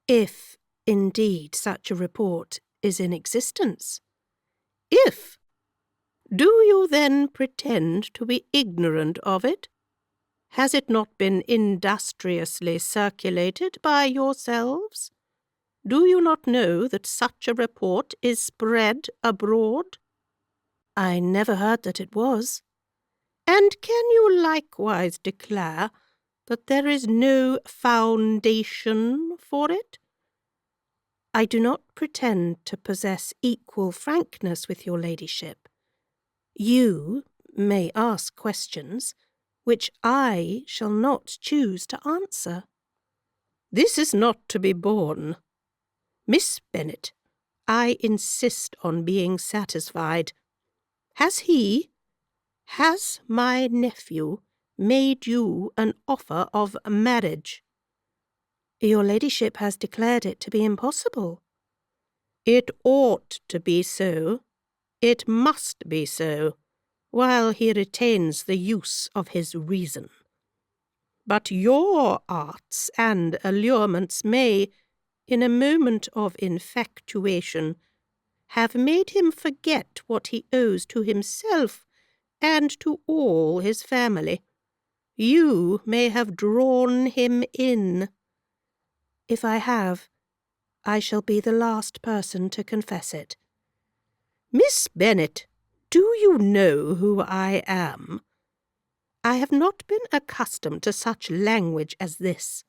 If, indeed, such a report is in existence." "If? Do you then pretend to be ignorant of it? Has it not been industriously circulated by yourselves? Do you not know that such a report is spread abroad?" "I never heard that it was." "And can you likewise declare that there is no foundation for it?" "I do not pretend to possess equal frankness with your ladyship. You may ask questions which I shall not choose to answer." "This is not to be borne. Miss Bennet, I insist on being satisfied. Has my nephew made you an offer of marriage?" "Your ladyship has declared it to be impossible." "It ought to be so. It must be so, while he retains the use of his reason. But your arts and allurements may, in a moment of infatuation, have made him forget what he owes to himself and to all his family. You may have drawn him in." "If I have, I shall be the last person to confess it." "Miss Bennet, do you know who I am? I have not been accustomed to such language as this.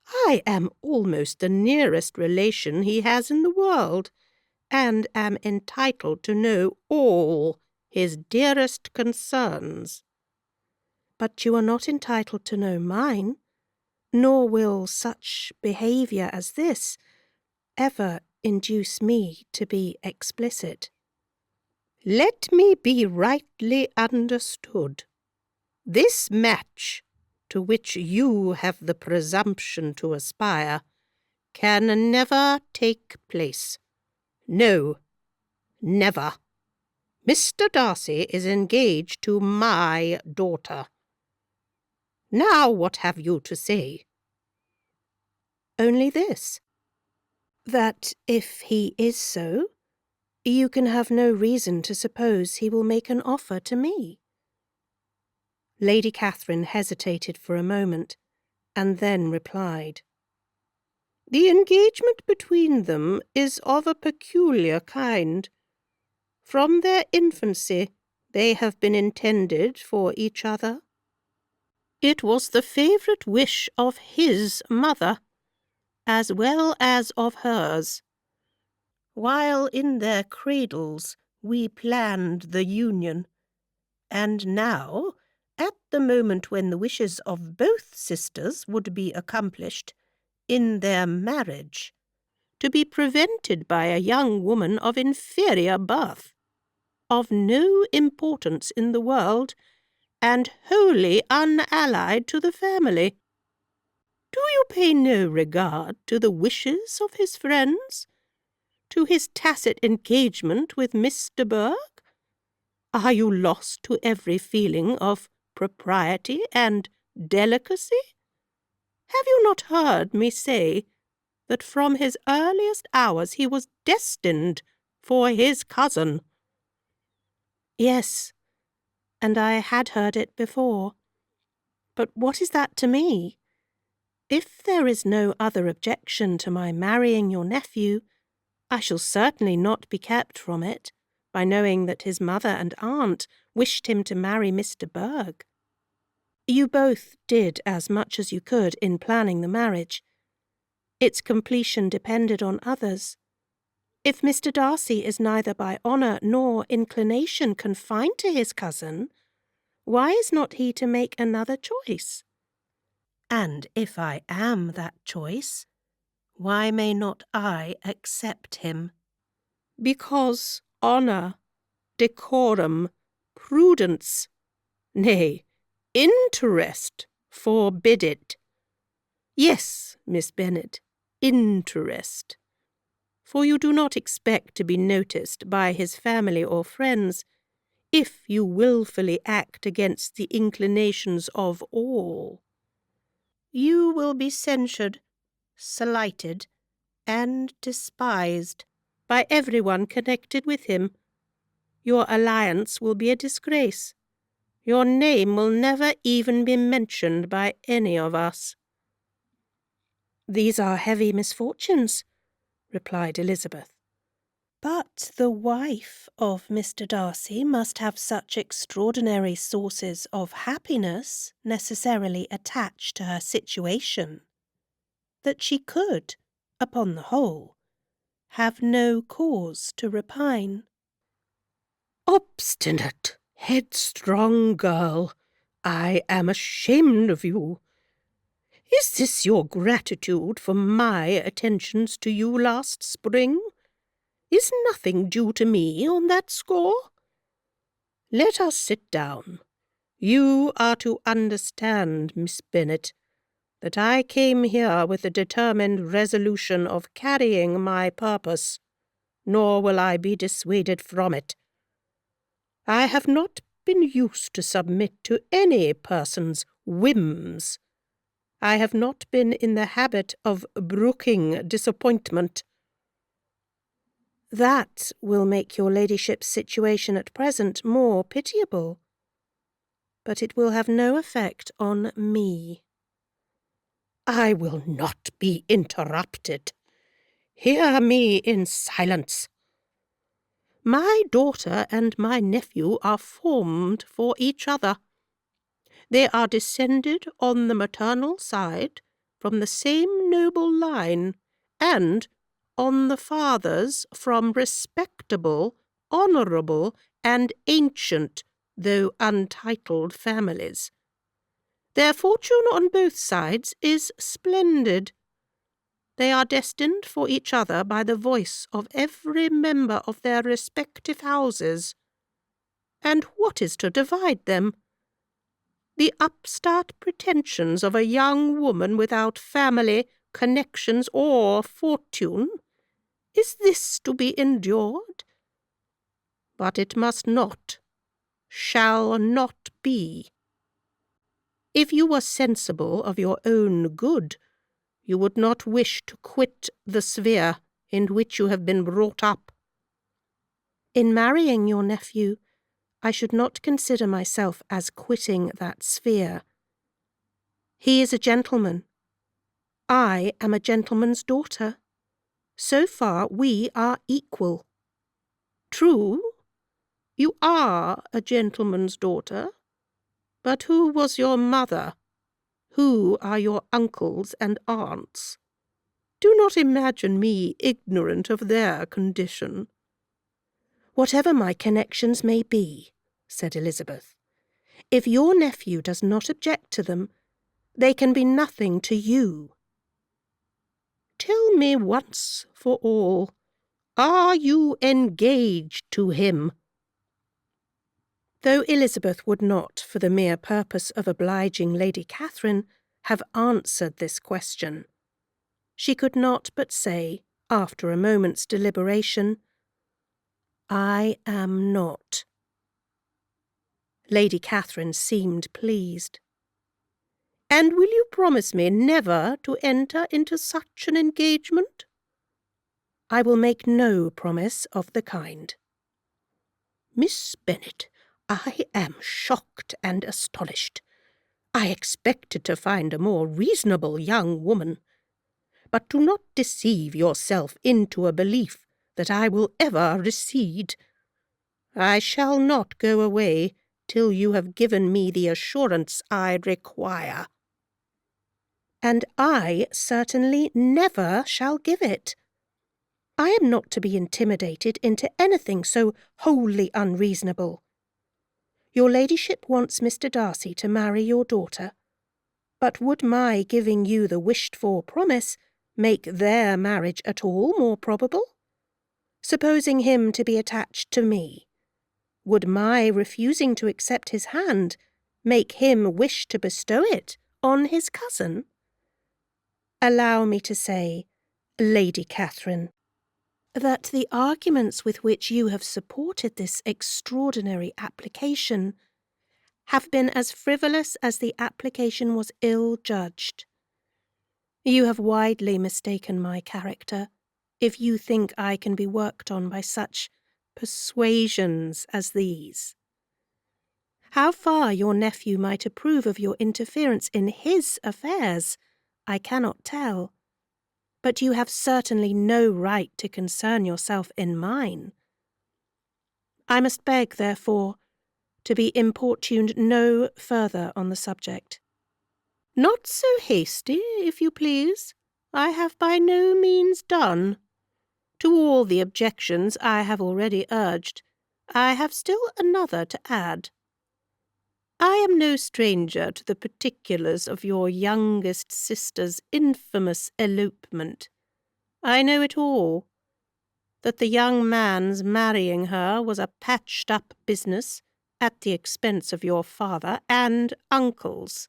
I am almost the nearest relation he has in the world, and am entitled to know all his dearest concerns." "But you are not entitled to know mine, nor will such behaviour as this ever induce me to be explicit." "Let me be rightly understood. This match, to which you have the presumption to aspire, can never take place. No, never. Mr. Darcy is engaged to my daughter. Now what have you to say?" "Only this, that if he is so, You can have no reason to suppose he will make an offer to me." Lady Catherine hesitated for a moment, and then replied, "The engagement between them is of a peculiar kind. From their infancy they have been intended for each other. It was the favourite wish of his mother, as well as of hers. While in their cradles we planned the union, and now, at the moment when the wishes of both sisters would be accomplished, in their marriage, to be prevented by a young woman of inferior birth, of no importance in the world, and wholly unallied to the family. Do you pay no regard to the wishes of his friends? To his tacit engagement with Miss de Bourgh? Are you lost to every feeling of propriety and delicacy? Have you not heard me say that from his earliest hours he was destined for his cousin?" "Yes, and I had heard it before. But what is that to me? If there is no other objection to my marrying your nephew, I shall certainly not be kept from it by knowing that his mother and aunt wished him to marry Miss de Bourgh. You both did as much as you could in planning the marriage. Its completion depended on others. If Mr. Darcy is neither by honour nor inclination confined to his cousin, why is not he to make another choice? And if I am that choice, why may not I accept him? Because honour, decorum, prudence, nay, interest forbid it. Yes, Miss Bennet, interest. For you do not expect to be noticed by his family or friends if you wilfully act against the inclinations of all. You will be censured, slighted, and despised by everyone connected with him. Your alliance will be a disgrace. Your name will never even be mentioned by any of us." "These are heavy misfortunes," replied Elizabeth. "But the wife of Mr. Darcy must have such extraordinary sources of happiness necessarily attached to her situation, that she could, upon the whole, have no cause to repine." "Obstinate, headstrong girl, I am ashamed of you. Is this your gratitude for my attentions to you last spring? Is nothing due to me on that score? Let us sit down. You are to understand, Miss Bennet, that I came here with the determined resolution of carrying my purpose, nor will I be dissuaded from it. I have not been used to submit to any person's whims. I have not been in the habit of brooking disappointment." "That will make your ladyship's situation at present more pitiable. But it will have no effect on me." "I will not be interrupted. Hear me in silence. My daughter and my nephew are formed for each other. They are descended on the maternal side from the same noble line, and on the father's from respectable, honourable, and ancient, though untitled families. Their fortune on both sides is splendid. They are destined for each other by the voice of every member of their respective houses. And what is to divide them? The upstart pretensions of a young woman without family, connections, or fortune? Is this to be endured? But it must not, shall not be. If you were sensible of your own good, you would not wish to quit the sphere in which you have been brought up. In marrying your nephew, I should not consider myself as quitting that sphere. He is a gentleman. I am a gentleman's daughter. So far we are equal. True, you are a gentleman's daughter, but who was your mother? Who are your uncles and aunts? Do not imagine me ignorant of their condition. Whatever my connections may be, said Elizabeth, if your nephew does not object to them, they can be nothing to you. Tell me once for all, are you engaged to him? Though Elizabeth would not, for the mere purpose of obliging Lady Catherine, have answered this question, she could not but say, after a moment's deliberation, I am not. Lady Catherine seemed pleased. And will you promise me never to enter into such an engagement? I will make no promise of the kind. Miss Bennet, I am shocked and astonished. I expected to find a more reasonable young woman. But do not deceive yourself into a belief that I will ever recede. I shall not go away till you have given me the assurance I require. And I certainly never shall give it. I am not to be intimidated into anything so wholly unreasonable. Your ladyship wants Mr. Darcy to marry your daughter, but would my giving you the wished-for promise make their marriage at all more probable? Supposing him to be attached to me, would my refusing to accept his hand make him wish to bestow it on his cousin? Allow me to say, Lady Catherine, that the arguments with which you have supported this extraordinary application have been as frivolous as the application was ill-judged. You have widely mistaken my character, if you think I can be worked on by such persuasions as these. How far your nephew might approve of your interference in his affairs, I cannot tell, but you have certainly no right to concern yourself in mine. I must beg, therefore, to be importuned no further on the subject. Not so hasty, if you please. I have by no means done. To all the objections I have already urged, I have still another to add. I am no stranger to the particulars of your youngest sister's infamous elopement. I know it all. That the young man's marrying her was a patched-up business at the expense of your father and uncles.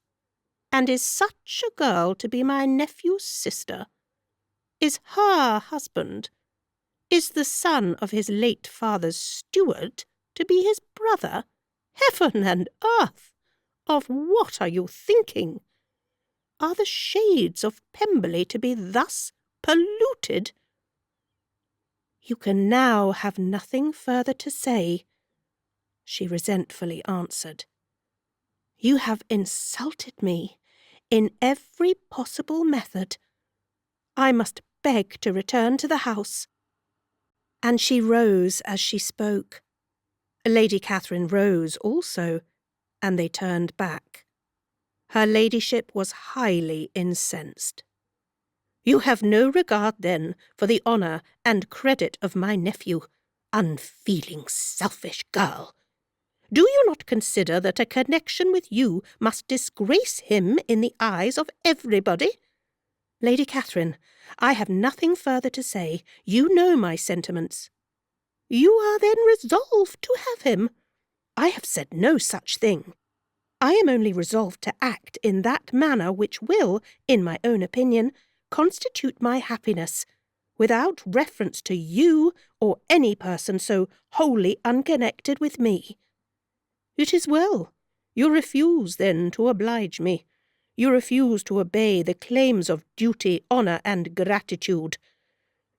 And is such a girl to be my nephew's sister? Is her husband, is the son of his late father's steward, to be his brother? Heaven and earth! Of what are you thinking? Are the shades of Pemberley to be thus polluted? You can now have nothing further to say, she resentfully answered. You have insulted me in every possible method. I must beg to return to the house. And she rose as she spoke. Lady Catherine rose also, and they turned back. Her ladyship was highly incensed. You have no regard, then, for the honour and credit of my nephew, unfeeling, selfish girl. Do you not consider that a connection with you must disgrace him in the eyes of everybody? Lady Catherine, I have nothing further to say. You know my sentiments. You are then resolved to have him? I have said no such thing. I am only resolved to act in that manner which will, in my own opinion, constitute my happiness, without reference to you or any person so wholly unconnected with me. It is well. You refuse, then, to oblige me. You refuse to obey the claims of duty, honour, and gratitude.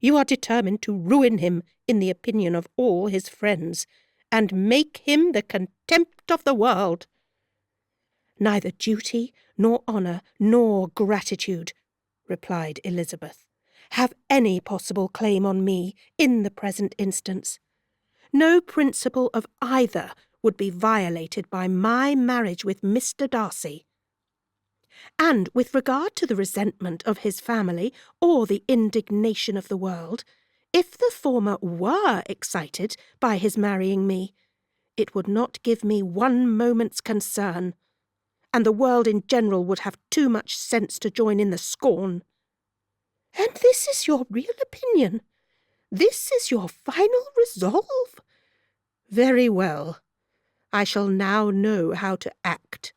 You are determined to ruin him in the opinion of all his friends, and make him the contempt of the world. Neither duty, nor honour, nor gratitude, replied Elizabeth, have any possible claim on me in the present instance. No principle of either would be violated by my marriage with Mr. Darcy. And with regard to the resentment of his family or the indignation of the world, if the former were excited by his marrying me, it would not give me one moment's concern, and the world in general would have too much sense to join in the scorn. And this is your real opinion? This is your final resolve? Very well. I shall now know how to act.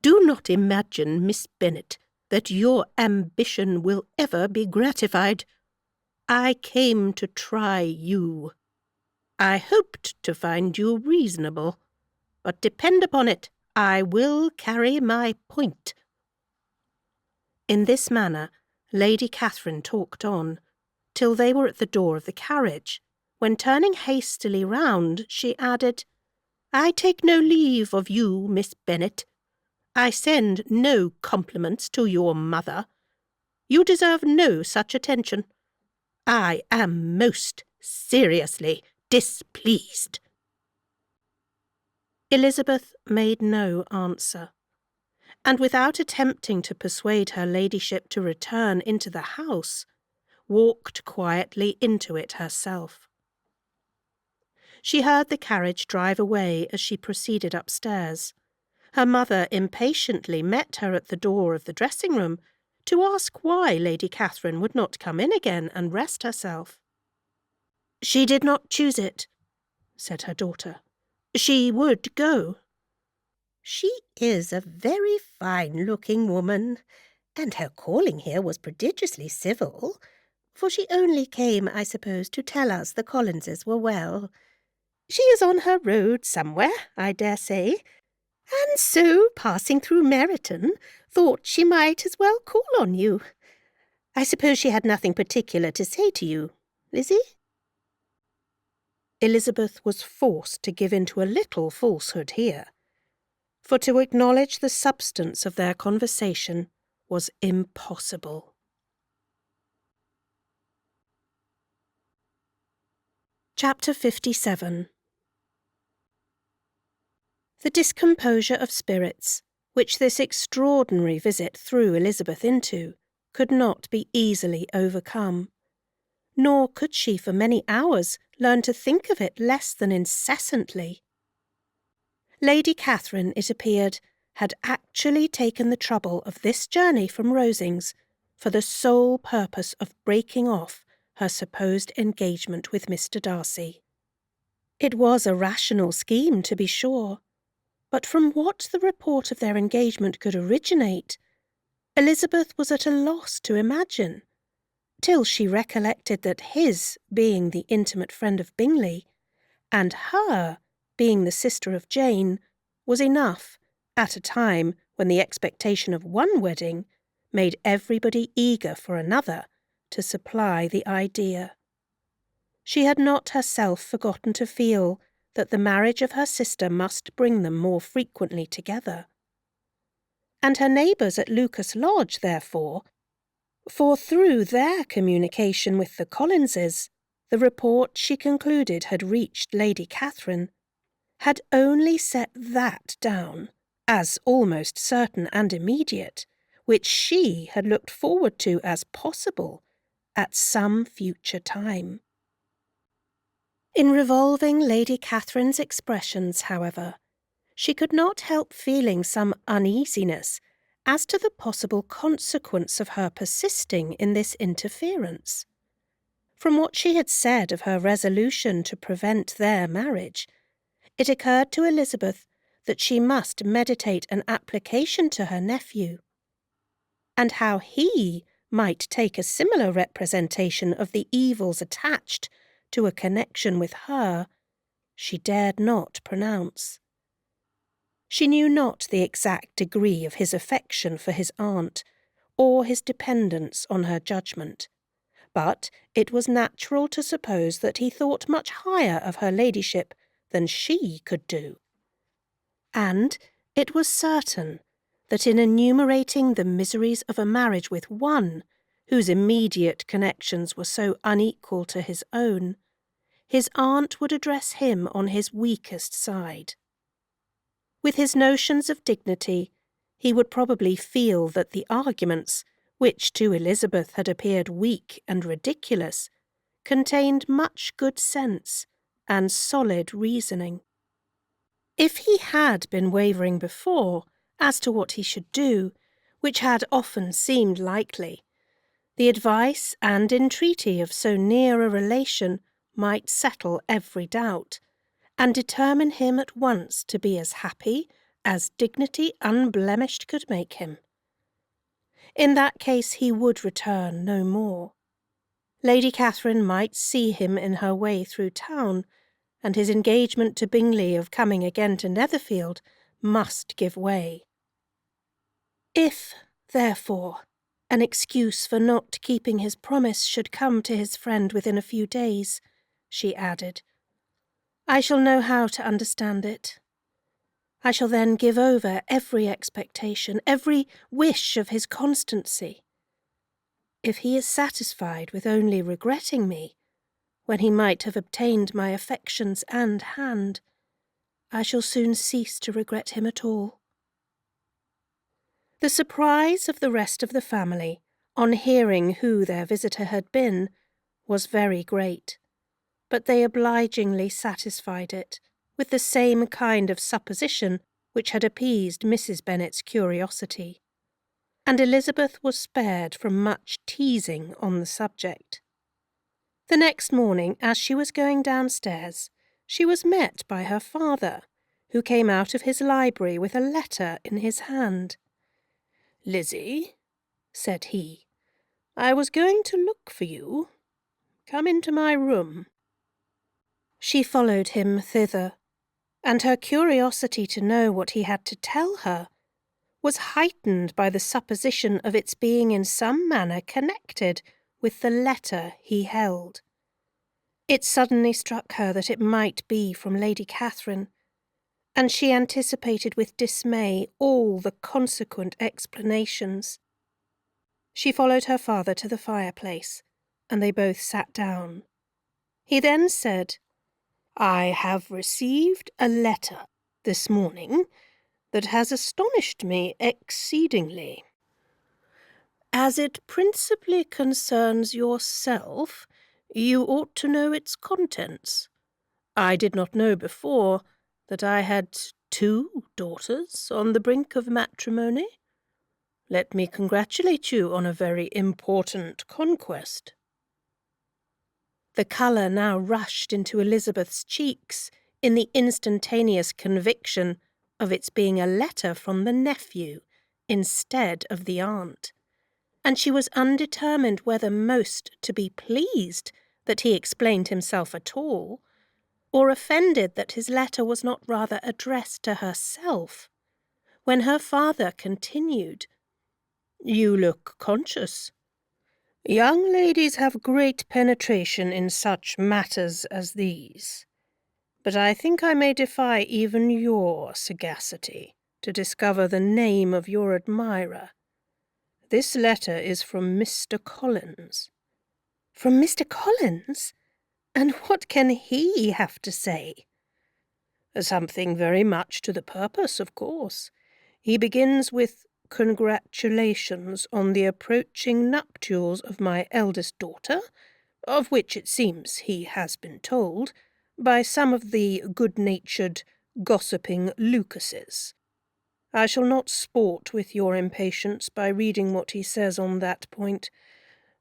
Do not imagine, Miss Bennet, that your ambition will ever be gratified. I came to try you. I hoped to find you reasonable, but depend upon it, I will carry my point. In this manner, Lady Catherine talked on, till they were at the door of the carriage, when turning hastily round, she added, I take no leave of you, Miss Bennet. I send no compliments to your mother. You deserve no such attention. I am most seriously displeased. Elizabeth made no answer, and without attempting to persuade her ladyship to return into the house, walked quietly into it herself. She heard the carriage drive away as she proceeded upstairs. Her mother impatiently met her at the door of the dressing-room to ask why Lady Catherine would not come in again and rest herself. She did not choose it, said her daughter. She would go. She is a very fine-looking woman, and her calling here was prodigiously civil, for she only came, I suppose, to tell us the Collinses were well. She is on her road somewhere, I dare say, and so, passing through Meryton, thought she might as well call on you. I suppose she had nothing particular to say to you, Lizzie? Elizabeth was forced to give in to a little falsehood here, for to acknowledge the substance of their conversation was impossible. Chapter 57. The discomposure of spirits, which this extraordinary visit threw Elizabeth into, could not be easily overcome, nor could she for many hours learn to think of it less than incessantly. Lady Catherine, it appeared, had actually taken the trouble of this journey from Rosings for the sole purpose of breaking off her supposed engagement with Mr. Darcy. It was a rational scheme, to be sure, but from what the report of their engagement could originate, Elizabeth was at a loss to imagine, till she recollected that his being the intimate friend of Bingley, and her being the sister of Jane, was enough, at a time when the expectation of one wedding made everybody eager for another to supply the idea. She had not herself forgotten to feel that the marriage of her sister must bring them more frequently together. And her neighbours at Lucas Lodge, therefore, for through their communication with the Collinses, the report she concluded had reached Lady Catherine, had only set that down as almost certain and immediate, which she had looked forward to as possible at some future time. In revolving Lady Catherine's expressions, however, she could not help feeling some uneasiness as to the possible consequence of her persisting in this interference. From what she had said of her resolution to prevent their marriage, it occurred to Elizabeth that she must meditate an application to her nephew, and how he might take a similar representation of the evils attached to a connection with her, she dared not pronounce. She knew not the exact degree of his affection for his aunt, or his dependence on her judgment, but it was natural to suppose that he thought much higher of her ladyship than she could do. And it was certain that in enumerating the miseries of a marriage with one, whose immediate connections were so unequal to his own, his aunt would address him on his weakest side. With his notions of dignity, he would probably feel that the arguments, which to Elizabeth had appeared weak and ridiculous, contained much good sense and solid reasoning. If he had been wavering before as to what he should do, which had often seemed likely, the advice and entreaty of so near a relation might settle every doubt, and determine him at once to be as happy as dignity unblemished could make him. In that case he would return no more. Lady Catherine might see him in her way through town, and his engagement to Bingley of coming again to Netherfield must give way. If, therefore, an excuse for not keeping his promise should come to his friend within a few days, she added, I shall know how to understand it. I shall then give over every expectation, every wish of his constancy. If he is satisfied with only regretting me, when he might have obtained my affections and hand, I shall soon cease to regret him at all. The surprise of the rest of the family, on hearing who their visitor had been, was very great, but they obligingly satisfied it with the same kind of supposition which had appeased Mrs. Bennet's curiosity, and Elizabeth was spared from much teasing on the subject. The next morning, as she was going downstairs, she was met by her father, who came out of his library with a letter in his hand. "Lizzie," said he, "I was going to look for you. Come into my room." She followed him thither, and her curiosity to know what he had to tell her was heightened by the supposition of its being in some manner connected with the letter he held. It suddenly struck her that it might be from Lady Catherine, and she anticipated with dismay all the consequent explanations. She followed her father to the fireplace, and they both sat down. He then said, "I have received a letter this morning that has astonished me exceedingly. As it principally concerns yourself, you ought to know its contents. I did not know before that I had 2 daughters on the brink of matrimony. Let me congratulate you on a very important conquest." The colour now rushed into Elizabeth's cheeks in the instantaneous conviction of its being a letter from the nephew instead of the aunt, and she was undetermined whether most to be pleased that he explained himself at all, or offended that his letter was not rather addressed to herself, when her father continued, "You look conscious. Young ladies have great penetration in such matters as these, but I think I may defy even your sagacity to discover the name of your admirer. This letter is from Mr. Collins." "From Mr. Collins? And what can he have to say?" "Something very much to the purpose, of course. He begins with congratulations on the approaching nuptials of my eldest daughter, of which it seems he has been told, by some of the good-natured, gossiping Lucases. I shall not sport with your impatience by reading what he says on that point.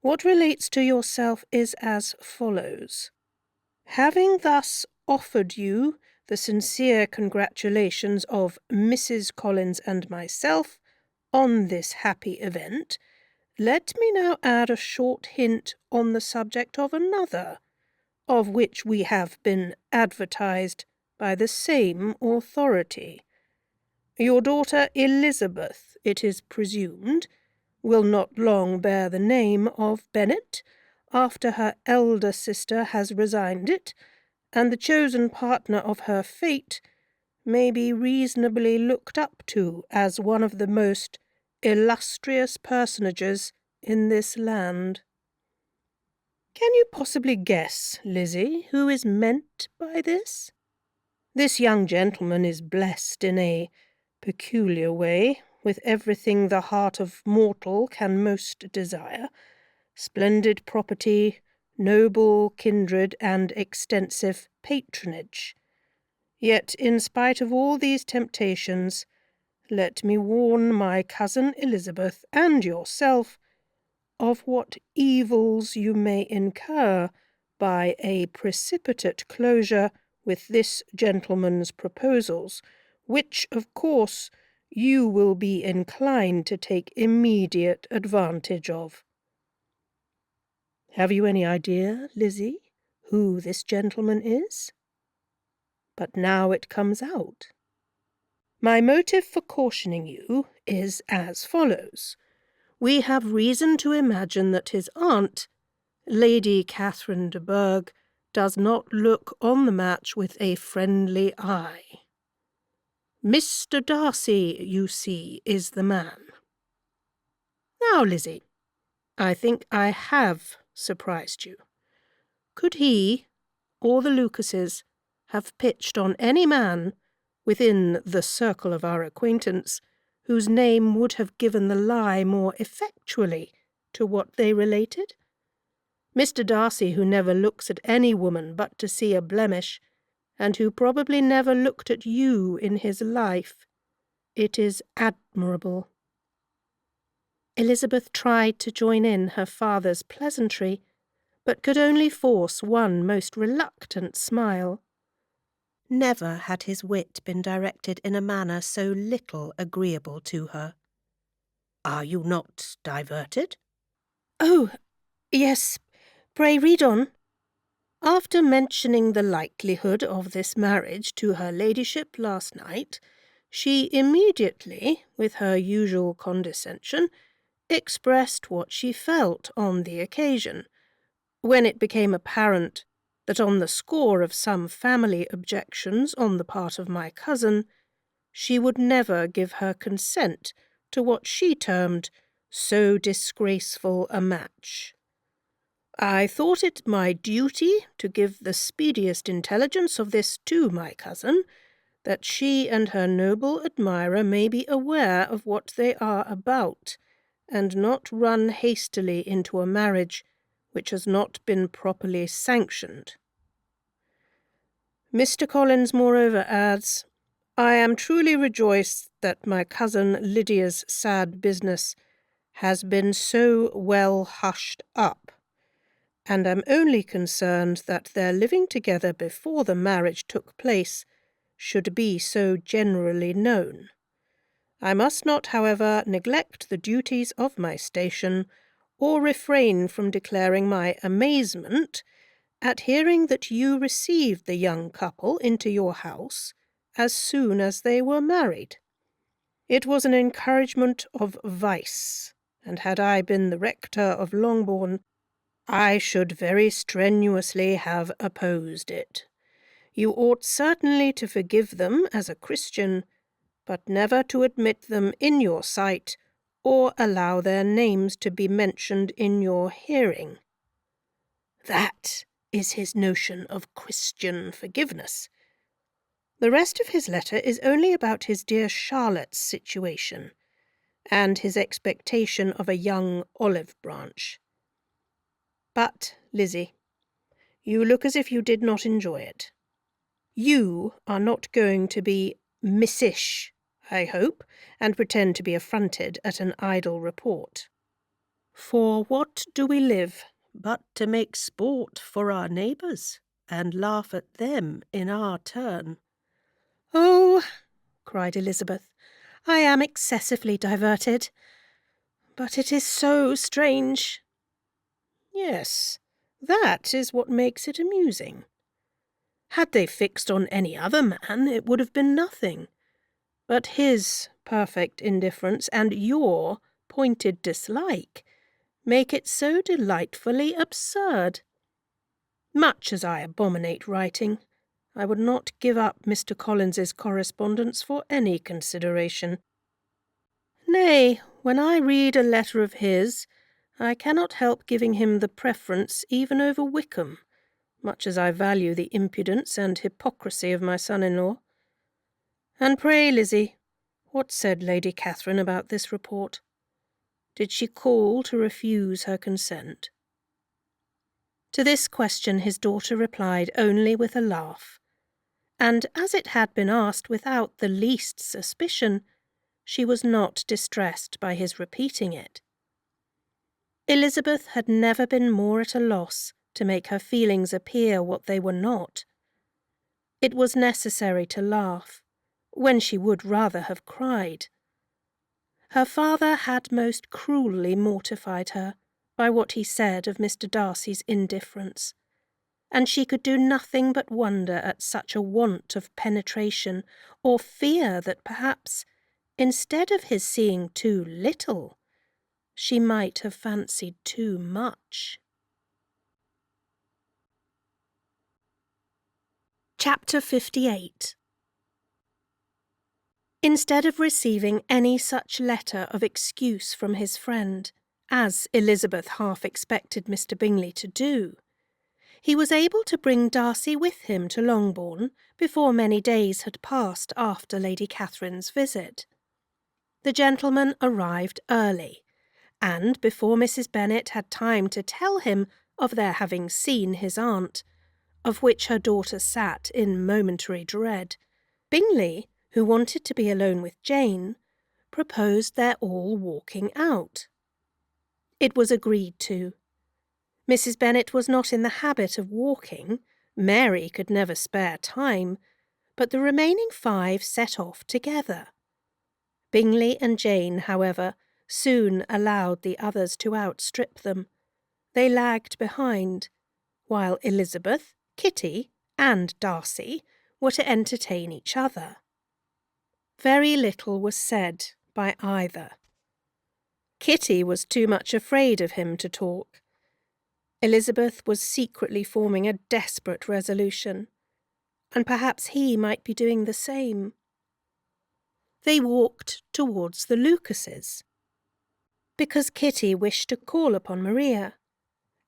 What relates to yourself is as follows. Having thus offered you the sincere congratulations of Mrs. Collins and myself on this happy event, let me now add a short hint on the subject of another, of which we have been advertised by the same authority. Your daughter Elizabeth, it is presumed, will not long bear the name of Bennet, after her elder sister has resigned it, and the chosen partner of her fate may be reasonably looked up to as one of the most illustrious personages in this land. Can you possibly guess, Lizzie, who is meant by this? This young gentleman is blessed in a peculiar way with everything the heart of mortal can most desire: splendid property, noble kindred, and extensive patronage. Yet, in spite of all these temptations, let me warn my cousin Elizabeth and yourself of what evils you may incur by a precipitate closure with this gentleman's proposals, which, of course, you will be inclined to take immediate advantage of. Have you any idea, Lizzie, who this gentleman is? But now it comes out. My motive for cautioning you is as follows. We have reason to imagine that his aunt, Lady Catherine de Bourgh, does not look on the match with a friendly eye. Mr. Darcy, you see, is the man. Now, Lizzie, I think I have surprised you. Could he, or the Lucases, have pitched on any man, within the circle of our acquaintance, whose name would have given the lie more effectually to what they related? Mr. Darcy, who never looks at any woman but to see a blemish, and who probably never looked at you in his life. It is admirable. Elizabeth tried to join in her father's pleasantry, but could only force one most reluctant smile. Never had his wit been directed in a manner so little agreeable to her. Are you not diverted? Oh, yes, pray read on. After mentioning the likelihood of this marriage to her ladyship last night, she immediately, with her usual condescension, expressed what she felt on the occasion. When it became apparent that on the score of some family objections on the part of my cousin, she would never give her consent to what she termed so disgraceful a match. I thought it my duty to give the speediest intelligence of this to my cousin, that she and her noble admirer may be aware of what they are about, and not run hastily into a marriage which has not been properly sanctioned. Mr. Collins, moreover, adds, I am truly rejoiced that my cousin Lydia's sad business has been so well hushed up, and am only concerned that their living together before the marriage took place should be so generally known. I must not, however, neglect the duties of my station, or refrain from declaring my amazement at hearing that you received the young couple into your house as soon as they were married. It was an encouragement of vice, and had I been the rector of Longbourn, I should very strenuously have opposed it. You ought certainly to forgive them as a Christian, but never to admit them in your sight, or allow their names to be mentioned in your hearing. That is his notion of Christian forgiveness. The rest of his letter is only about his dear Charlotte's situation, and his expectation of a young olive branch. But, Lizzie, you look as if you did not enjoy it. You are not going to be missish, I hope, and pretend to be affronted at an idle report. For what do we live but to make sport for our neighbours, and laugh at them in our turn? Oh, cried Elizabeth, I am excessively diverted. But it is so strange. Yes, that is what makes it amusing. Had they fixed on any other man, it would have been nothing. But his perfect indifference and your pointed dislike make it so delightfully absurd. Much as I abominate writing, I would not give up Mr. Collins's correspondence for any consideration. Nay, when I read a letter of his, I cannot help giving him the preference even over Wickham, much as I value the impudence and hypocrisy of my son-in-law. And pray, Lizzie, what said Lady Catherine about this report? Did she call to refuse her consent? To this question his daughter replied only with a laugh, and as it had been asked without the least suspicion, she was not distressed by his repeating it. Elizabeth had never been more at a loss to make her feelings appear what they were not. It was necessary to laugh, when she would rather have cried. Her father had most cruelly mortified her by what he said of Mr. Darcy's indifference, and she could do nothing but wonder at such a want of penetration, or fear that perhaps, instead of his seeing too little, she might have fancied too much. Chapter 58. Instead of receiving any such letter of excuse from his friend, as Elizabeth half expected Mr. Bingley to do, he was able to bring Darcy with him to Longbourn before many days had passed after Lady Catherine's visit. The gentleman arrived early, and before Mrs. Bennet had time to tell him of their having seen his aunt, of which her daughter sat in momentary dread, Bingley, who wanted to be alone with Jane, proposed their all walking out. It was agreed to. Mrs. Bennet was not in the habit of walking, Mary could never spare time, but the remaining 5 set off together. Bingley and Jane, however, soon allowed the others to outstrip them. They lagged behind, while Elizabeth, Kitty, and Darcy were to entertain each other. Very little was said by either. Kitty was too much afraid of him to talk. Elizabeth was secretly forming a desperate resolution, and perhaps he might be doing the same. They walked towards the Lucases, because Kitty wished to call upon Maria,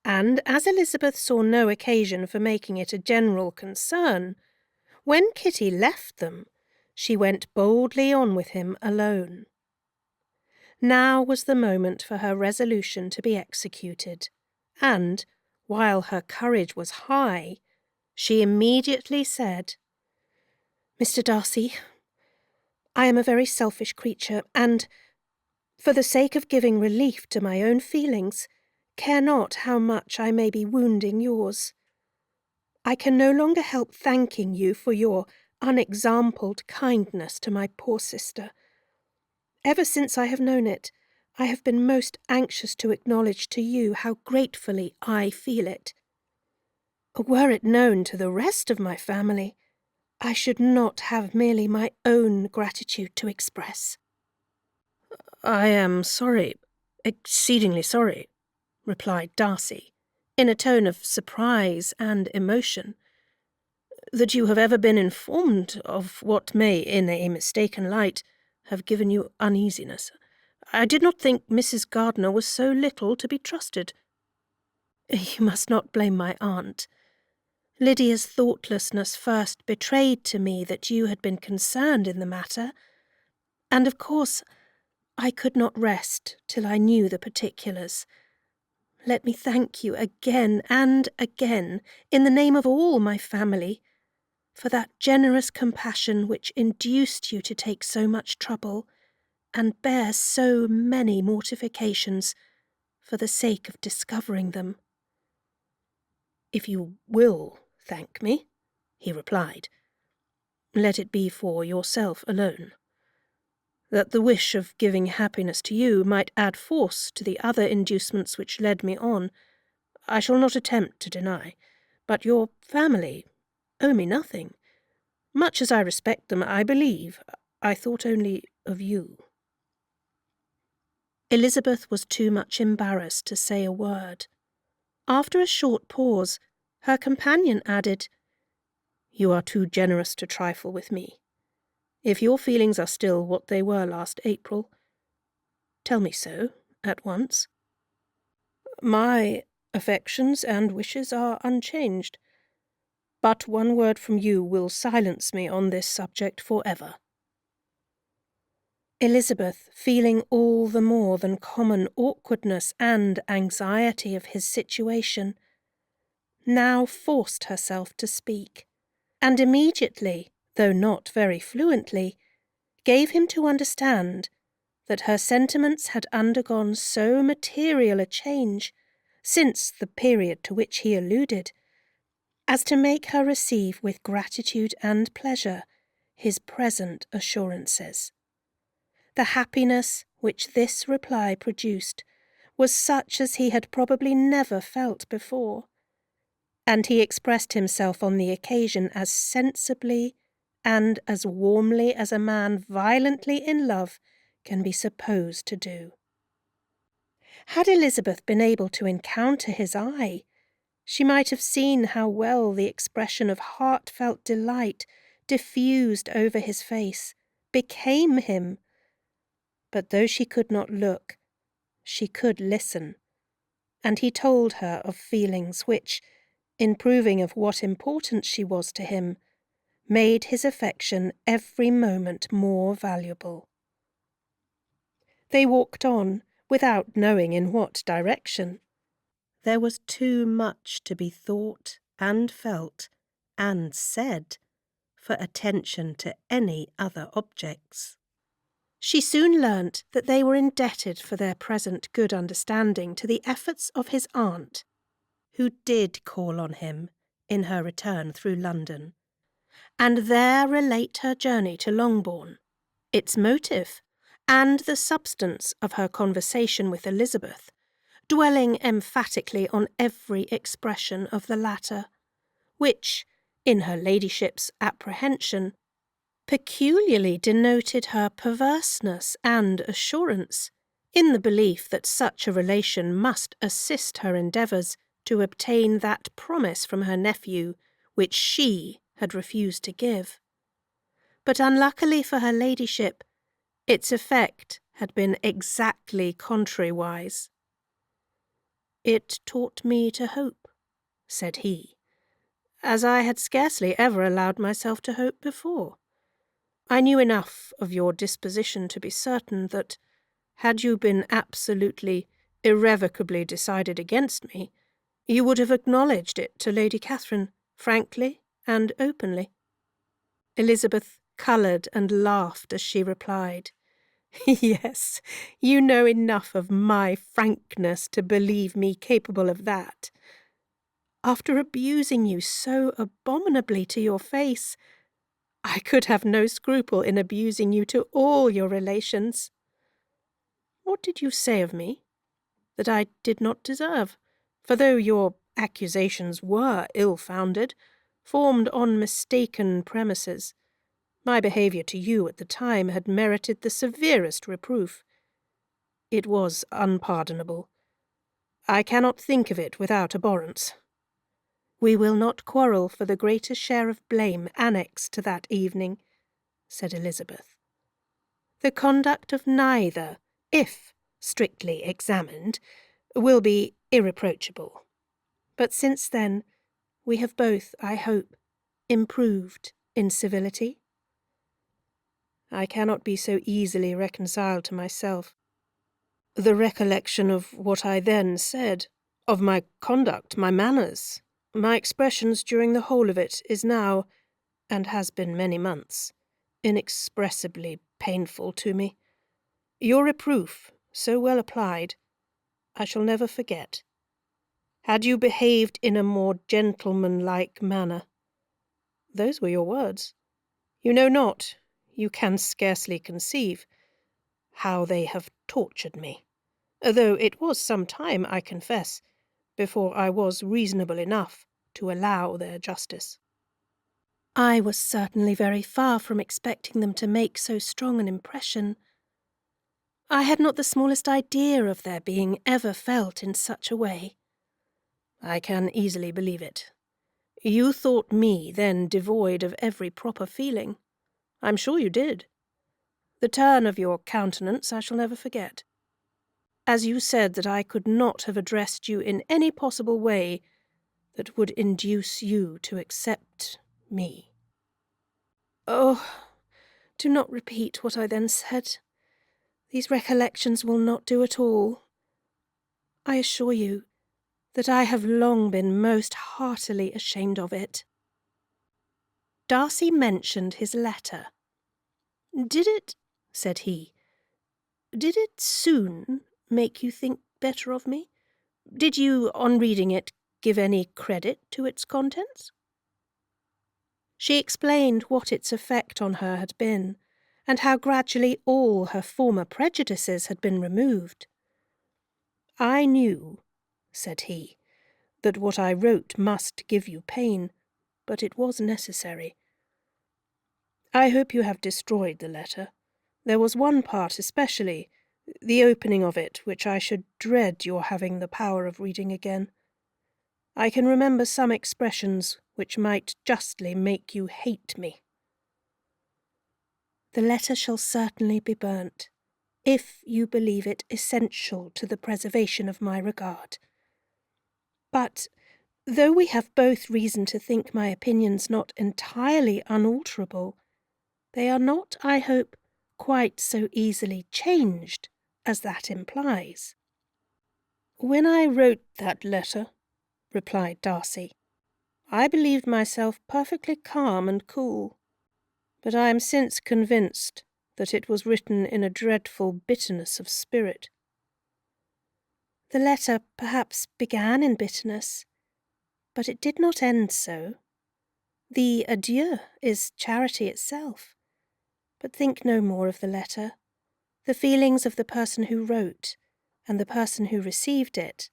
and as Elizabeth saw no occasion for making it a general concern, when Kitty left them, she went boldly on with him alone. Now was the moment for her resolution to be executed, and, while her courage was high, she immediately said, "Mr. Darcy, I am a very selfish creature, and, for the sake of giving relief to my own feelings, care not how much I may be wounding yours. I can no longer help thanking you for your unexampled kindness to my poor sister. Ever since I have known it, I have been most anxious to acknowledge to you how gratefully I feel it. Were it known to the rest of my family, I should not have merely my own gratitude to express." "I am sorry, exceedingly sorry," replied Darcy, in a tone of surprise and emotion, "that you have ever been informed of what may, in a mistaken light, have given you uneasiness. I did not think Mrs. Gardiner was so little to be trusted." "You must not blame my aunt. Lydia's thoughtlessness first betrayed to me that you had been concerned in the matter, and of course I could not rest till I knew the particulars. Let me thank you again and again, in the name of all my family, for that generous compassion which induced you to take so much trouble, and bear so many mortifications, for the sake of discovering them." "If you will thank me," he replied, "let it be for yourself alone. That the wish of giving happiness to you might add force to the other inducements which led me on, I shall not attempt to deny, but your family owe me nothing. Much as I respect them, I believe, I thought only of you." Elizabeth was too much embarrassed to say a word. After a short pause, her companion added, "You are too generous to trifle with me. If your feelings are still what they were last April, tell me so, at once." "My affections and wishes are unchanged, but one word from you will silence me on this subject for ever." Elizabeth, feeling all the more than common awkwardness and anxiety of his situation, now forced herself to speak, and immediately, though not very fluently, gave him to understand that her sentiments had undergone so material a change since the period to which he alluded, as to make her receive with gratitude and pleasure his present assurances. The happiness which this reply produced was such as he had probably never felt before, and he expressed himself on the occasion as sensibly and as warmly as a man violently in love can be supposed to do. Had Elizabeth been able to encounter his eye, she might have seen how well the expression of heartfelt delight diffused over his face became him. But though she could not look, she could listen, and he told her of feelings which, in proving of what importance she was to him, made his affection every moment more valuable. They walked on, without knowing in what direction. There was too much to be thought and felt and said for attention to any other objects. She soon learnt that they were indebted for their present good understanding to the efforts of his aunt, who did call on him in her return through London, and there relate her journey to Longbourn, its motive, and the substance of her conversation with Elizabeth, dwelling emphatically on every expression of the latter, which, in her ladyship's apprehension, peculiarly denoted her perverseness and assurance, in the belief that such a relation must assist her endeavours to obtain that promise from her nephew which she had refused to give. But unluckily for her ladyship, its effect had been exactly contrariwise. "It taught me to hope," said he, "as I had scarcely ever allowed myself to hope before. I knew enough of your disposition to be certain that, had you been absolutely, irrevocably decided against me, you would have acknowledged it to Lady Catherine, frankly and openly." Elizabeth coloured and laughed as she replied, "Yes, you know enough of my frankness to believe me capable of that. After abusing you so abominably to your face, I could have no scruple in abusing you to all your relations. What did you say of me? That I did not deserve, for though your accusations were ill-founded, formed on mistaken premises, my behaviour to you at the time had merited the severest reproof. It was unpardonable. I cannot think of it without abhorrence. We will not quarrel for the greater share of blame annexed to that evening," said Elizabeth. "The conduct of neither, if strictly examined, will be irreproachable. But since then, we have both, I hope, improved in civility." "I cannot be so easily reconciled to myself. The recollection of what I then said, of my conduct, my manners, my expressions during the whole of it, is now, and has been many months, inexpressibly painful to me. Your reproof, so well applied, I shall never forget. Had you behaved in a more gentlemanlike manner, those were your words, you know not, you can scarcely conceive, how they have tortured me, though it was some time, I confess, before I was reasonable enough to allow their justice." "I was certainly very far from expecting them to make so strong an impression. I had not the smallest idea of their being ever felt in such a way. I can easily believe it. You thought me then devoid of every proper feeling. I'm sure you did. The turn of your countenance I shall never forget. As you said that I could not have addressed you in any possible way that would induce you to accept me. Oh, do not repeat what I then said. These recollections will not do at all. I assure you that I have long been most heartily ashamed of it. Darcy mentioned his letter. Did it, said he, did it soon make you think better of me? Did you, on reading it, give any credit to its contents? She explained what its effect on her had been, and how gradually all her former prejudices had been removed. I knew, said he, that what I wrote must give you pain, but it was necessary. I hope you have destroyed the letter. There was one part especially, the opening of it, which I should dread your having the power of reading again. I can remember some expressions which might justly make you hate me. The letter shall certainly be burnt, if you believe it essential to the preservation of my regard. But, though we have both reason to think my opinions not entirely unalterable, they are not, I hope, quite so easily changed as that implies. When I wrote that letter, replied Darcy, I believed myself perfectly calm and cool, but I am since convinced that it was written in a dreadful bitterness of spirit. The letter perhaps began in bitterness, but it did not end so. The adieu is charity itself. But think no more of the letter. The feelings of the person who wrote and the person who received it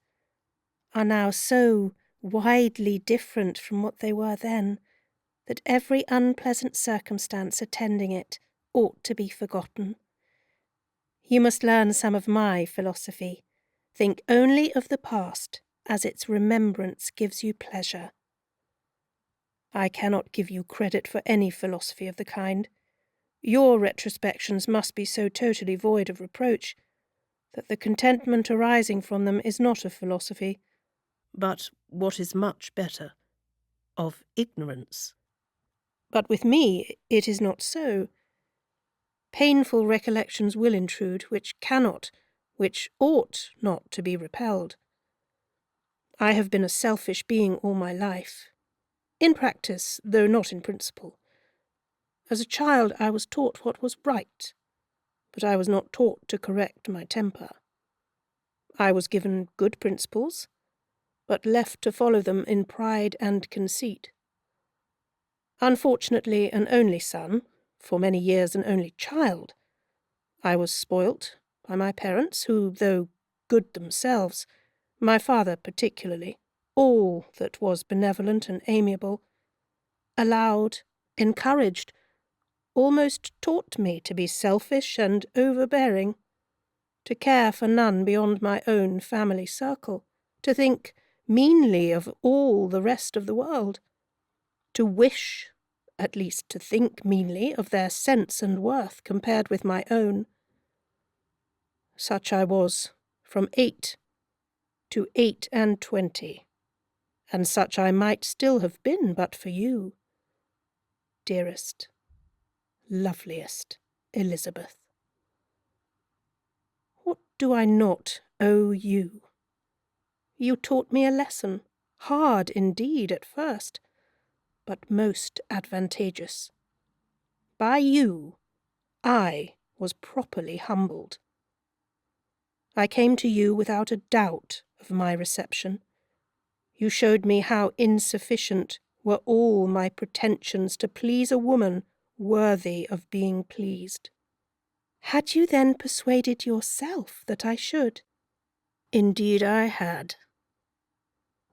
are now so widely different from what they were then, that every unpleasant circumstance attending it ought to be forgotten. You must learn some of my philosophy. Think only of the past as its remembrance gives you pleasure. I cannot give you credit for any philosophy of the kind. Your retrospections must be so totally void of reproach that the contentment arising from them is not of philosophy, but, what is much better, of ignorance. But with me it is not so. Painful recollections will intrude, which cannot, which ought not to be repelled. I have been a selfish being all my life, in practice, though not in principle. As a child I was taught what was right, but I was not taught to correct my temper. I was given good principles, but left to follow them in pride and conceit. Unfortunately an only son, for many years an only child, I was spoilt by my parents, who, though good themselves, my father particularly, all that was benevolent and amiable, allowed, encouraged, almost taught me to be selfish and overbearing, to care for none beyond my own family circle, to think meanly of all the rest of the world, to wish, at least to think meanly of their sense and worth compared with my own. Such I was from 8 to 28, and such I might still have been but for you, dearest, loveliest Elizabeth. What do I not owe you? You taught me a lesson, hard indeed at first, but most advantageous. By you, I was properly humbled. I came to you without a doubt of my reception. You showed me how insufficient were all my pretensions to please a woman worthy of being pleased. Had you then persuaded yourself that I should? Indeed I had.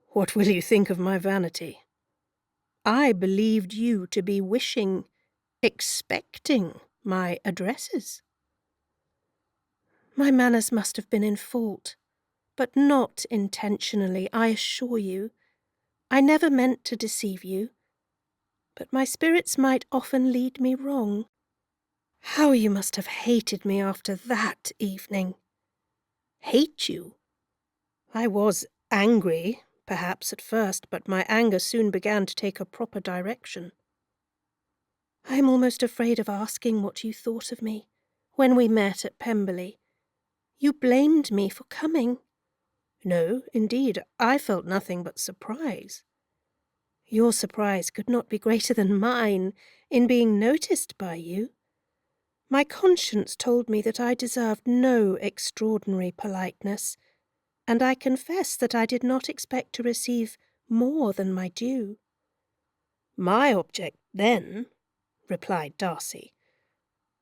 What will you think of my vanity? I believed you to be wishing, expecting my addresses. My manners must have been in fault, but not intentionally, I assure you. I never meant to deceive you, but my spirits might often lead me wrong. How you must have hated me after that evening. Hate you? I was angry, perhaps at first, but my anger soon began to take a proper direction. I am almost afraid of asking what you thought of me when we met at Pemberley. You blamed me for coming. No, indeed, I felt nothing but surprise. Your surprise could not be greater than mine in being noticed by you. My conscience told me that I deserved no extraordinary politeness, and I confess that I did not expect to receive more than my due. My object then, replied Darcy,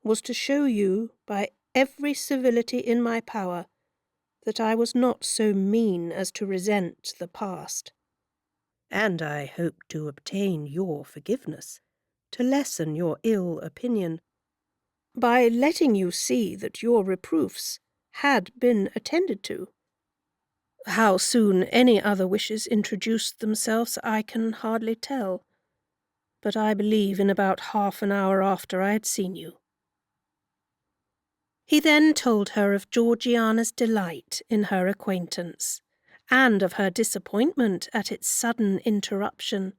was to show you by every civility in my power that I was not so mean as to resent the past. And I hope to obtain your forgiveness, to lessen your ill opinion, by letting you see that your reproofs had been attended to. How soon any other wishes introduced themselves I can hardly tell, but I believe in about half an hour after I had seen you. He then told her of Georgiana's delight in her acquaintance, and of her disappointment at its sudden interruption,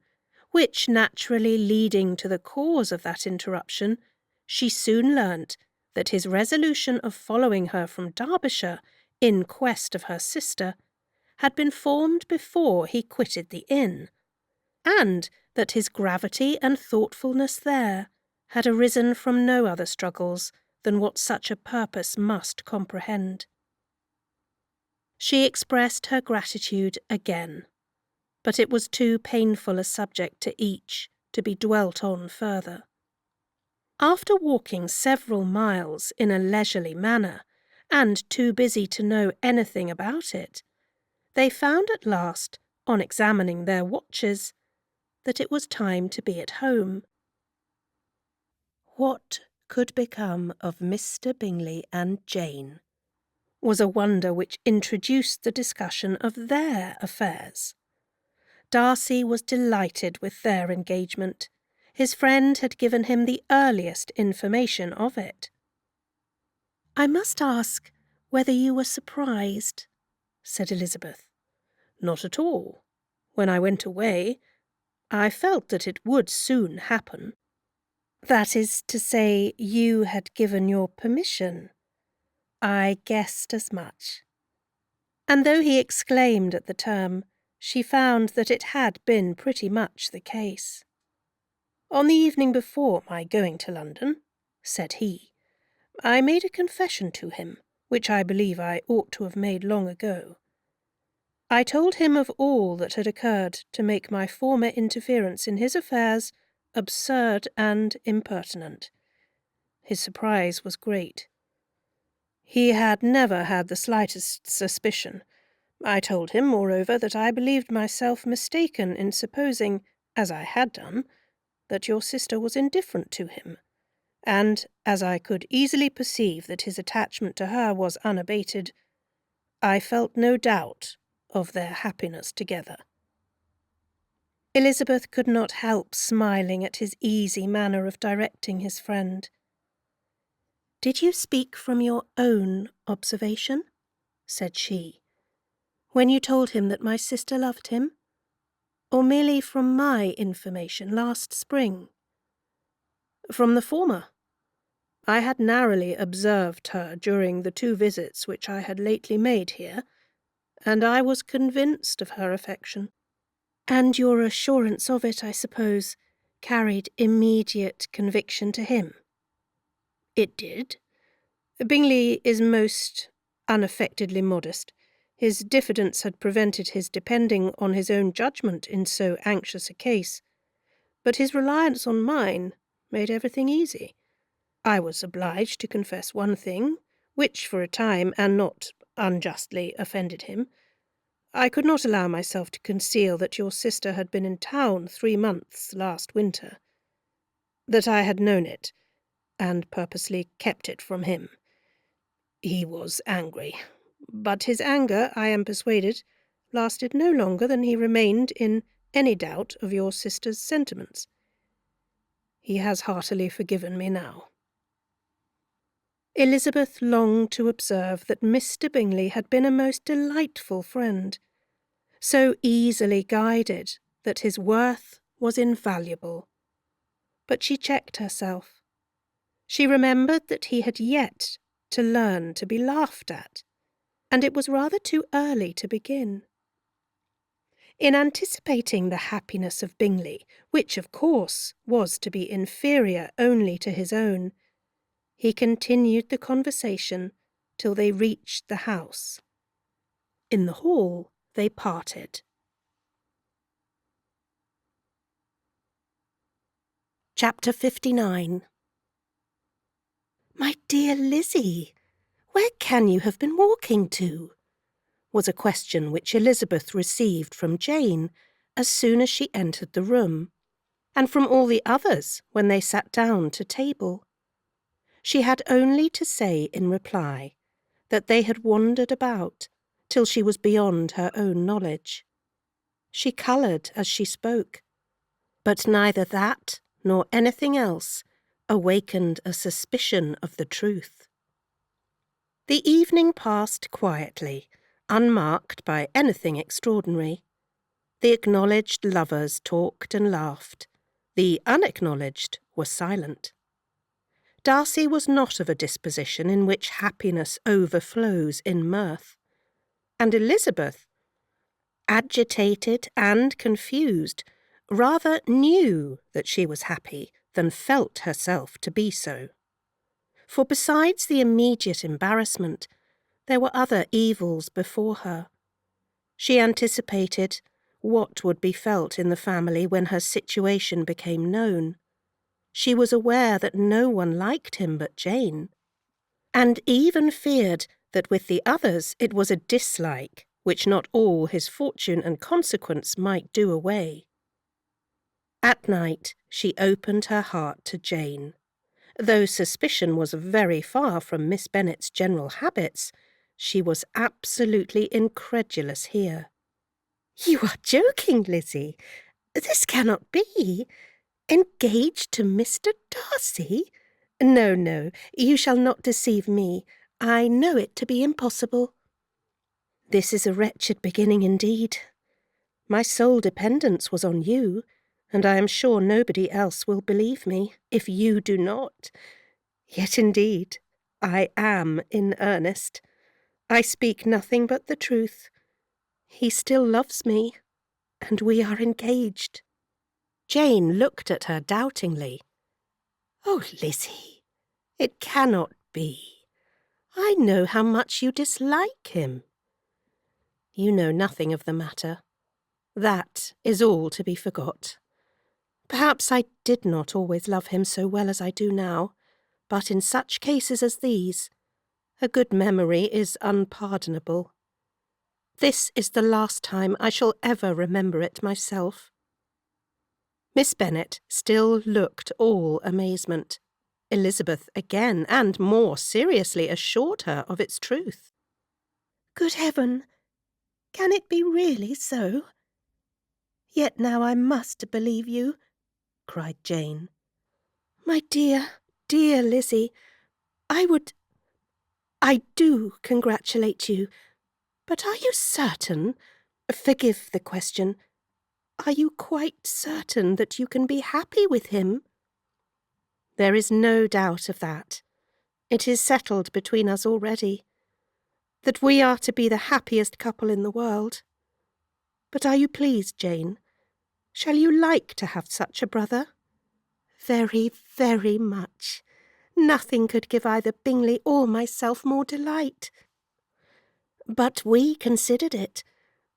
which, naturally leading to the cause of that interruption, she soon learnt that his resolution of following her from Derbyshire in quest of her sister had been formed before he quitted the inn, and that his gravity and thoughtfulness there had arisen from no other struggles than what such a purpose must comprehend. She expressed her gratitude again, but it was too painful a subject to each to be dwelt on further. After walking several miles in a leisurely manner, and too busy to know anything about it, they found at last, on examining their watches, that it was time to be at home. what could become of Mr. Bingley and Jane Was a wonder which introduced the discussion of their affairs. Darcy was delighted with their engagement. His friend had given him the earliest information of it. "I must ask whether you were surprised," said Elizabeth. "Not at all. When I went away, I felt that it would soon happen." "That is to say, you had given your permission." "I guessed as much." And though he exclaimed at the term, she found that it had been pretty much the case. "On the evening before my going to London," said he, "I made a confession to him, which I believe I ought to have made long ago. I told him of all that had occurred to make my former interference in his affairs absurd and impertinent. His surprise was great. He had never had the slightest suspicion. I told him, moreover, that I believed myself mistaken in supposing, as I had done, that your sister was indifferent to him, and, as I could easily perceive that his attachment to her was unabated, I felt no doubt of their happiness together." Elizabeth could not help smiling at his easy manner of directing his friend. "Did you speak from your own observation?" said she, "when you told him that my sister loved him? Or merely from my information last spring?" "From the former. I had narrowly observed her during the 2 visits which I had lately made here, and I was convinced of her affection." "And your assurance of it, I suppose, carried immediate conviction to him?" "It did. Bingley is most unaffectedly modest. His diffidence had prevented his depending on his own judgment in so anxious a case, but his reliance on mine made everything easy. I was obliged to confess one thing, which for a time, and not unjustly, offended him. I could not allow myself to conceal that your sister had been in town 3 months last winter, that I had known it, and purposely kept it from him. He was angry, but his anger, I am persuaded, lasted no longer than he remained in any doubt of your sister's sentiments. He has heartily forgiven me now." Elizabeth longed to observe that Mr. Bingley had been a most delightful friend, so easily guided that his worth was invaluable. But she checked herself. She remembered that he had yet to learn to be laughed at, and it was rather too early to begin. In anticipating the happiness of Bingley, which of course was to be inferior only to his own, he continued the conversation till they reached the house. In the hall they parted. Chapter 59. "My dear Lizzie, where can you have been walking to?" was a question which Elizabeth received from Jane as soon as she entered the room, and from all the others when they sat down to table. She had only to say in reply that they had wandered about till she was beyond her own knowledge. She coloured as she spoke, but neither that nor anything else awakened a suspicion of the truth. The evening passed quietly, unmarked by anything extraordinary. The acknowledged lovers talked and laughed. The unacknowledged were silent. Darcy was not of a disposition in which happiness overflows in mirth, and Elizabeth, agitated and confused, rather knew that she was happy than felt herself to be so. For besides the immediate embarrassment, there were other evils before her. She anticipated what would be felt in the family when her situation became known. She was aware that no one liked him but Jane, and even feared that with the others it was a dislike which not all his fortune and consequence might do away. At night she opened her heart to Jane. Though suspicion was very far from Miss Bennet's general habits, she was absolutely incredulous here. "You are joking, Lizzie. This cannot be. Engaged to Mr. Darcy? No, you shall not deceive me. I know it to be impossible." "This is a wretched beginning indeed. My sole dependence was on you, and I am sure nobody else will believe me, if you do not. Yet indeed, I am in earnest. I speak nothing but the truth. He still loves me, and we are engaged." Jane looked at her doubtingly. "Oh, Lizzie, it cannot be. I know how much you dislike him." "You know nothing of the matter. That is all to be forgot. Perhaps I did not always love him so well as I do now, but in such cases as these, a good memory is unpardonable. This is the last time I shall ever remember it myself." Miss Bennet still looked all amazement. Elizabeth again and more seriously assured her of its truth. "Good heaven! Can it be really so? Yet now I must believe you," cried Jane. "My dear, dear Lizzie, I do congratulate you. But are you certain? Forgive the question. Are you quite certain that you can be happy with him?" "There is no doubt of that. It is settled between us already, that we are to be the happiest couple in the world. But are you pleased, Jane? Shall you like to have such a brother?" "Very, very much. Nothing could give either Bingley or myself more delight." "But we considered it.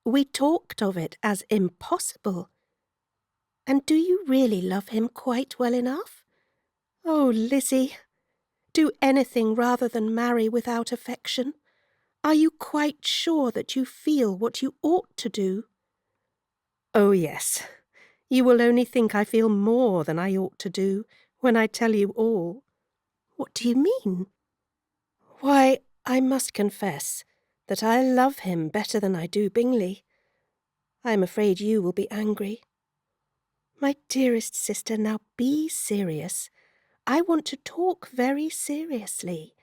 We talked of it as impossible. And do you really love him quite well enough? Oh, Lizzie, do anything rather than marry without affection. Are you quite sure that you feel what you ought to do?" "Oh, yes. You will only think I feel more than I ought to do when I tell you all." "What do you mean?" "Why, I must confess that I love him better than I do Bingley. I am afraid you will be angry. My dearest sister, now be serious. I want to talk very seriously.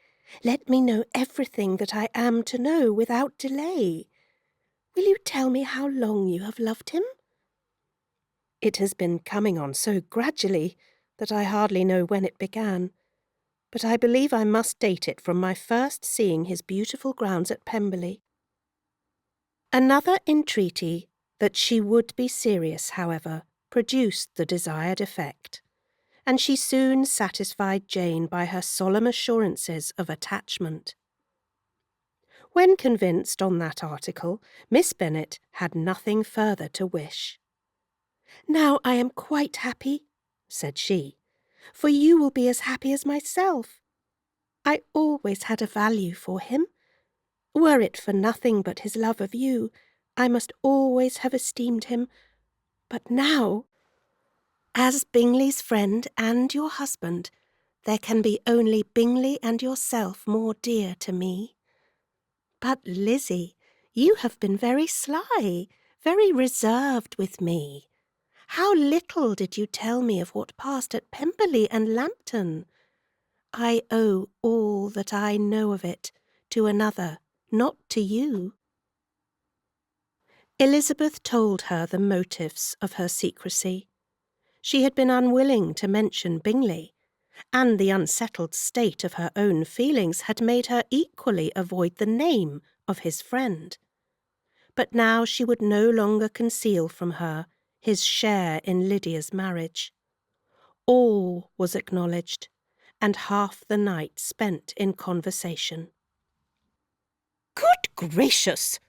Let me know everything that I am to know without delay. Will you tell me how long you have loved him? It has been coming on so gradually that I hardly know when it began, but I believe I must date it from my first seeing his beautiful grounds at Pemberley. Another entreaty that she would be serious, however, produced the desired effect, and she soon satisfied Jane by her solemn assurances of attachment. When convinced on that article, Miss Bennet had nothing further to wish. "Now I am quite happy," said she, "for you will be as happy as myself. I always had a value for him. Were it for nothing but his love of you, I must always have esteemed him. But now, as Bingley's friend and your husband, there can be only Bingley and yourself more dear to me. But, Lizzie, you have been very sly, very reserved with me. How little did you tell me of what passed at Pemberley and Lambton? I owe all that I know of it to another, not to you." Elizabeth told her the motives of her secrecy. She had been unwilling to mention Bingley, and the unsettled state of her own feelings had made her equally avoid the name of his friend. But now she would no longer conceal from her his share in Lydia's marriage. All was acknowledged, and half the night spent in conversation. "Good gracious!"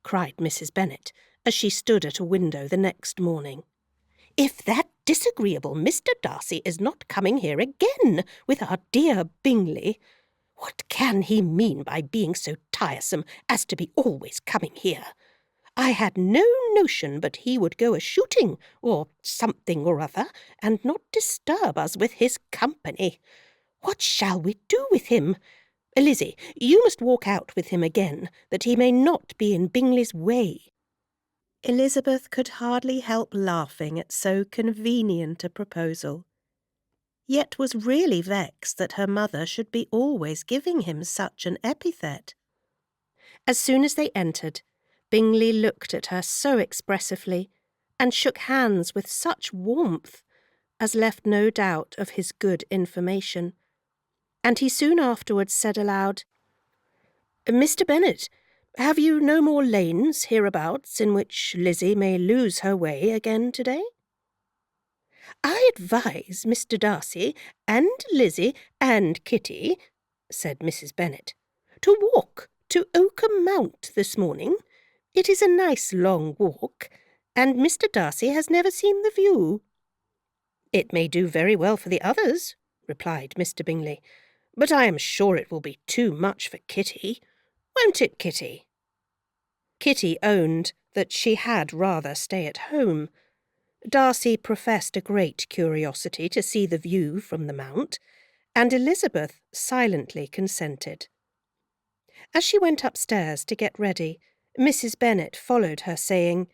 cried Mrs. Bennet, as she stood at a window the next morning. "If that disagreeable Mr. Darcy is not coming here again with our dear Bingley, what can he mean by being so tiresome as to be always coming here? I had no notion but he would go a-shooting, or something or other, and not disturb us with his company. What shall we do with him? Lizzie, you must walk out with him again, that he may not be in Bingley's way." Elizabeth could hardly help laughing at so convenient a proposal, yet was really vexed that her mother should be always giving him such an epithet. As soon as they entered, Bingley looked at her so expressively, and shook hands with such warmth, as left no doubt of his good information, and he soon afterwards said aloud, "Mr. Bennet, have you no more lanes hereabouts in which Lizzie may lose her way again to-day?" "I advise Mr. Darcy and Lizzie and Kitty," said Mrs. Bennet, "to walk to Oakham Mount this morning. It is a nice long walk, and Mr. Darcy has never seen the view." "It may do very well for the others," replied Mr. Bingley, "but I am sure it will be too much for Kitty. Won't it, Kitty?" Kitty owned that she had rather stay at home. Darcy professed a great curiosity to see the view from the Mount, and Elizabeth silently consented. As she went upstairs to get ready, Mrs. Bennet followed her, saying,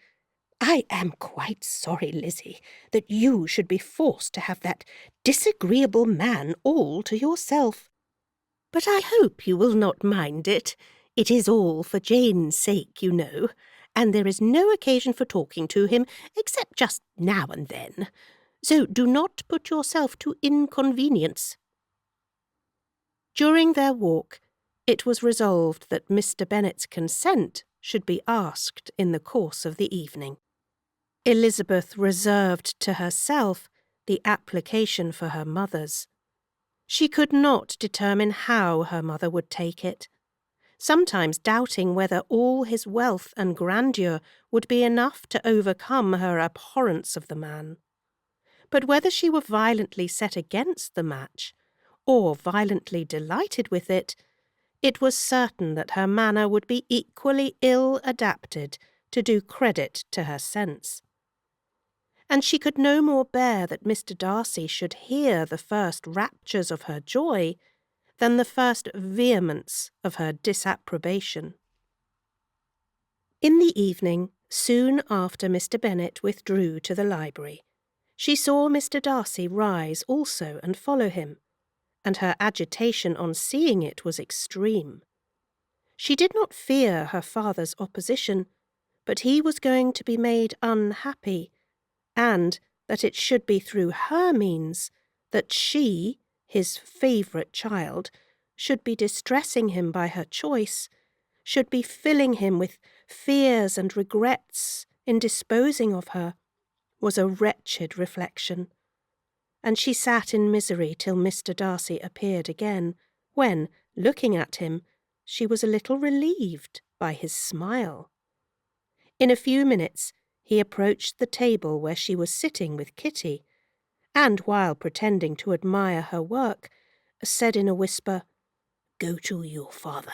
"I am quite sorry, Lizzie, that you should be forced to have that disagreeable man all to yourself. But I hope you will not mind it. It is all for Jane's sake, you know, and there is no occasion for talking to him, except just now and then. So do not put yourself to inconvenience." During their walk, it was resolved that Mr. Bennet's consent should be asked in the course of the evening. Elizabeth reserved to herself the application for her mother's. She could not determine how her mother would take it, sometimes doubting whether all his wealth and grandeur would be enough to overcome her abhorrence of the man. But whether she were violently set against the match, or violently delighted with it, it was certain that her manner would be equally ill adapted to do credit to her sense. And she could no more bear that Mr. Darcy should hear the first raptures of her joy than the first vehemence of her disapprobation. In the evening, soon after Mr. Bennet withdrew to the library, she saw Mr. Darcy rise also and follow him, and her agitation on seeing it was extreme. She did not fear her father's opposition, but he was going to be made unhappy, and that it should be through her means that she, his favourite child, should be distressing him by her choice, should be filling him with fears and regrets in disposing of her, was a wretched reflection. And she sat in misery till Mr. Darcy appeared again, when, looking at him, she was a little relieved by his smile. In a few minutes he approached the table where she was sitting with Kitty, and, while pretending to admire her work, said in a whisper, "Go to your father.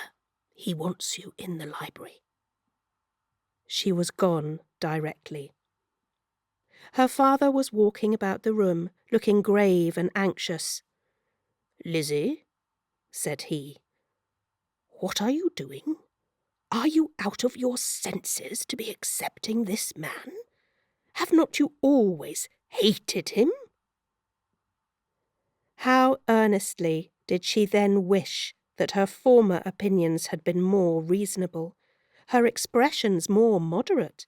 He wants you in the library." She was gone directly. Her father was walking about the room, looking grave and anxious. "Lizzie," said he, "what are you doing? Are you out of your senses to be accepting this man? Have not you always hated him?" How earnestly did she then wish that her former opinions had been more reasonable, her expressions more moderate.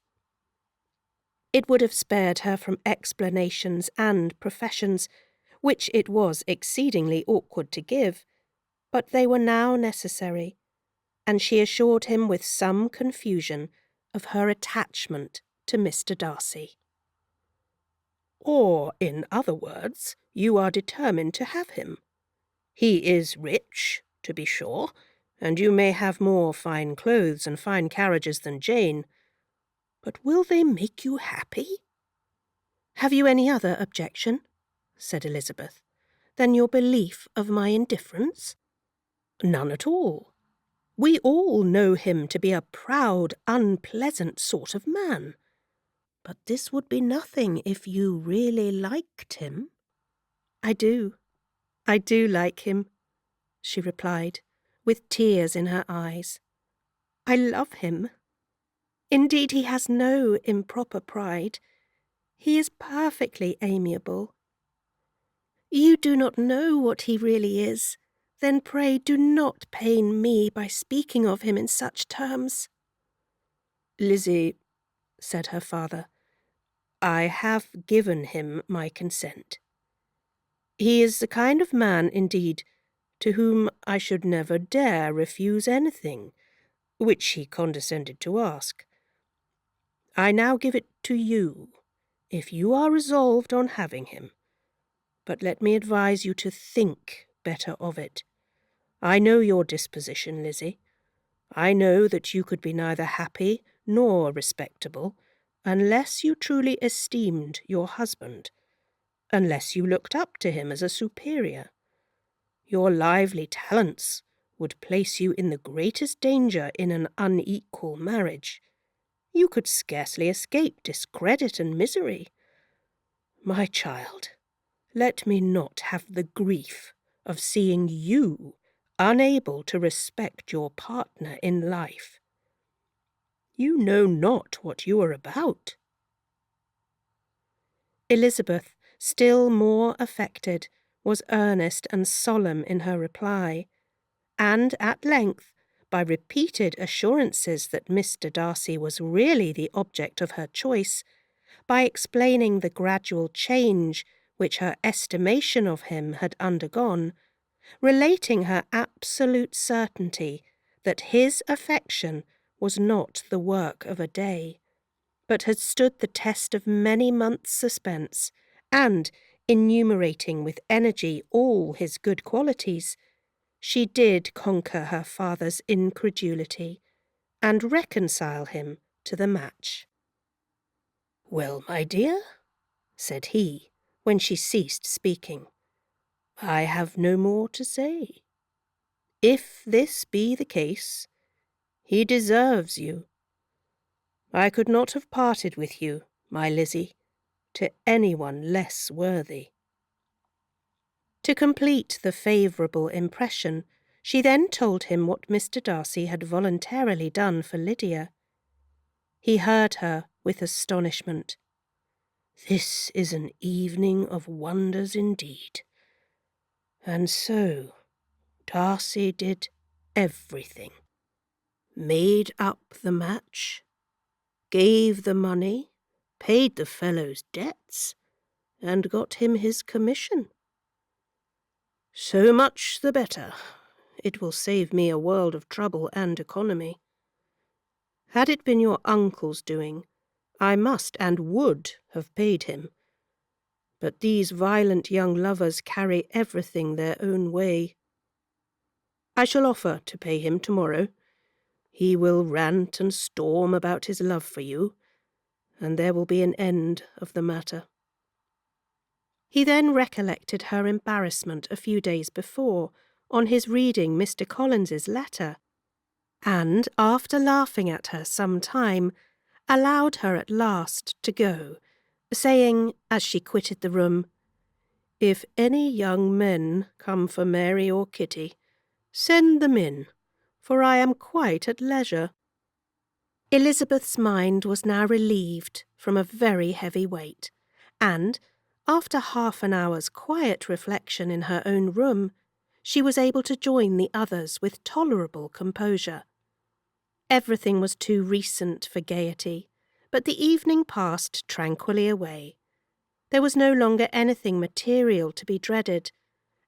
It would have spared her from explanations and professions, which it was exceedingly awkward to give, but they were now necessary, and she assured him with some confusion of her attachment to Mr. Darcy. "Or, in other words, you are determined to have him. He is rich, to be sure, and you may have more fine clothes and fine carriages than Jane, but will they make you happy?" "Have you any other objection," said Elizabeth, "than your belief of my indifference?" "None at all. We all know him to be a proud, unpleasant sort of man. But this would be nothing if you really liked him." I do like him," she replied, with tears in her eyes. "I love him. Indeed, he has no improper pride. He is perfectly amiable. You do not know what he really is. Then pray do not pain me by speaking of him in such terms." "Lizzie," said her father, "I have given him my consent. He is the kind of man, indeed, to whom I should never dare refuse anything, which he condescended to ask. I now give it to you, if you are resolved on having him. But let me advise you to think better of it. I know your disposition, Lizzie. I know that you could be neither happy nor respectable unless you truly esteemed your husband, unless you looked up to him as a superior. Your lively talents would place you in the greatest danger in an unequal marriage. You could scarcely escape discredit and misery. My child, let me not have the grief of seeing you unable to respect your partner in life. You know not what you are about." Elizabeth, still more affected, was earnest and solemn in her reply, and at length, by repeated assurances that Mr. Darcy was really the object of her choice, by explaining the gradual change which her estimation of him had undergone, relating her absolute certainty that his affection was not the work of a day, but had stood the test of many months' suspense, and, enumerating with energy all his good qualities, she did conquer her father's incredulity, and reconcile him to the match. "Well, my dear," said he, when she ceased speaking, "I have no more to say. If this be the case, he deserves you. I could not have parted with you, my Lizzie, to anyone less worthy." To complete the favourable impression, she then told him what Mr. Darcy had voluntarily done for Lydia. He heard her with astonishment. "This is an evening of wonders indeed. And so, Darcy did everything. Made up the match, gave the money, paid the fellow's debts, and got him his commission. So much the better. It will save me a world of trouble and economy. Had it been your uncle's doing, I must and would have paid him. But these violent young lovers carry everything their own way. I shall offer to pay him tomorrow. He will rant and storm about his love for you, and there will be an end of the matter." He then recollected her embarrassment a few days before, on his reading Mr. Collins's letter, and, after laughing at her some time, allowed her at last to go, saying, as she quitted the room, "If any young men come for Mary or Kitty, send them in, for I am quite at leisure." Elizabeth's mind was now relieved from a very heavy weight, and, after half an hour's quiet reflection in her own room, she was able to join the others with tolerable composure. Everything was too recent for gaiety, but the evening passed tranquilly away. There was no longer anything material to be dreaded,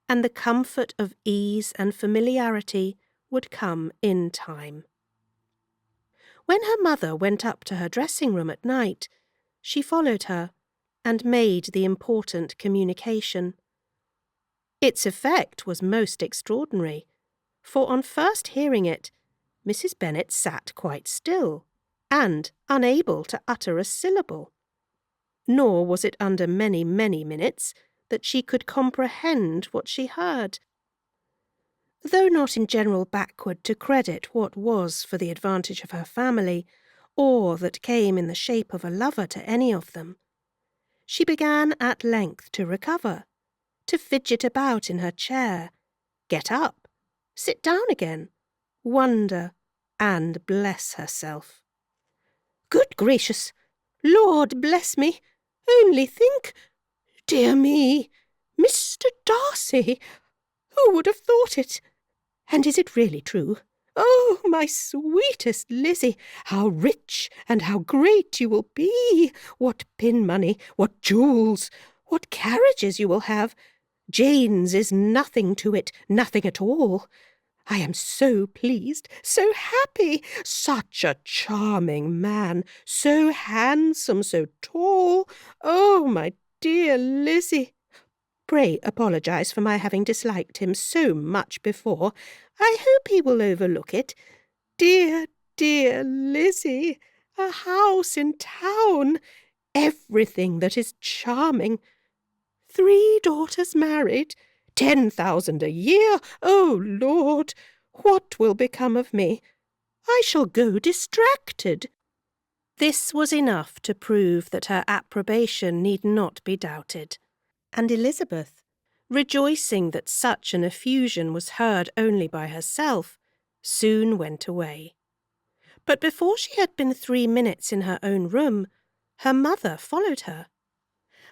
and the comfort of ease and familiarity would come in time. When her mother went up to her dressing-room at night, she followed her, and made the important communication. Its effect was most extraordinary, for on first hearing it, Mrs. Bennet sat quite still, and unable to utter a syllable. Nor was it under many, many minutes that she could comprehend what she heard. Though not in general backward to credit what was for the advantage of her family, or that came in the shape of a lover to any of them, she began at length to recover, to fidget about in her chair, get up, sit down again, wonder, and bless herself. "Good gracious! Lord bless me! Only think! Dear me! Mr. Darcy! Who would have thought it? And is it really true? Oh, my sweetest Lizzie, how rich and how great you will be! What pin money, what jewels, what carriages you will have! Jane's is nothing to it, nothing at all. I am so pleased, so happy, such a charming man, so handsome, so tall. Oh, my dear Lizzie! Pray apologise for my having disliked him so much before. I hope he will overlook it. Dear, dear Lizzie, a house in town, everything that is charming. 3 daughters married, 10,000 a year. Oh, Lord, what will become of me? I shall go distracted." This was enough to prove that her approbation need not be doubted, and Elizabeth, rejoicing that such an effusion was heard only by herself, soon went away. But before she had been 3 minutes in her own room, her mother followed her.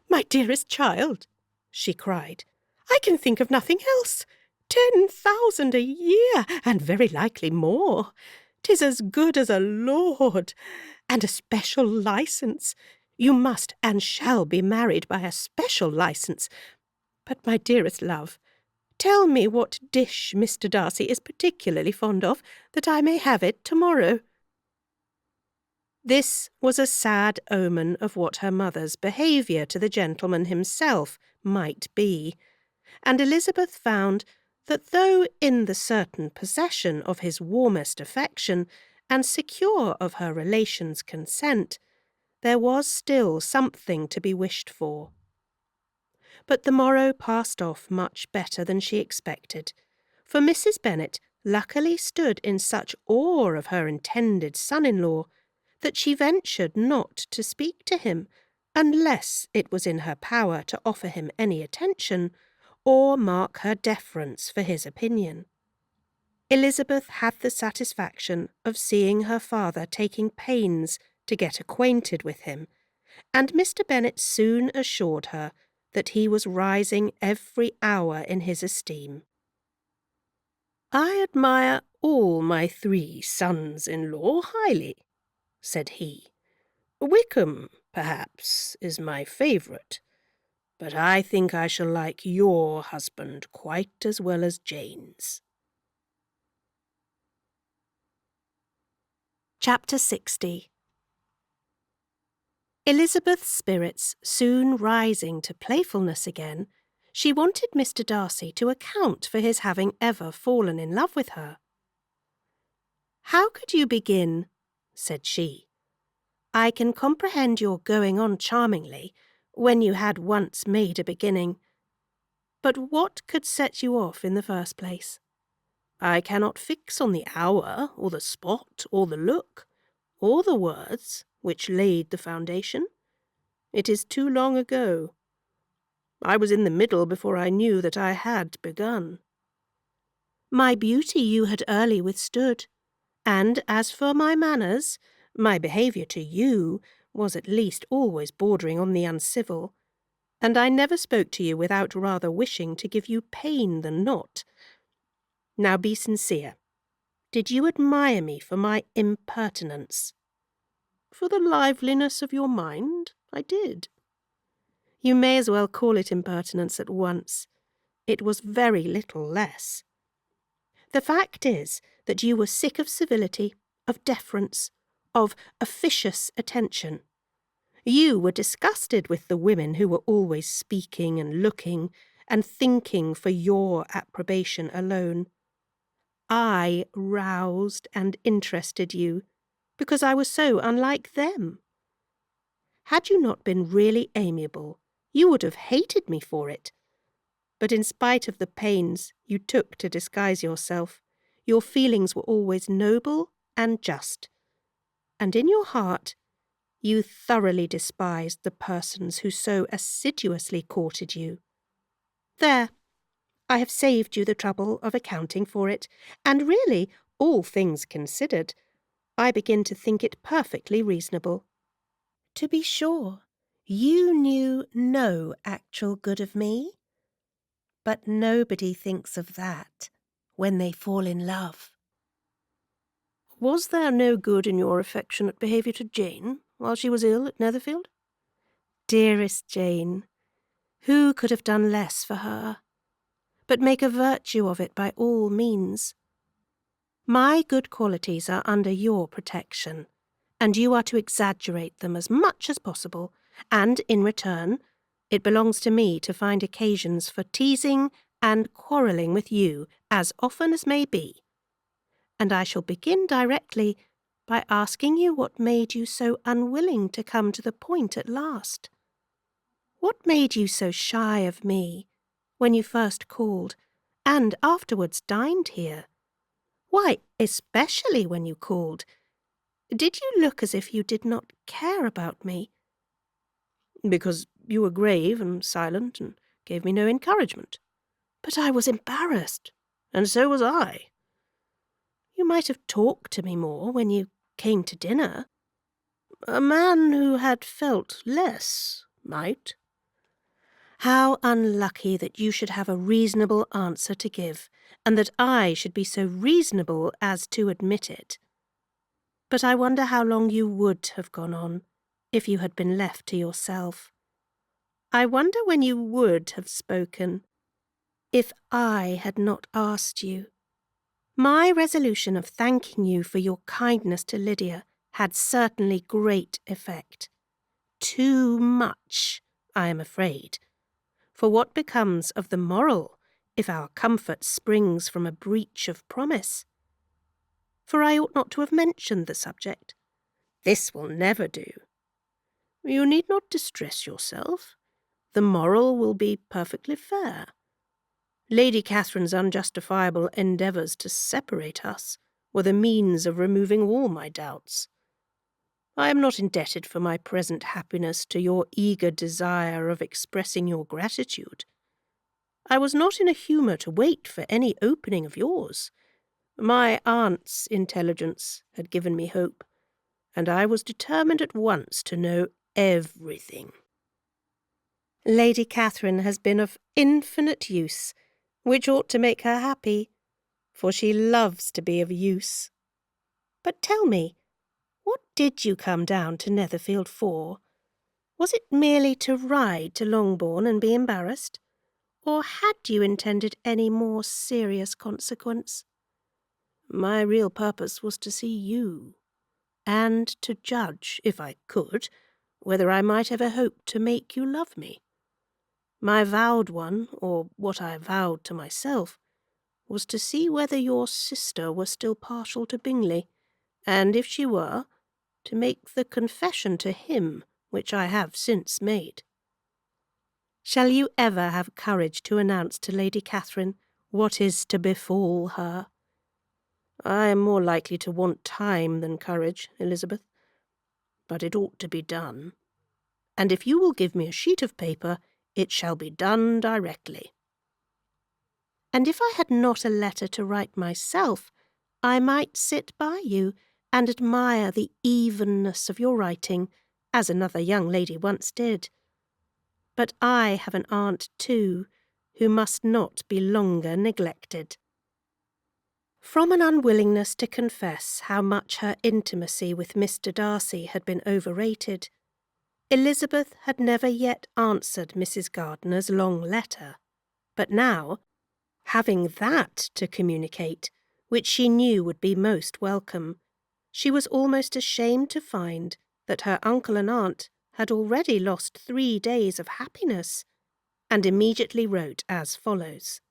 "My dearest child," she cried, "I can think of nothing else. 10,000 a year, and very likely more. 'Tis as good as a lord, and a special licence. You must and shall be married by a special licence. But, my dearest love, tell me what dish Mr. Darcy is particularly fond of, that I may have it tomorrow." This was a sad omen of what her mother's behaviour to the gentleman himself might be, and Elizabeth found that though in the certain possession of his warmest affection and secure of her relations' consent, there was still something to be wished for. But the morrow passed off much better than she expected, for Mrs. Bennet luckily stood in such awe of her intended son-in-law that she ventured not to speak to him, unless it was in her power to offer him any attention, or mark her deference for his opinion. Elizabeth had the satisfaction of seeing her father taking pains to get acquainted with him, and Mr. Bennet soon assured her that he was rising every hour in his esteem. "I admire all my 3 sons-in-law highly," said he. "Wickham, perhaps, is my favourite, but I think I shall like your husband quite as well as Jane's." Chapter 60. Elizabeth's spirits soon rising to playfulness again, she wanted Mr. Darcy to account for his having ever fallen in love with her. "How could you begin?" said she. "I can comprehend your going on charmingly, when you had once made a beginning. But what could set you off in the first place? I cannot fix on the hour, or the spot, or the look, or the words which laid the foundation. It is too long ago. I was in the middle before I knew that I had begun. My beauty you had early withstood, and as for my manners, my behaviour to you was at least always bordering on the uncivil, and I never spoke to you without rather wishing to give you pain than not. Now be sincere. Did you admire me for my impertinence?" "For the liveliness of your mind, I did." "You may as well call it impertinence at once. It was very little less. The fact is that you were sick of civility, of deference, of officious attention. You were disgusted with the women who were always speaking and looking and thinking for your approbation alone. I roused and interested you, because I was so unlike them. Had you not been really amiable, you would have hated me for it. But in spite of the pains you took to disguise yourself, your feelings were always noble and just, and in your heart you thoroughly despised the persons who so assiduously courted you. There, I have saved you the trouble of accounting for it, and really, all things considered, I begin to think it perfectly reasonable. To be sure, you knew no actual good of me, but nobody thinks of that when they fall in love." "Was there no good in your affectionate behaviour to Jane while she was ill at Netherfield?" "Dearest Jane, who could have done less for her? But make a virtue of it by all means. My good qualities are under your protection, and you are to exaggerate them as much as possible, and, in return, it belongs to me to find occasions for teasing and quarrelling with you as often as may be. And I shall begin directly by asking you what made you so unwilling to come to the point at last. What made you so shy of me when you first called, and afterwards dined here? Why, especially when you called. Did you look as if you did not care about me?" "Because you were grave and silent and gave me no encouragement." "But I was embarrassed, and so was I." "You might have talked to me more when you came to dinner." "A man who had felt less might." "How unlucky that you should have a reasonable answer to give, and that I should be so reasonable as to admit it. But I wonder how long you would have gone on, if you had been left to yourself. I wonder when you would have spoken, if I had not asked you. My resolution of thanking you for your kindness to Lydia had certainly great effect. Too much, I am afraid. For what becomes of the moral if our comfort springs from a breach of promise? For I ought not to have mentioned the subject. This will never do. You need not distress yourself. The moral will be perfectly fair. Lady Catherine's unjustifiable endeavours to separate us were the means of removing all my doubts. I am not indebted for my present happiness to your eager desire of expressing your gratitude. I was not in a humour to wait for any opening of yours. My aunt's intelligence had given me hope, and I was determined at once to know everything. Lady Catherine has been of infinite use, which ought to make her happy, for she loves to be of use. But tell me, what did you come down to Netherfield for? Was it merely to ride to Longbourn and be embarrassed? Or had you intended any more serious consequence? My real purpose was to see you, and to judge, if I could, whether I might ever hope to make you love me. My vowed one, or what I vowed to myself, was to see whether your sister were still partial to Bingley, and if she were, to make the confession to him which I have since made. Shall you ever have courage to announce to Lady Catherine what is to befall her? I am more likely to want time than courage, Elizabeth, but it ought to be done. And if you will give me a sheet of paper, it shall be done directly. And if I had not a letter to write myself, I might sit by you and admire the evenness of your writing, as another young lady once did. But I have an aunt too, who must not be longer neglected. From an unwillingness to confess how much her intimacy with Mr. Darcy had been overrated, Elizabeth had never yet answered Mrs. Gardiner's long letter, but now, having that to communicate, which she knew would be most welcome, she was almost ashamed to find that her uncle and aunt had already lost 3 days of happiness, and immediately wrote as follows.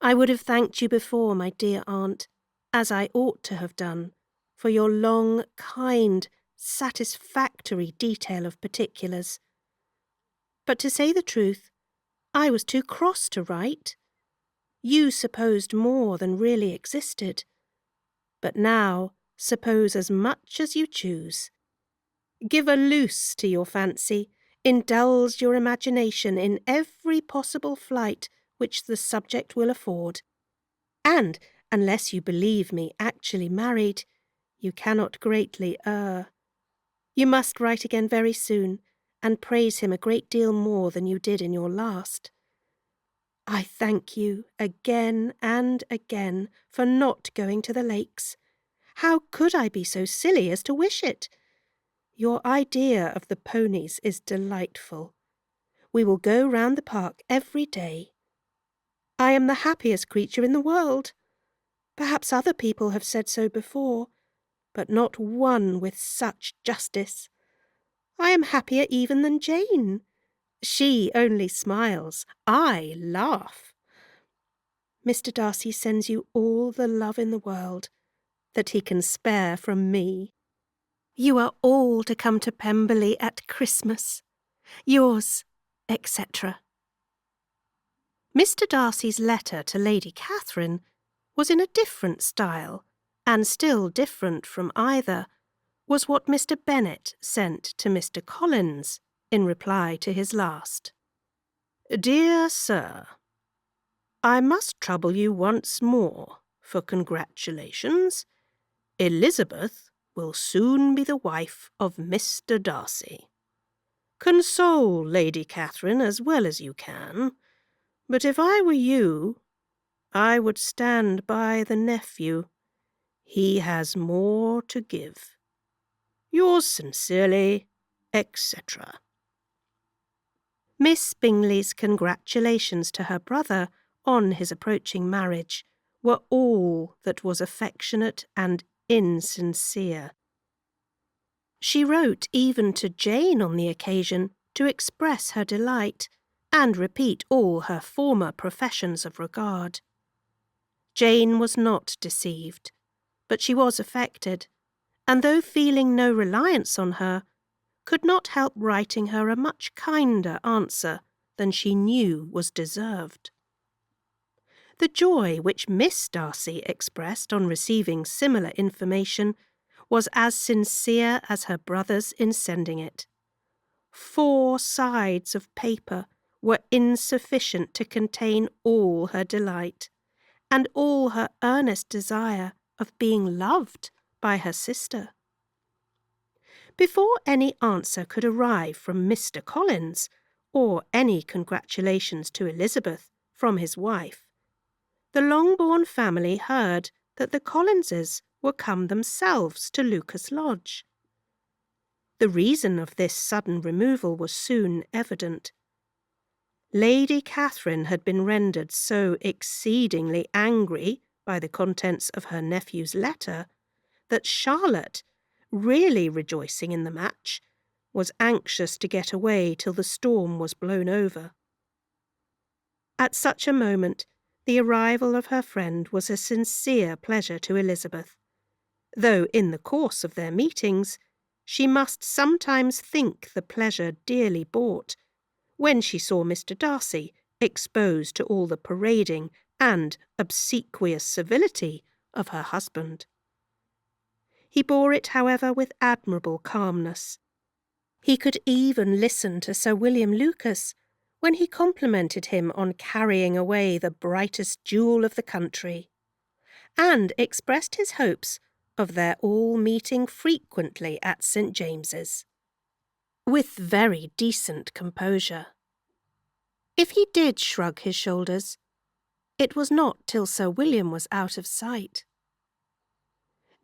I would have thanked you before, my dear aunt, as I ought to have done, for your long, kind, satisfactory detail of particulars. But to say the truth, I was too cross to write. You supposed more than really existed, but now suppose as much as you choose. Give a loose to your fancy, indulge your imagination in every possible flight which the subject will afford, and, unless you believe me actually married, you cannot greatly err. You must write again very soon, and praise him a great deal more than you did in your last. I thank you again and again for not going to the Lakes. How could I be so silly as to wish it? Your idea of the ponies is delightful. We will go round the park every day. I am the happiest creature in the world. Perhaps other people have said so before, but not one with such justice. I am happier even than Jane. She only smiles. I laugh. Mr. Darcy sends you all the love in the world that he can spare from me. You are all to come to Pemberley at Christmas. Yours, etc. Mr. Darcy's letter to Lady Catherine was in a different style, and still different from either was what Mr. Bennet sent to Mr. Collins in reply to his last. Dear Sir, I must trouble you once more for congratulations. Elizabeth will soon be the wife of Mr. Darcy. Console Lady Catherine as well as you can, but if I were you, I would stand by the nephew. He has more to give. Yours sincerely, etc. Miss Bingley's congratulations to her brother on his approaching marriage were all that was affectionate and insincere. She wrote even to Jane on the occasion to express her delight and repeat all her former professions of regard. Jane was not deceived, but she was affected, and though feeling no reliance on her, could not help writing her a much kinder answer than she knew was deserved. The joy which Miss Darcy expressed on receiving similar information was as sincere as her brother's in sending it. 4 sides of paper were insufficient to contain all her delight, and all her earnest desire of being loved by her sister. Before any answer could arrive from Mr. Collins, or any congratulations to Elizabeth from his wife, the Longbourn family heard that the Collinses were come themselves to Lucas Lodge. The reason of this sudden removal was soon evident. Lady Catherine had been rendered so exceedingly angry by the contents of her nephew's letter that Charlotte, really rejoicing in the match, was anxious to get away till the storm was blown over. At such a moment, the arrival of her friend was a sincere pleasure to Elizabeth, though in the course of their meetings she must sometimes think the pleasure dearly bought, when she saw Mr. Darcy exposed to all the parading and obsequious civility of her husband. He bore it, however, with admirable calmness. He could even listen to Sir William Lucas when he complimented him on carrying away the brightest jewel of the country, and expressed his hopes of their all meeting frequently at St. James's, with very decent composure. If he did shrug his shoulders, it was not till Sir William was out of sight.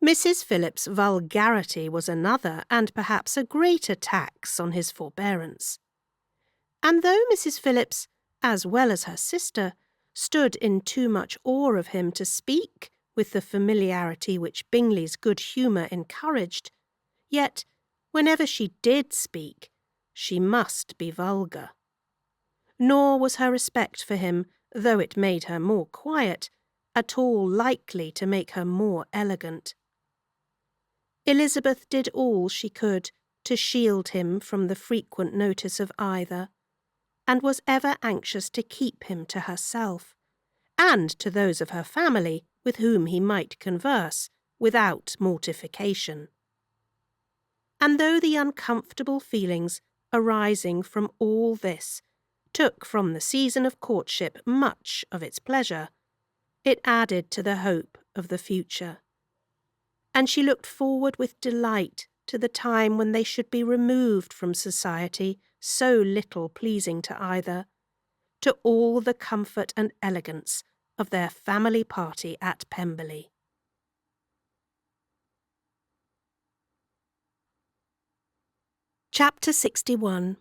Mrs. Phillips's vulgarity was another and perhaps a greater tax on his forbearance. And though Mrs. Phillips, as well as her sister, stood in too much awe of him to speak with the familiarity which Bingley's good humour encouraged, yet, whenever she did speak, she must be vulgar. Nor was her respect for him, though it made her more quiet, at all likely to make her more elegant. Elizabeth did all she could to shield him from the frequent notice of either, and was ever anxious to keep him to herself, and to those of her family with whom he might converse without mortification. And though the uncomfortable feelings arising from all this took from the season of courtship much of its pleasure, it added to the hope of the future, and she looked forward with delight to the time when they should be removed from society so little pleasing to either, to all the comfort and elegance of their family party at Pemberley. Chapter 61.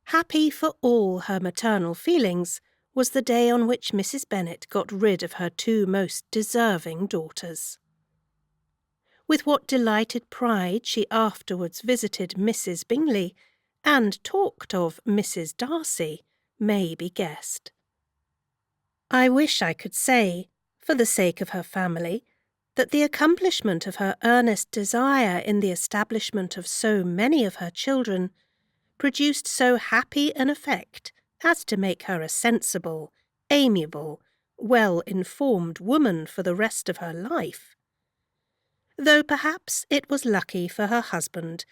Happy for all her maternal feelings was the day on which Mrs. Bennet got rid of her two most deserving daughters. With what delighted pride she afterwards visited Mrs. Bingley, and talked of Mrs. Darcy, may be guessed. I wish I could say, for the sake of her family, that the accomplishment of her earnest desire in the establishment of so many of her children produced so happy an effect as to make her a sensible, amiable, well-informed woman for the rest of her life. Though perhaps it was lucky for her husband,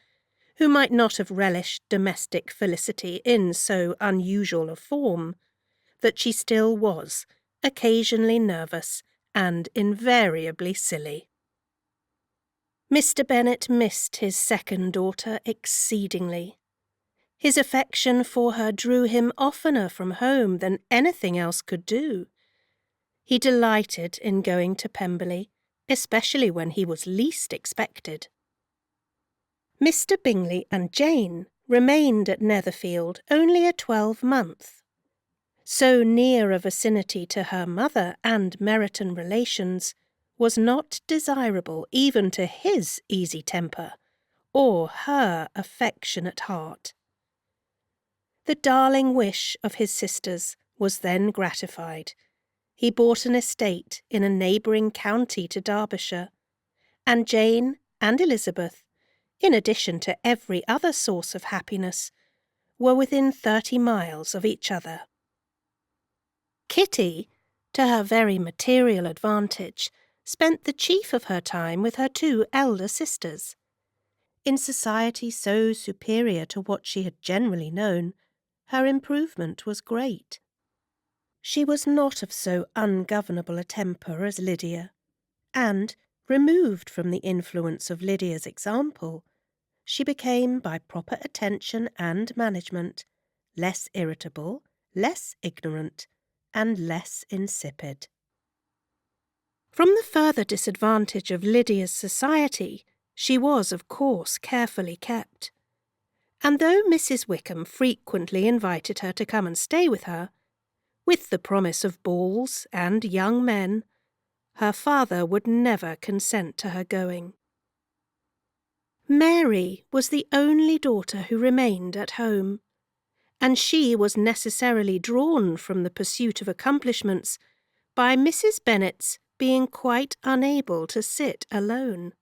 who might not have relished domestic felicity in so unusual a form, that she still was occasionally nervous and invariably silly. Mr. Bennet missed his second daughter exceedingly. His affection for her drew him oftener from home than anything else could do. He delighted in going to Pemberley, especially when he was least expected. Mr. Bingley and Jane remained at Netherfield only a 12-month. So near a vicinity to her mother and Meryton relations was not desirable even to his easy temper or her affectionate heart. The darling wish of his sisters was then gratified. He bought an estate in a neighbouring county to Derbyshire, and Jane and Elizabeth, in addition to every other source of happiness, were within 30 miles of each other. Kitty, to her very material advantage, spent the chief of her time with her two elder sisters. In society so superior to what she had generally known, her improvement was great. She was not of so ungovernable a temper as Lydia, and, removed from the influence of Lydia's example, she became, by proper attention and management, less irritable, less ignorant, and less insipid. From the further disadvantage of Lydia's society, she was, of course, carefully kept. And though Mrs. Wickham frequently invited her to come and stay with her, with the promise of balls and young men, her father would never consent to her going. Mary was the only daughter who remained at home, and she was necessarily drawn from the pursuit of accomplishments by Mrs. Bennet's being quite unable to sit alone.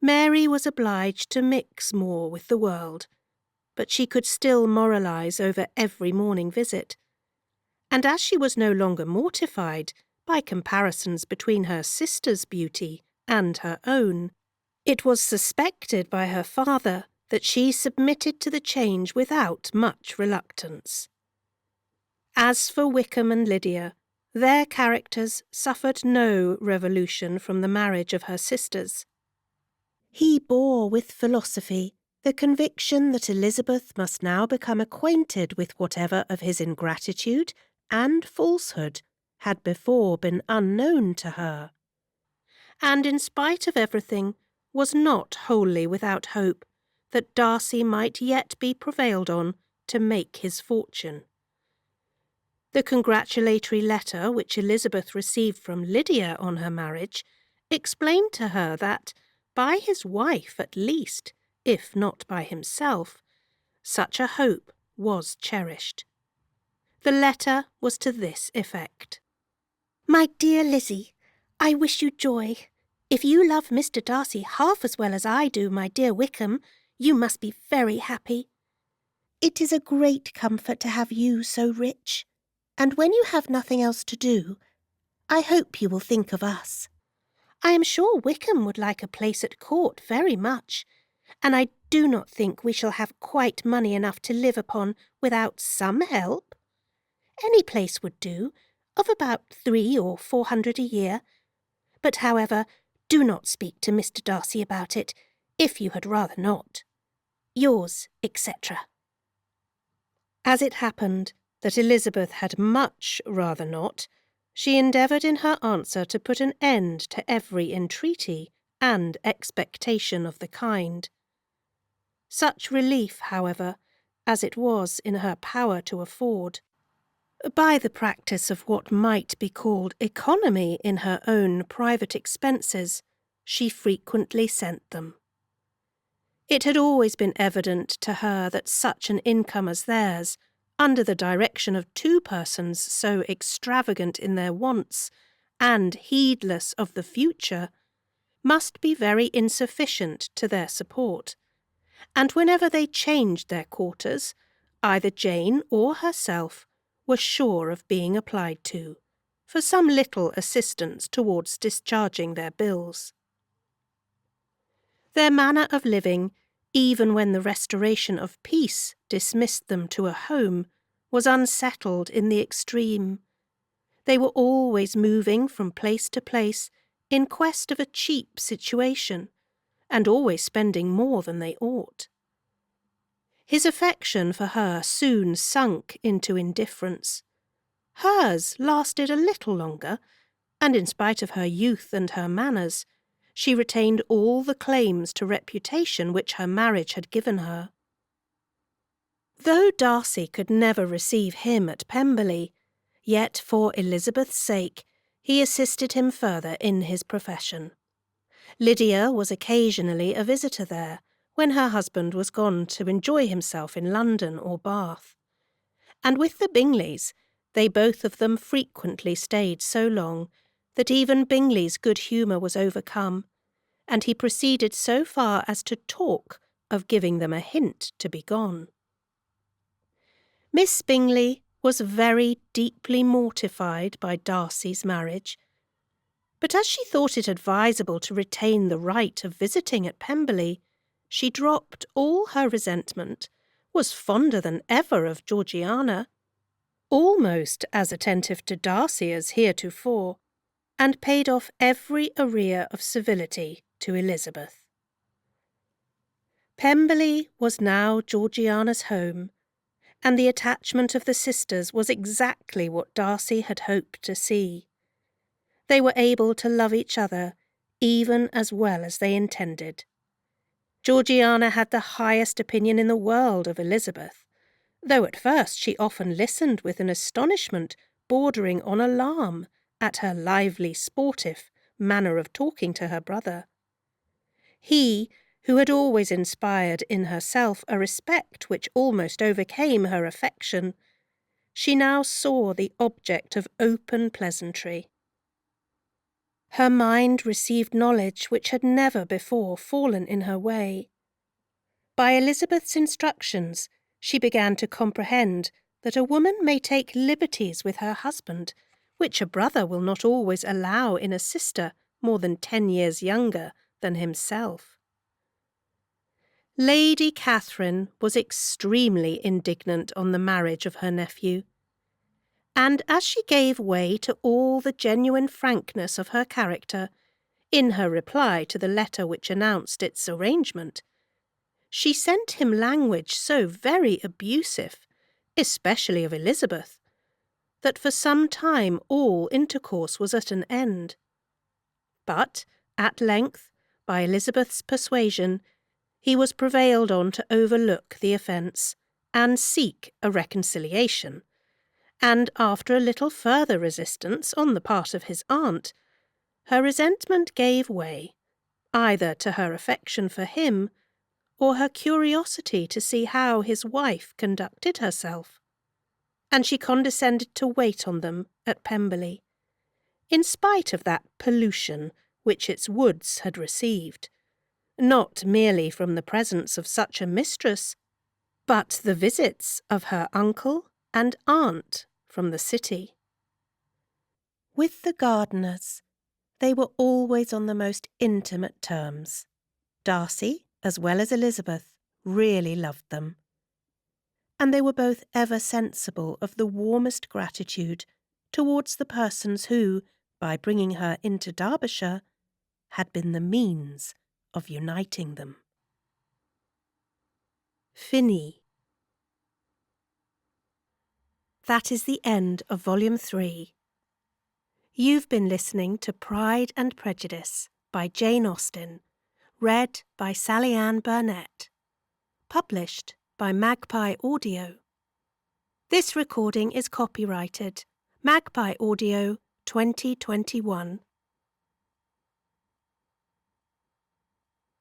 Mary was obliged to mix more with the world, but she could still moralise over every morning visit, and as she was no longer mortified by comparisons between her sister's beauty and her own, it was suspected by her father that she submitted to the change without much reluctance. As for Wickham and Lydia, their characters suffered no revolution from the marriage of her sisters. He bore with philosophy the conviction that Elizabeth must now become acquainted with whatever of his ingratitude and falsehood had before been unknown to her, and in spite of everything was not wholly without hope that Darcy might yet be prevailed on to make his fortune. The congratulatory letter which Elizabeth received from Lydia on her marriage explained to her that, by his wife at least, if not by himself, such a hope was cherished. The letter was to this effect: My dear Lizzie, I wish you joy. If you love Mr. Darcy half as well as I do my dear Wickham, you must be very happy. It is a great comfort to have you so rich, and when you have nothing else to do, I hope you will think of us. I am sure Wickham would like a place at court very much, and I do not think we shall have quite money enough to live upon without some help. Any place would do, of about 300 or 400 a year. But, however, do not speak to Mr. Darcy about it, if you had rather not. Yours, etc. As it happened that Elizabeth had much rather not, she endeavoured in her answer to put an end to every entreaty and expectation of the kind. Such relief, however, as it was in her power to afford, by the practice of what might be called economy in her own private expenses, she frequently sent them. It had always been evident to her that such an income as theirs, under the direction of two persons so extravagant in their wants and heedless of the future, must be very insufficient to their support, and whenever they changed their quarters, either Jane or herself were sure of being applied to, for some little assistance towards discharging their bills. Their manner of living, even when the restoration of peace dismissed them to a home, was unsettled in the extreme. They were always moving from place to place in quest of a cheap situation, and always spending more than they ought. His affection for her soon sunk into indifference. Hers lasted a little longer, and in spite of her youth and her manners, she retained all the claims to reputation which her marriage had given her. Though Darcy could never receive him at Pemberley, yet for Elizabeth's sake he assisted him further in his profession. Lydia was occasionally a visitor there, when her husband was gone to enjoy himself in London or Bath. And with the Bingleys, they both of them frequently stayed so long that even Bingley's good humour was overcome, and he proceeded so far as to talk of giving them a hint to be gone. Miss Bingley was very deeply mortified by Darcy's marriage, but as she thought it advisable to retain the right of visiting at Pemberley, she dropped all her resentment, was fonder than ever of Georgiana, almost as attentive to Darcy as heretofore, and paid off every arrear of civility to Elizabeth. Pemberley was now Georgiana's home, and the attachment of the sisters was exactly what Darcy had hoped to see. They were able to love each other even as well as they intended. Georgiana had the highest opinion in the world of Elizabeth, though at first she often listened with an astonishment bordering on alarm at her lively, sportive manner of talking to her brother. He, who had always inspired in herself a respect which almost overcame her affection, she now saw the object of open pleasantry. Her mind received knowledge which had never before fallen in her way. By Elizabeth's instructions, she began to comprehend that a woman may take liberties with her husband, which a brother will not always allow in a sister more than 10 years younger than himself. Lady Catherine was extremely indignant on the marriage of her nephew, and as she gave way to all the genuine frankness of her character, in her reply to the letter which announced its arrangement, she sent him language so very abusive, especially of Elizabeth, that for some time all intercourse was at an end. But, at length, by Elizabeth's persuasion, he was prevailed on to overlook the offence and seek a reconciliation, and after a little further resistance on the part of his aunt, her resentment gave way, either to her affection for him or her curiosity to see how his wife conducted herself, and she condescended to wait on them at Pemberley, in spite of that pollution which its woods had received, not merely from the presence of such a mistress, but the visits of her uncle and aunt from the city. With the Gardiners, they were always on the most intimate terms. Darcy, as well as Elizabeth, really loved them, and they were both ever sensible of the warmest gratitude towards the persons who, by bringing her into Derbyshire, had been the means of uniting them. Finis. That is the end of Volume 3. You've been listening to Pride and Prejudice by Jane Austen, read by Sally Ann Burnett, published by Magpie Audio. This recording is copyrighted Magpie Audio 2021.